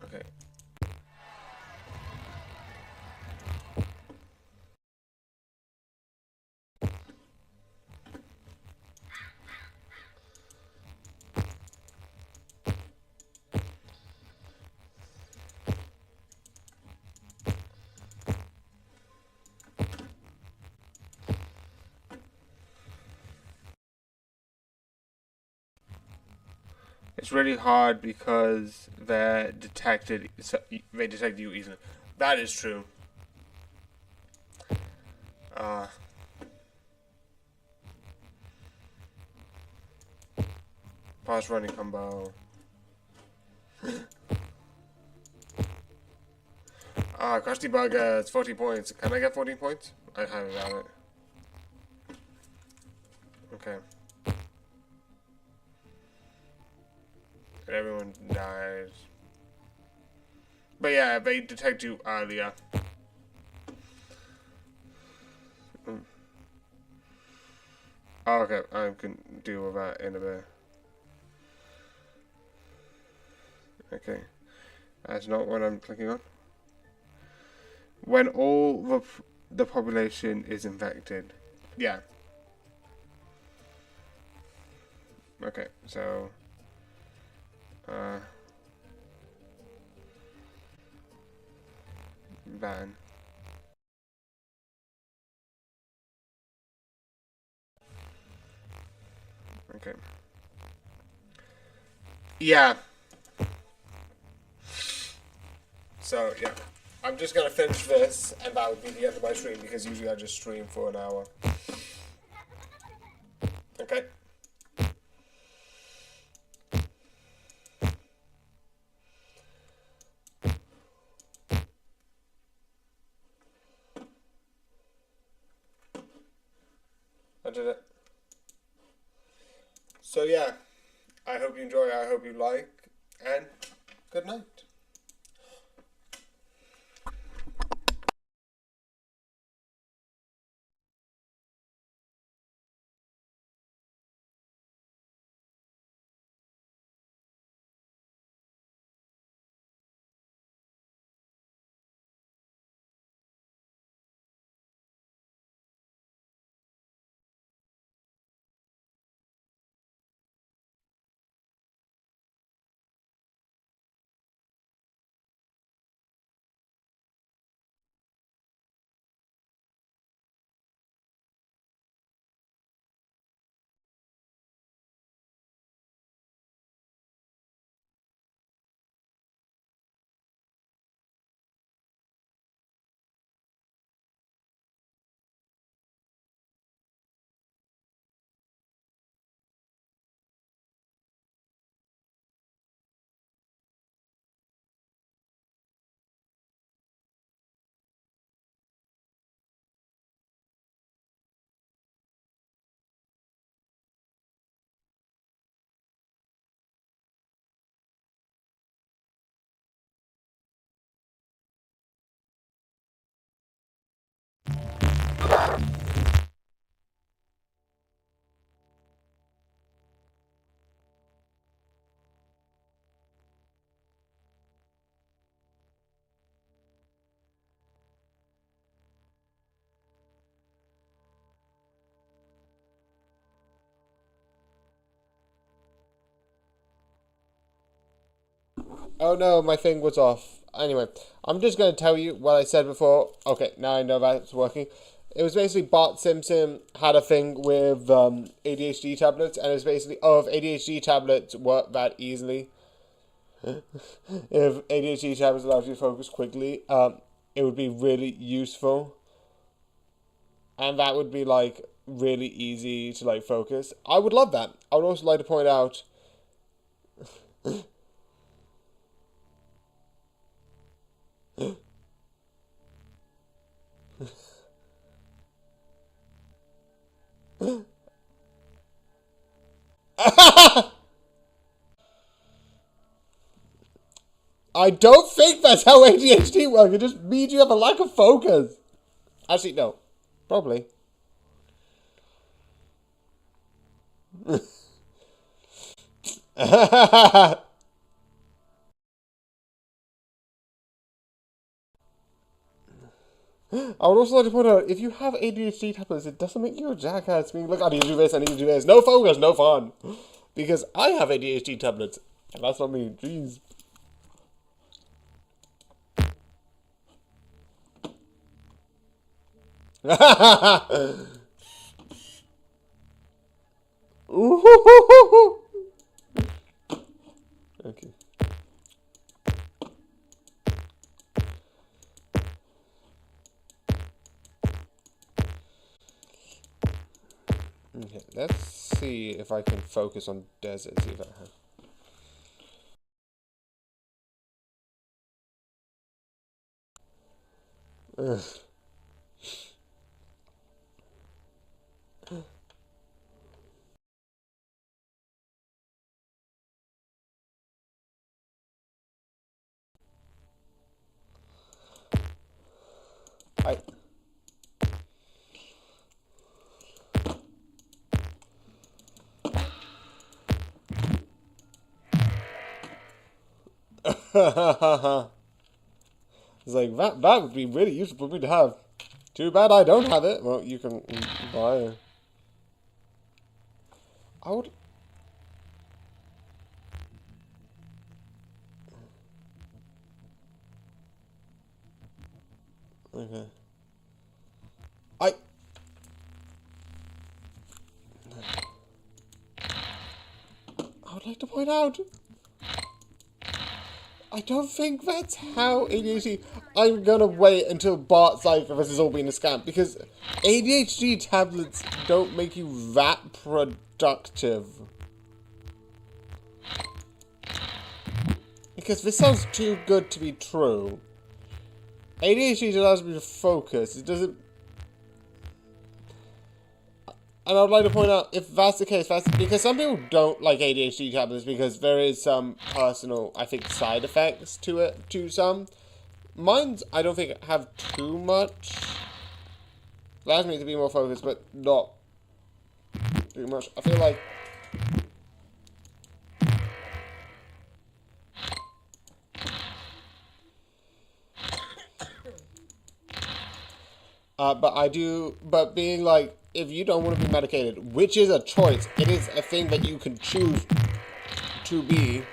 Okay. It's really hard because they detect you easily. That is true. Fast running combo. Krusty Burger, it's 40 points. Can I get 14 points? I highly doubt it. Okay. And everyone dies. But yeah, they detect you earlier. Oh, okay, I can deal with that in a bit. Okay. That's not what I'm clicking on. When all the population is infected. Yeah. Okay, so ban. Okay. Yeah. So yeah. I'm just gonna finish this and that would be the end of my stream because usually I just stream for an hour. Okay. I did it. So yeah, I hope you enjoy, I hope you like, and good night. Oh no, my thing was off. Anyway, I'm just going to tell you what I said before. Okay, now I know that's working. It was basically Bart Simpson had a thing with ADHD tablets, and it was basically, oh, if ADHD tablets work that easily, if ADHD tablets allow you to focus quickly, it would be really useful. And that would be, like, really easy to, like, focus. I would love that. I would also like to point out... I don't think that's how ADHD works. It just means you have a lack of focus. Actually, no. Probably. I would also like to point out, if you have ADHD tablets, it doesn't make you a jackass being like, I need to do this, I need to do this. No focus, no fun. Because I have ADHD tablets, and that's not me. Jeez. Ooh. Okay, let's see if I can focus on desert. See if I have. Ugh. I. It's like, that would be really useful for me to have. Too bad I don't have it. Well, you can buy it. I would... Okay. I would like to point out, I don't think that's how ADHD... I'm gonna wait until Bart's life if this has all been a scam, because ADHD tablets don't make you that productive. Because this sounds too good to be true. ADHD allows me to focus. It doesn't... And I would like to point out, if that's the case, that's because some people don't like ADHD tablets because there is some personal, I think, side effects to it, to some. Mine's, I don't think, have too much. Allows me to be more focused, but not too much. I feel like... but being like, if you don't want to be medicated, which is a choice, it is a thing that you can choose to be,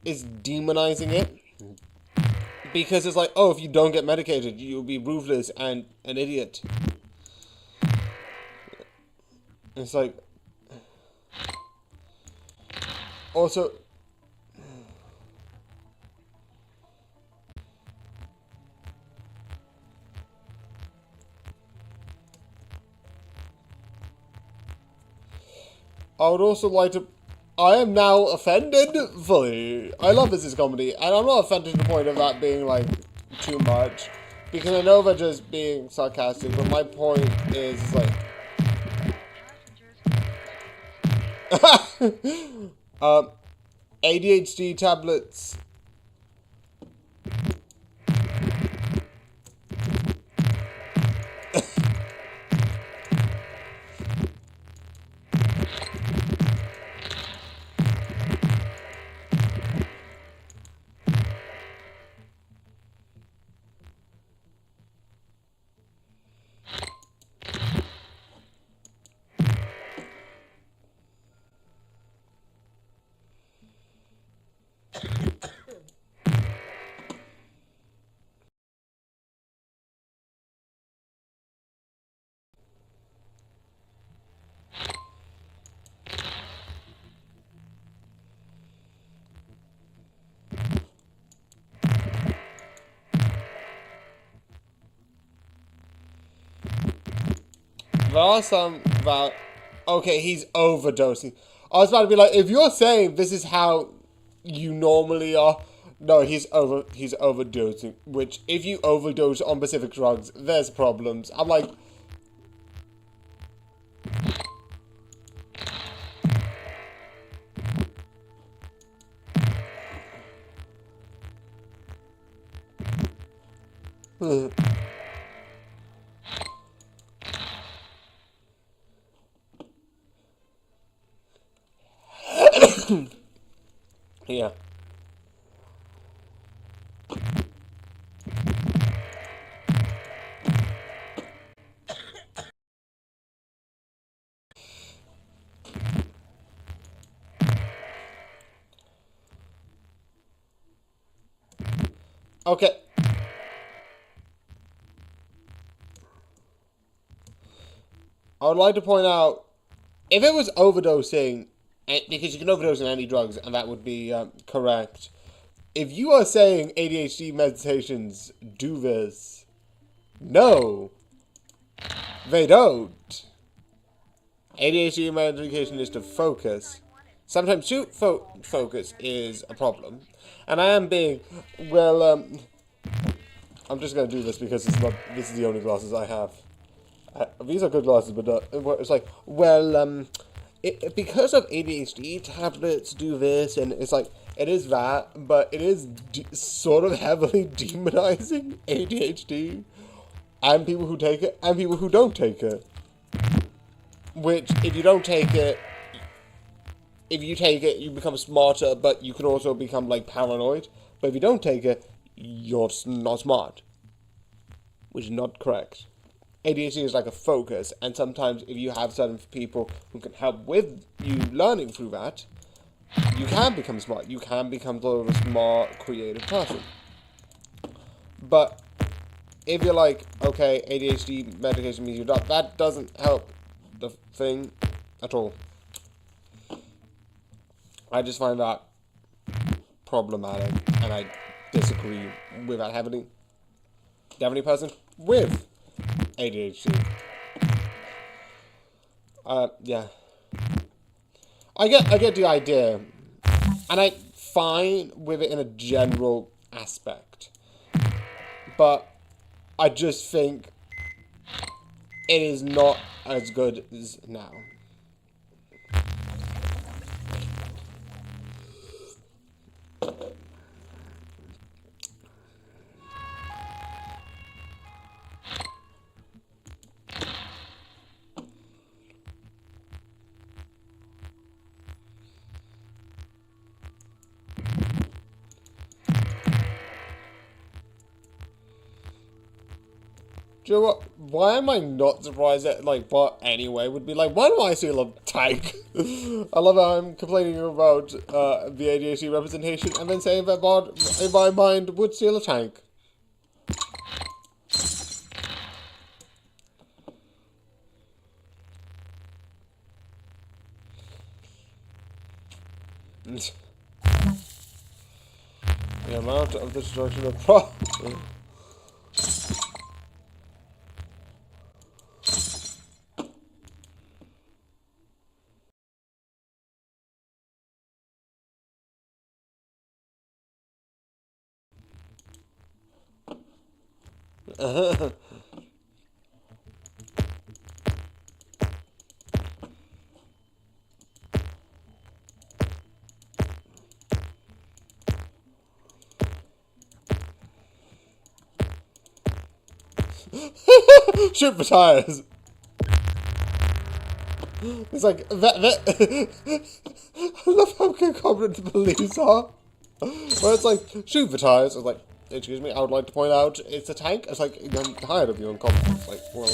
is demonizing it. Because it's like, oh, if you don't get medicated, you'll be ruthless and an idiot. It's like... Also... I would also like to... I am now offended fully. I love this is comedy, and I'm not offended to the point of that being, like, too much. Because I know they're just being sarcastic, but my point is, like... ADHD tablets... There are some that... Okay, he's overdosing. I was about to be like, if you're saying this is how you normally are... No, he's overdosing. Which, if you overdose on specific drugs, there's problems. I'm like... Yeah. Okay. I would like to point out, if it was overdosing, because you can overdose on any drugs, and that would be correct. If you are saying ADHD medications do this, no, they don't. ADHD medication is to focus. Sometimes focus is a problem. And I am being, well, I'm just going to do this because this is the only glasses I have. These are good glasses, but it's like, well, because of ADHD, tablets do this, and it's like, it is that, but it is sort of heavily demonizing ADHD, and people who take it, and people who don't take it. Which, if you don't take it, if you take it, you become smarter, but you can also become, like, paranoid. But if you don't take it, you're not smart. Which is not correct. ADHD is like a focus, and sometimes if you have certain people who can help with you learning through that, you can become smart. You can become sort of a smart, creative person. But if you're like, okay, ADHD medication means you're not, that doesn't help the thing at all. I just find that problematic, and I disagree with that heavily. Definitely a person with ADHD. Yeah. I get the idea, and I'm fine with it in a general aspect, but I just think it is not as good as now. Do you know what? Why am I not surprised that, like, but anyway, would be like, why do I steal a tank? I love how I'm complaining about the ADHD representation and then saying that Bard, in my mind, would steal a tank. The amount of destruction of shoot for tires. It's like that. I love how incompetent the police are. Where it's like, shoot for tires. It's like, excuse me, I would like to point out it's a tank. It's like, I'm tired of your incompetence. Like, well,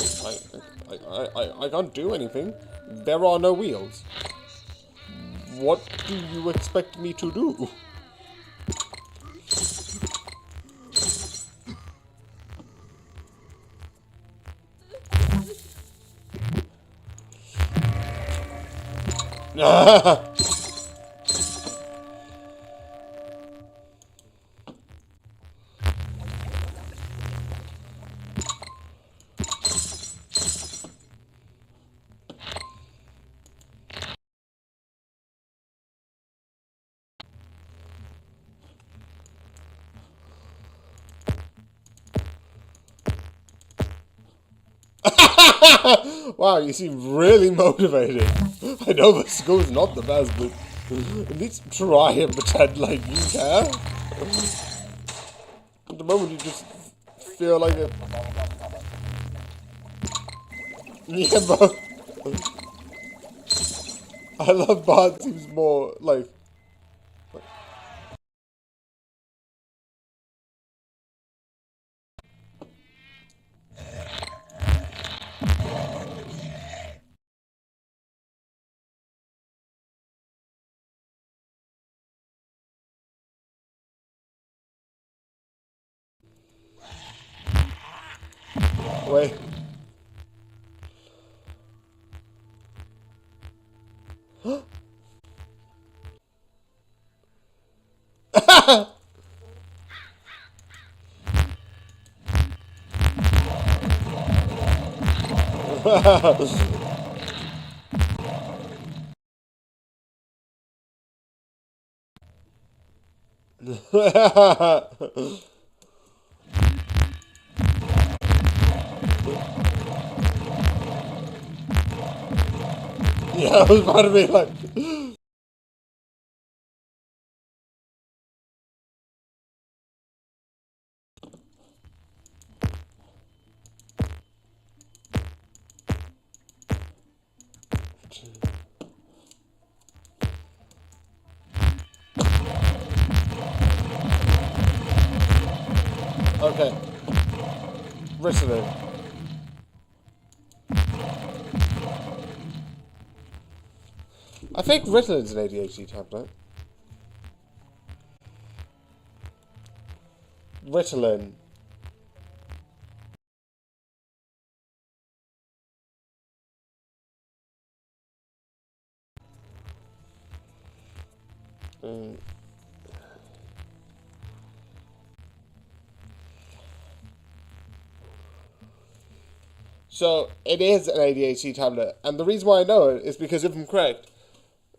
I can't do anything. There are no wheels. What do you expect me to do? Wow, you seem really motivated. I know the school's not the best, but at least try and pretend like you care. At the moment, you just feel like it. Yeah, but I love Bart seems more like. Wait. Yeah, I was about to be like. Okay. Ritalin. I think Ritalin's an ADHD tablet. Ritalin. Mm. So it is an ADHD tablet, and the reason why I know it is because if I'm correct,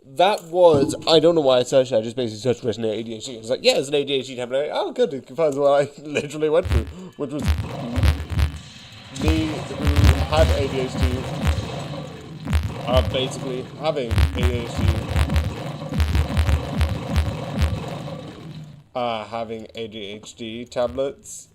that was I don't know why I searched that. I just basically searched written ADHD. It's like, yeah, it's an ADHD tablet. Oh, good, it confirms what I literally went through, which was me who had ADHD, basically having ADHD, having ADHD tablets.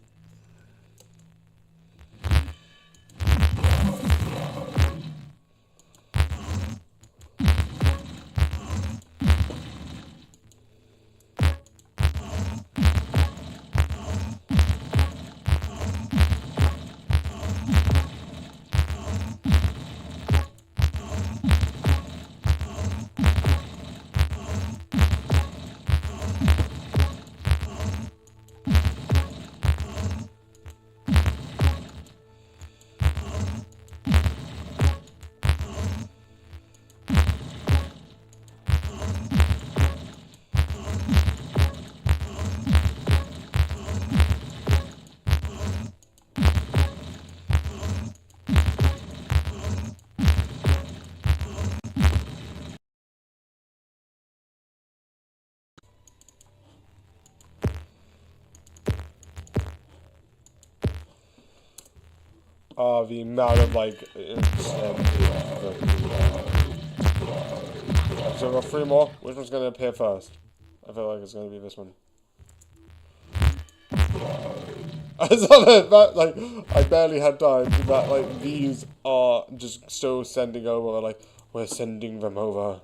The amount of like. So we've got three more. Which one's gonna appear first? I feel like it's gonna be this one. I love it, that like I barely had time. That like these are just still sending over. Like we're sending them over.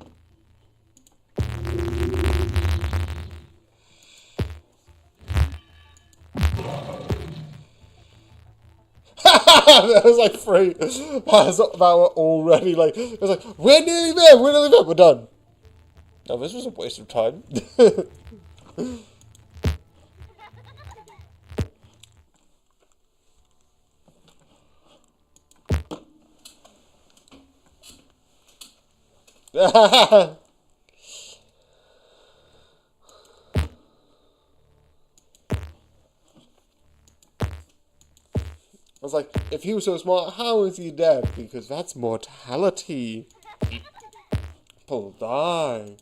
That was like three. That were already like it was like we're nearly there. We're nearly there. We're done. No, this was a waste of time. I was like, if he was so smart, how is he dead? Because that's mortality. People die.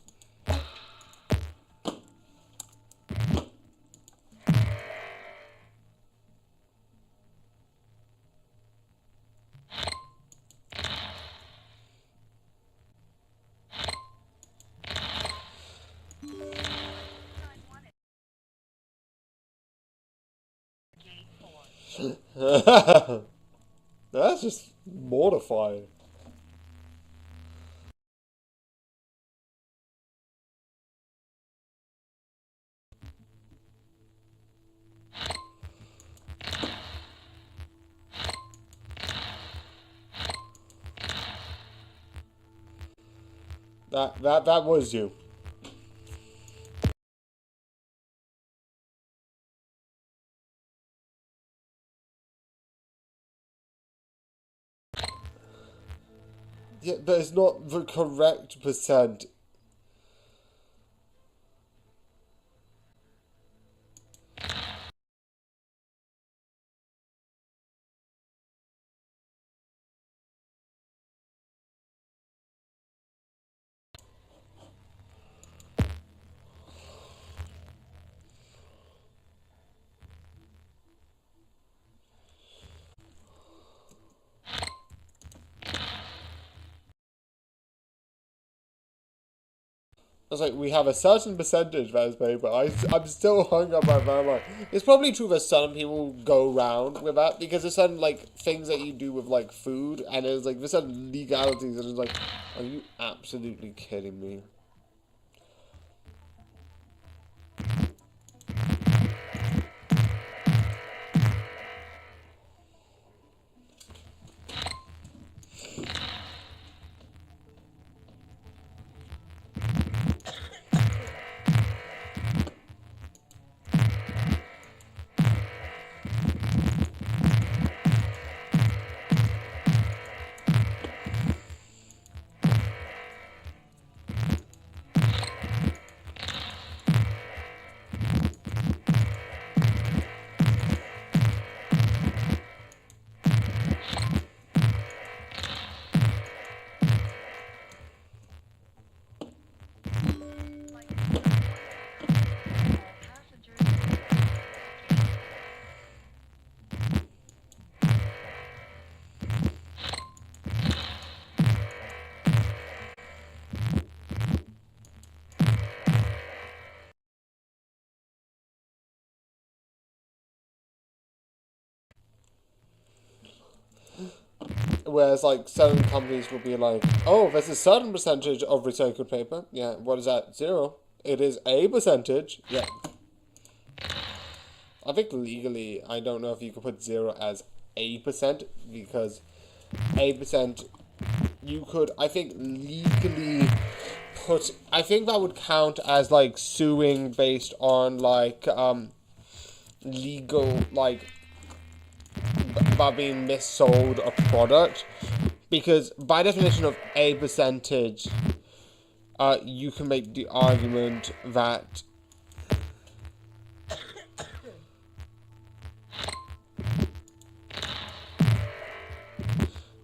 Gate 4. That's just mortifying. That was you. Yeah, but it's not the correct percent. was like, we have a certain percentage of paper. I'm still hung up by that. Like, it's probably true that some people go round with that because there's certain like things that you do with like food, and there's like there's certain legalities, and it's like, are you absolutely kidding me? Whereas, like, certain companies will be like, oh, there's a certain percentage of recycled paper. Yeah, what is that? 0. It is a percentage. Yeah. I think legally, I don't know if you could put 0 as a percent, because a percent, you could, I think, legally put, I think that would count as, like, suing based on, like, legal, like, about being missold a product, because by definition of a percentage, you can make the argument that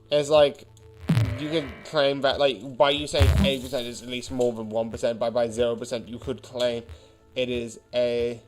it's like you can claim that, like, by you saying a percent is at least more than 1%, by 0% you could claim it is a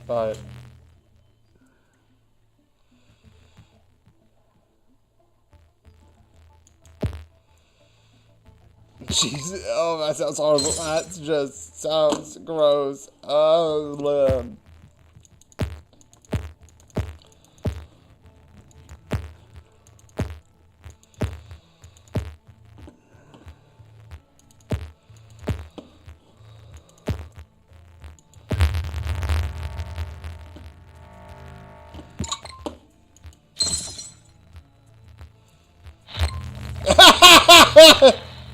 but Jesus, oh, that sounds horrible. That just sounds gross. Oh,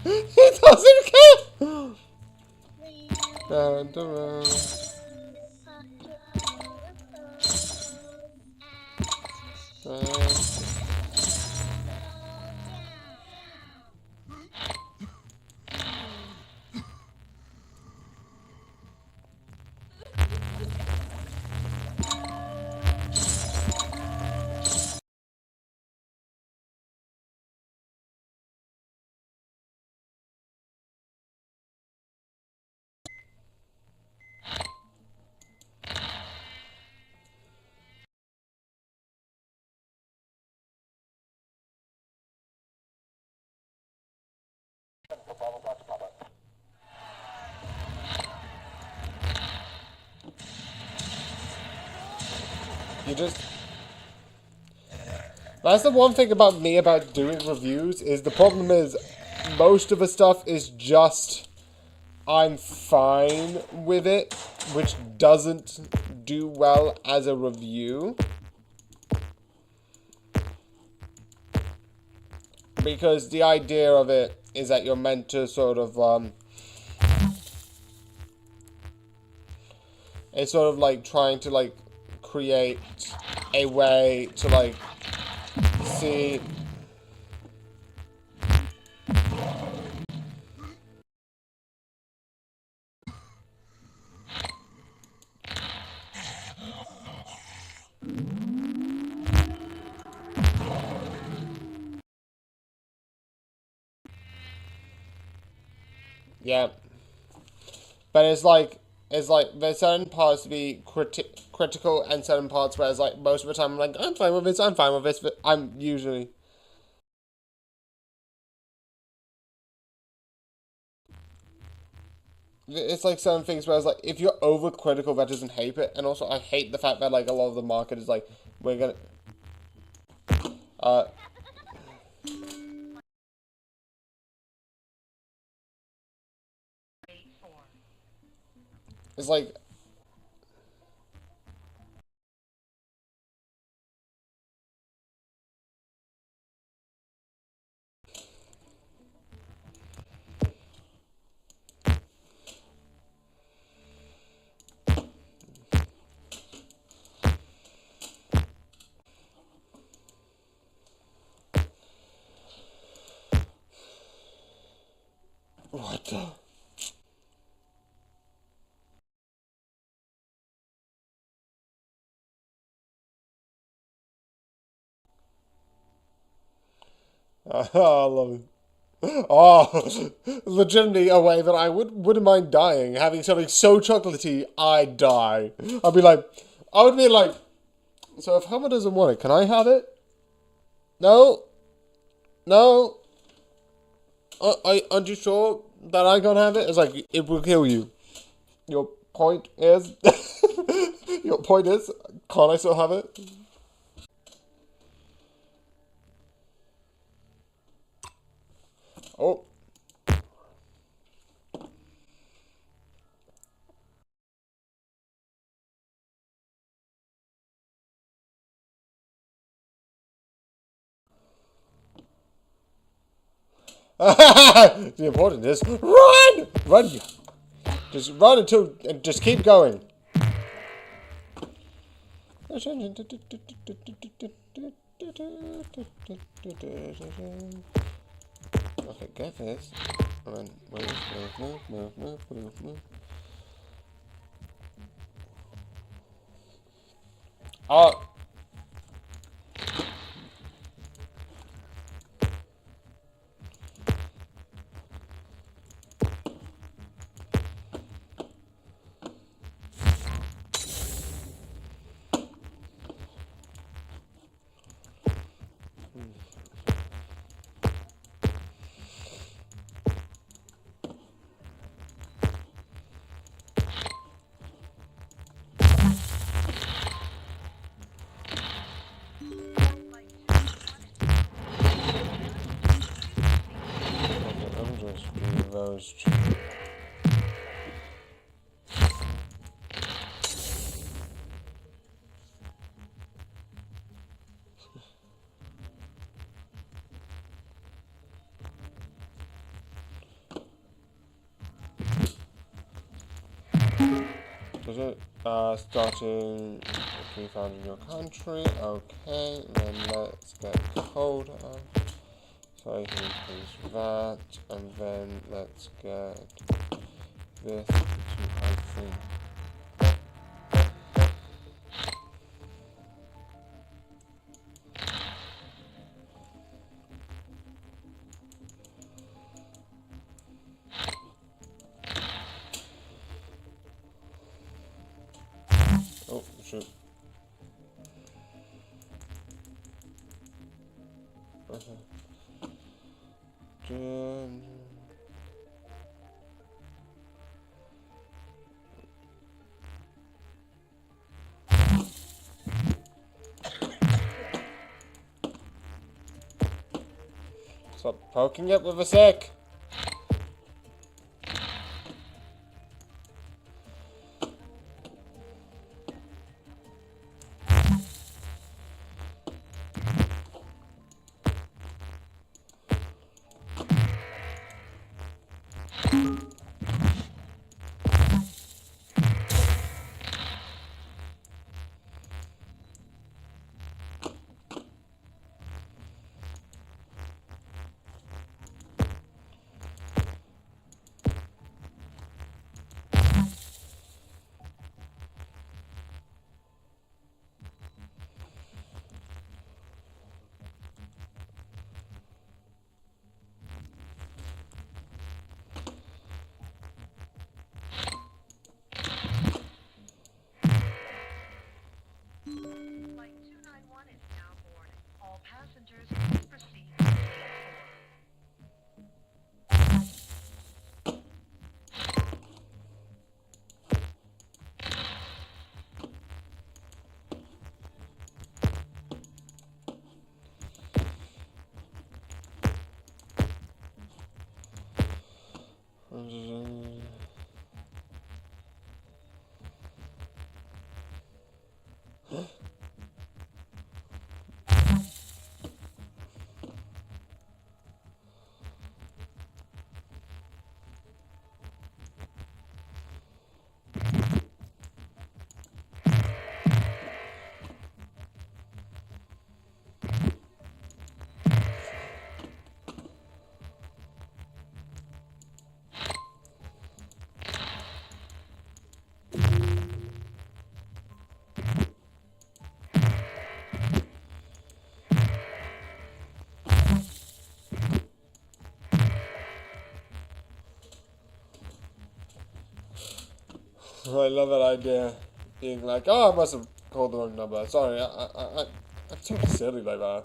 he doesn't care. Dun, dun, dun. You just... That's the one thing about me about doing reviews, is the problem is most of the stuff is just I'm fine with it, which doesn't do well as a review. Because the idea of it is that you're meant to sort of It's sort of like trying to like create a way to like see. Yeah, but it's like there's certain parts to be critical and certain parts where it's like most of the time I'm like I'm fine with this, I'm fine with this, but I'm usually. It's like certain things where it's like if you're overcritical, that doesn't hate it, and also I hate the fact that like a lot of the market is like we're gonna. Uh, Gate 4. it's like. What the? I love it. Oh, legitimately a way that I wouldn't mind dying. Having something so chocolatey, I'd die. I'd be like, I would be like, so if Homer doesn't want it, can I have it? No, no. Aren't you sure that I can't have it? It's like it will kill you. Your point is, your point is, can't I still have it? Oh. The important is run, run, just run until, and just keep going. Okay, get this. And then move. Oh. Those. Does it? Starting if you found in your country. Okay, then let's get code. So I can increase that, and then let's get this to I think. Oh shoot. Stop poking it with a stick. I love that idea. Being like, oh, I must have called the wrong number. Sorry, I'm so silly like that.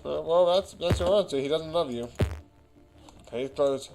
Well, that's your answer. He doesn't love you. Case closed.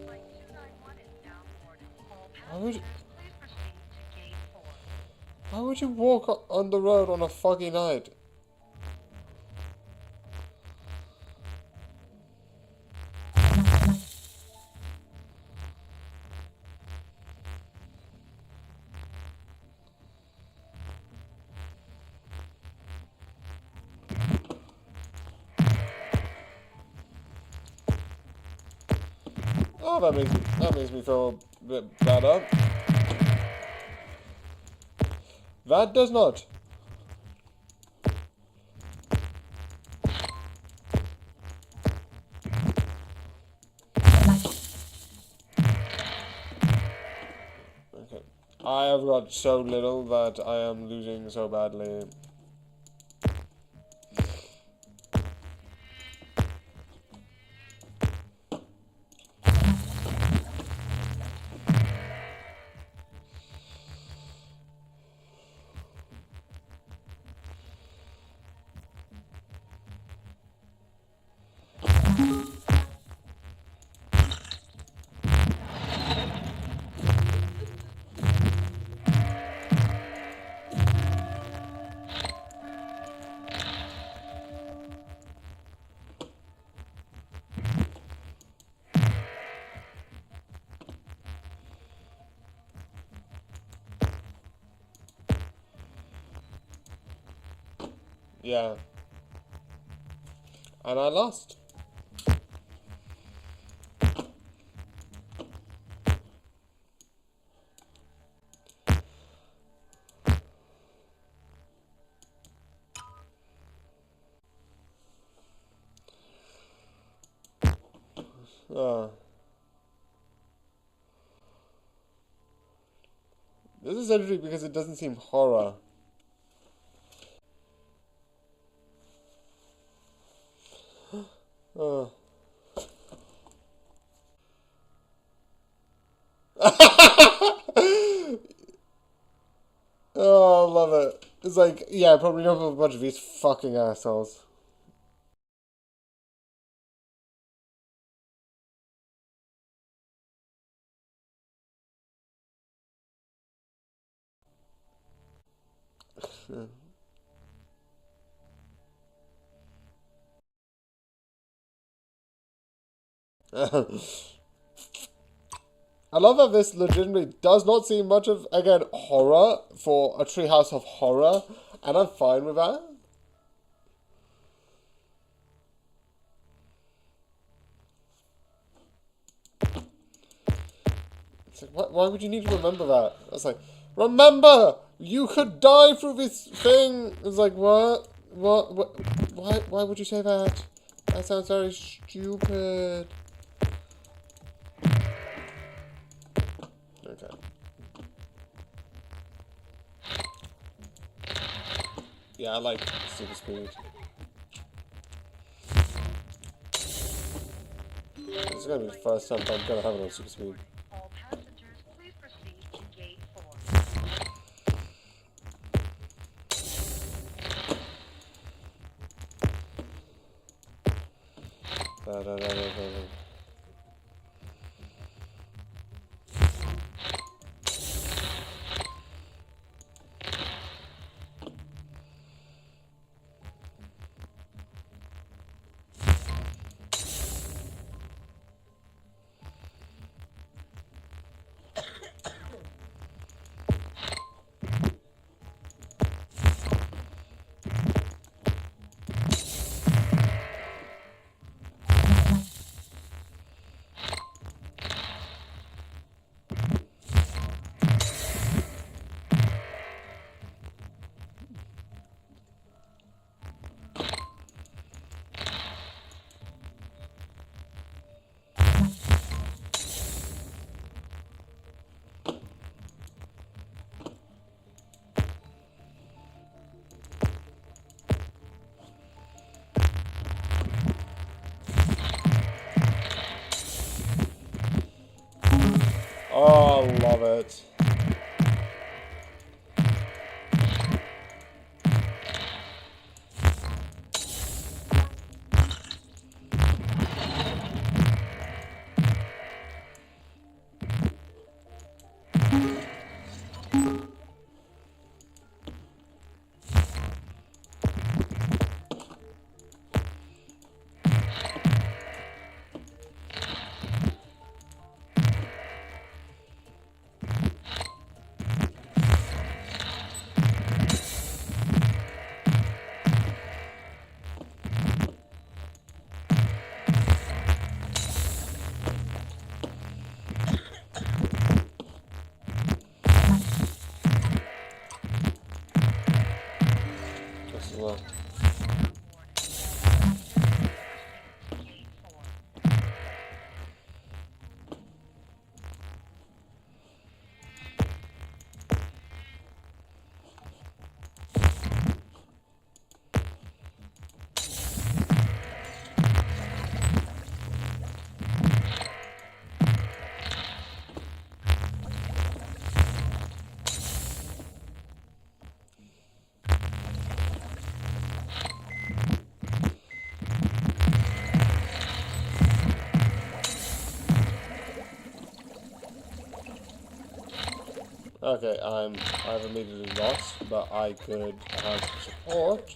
Flight 291 is now boarded. All Why would, passengers, please proceed to gate 4. why would you walk on the road on a foggy night? Oh, that makes me feel a bit better. That does not. Okay. I have got so little that I am losing so badly. Yeah. And I lost. This is interesting because it doesn't seem horror. Oh. Oh, I love it. It's like, yeah, probably not a bunch of these fucking assholes. I love that this legitimately does not seem much of, again, horror for a treehouse of horror, and I'm fine with that. like, why would you need to remember that? I was like, remember, you could die through this thing. It's like, what? Why would you say that? That sounds very stupid. Okay. Yeah, I like super speed. This is gonna be the first time I'm gonna have it on super speed. All passengers, please proceed to gate 4. Oh, I love it. This as well. Gate 4. Okay, I've immediately lost, but I could have support.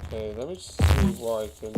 Okay, let me just see what I can.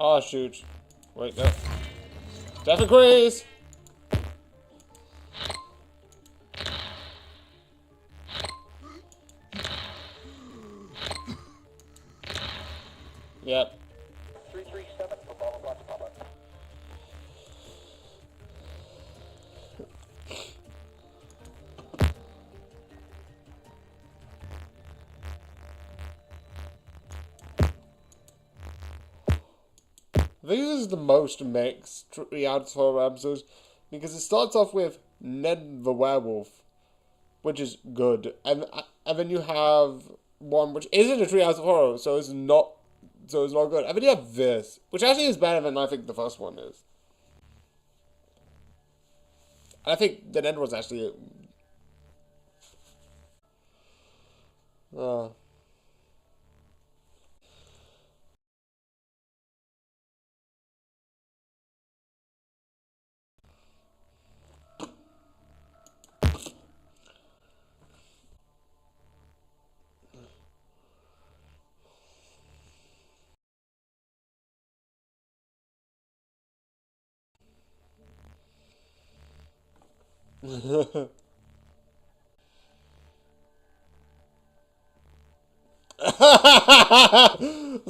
Oh, shoot. Wait, no. Death agrees! Yep. 337 for Bravo Black Papa. I think this is the most mixed reality horror episodes because it starts off with Ned the werewolf, which is good, and then you have one which isn't a treehouse of horror, so it's not good. And then you have this, which actually is better than I think the first one is. I think the Ned was actually. It's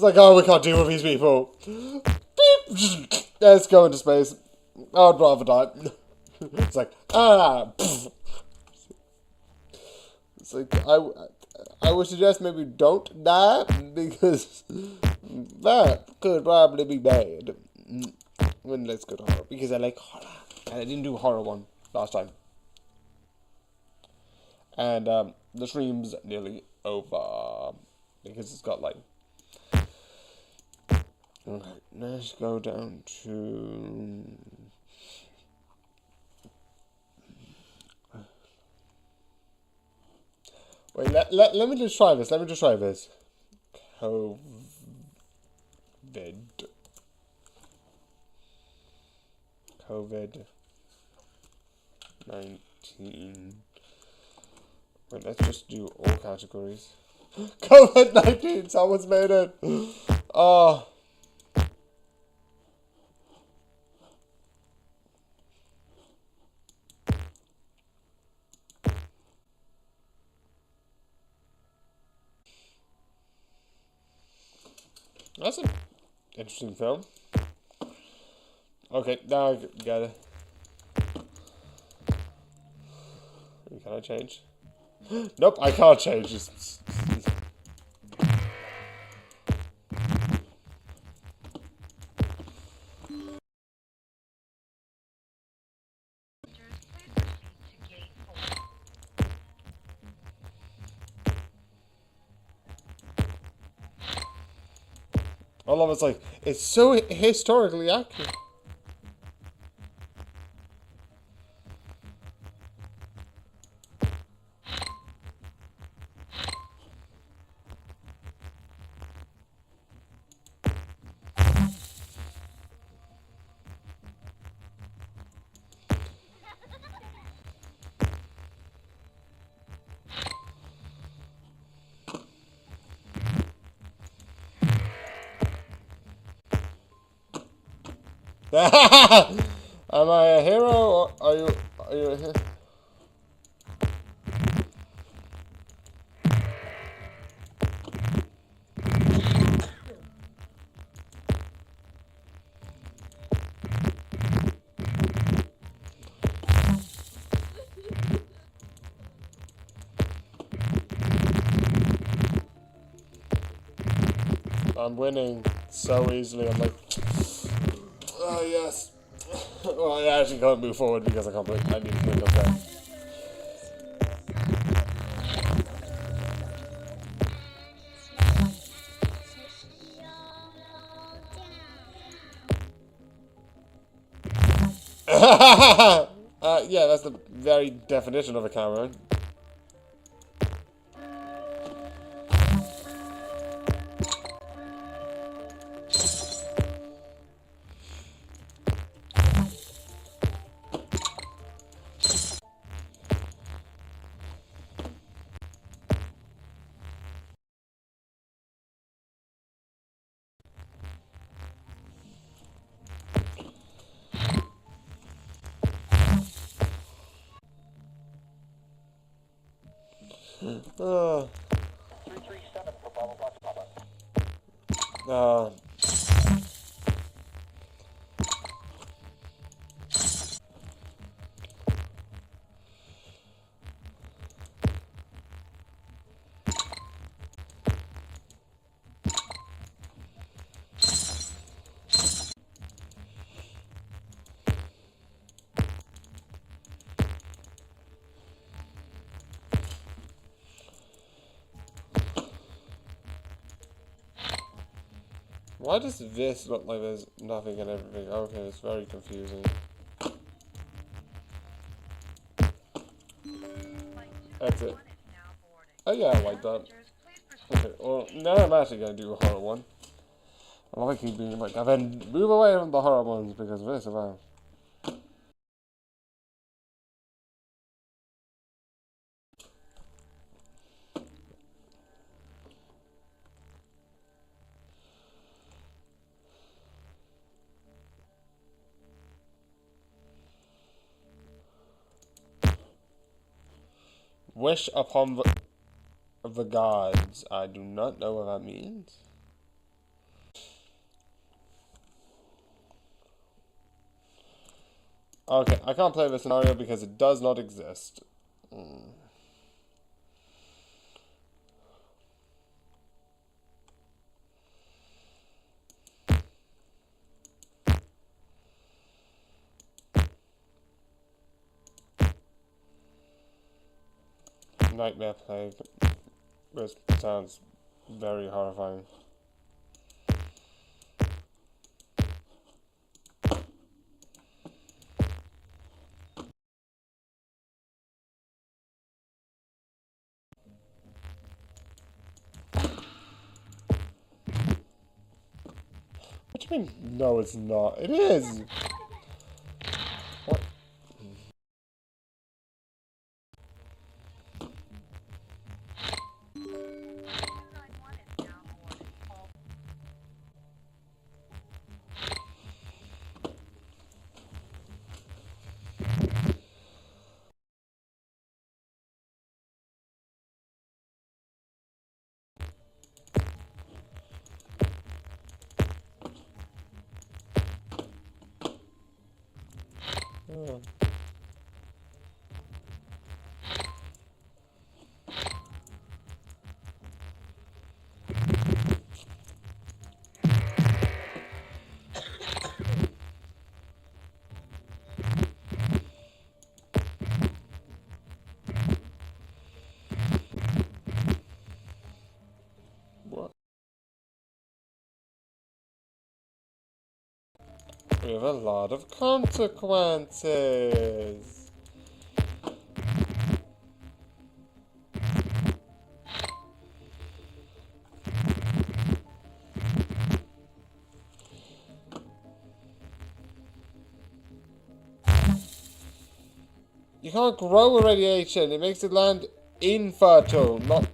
like, oh, we can't deal with these people. Beep. Let's go into space. I'd rather die. It's like, pff. It's like, I would suggest maybe don't die, because that could probably be bad. When let's go to horror, because I like horror. And I didn't do horror one last time. And the stream's nearly over. Because it's got like... Okay, let's go down to... Wait, let me just try this. COVID. 19. Wait, let's just do all categories. COVID-19, someone's made it. Oh. That's an interesting film. Okay, now I got it. Can I change? Nope, I can't change. I love it's like, it's so historically accurate. Am I a hero or are you a hero? I'm winning so easily. I'm like, oh yes. Well, I actually can't move forward because I can't believe I need to move up there. Yeah, that's the very definition of a camera. Uh, 337 for Bravo Fox Papa. uh, why does this look like there's nothing and everything? Okay, it's very confusing. Exit. Oh yeah, I like that. Okay, well, now I'm actually gonna do a horror one. I like keep being like, I then move away from the horror ones because of this, wow. Wish upon the gods. I do not know what that means. Okay, I can't play this scenario because it does not exist. Nightmare Plague. This sounds very horrifying. What do you mean? No, it's not. It is! What? Oh. What? We have a lot of consequences. You can't grow a radiation. It makes the land infertile, not...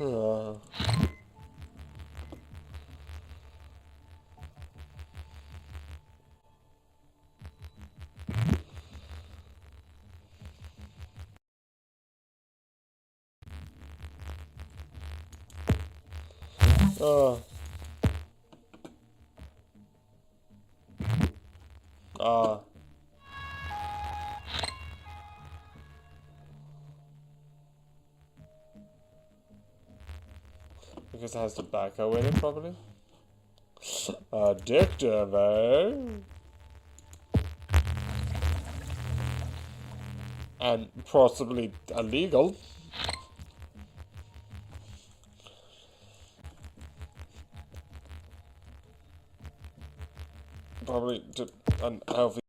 Uh. Oh. Ah. Because it has tobacco in it, probably. Addictive, eh? And possibly illegal. probably unhealthy.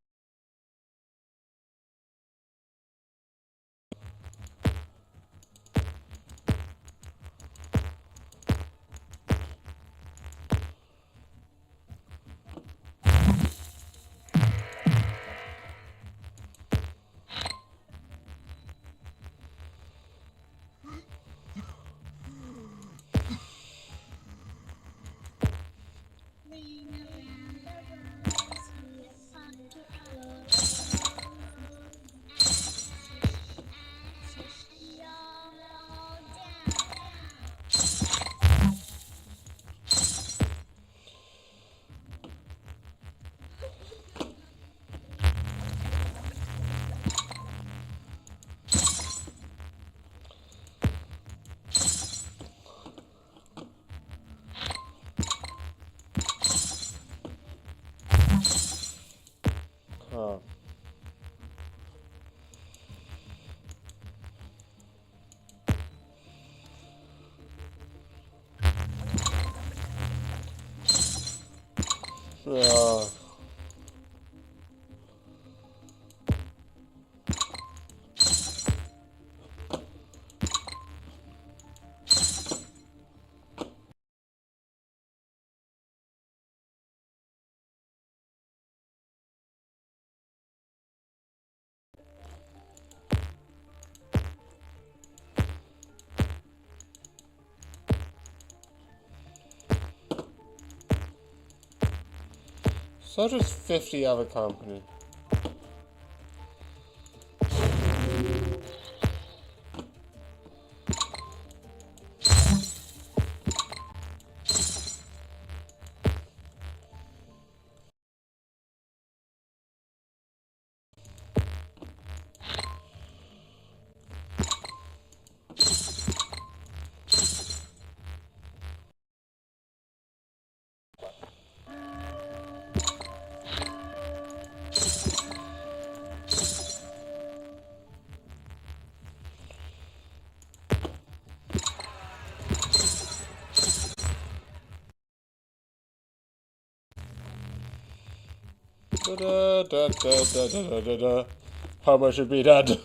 Huh. Yeah. So does 50 other company. Da, da, da, da, da, da, da, da. How much should be that?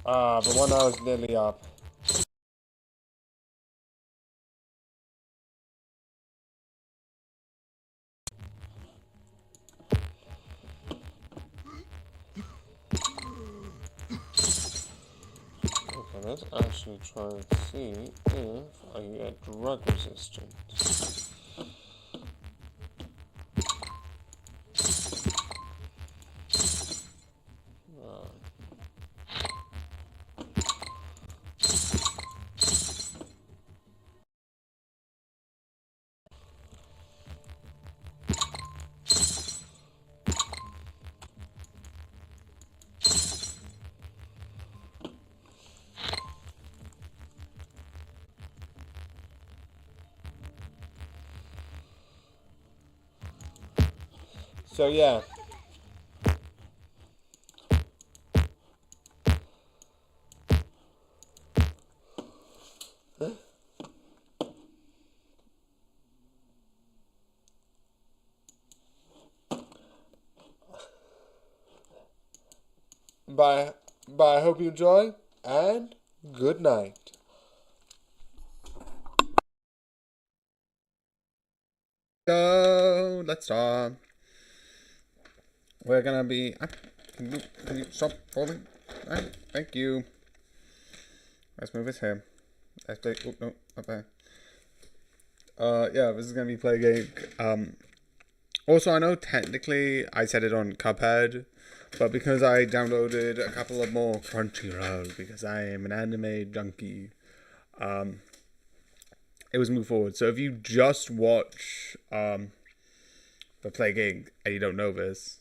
Ah, but 1 hour's nearly up. Okay, let's actually try and see if I can get drug resistance. So yeah. Bye. Bye. I hope you enjoy, and good night. Go. Let's start. We're gonna be. Can you stop falling? Thank you. Let's move this here. Let's play. Oh no, up there. Yeah, this is gonna be Plague Inc. Also, I know technically I said it on Cuphead, but because I downloaded a couple of more Crunchyroll because I am an anime junkie, it was moved forward. So if you just watch the Plague Inc. and you don't know this,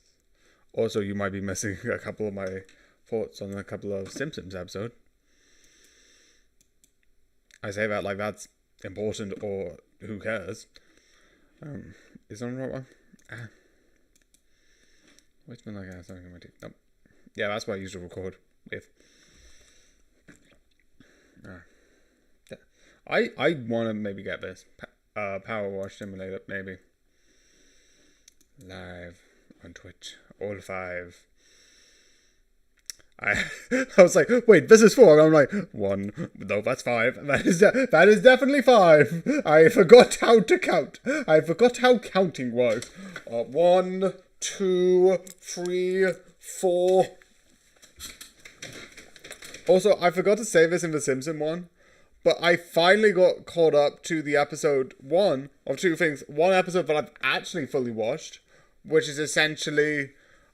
also you might be missing a couple of my thoughts on a couple of Simpsons episodes. I say that like that's important or who cares? Is on the right one? Wait a minute, I got something in my teeth. Nope. Yeah, that's what I used to record with. Yeah. I want to maybe get this Power Wash Simulator, maybe live on Twitch, all 5. I was like, wait, this is 4. I'm like, 1. No, that's 5. That is definitely 5. I forgot how to count. I forgot how counting works. 1, 2, 3, 4. Also, I forgot to say this in the Simpson one, but I finally got caught up to the episode 1 of 2 things. One episode that I've actually fully watched, which is essentially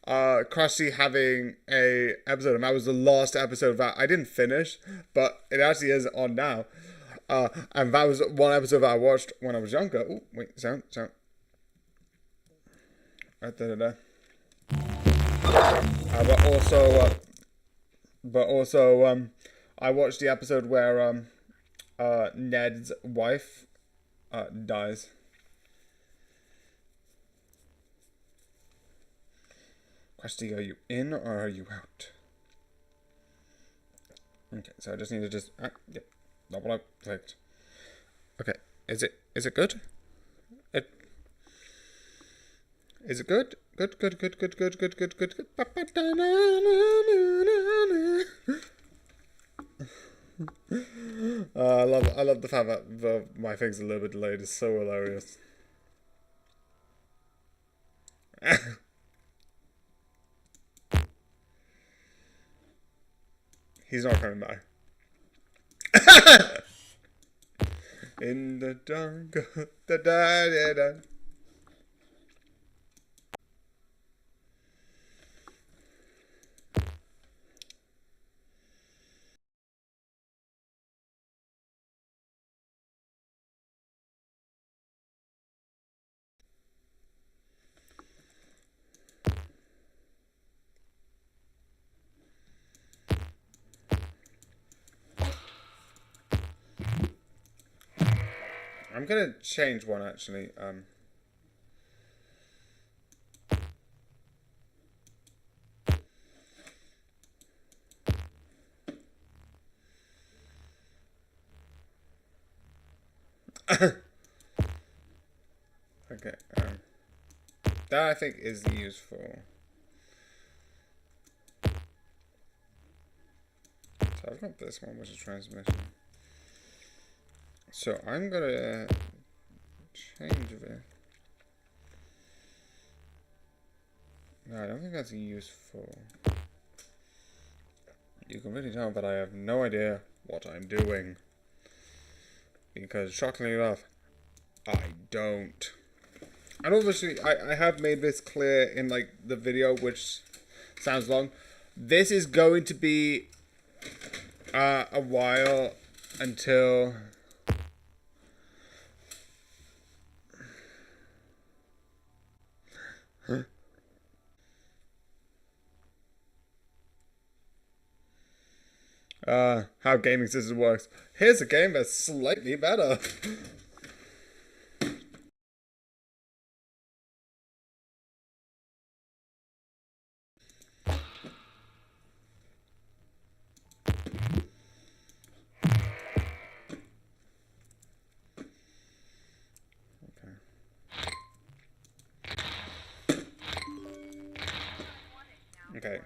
Krusty having a episode, and that was the last episode that I didn't finish, but it actually is on now. And that was one episode that I watched when I was younger. Oh, wait, sound. Right there. But also, I watched the episode where Ned's wife dies. Krusty, are you in or are you out? Okay, so I just need to yep, not what I clicked. Okay, is it good? Is it good? Good. I love the fact that my thing's a little bit delayed. It's so hilarious. He's not coming back. In the jungle, da. I'm gonna change one actually. Okay. That I think is useful. So I've got this one, which is transmission. So I'm gonna change it. No, I don't think that's useful. You can really tell that I have no idea what I'm doing. Because, shockingly enough, I don't. And obviously, I have made this clear in, like, the video, which sounds long. This is going to be a while until... how gaming system works. Here's a game that's slightly better. Okay.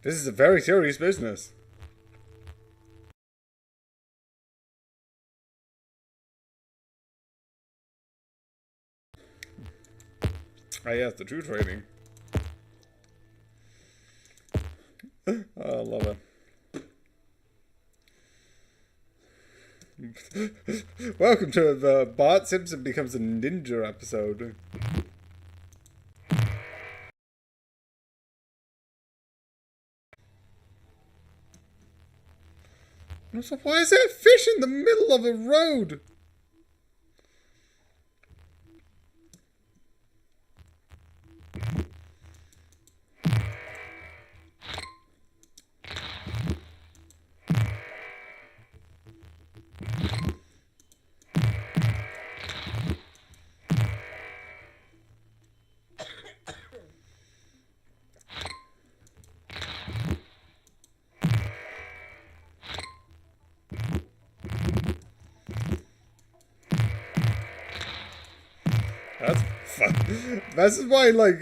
This is a very serious business. Ah, yes, the true trading. I love it. Welcome to the Bart Simpson becomes a ninja episode. So why is there a fish in the middle of a road? That's fun. This is why, like...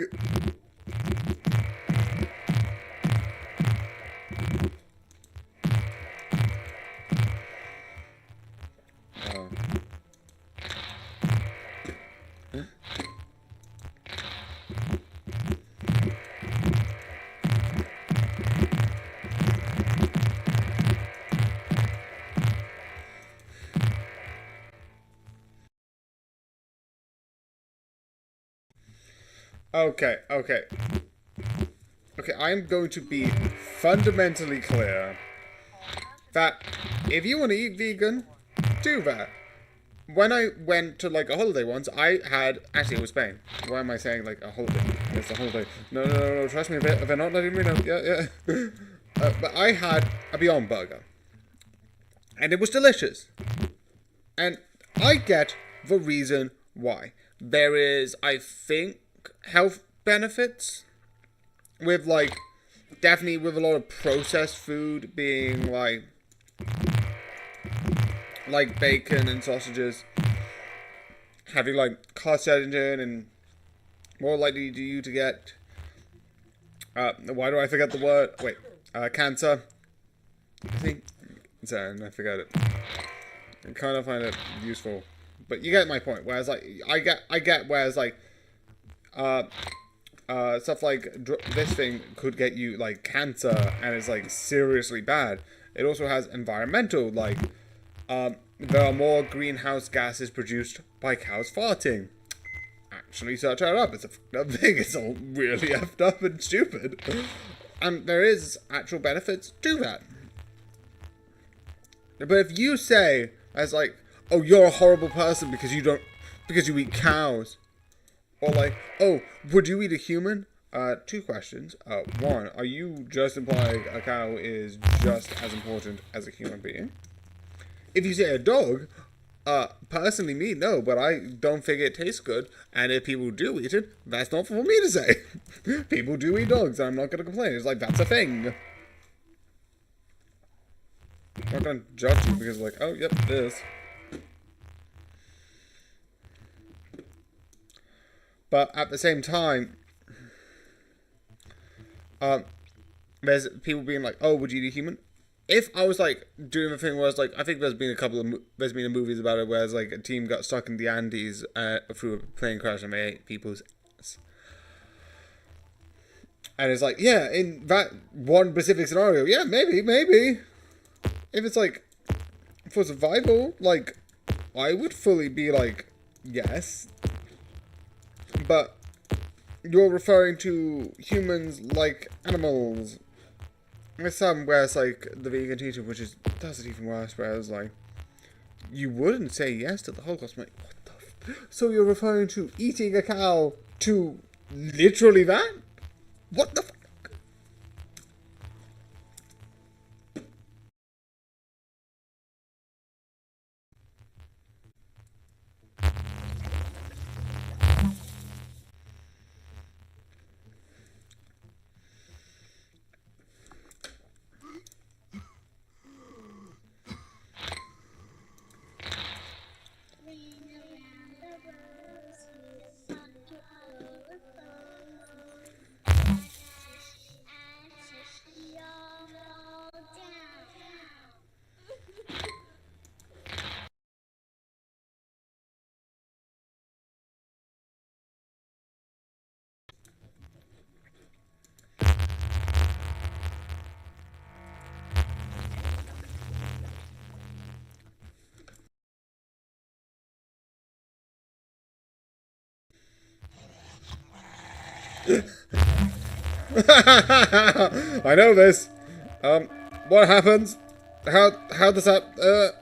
Okay, okay. Okay, I'm going to be fundamentally clear that if you want to eat vegan, do that. When I went to, like, a holiday once, I had... Actually, it was Spain. Why am I saying, like, a holiday? It's a holiday. No, trust me, they're not letting me know. Yeah. But I had a Beyond Burger. And it was delicious. And I get the reason why. There is, I think, health benefits with, like, definitely with a lot of processed food being, like bacon and sausages having, like, carcinogen and more likely to you to get why do I forget the word? Wait, cancer. I think I forgot it. I kind of find it useful, but you get my point. Whereas, like, I get whereas, like, stuff like this thing could get you, like, cancer and is, like, seriously bad. It also has environmental, like, there are more greenhouse gases produced by cows farting. Actually, search that up. It's a f***ed up thing. It's all really effed up and stupid. And there is actual benefits to that. But if you say, as like, oh, you're a horrible person because you eat cows. Or like, oh, would you eat a human? Two questions. One, are you just implying a cow is just as important as a human being? If you say a dog, personally me, no, but I don't think it tastes good, and if people do eat it, that's not for me to say. People do eat dogs, and I'm not gonna complain. It's like, that's a thing. I'm not gonna judge you because, like, oh, yep, it is. But at the same time, there's people being like, oh, would you eat a human? If I was, like, doing the thing where it's like, I think there's been movies about it where it's like a team got stuck in the Andes through a plane crash and they ate people's ass. And it's like, yeah, in that one specific scenario, yeah, maybe. If it's like, for survival, like, I would fully be like, yes. But you're referring to humans like animals. There's some where it's like the vegan teacher, which does it even worse, where it's like, you wouldn't say yes to the Holocaust. I'm like, what the so you're referring to eating a cow to literally that? What the fuck? I know this. What happens How does that,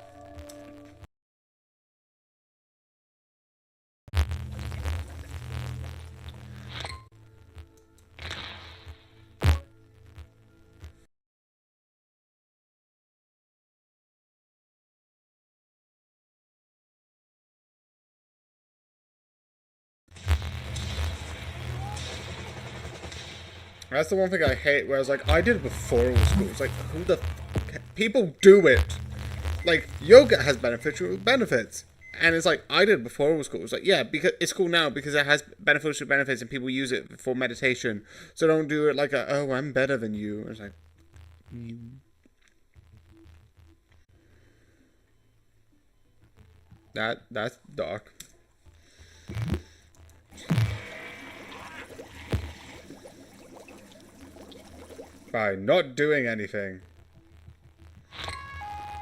That's the one thing I hate, where I was like, I did it before it was cool. It's like, who the people do it? Like, yoga has beneficial benefits. And it's like, I did it before it was cool. It's like, yeah, because it's cool now because it has beneficial benefits and people use it for meditation. So don't do it like oh, I'm better than you. It's like, that's dark. By not doing anything.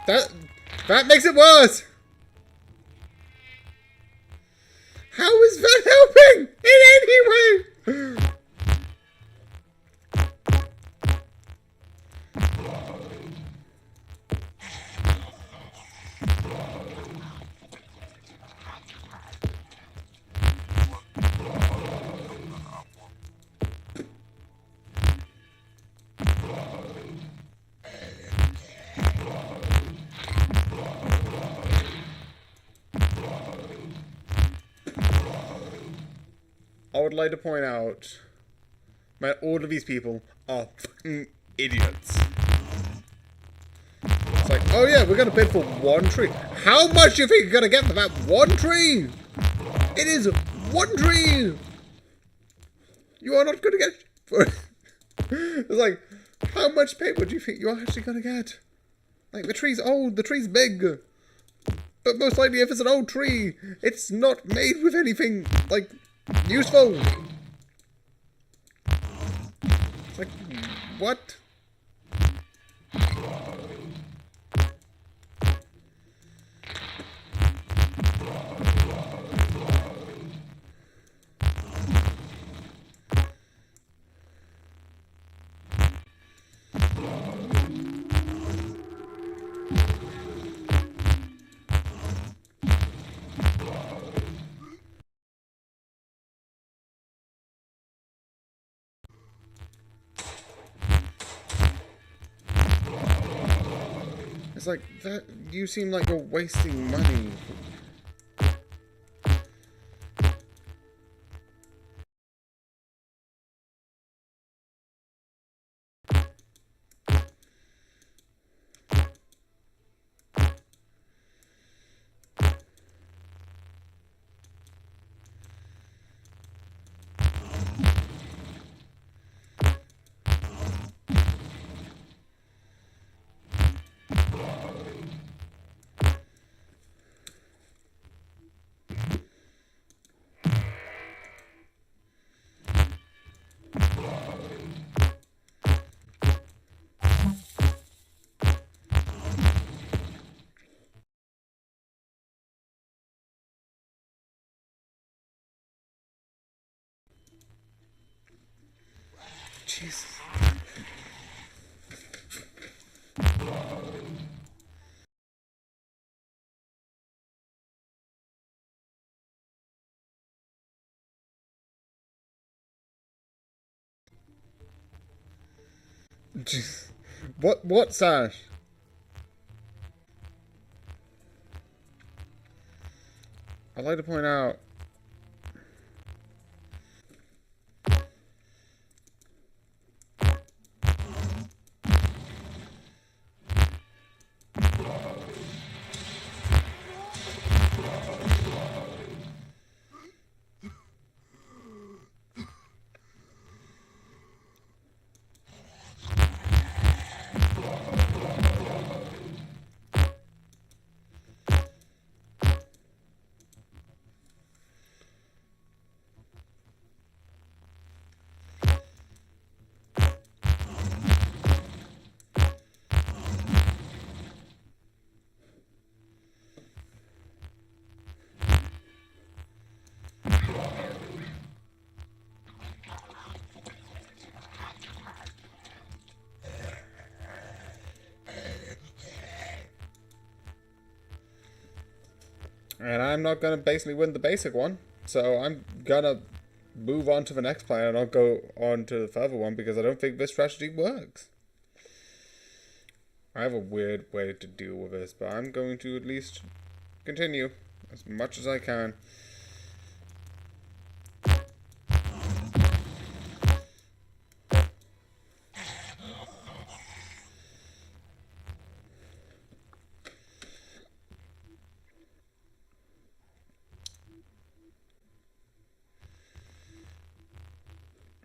That makes it worse! How is that helping in any way? I would like to point out that all of these people are fucking idiots. It's like, oh yeah, we're gonna bid for one tree. How much do you think you're gonna get for that one tree? It is one tree. You are not gonna get for it. It's like, how much paper do you think you're actually gonna get? Like, the tree's old, the tree's big. But most likely, if it's an old tree, it's not made with anything, like, useful. It's like, what? It's like, that, you seem like you're wasting money. Jesus. What, Sash? I'd like to point out, And I'm not gonna basically win the basic one. So I'm gonna move on to the next plan and I'll go on to the further one because I don't think this strategy works. I have a weird way to deal with this, but I'm going to at least continue as much as I can.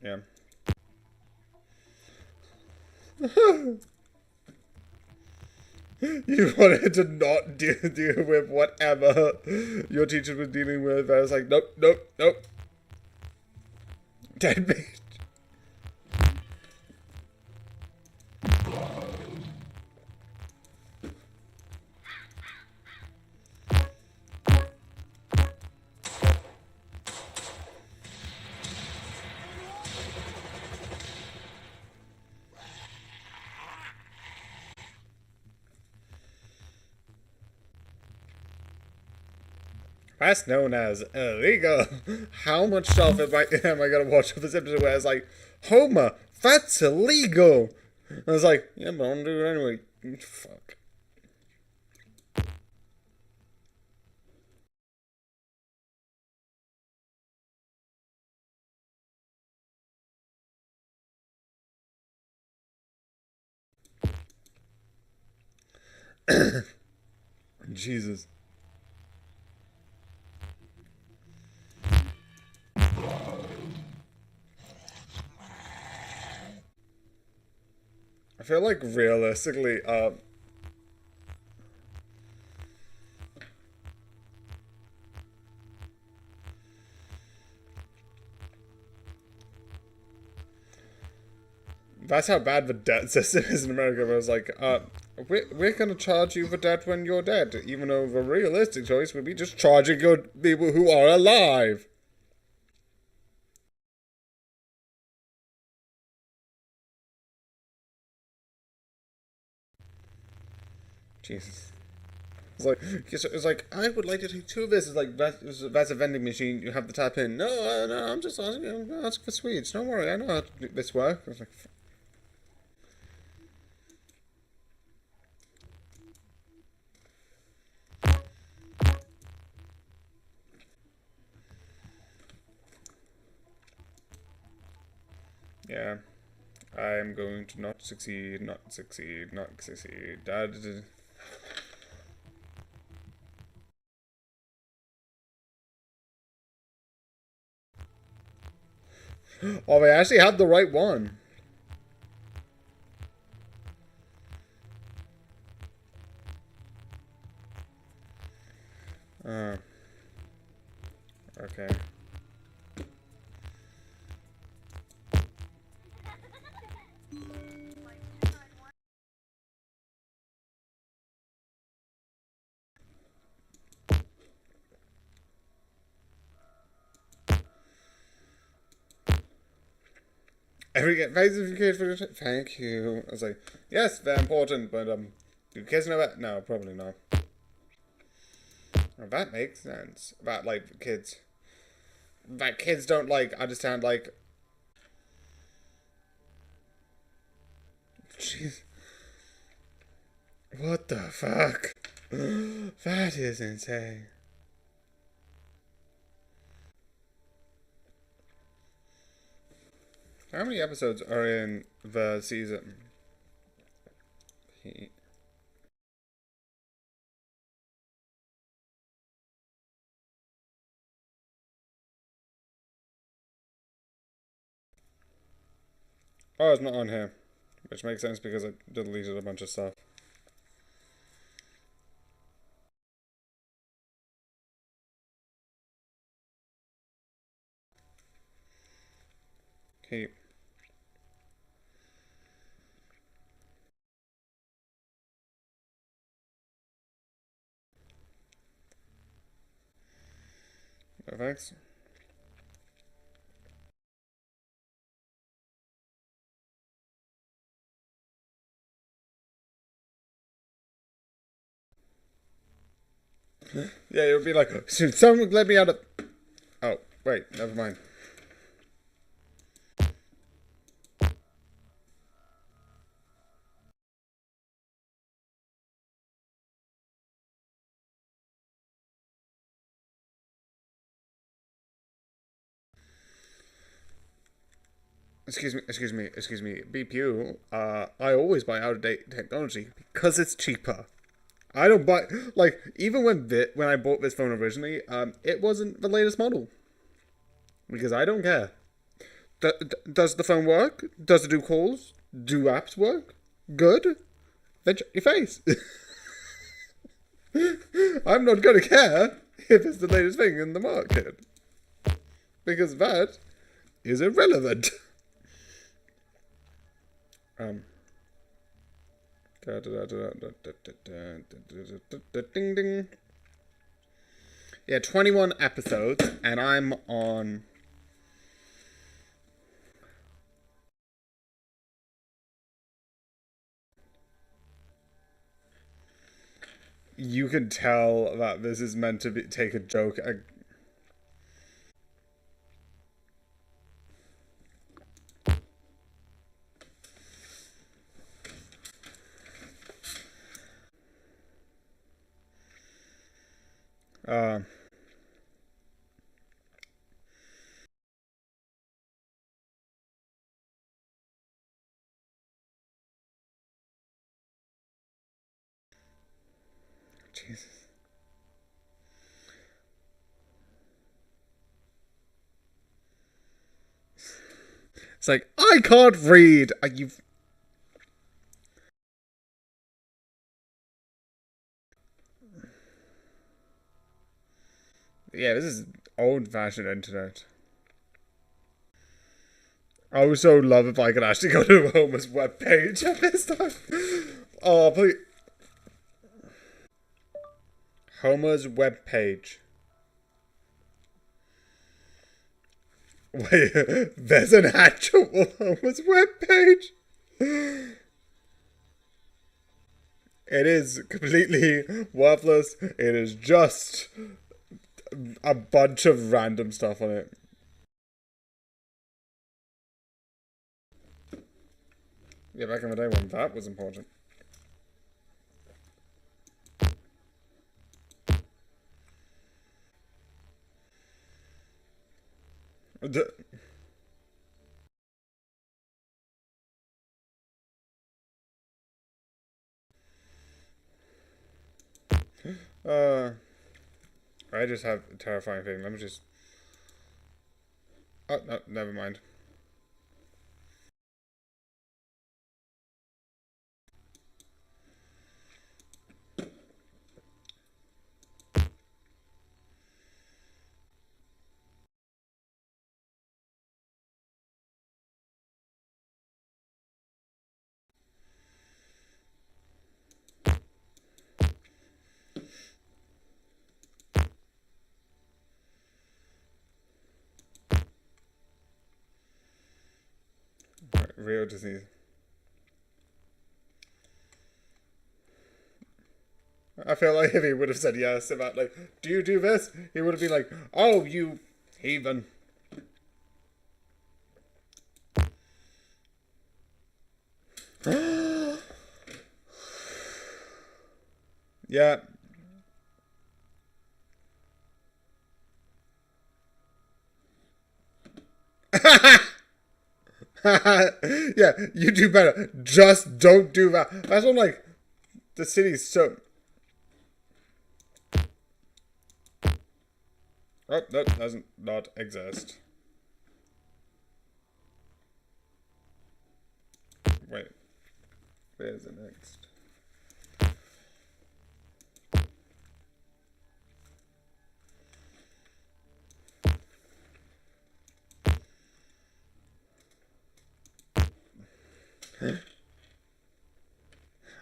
Yeah. You wanted to not deal with whatever your teacher was dealing with. I was like, nope, nope, nope. Dead meat. That's known as illegal. How much stuff am I gonna watch of this episode where it's like, Homer, that's illegal? I was like, yeah, but I'm gonna do it anyway. Fuck. Jesus. I feel like realistically, that's how bad the debt system is in America. Where it's like, we're gonna charge you for debt when you're dead, even though the realistic choice would be just charging your people who are alive. Jesus. It's like, I would like to take two of this. It's like, that's a vending machine. You have the tap in. No, no, I'm just asking for sweets. Don't worry, I know how to do this work. I was like, yeah. I am going to not succeed, not succeed, not succeed. Oh, they actually had the right one. Okay. Thank you. I was like, yes, they're important, but do kids know that? No, probably not. Well, that makes sense. About like kids. That kids don't like understand like. Jeez. What the fuck? That is insane. How many episodes are in the season? Oh, it's not on here. Which makes sense because I deleted a bunch of stuff. Keep. No thanks. Yeah, it would be like, someone let me out of... Oh, wait, never mind. Excuse me, BPU, I always buy out-of-date technology because it's cheaper. I don't buy, like, even when I bought this phone originally, it wasn't the latest model. Because I don't care. Does the phone work? Does it do calls? Do apps work? Good? Then check your face. I'm not gonna care if it's the latest thing in the market. Because that is irrelevant. Ding ding. Yeah, 21 episodes, and I'm on. You can tell that this is meant to take a joke. Jesus. It's like, I can't read. You've. Yeah, this is old-fashioned internet. I would so love if I could actually go to Homer's webpage at this time. Oh, please. Homer's webpage. Wait, there's an actual Homer's webpage? It is completely worthless. It is just a bunch of random stuff on it. Yeah, back in the day when that was important. I just have a terrifying thing. Let me just. Oh, no, never mind. Rio Disney. I feel like if he would have said yes about, like, do you do this? He would have been like, oh, you heathen. Yeah. Yeah, you do better. Just don't do that. That's what, like, the city's so. Oh, that doesn't not exist. Wait. Where's the next?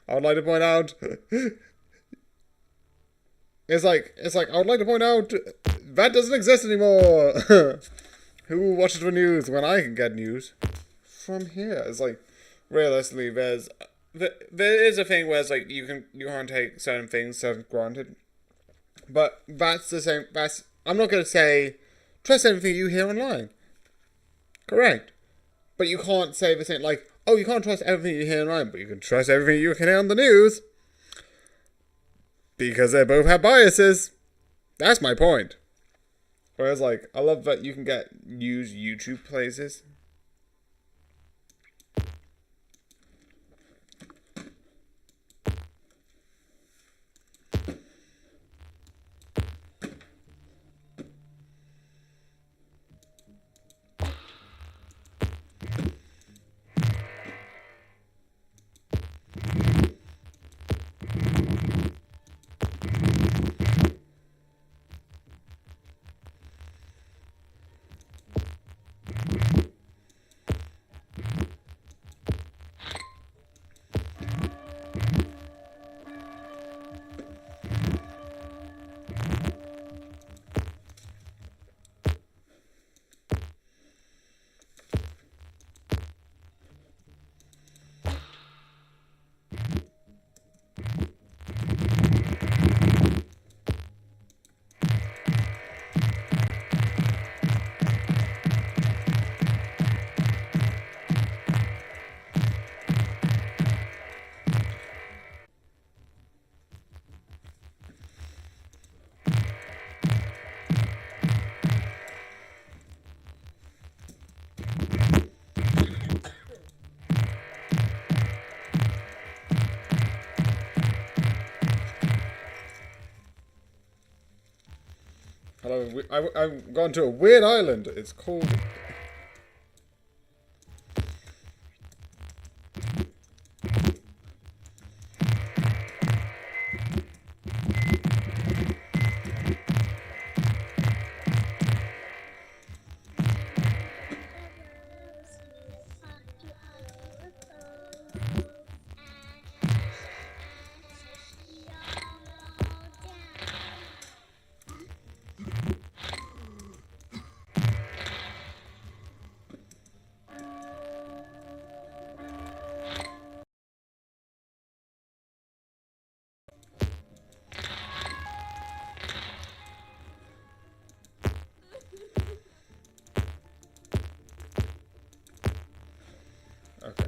I would like to point out. It's like I would like to point out that doesn't exist anymore. Who watches the news when I can get news from here? It's like realistically, there is a thing where it's like you can't take certain things for granted. But that's the same. I'm not going to say trust everything you hear online. Correct. But you can't say the same, like, oh, you can't trust everything you hear online, but you can trust everything you can hear on the news. Because they both have biases. That's my point. Whereas, like, I love that you can use YouTube places. Hello, I've gone to a weird island. It's called... Okay.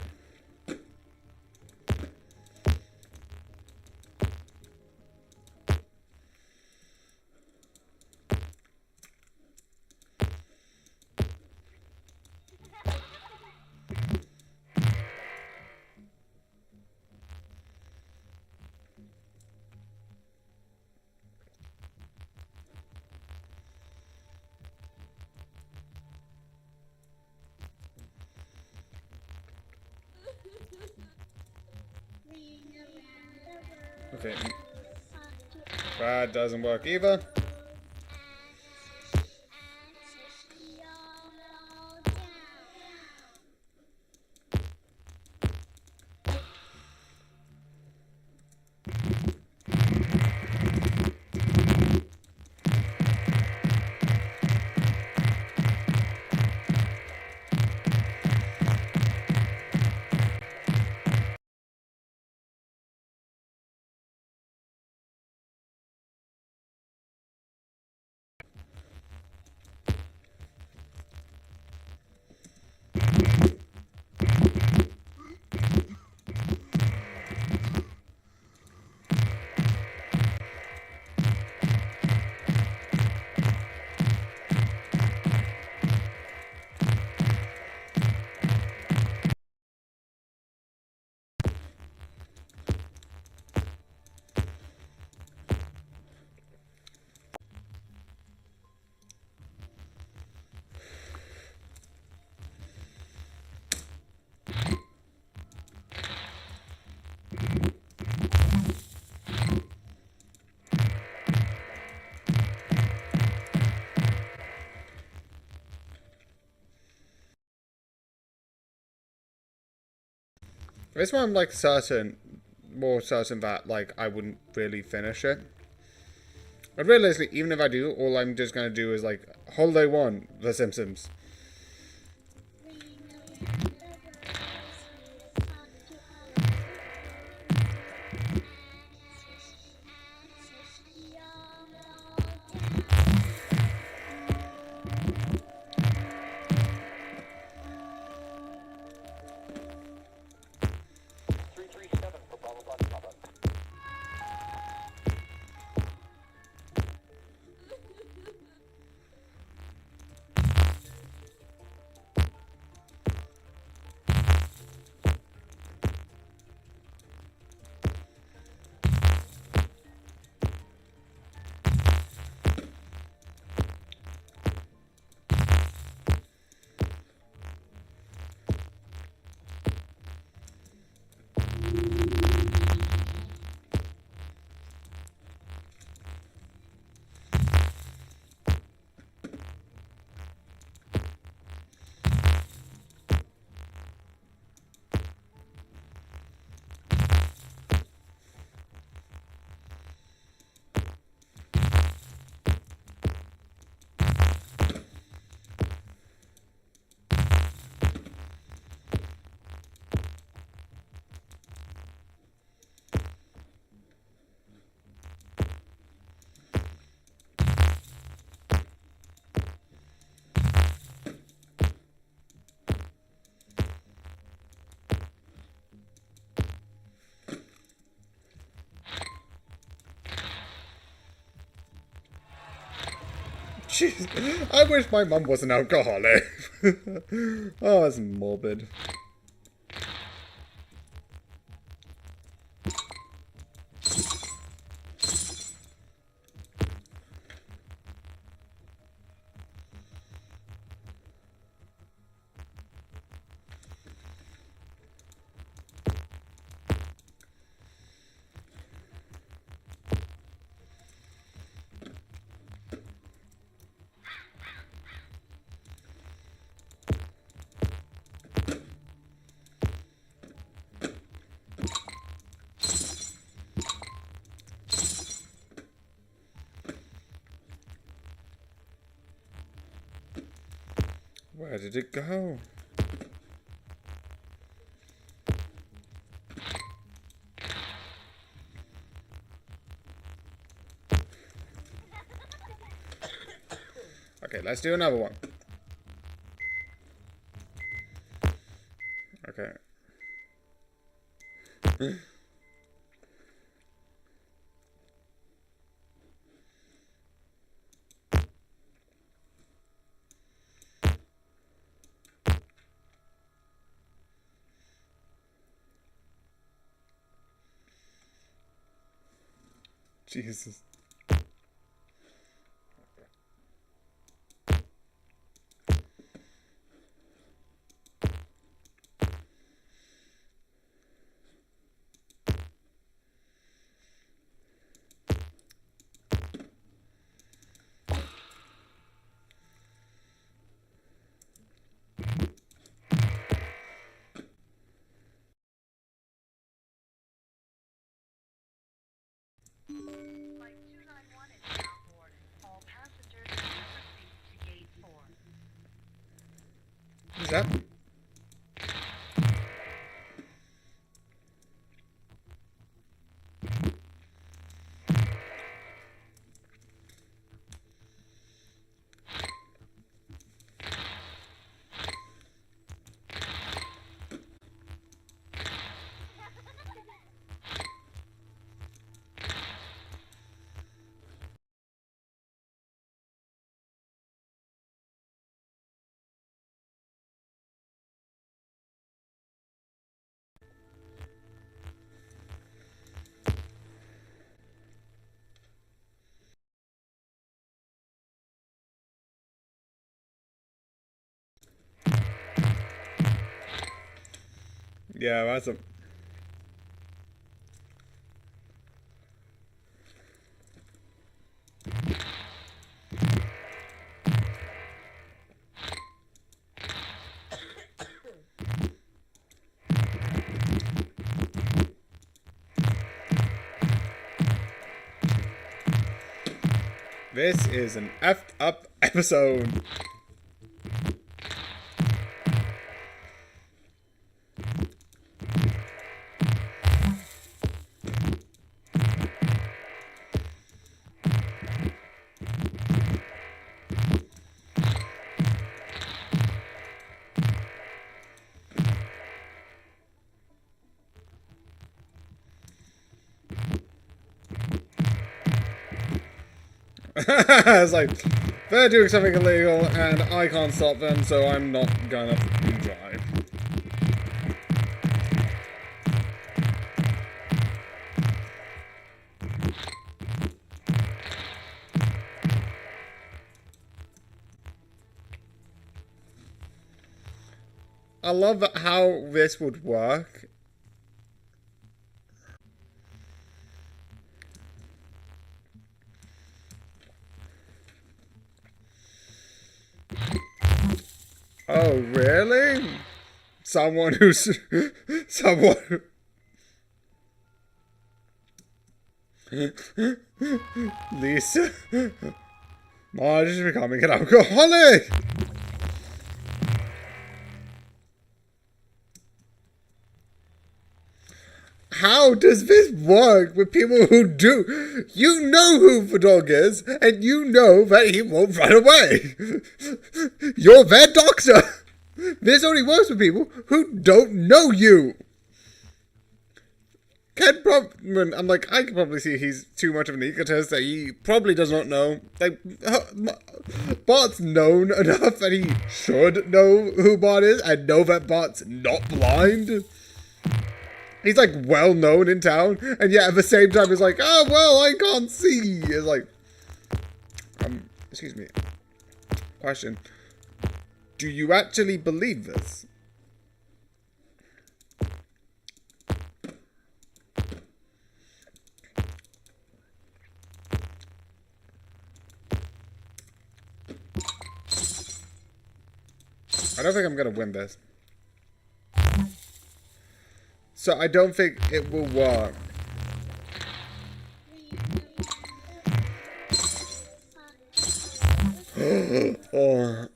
Okay. That doesn't work either. This one I'm like more certain that like I wouldn't really finish it. But realistically, even if I do, all I'm just gonna do is like Holiday 1, The Simpsons. Jeez, I wish my mum was an alcoholic. Oh, that's morbid. Where did it go? Okay, let's do another one. Okay. Jesus. Flight 291 is now boarded. All passengers may proceed to gate 4. Who's that? Yeah, that's a... This is an effed up episode. It's like, they're doing something illegal and I can't stop them, so I'm not gonna drive. I love how this would work. Oh, really? Someone who's... someone... Lisa... Marge is becoming an alcoholic! How does this work with people who do? You know who the dog is, and you know that he won't run away. You're their doctor. This only works with people who don't know you. I'm like, I can probably see he's too much of an egotist that he probably does not know. Like, Bart's known enough that he should know who Bart is and know that Bart's not blind. He's like well known in town, and yet at the same time he's like, oh well, I can't see. It's like, excuse me. Question: do you actually believe this? I don't think I'm gonna win this. So I don't think it will work. Oh.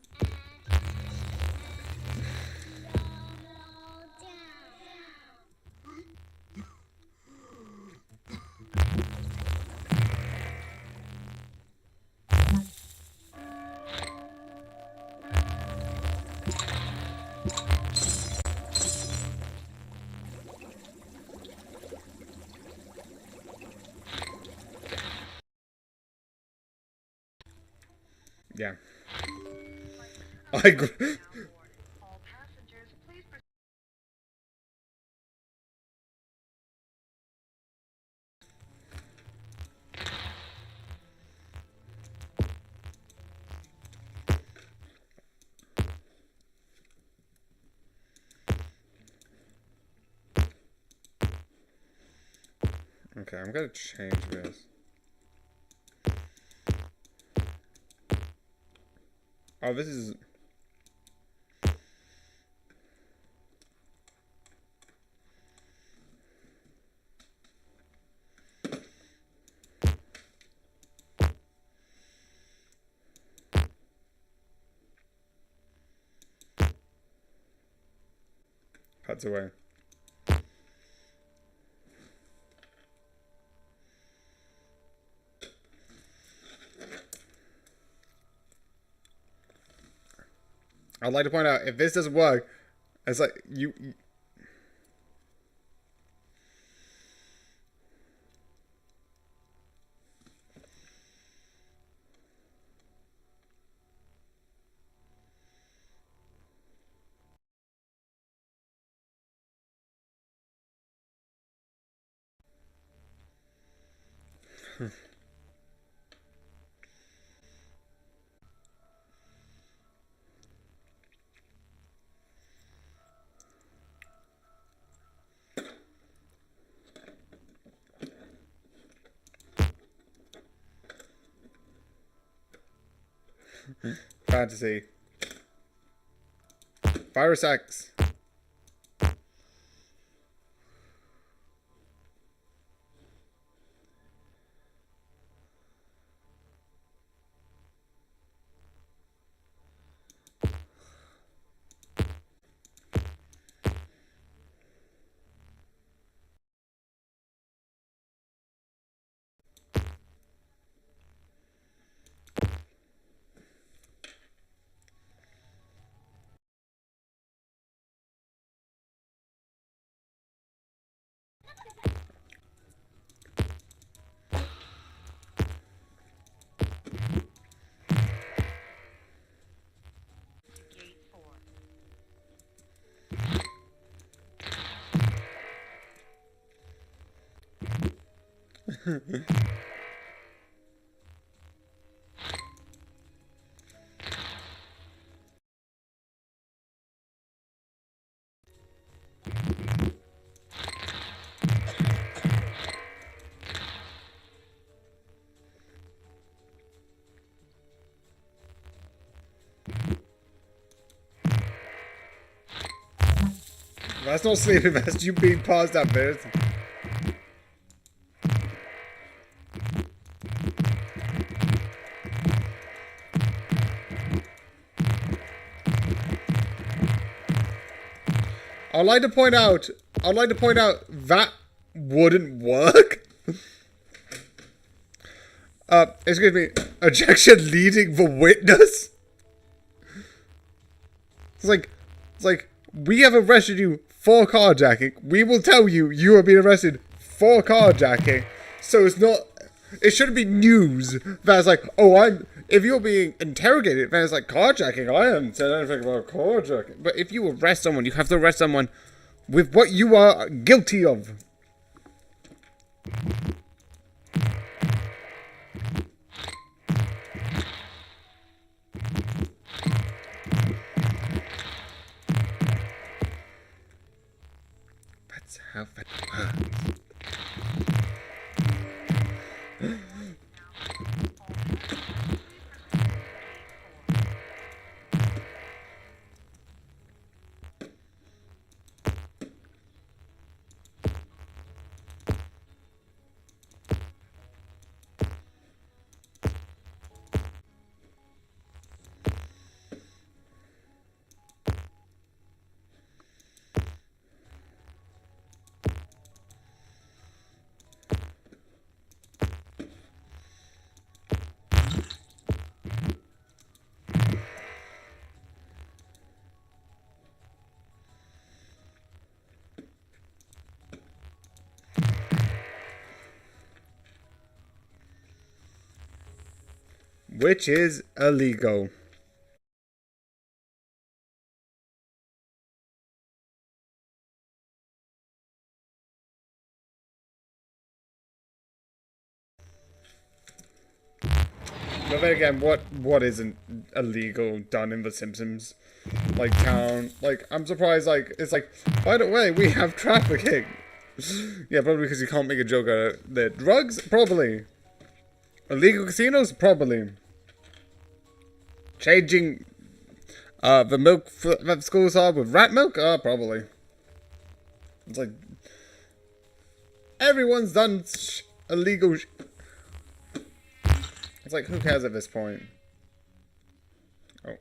Yeah. I agree. All passengers, please proceed. Okay, I'm gonna change this. Oh, this is... Cuts away. I'd like to point out, if this doesn't work, it's like, you fantasy. Virus X. Gate 4. That's not sleeping, that's you being paused up there. I'd like to point out that wouldn't work. Excuse me, ejection leading the witness? It's like, we have arrested you for carjacking. We will tell you you are being arrested for carjacking, so it's not. It shouldn't be news that's like, oh, if you're being interrogated, then it's like carjacking. I haven't said anything about carjacking. But if you arrest someone, you have to arrest someone with what you are guilty of. That's how that works. Which is illegal. But then again, what isn't illegal done in The Simpsons? Like town, like I'm surprised. Like it's like, by the way, we have trafficking. Yeah, probably because you can't make a joke out of the drugs. Probably illegal casinos. Probably changing the milk that schools are with rat milk. Probably. It's like everyone's done illegal. It's like, who cares at this point? Oh.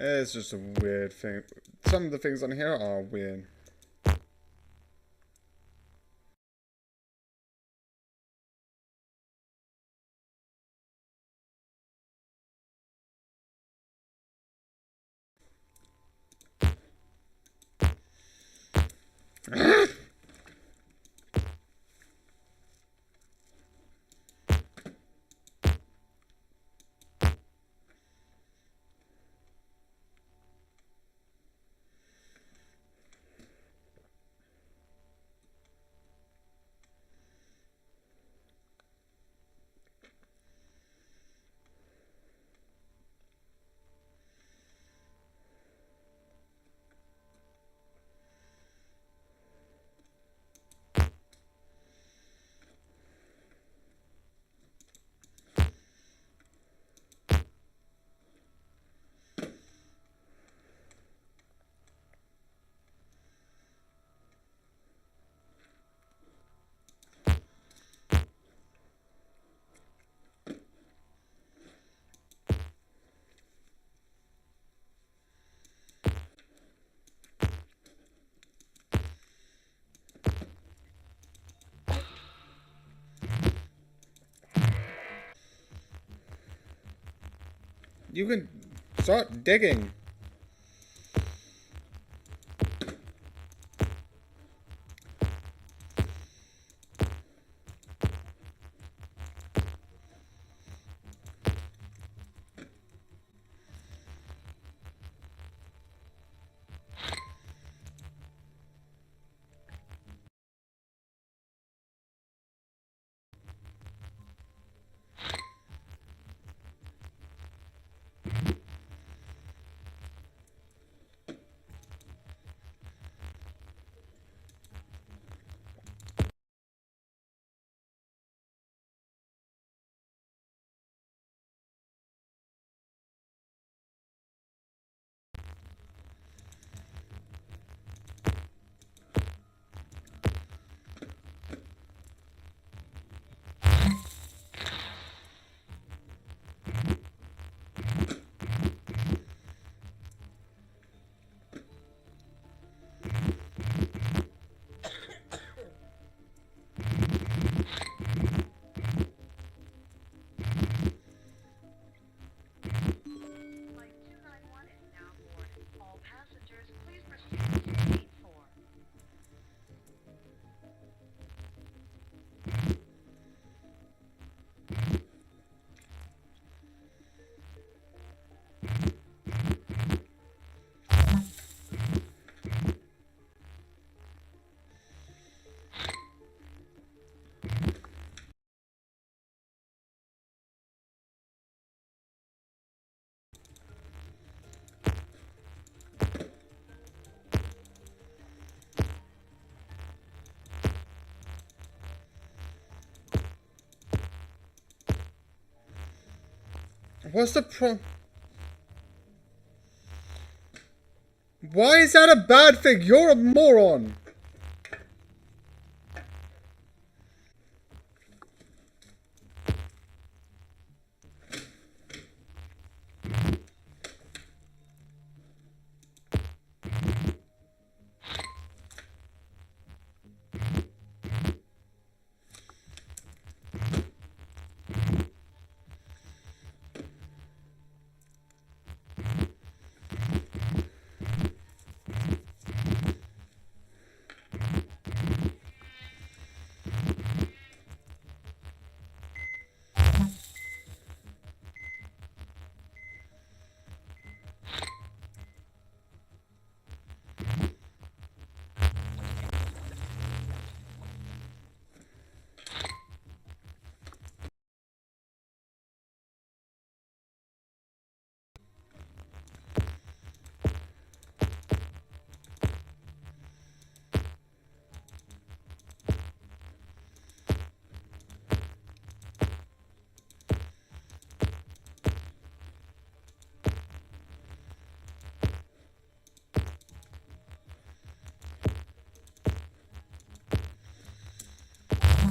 It's just a weird thing. Some of the things on here are weird. You can start digging. Flight 291 is now boarded. All passengers, please proceed to gate 4. What's the pro? Why is that a bad thing? You're a moron.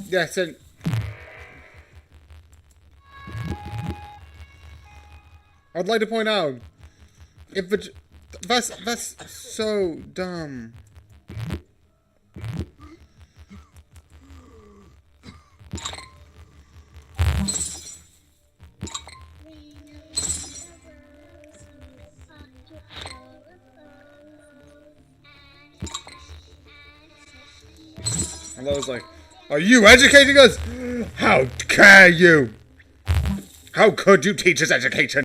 Yes, and I'd like to point out, if it, that's so dumb. And I was like, are you educating us? How dare you? How could you teach us education?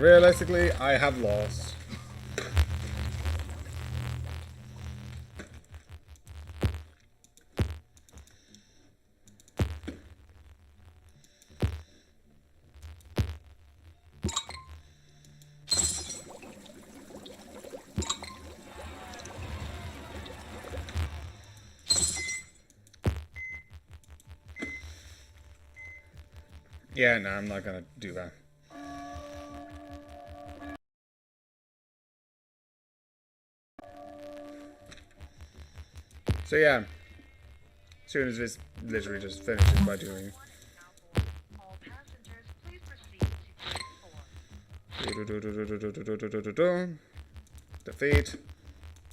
Realistically, I have lost. Yeah, no, I'm not gonna do that. So yeah, as soon as this literally just finishes by doing All passengers, please proceed to gate 4. defeat,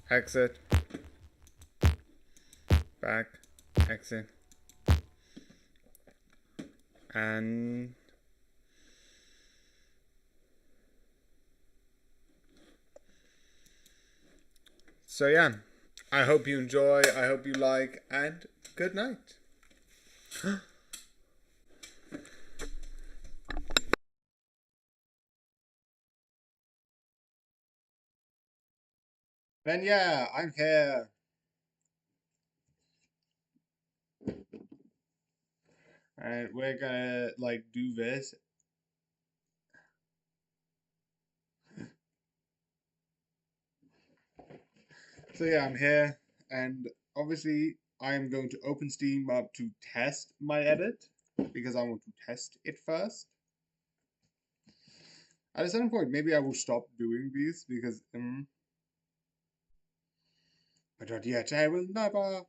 exit, back, exit, and so yeah, I hope you enjoy, I hope you like, and good night. Then yeah, I'm here. And we're gonna like do this. So yeah, I'm here, and obviously I am going to open Steam up to test my edit because I want to test it first. At a certain point, maybe I will stop doing these because, but not yet. I will never.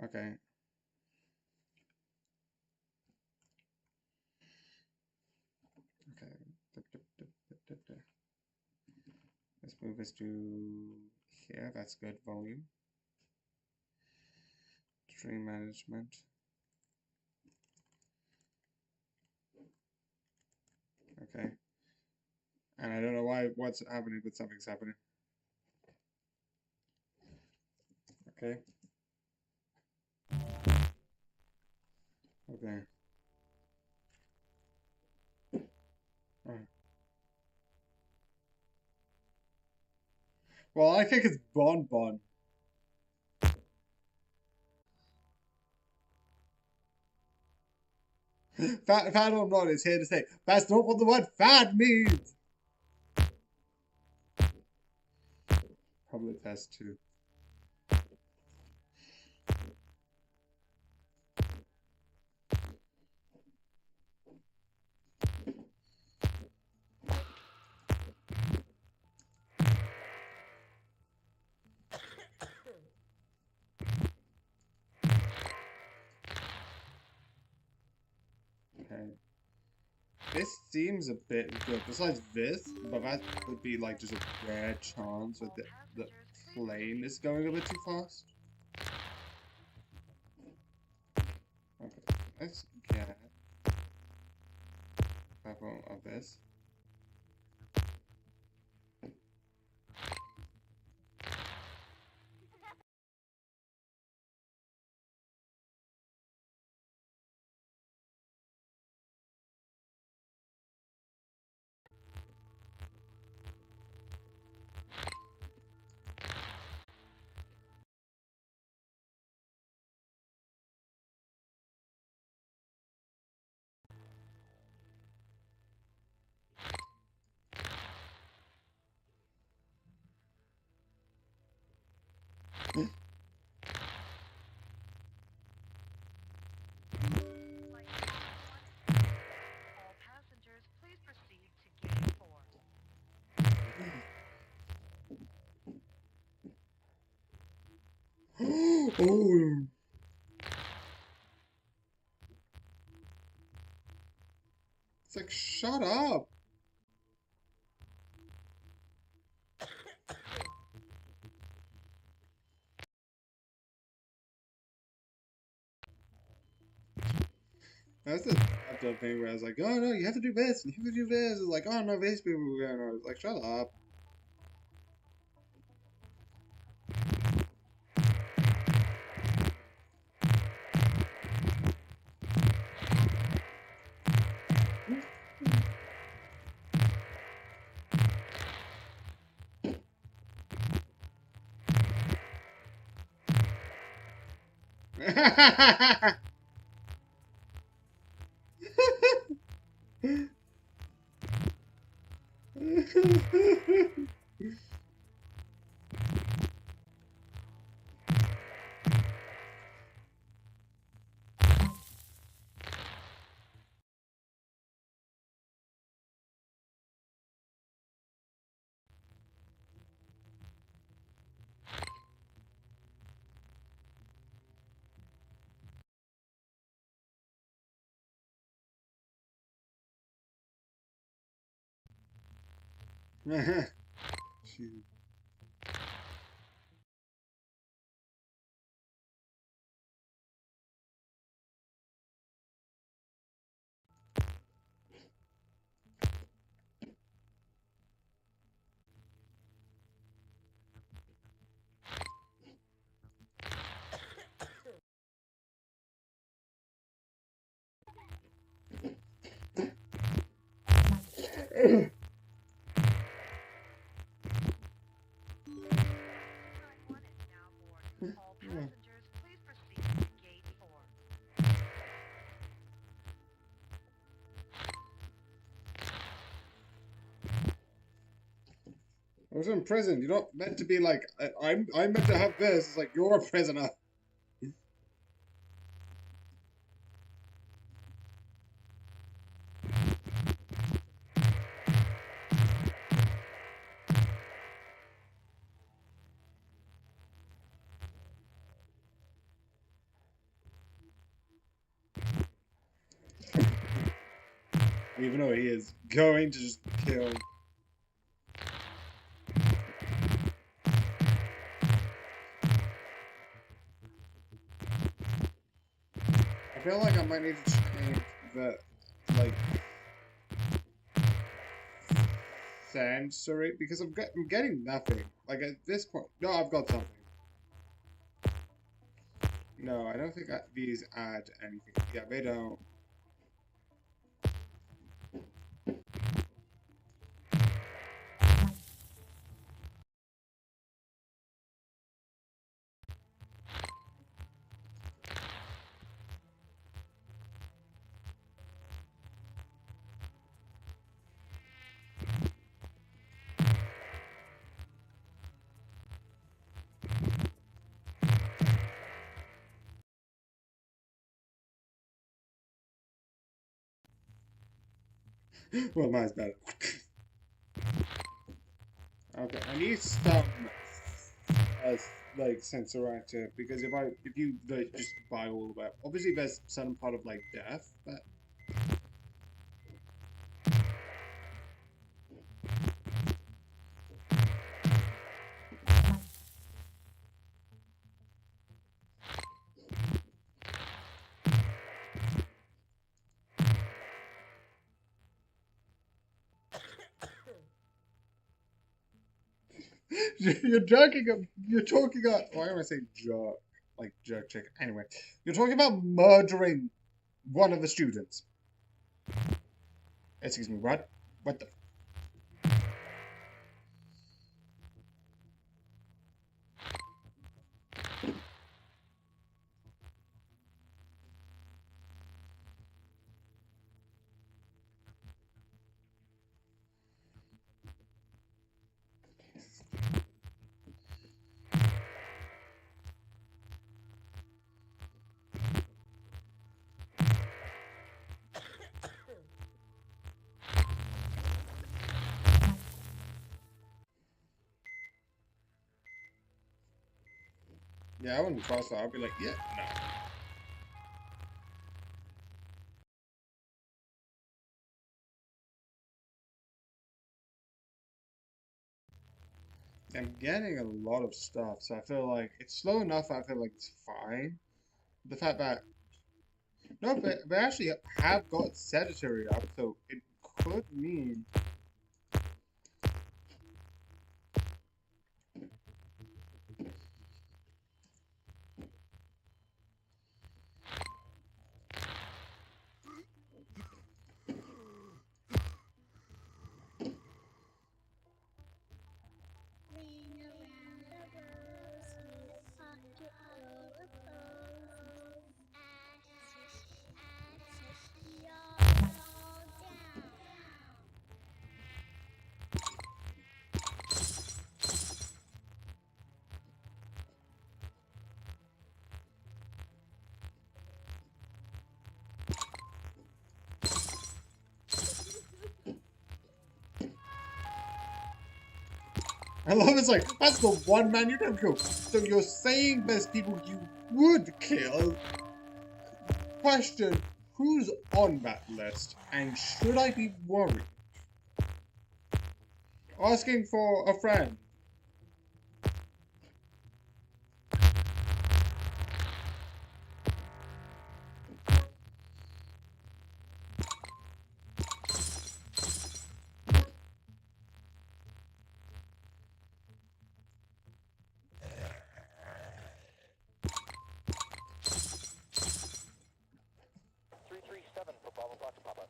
Okay. Okay. Let's move this to here. That's good volume. Stream management. Okay. And I don't know why. What's happening, but something's happening. Okay. Okay. Alright. Well, I think it's Bon Bon. Fad or not is here to say that's not what the word fad means. Probably test two. Okay. This seems a bit good. Besides this, but that would be like just a rare chance that the plane is going a bit too fast. Okay, let's get a couple of this. All passengers, please proceed to gate 4. Oh. It's like, shut up. That's the thing where I was like, oh no, you have to do this, and you have to do this. It's like, oh no, these people were going on. It's like, shut up. 291 is now boarding. All passengers, please proceed to gate 4. I was in prison. You're not meant to be like, I'm meant to have this. It's like, you're a prisoner. Even though he is going to just kill. I feel like I might need to change the, like, sensory, because I'm getting nothing. Like, at this point, no, I've got something. No, I don't think these add anything. Yeah, they don't. Well, mine's better. Okay, I need some like sensorizer, because if you like, just buy all of it, obviously there's some part of like death, but you're talking about, why am I saying jerk? Like jerk chick. Anyway, you're talking about murdering one of the students. Excuse me, what? What the? Yeah, I wouldn't cross that. I'd be like, yeah, no. I'm getting a lot of stuff, so I feel like it's slow enough. I feel like it's fine. The fact that no, but they actually have got sedentary up, so it could mean. Ring around the rosy, hot to all of those I love it's like, that's the one man you'd never kill. So you're saying there's people you would kill? Question, who's on that list? And should I be worried? Asking for a friend. for Bravo Fox Papa.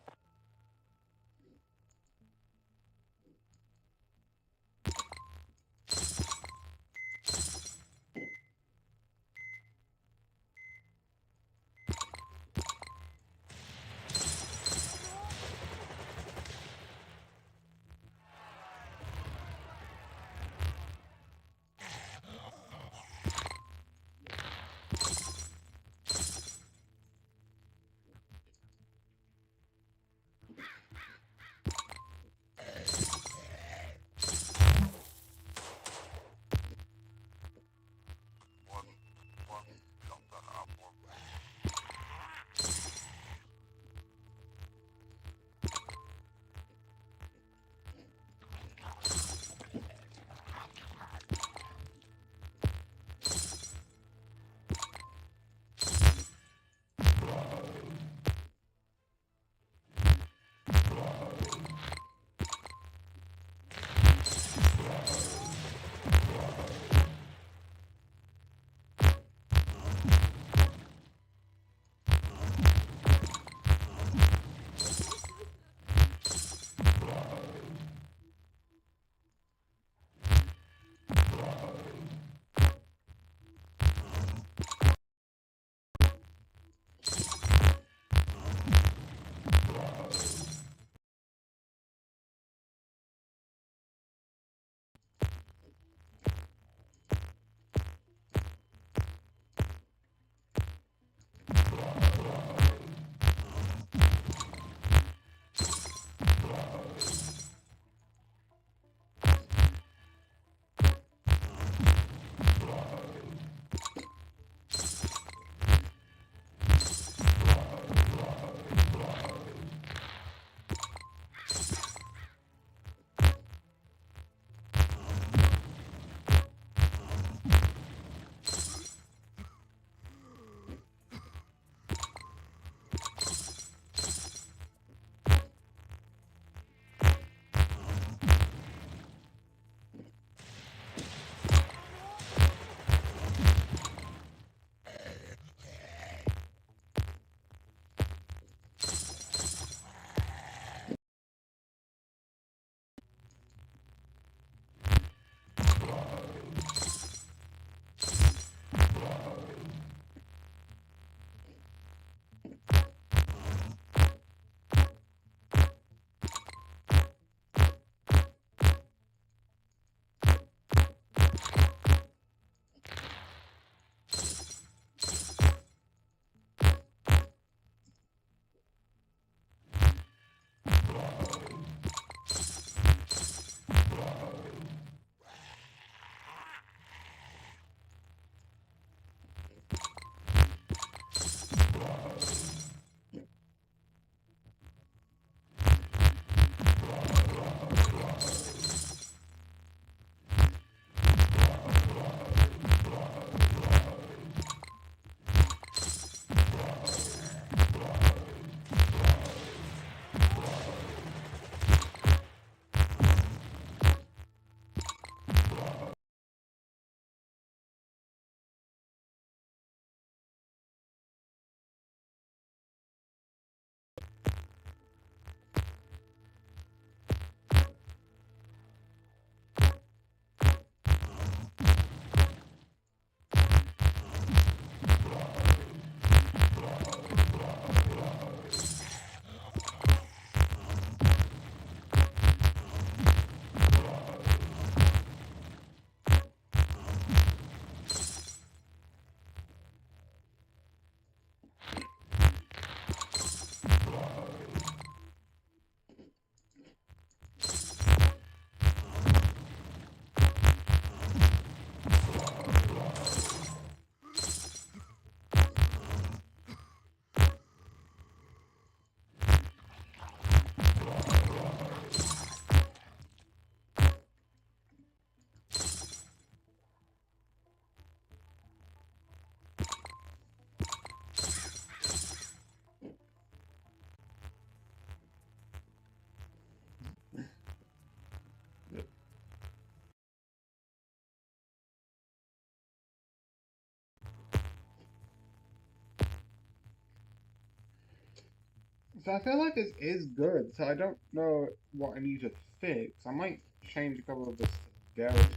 So I feel like this is good, so I don't know what I need to fix. I might change a couple of the severity.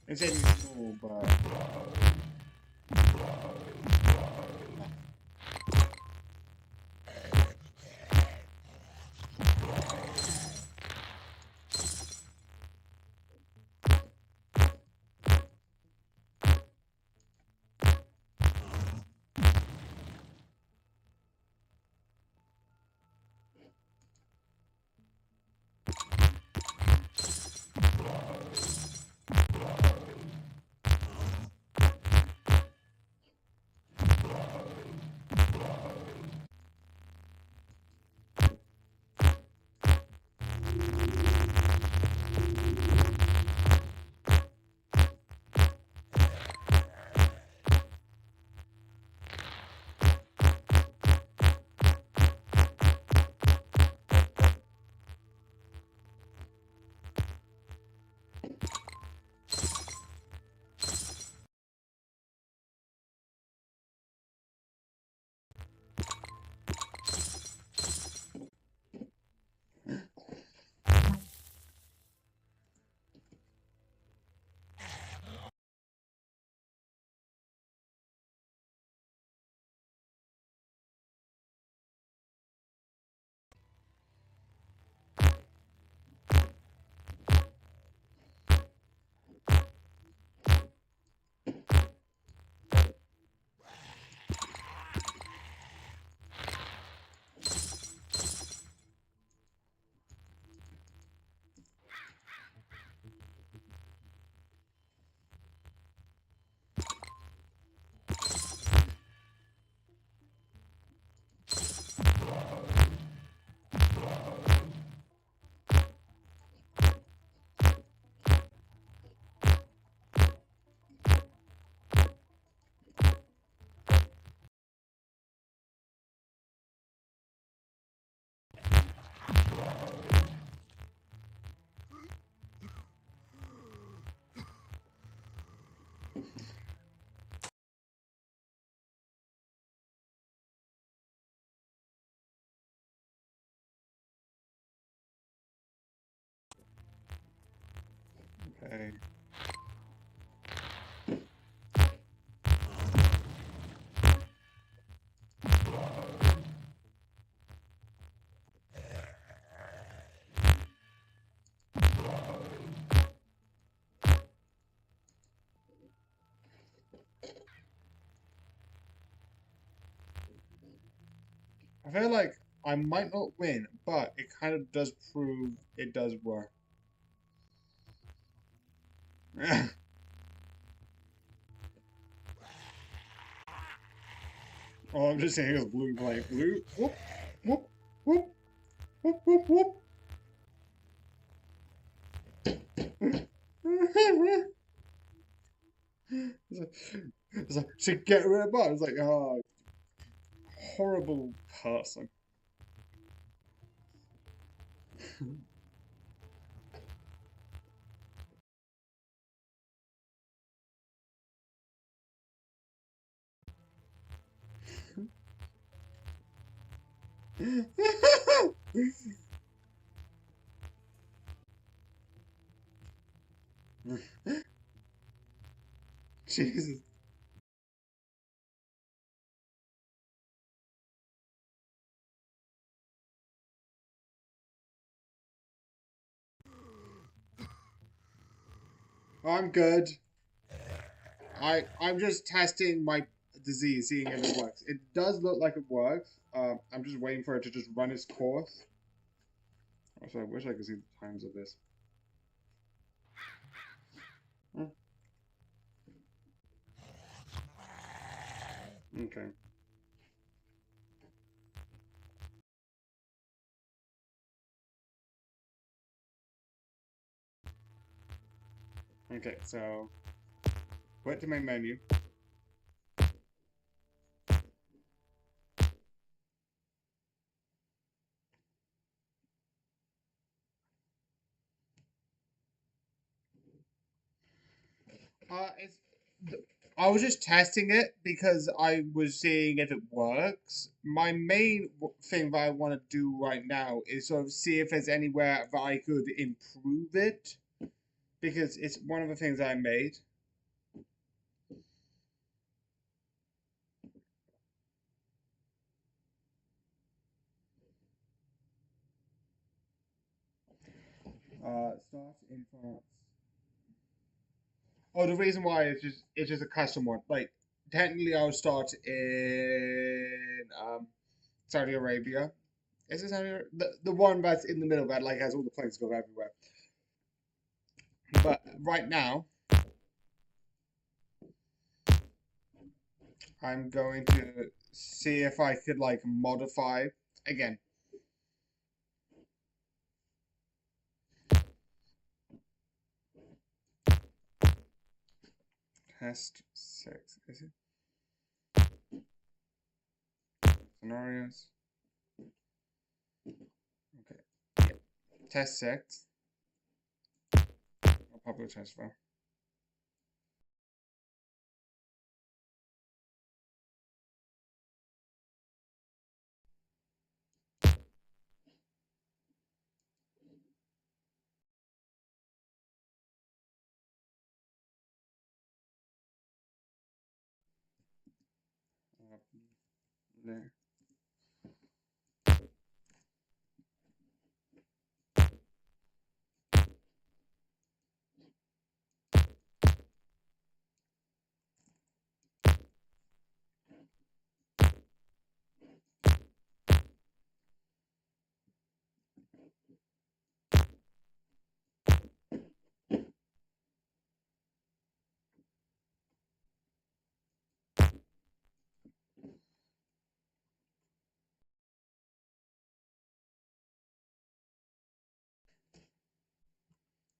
It's in school, but okay. I feel like I might not win, but it kind of does prove it does work. All I'm just saying is blue playing blue. Whoop, whoop, whoop, whoop, whoop, whoop. It's like, to get rid of it. It's like, oh, horrible person. Jesus. I'm good. I'm just testing my disease, seeing if it works. It does look like it works. I'm just waiting for it to just run its course. Also, I wish I could see the times of this. Hmm. Okay. Okay, so went to my menu. It's I was just testing it because I was seeing if it works. My main thing that I want to do right now is sort of see if there's anywhere that I could improve it, because it's one of the things I made. Start in France. Oh, the reason why is just it's just a custom one. Like technically, I would start in Saudi Arabia. Is it Saudi Arabia? The one that's in the middle that like has all the planes go everywhere. But right now, I'm going to see if I could like modify again. Test 6. Is it? Scenarios. Okay. Yeah. Test 6. I'll public transfer. There.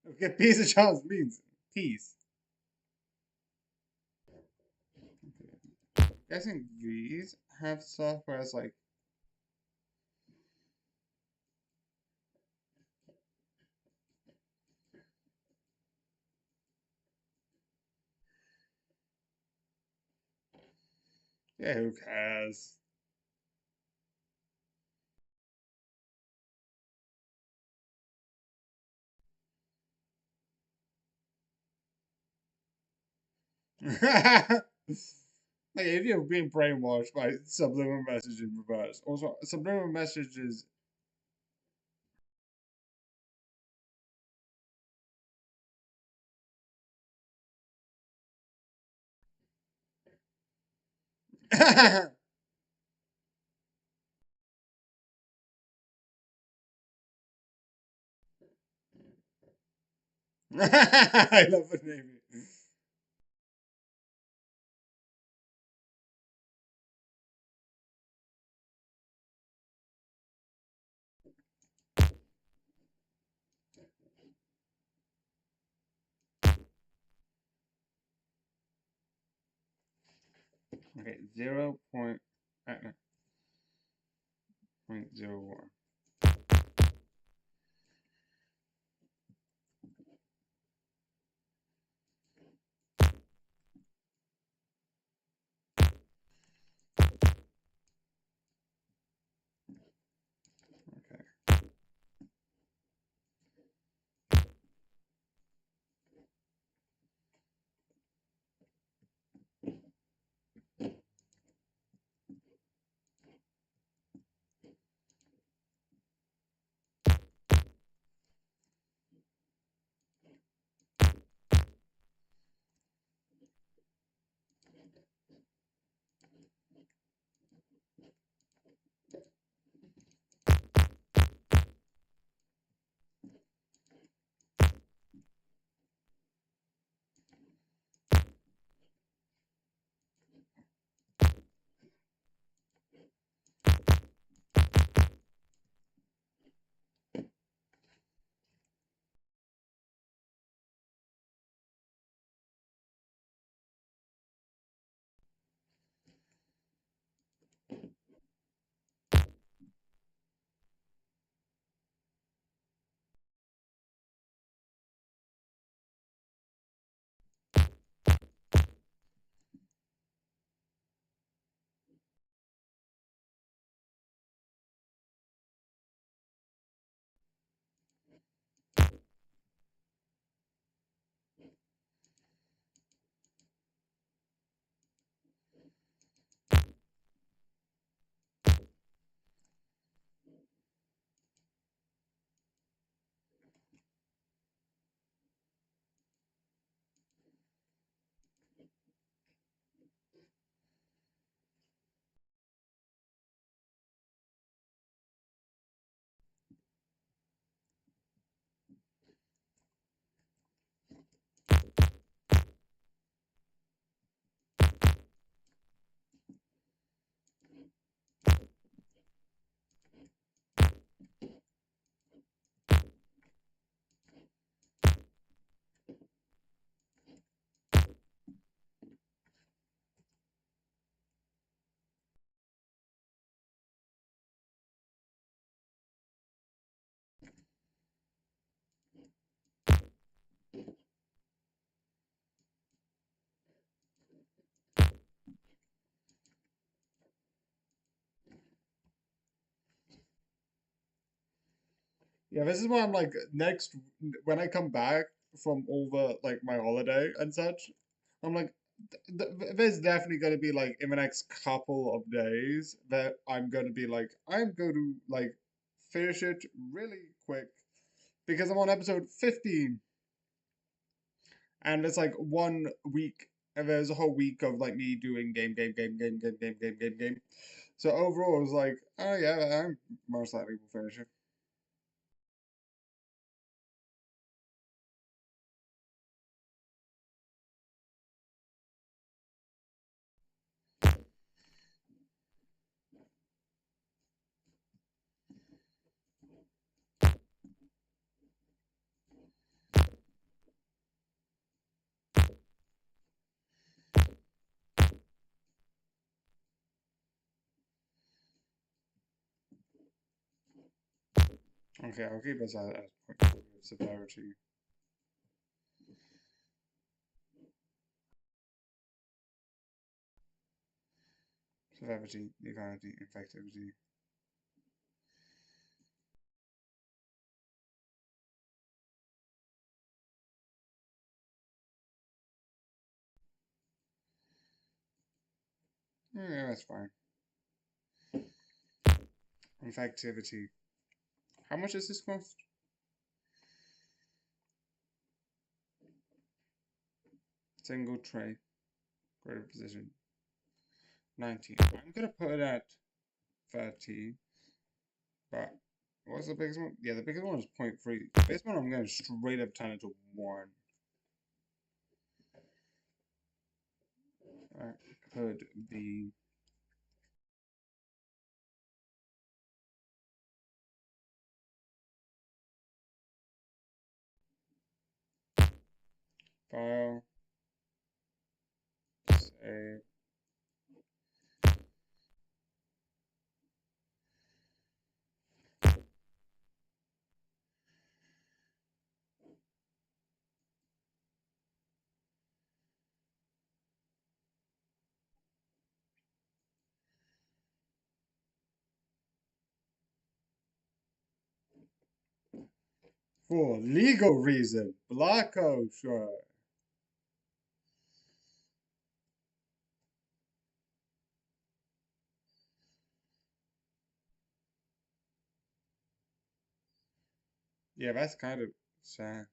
Okay, piece of chance means peace. Okay. Guessing these have stuff where it's like yeah, who cares? Like if you're being brainwashed by subliminal message in reverse. Also, subliminal messages. I love the name. Okay, 0.01. Okay. Yeah, this is why I'm like next when I come back from over like my holiday and such, I'm like there's definitely going to be like in the next couple of days that I'm going to be like I'm going to like finish it really quick because I'm on episode 15 and it's like 1 week and there's a whole week of like me doing game. So overall, it was like, oh yeah, I'm most likely will finish it. Okay, I'll keep us at point of severity. Severity, lethality, infectivity. Yeah, that's fine. Infectivity. How much does this cost? Single tray. Greater position. 19. I'm gonna put it at 30. But what's the biggest one? Yeah, the biggest one is 0.3. This one I'm gonna straight up turn it to 1. That could be file. Save. For legal reason, Blacko, sure. Yeah, that's kind of sad.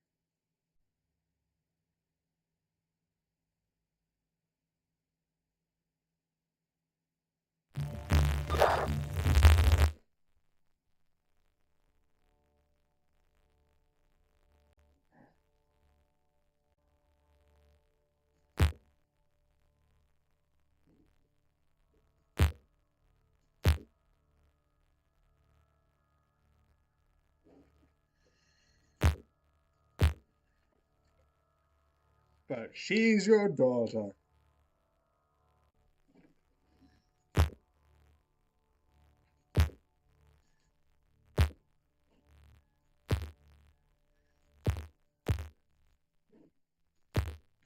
But she's your daughter.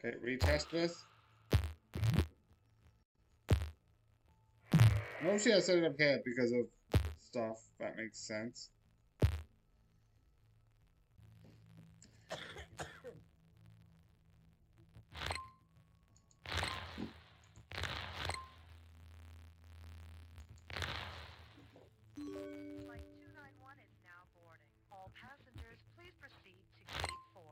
Okay, retest this. Mostly I set it up here because of stuff. That makes sense. Flight 291 is now boarding. All passengers, please proceed to gate 4.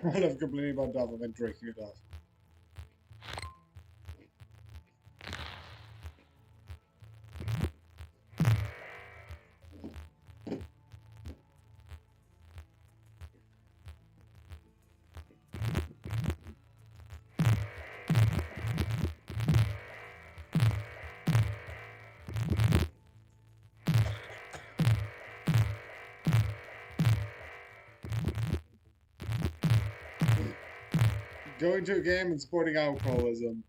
I love complaining about Duff and then drinking it off. Going to a game and supporting alcoholism.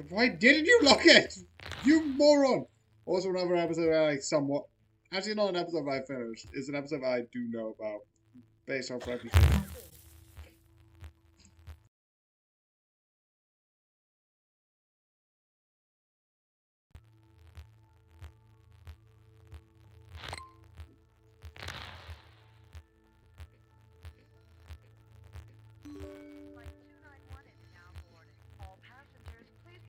Why didn't you lock it? You moron! Also, another episode I like somewhat. Actually, not an episode I finished. It's an episode I do know about. Based off everything. Flight 291 is now boarding. All passengers, please.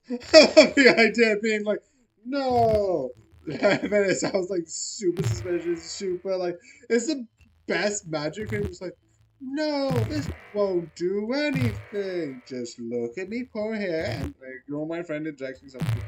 The idea of being like, no! And then it sounds like super suspicious, super like, it's the best magic, and it's like, no, this won't do anything. Just look at me, poor hair, and ignore my friend injecting something.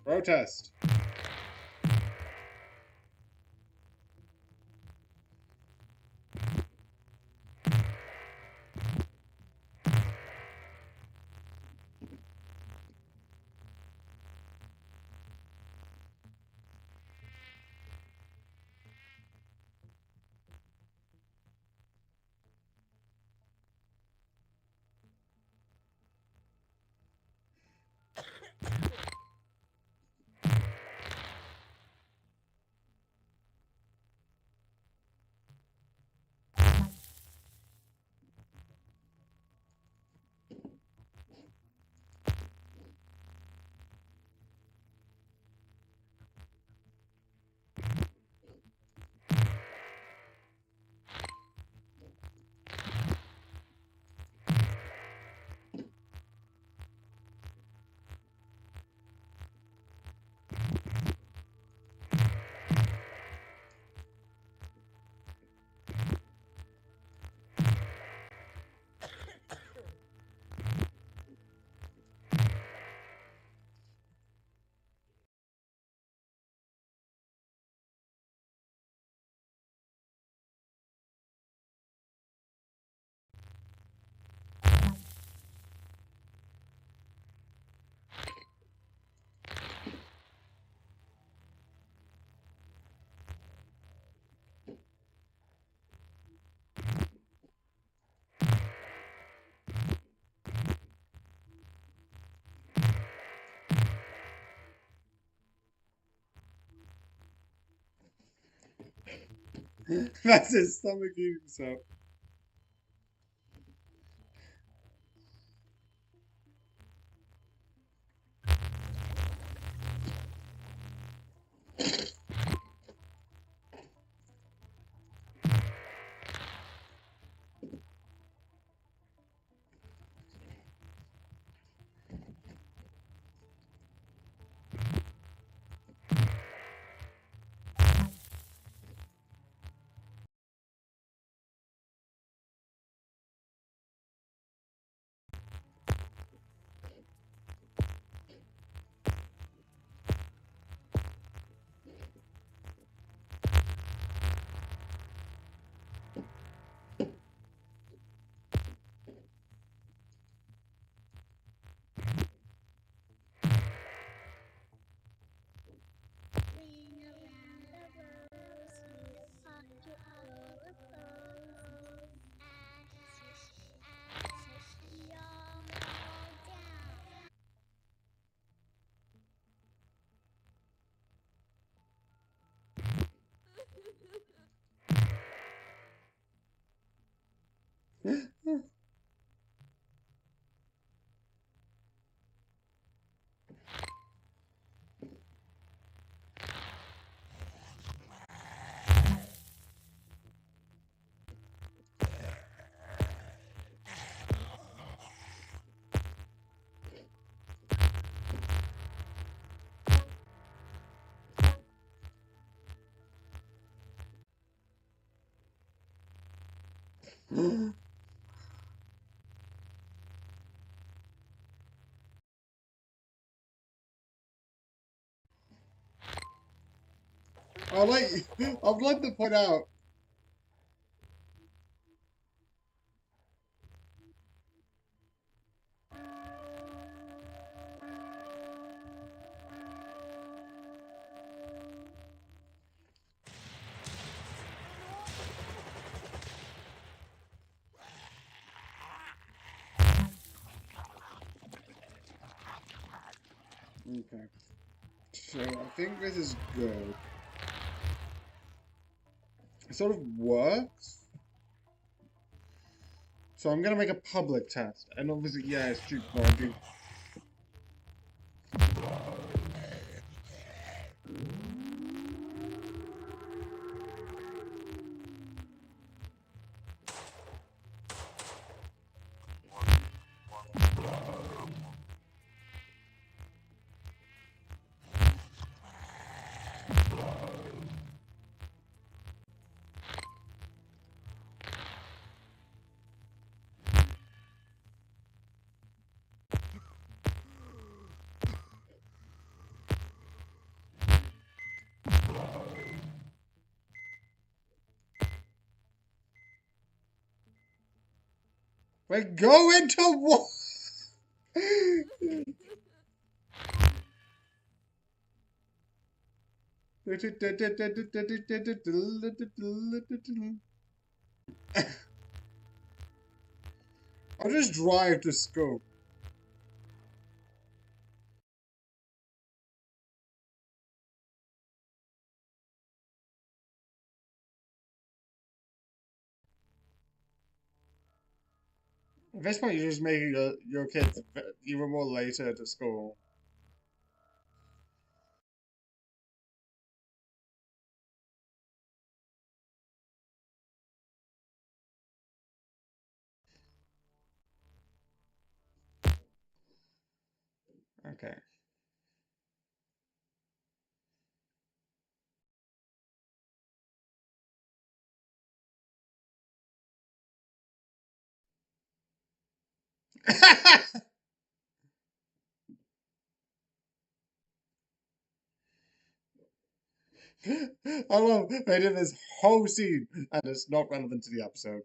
Protest. That's his stomach eating himself. I'd like to point out. Okay. So I think this is good. It sort of works. So I'm gonna make a public test, and obviously, yeah, it's stupid. But I do. We're going to war. I'll just drive to school. At this point, you're just making your kids even more later to school. Okay. I love they did this whole scene and it's not relevant to the episode.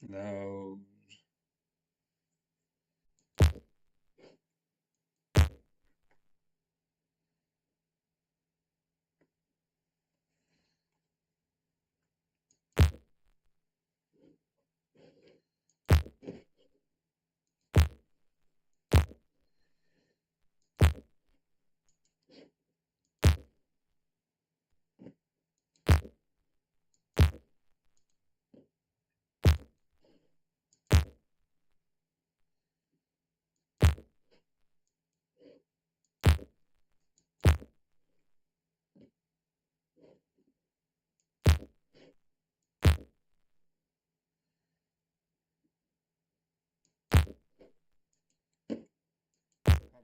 No.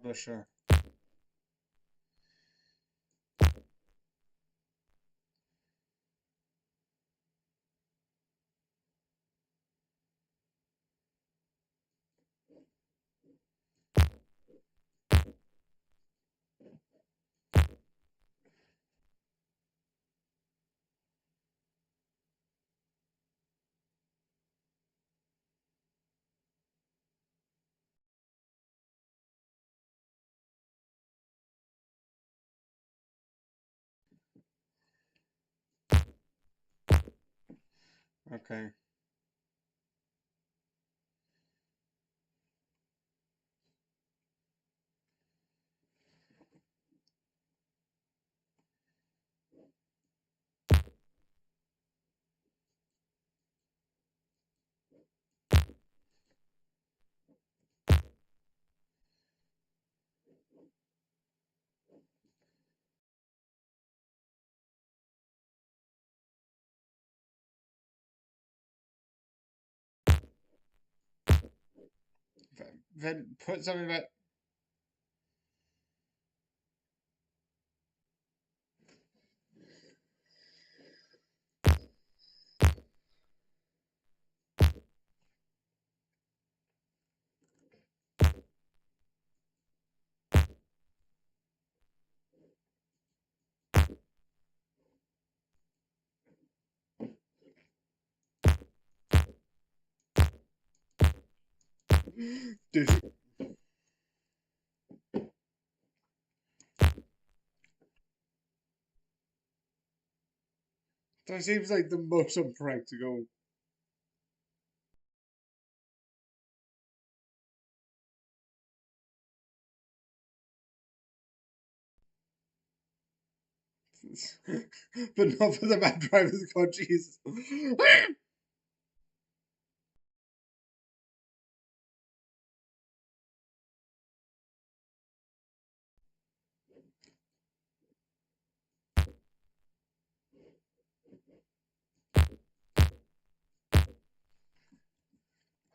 Publisher. Okay. Then put something that. Dude. That seems like the most unpractical. But not for the mad driver's car, Jesus.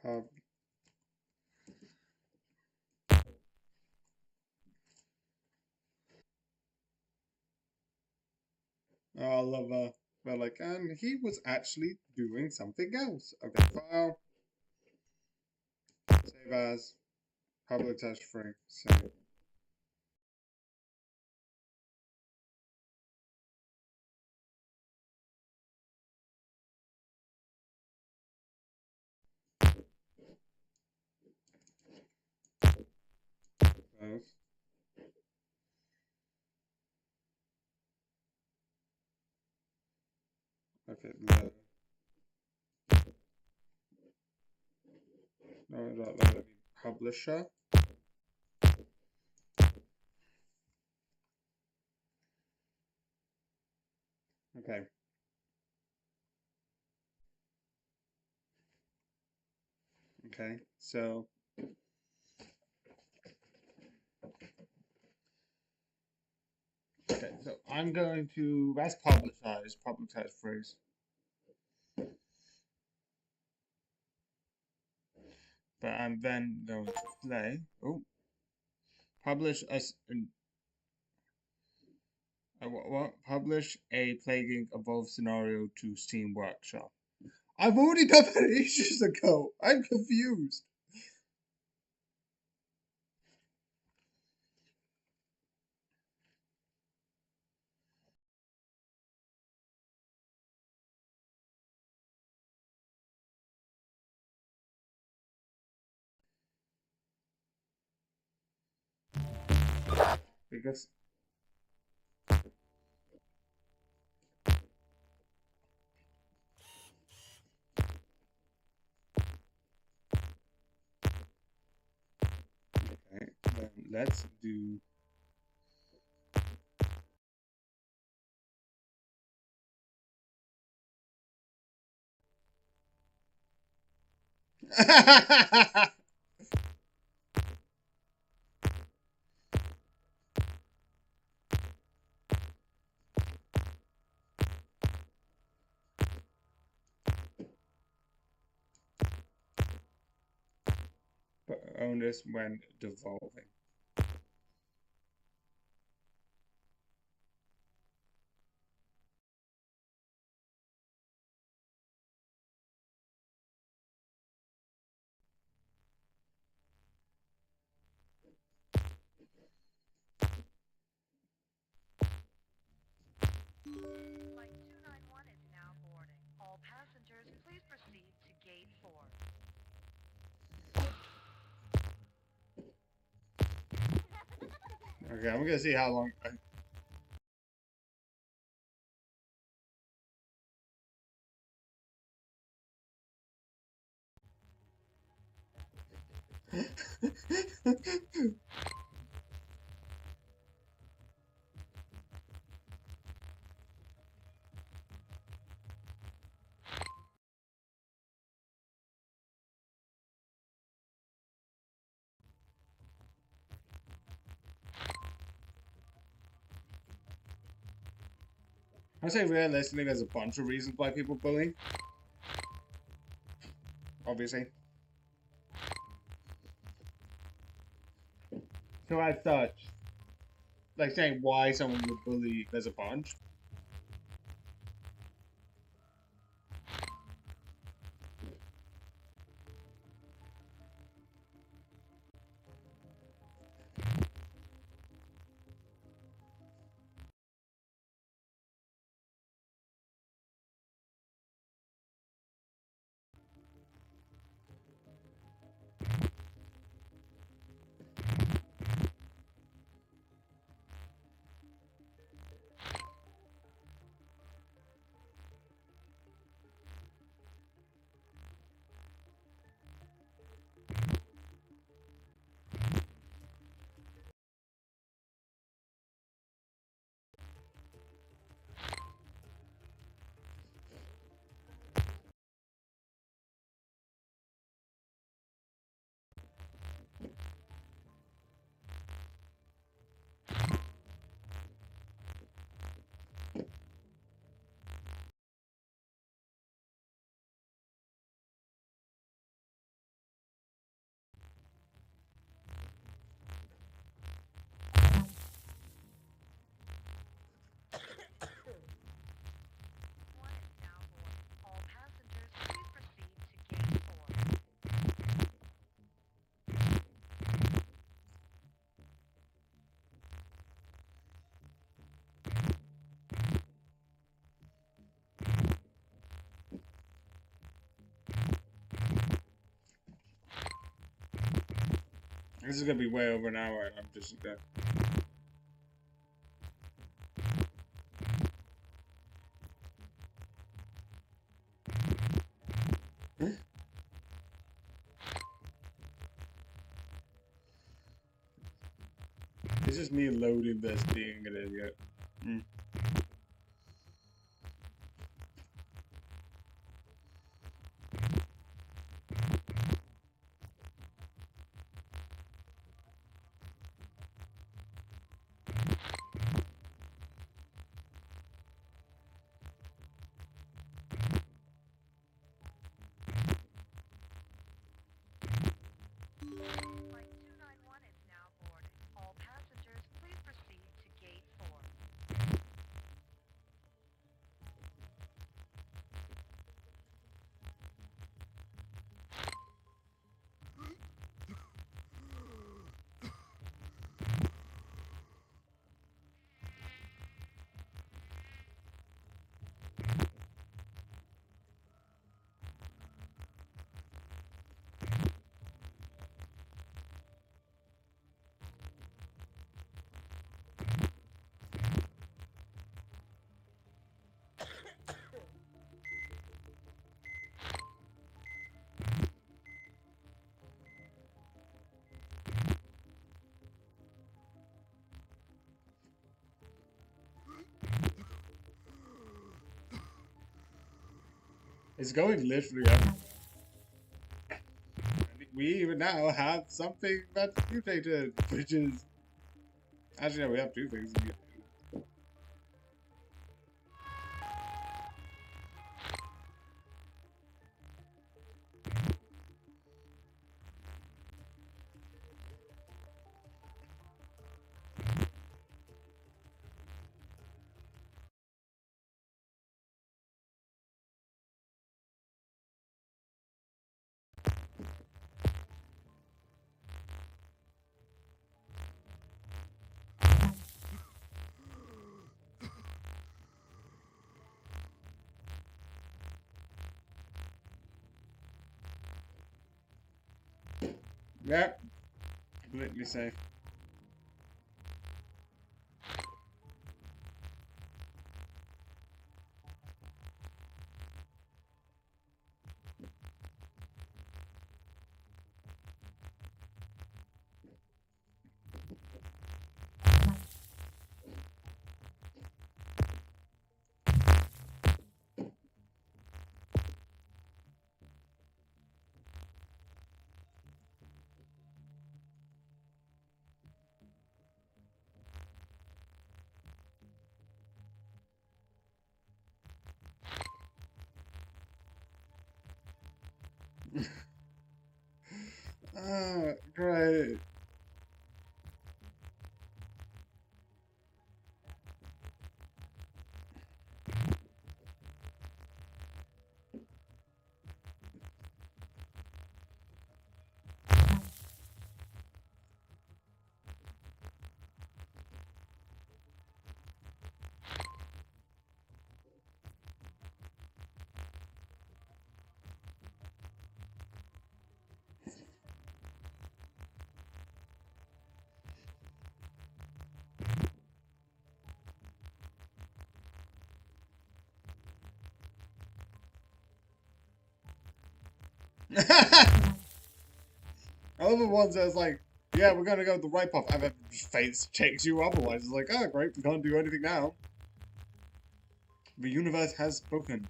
Um, I love they're like, and he was actually doing something else. Okay, file, save as, public touch free, save. Close. Okay, no, let me publisher. Okay. Okay, so okay, so I'm going to that's publicize, publicize phrase. But I'm then going to play. Oh, publish us. What? Publish a Plague Inc. Evolved scenario to Steam Workshop. I've already done that ages ago. I'm confused. Because okay, then let's do. But onus when devolving. Okay, I'm gonna see how long. I say realistically, there's a bunch of reasons why people bully. Obviously. So as such, like saying why someone would bully, there's a bunch. One is now boarding. All passengers, please proceed to gate 4. This is gonna be way over an hour, and I'm just gonna. It's just me loading this, being an idiot. Flight 291 is now boarding. All passengers, please proceed to gate 4. It's going literally everywhere. And we even now have something that's mutated, which is. Actually, no, we have two things. Yep. Completely safe. Ah, great. I love the ones that's like, yeah, we're gonna go the right path, and then fate takes you otherwise. It's like, oh, great, we can't do anything now. The universe has spoken.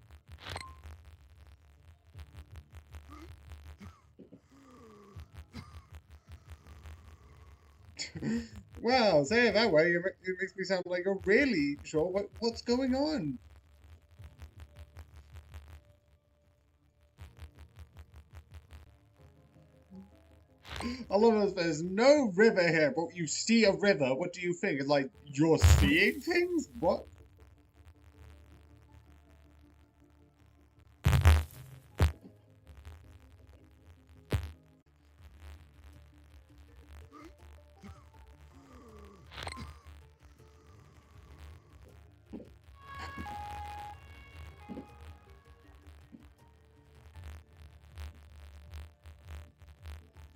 Wow, say it that way, it makes me sound like you're really sure what's going on. I love this. There's no river here, but you see a river. What do you think? It's like you're seeing things? What?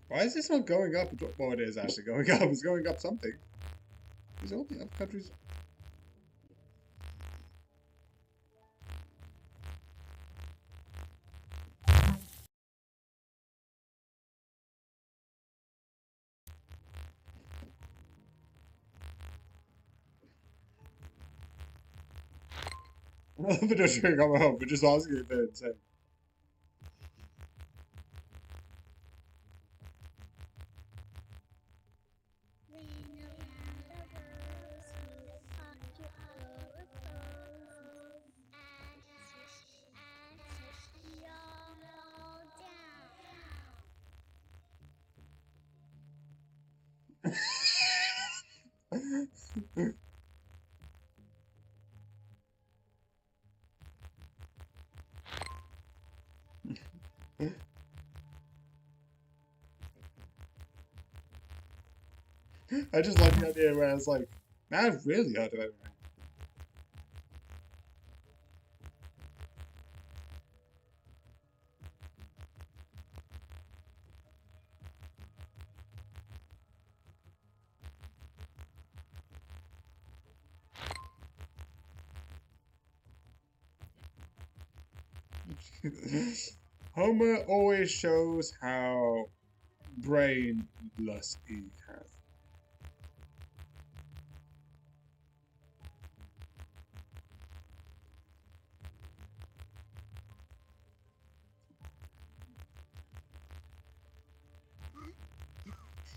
Why is this not going up? Well, it is actually going up. It's going up something. These all the other countries. But just come home, but just asking if they're insane. I just like the idea where it's like, man, I've really heard of it. Homer always shows how brainless he has.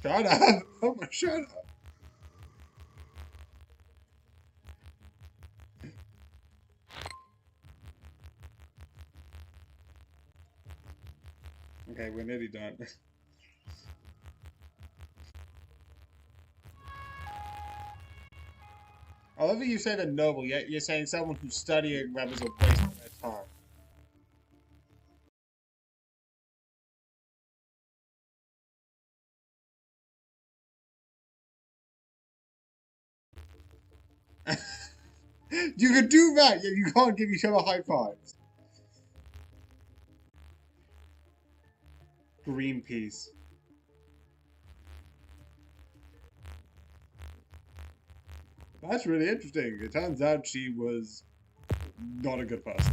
Shut up! Homer, shut up! Okay, we're nearly done. I love that you say the noble, yet you're saying someone who's studying rebels are wasting their time. You can do that, yet you can't give each other high fives. Greenpeace. That's really interesting. It turns out she was not a good person.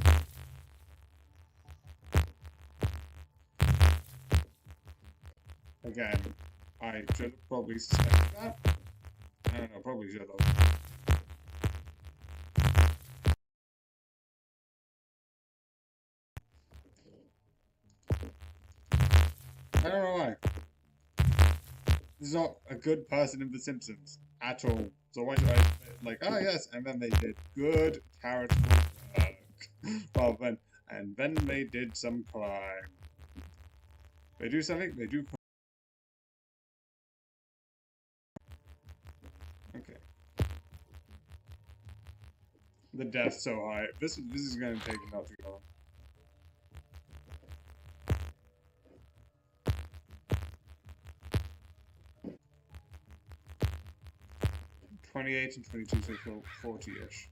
Again, I should have probably suspected that. I don't know, probably should have. I don't know why. This is not a good person in The Simpsons at all. So why should I like, oh yes, and then they did good charitable work. Well then, and then they did some crime. They do something, they do crime. Okay. The death's so high. This is gonna take not too long. 28 and 22, so 40-ish.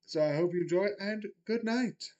So I hope you enjoy, and good night.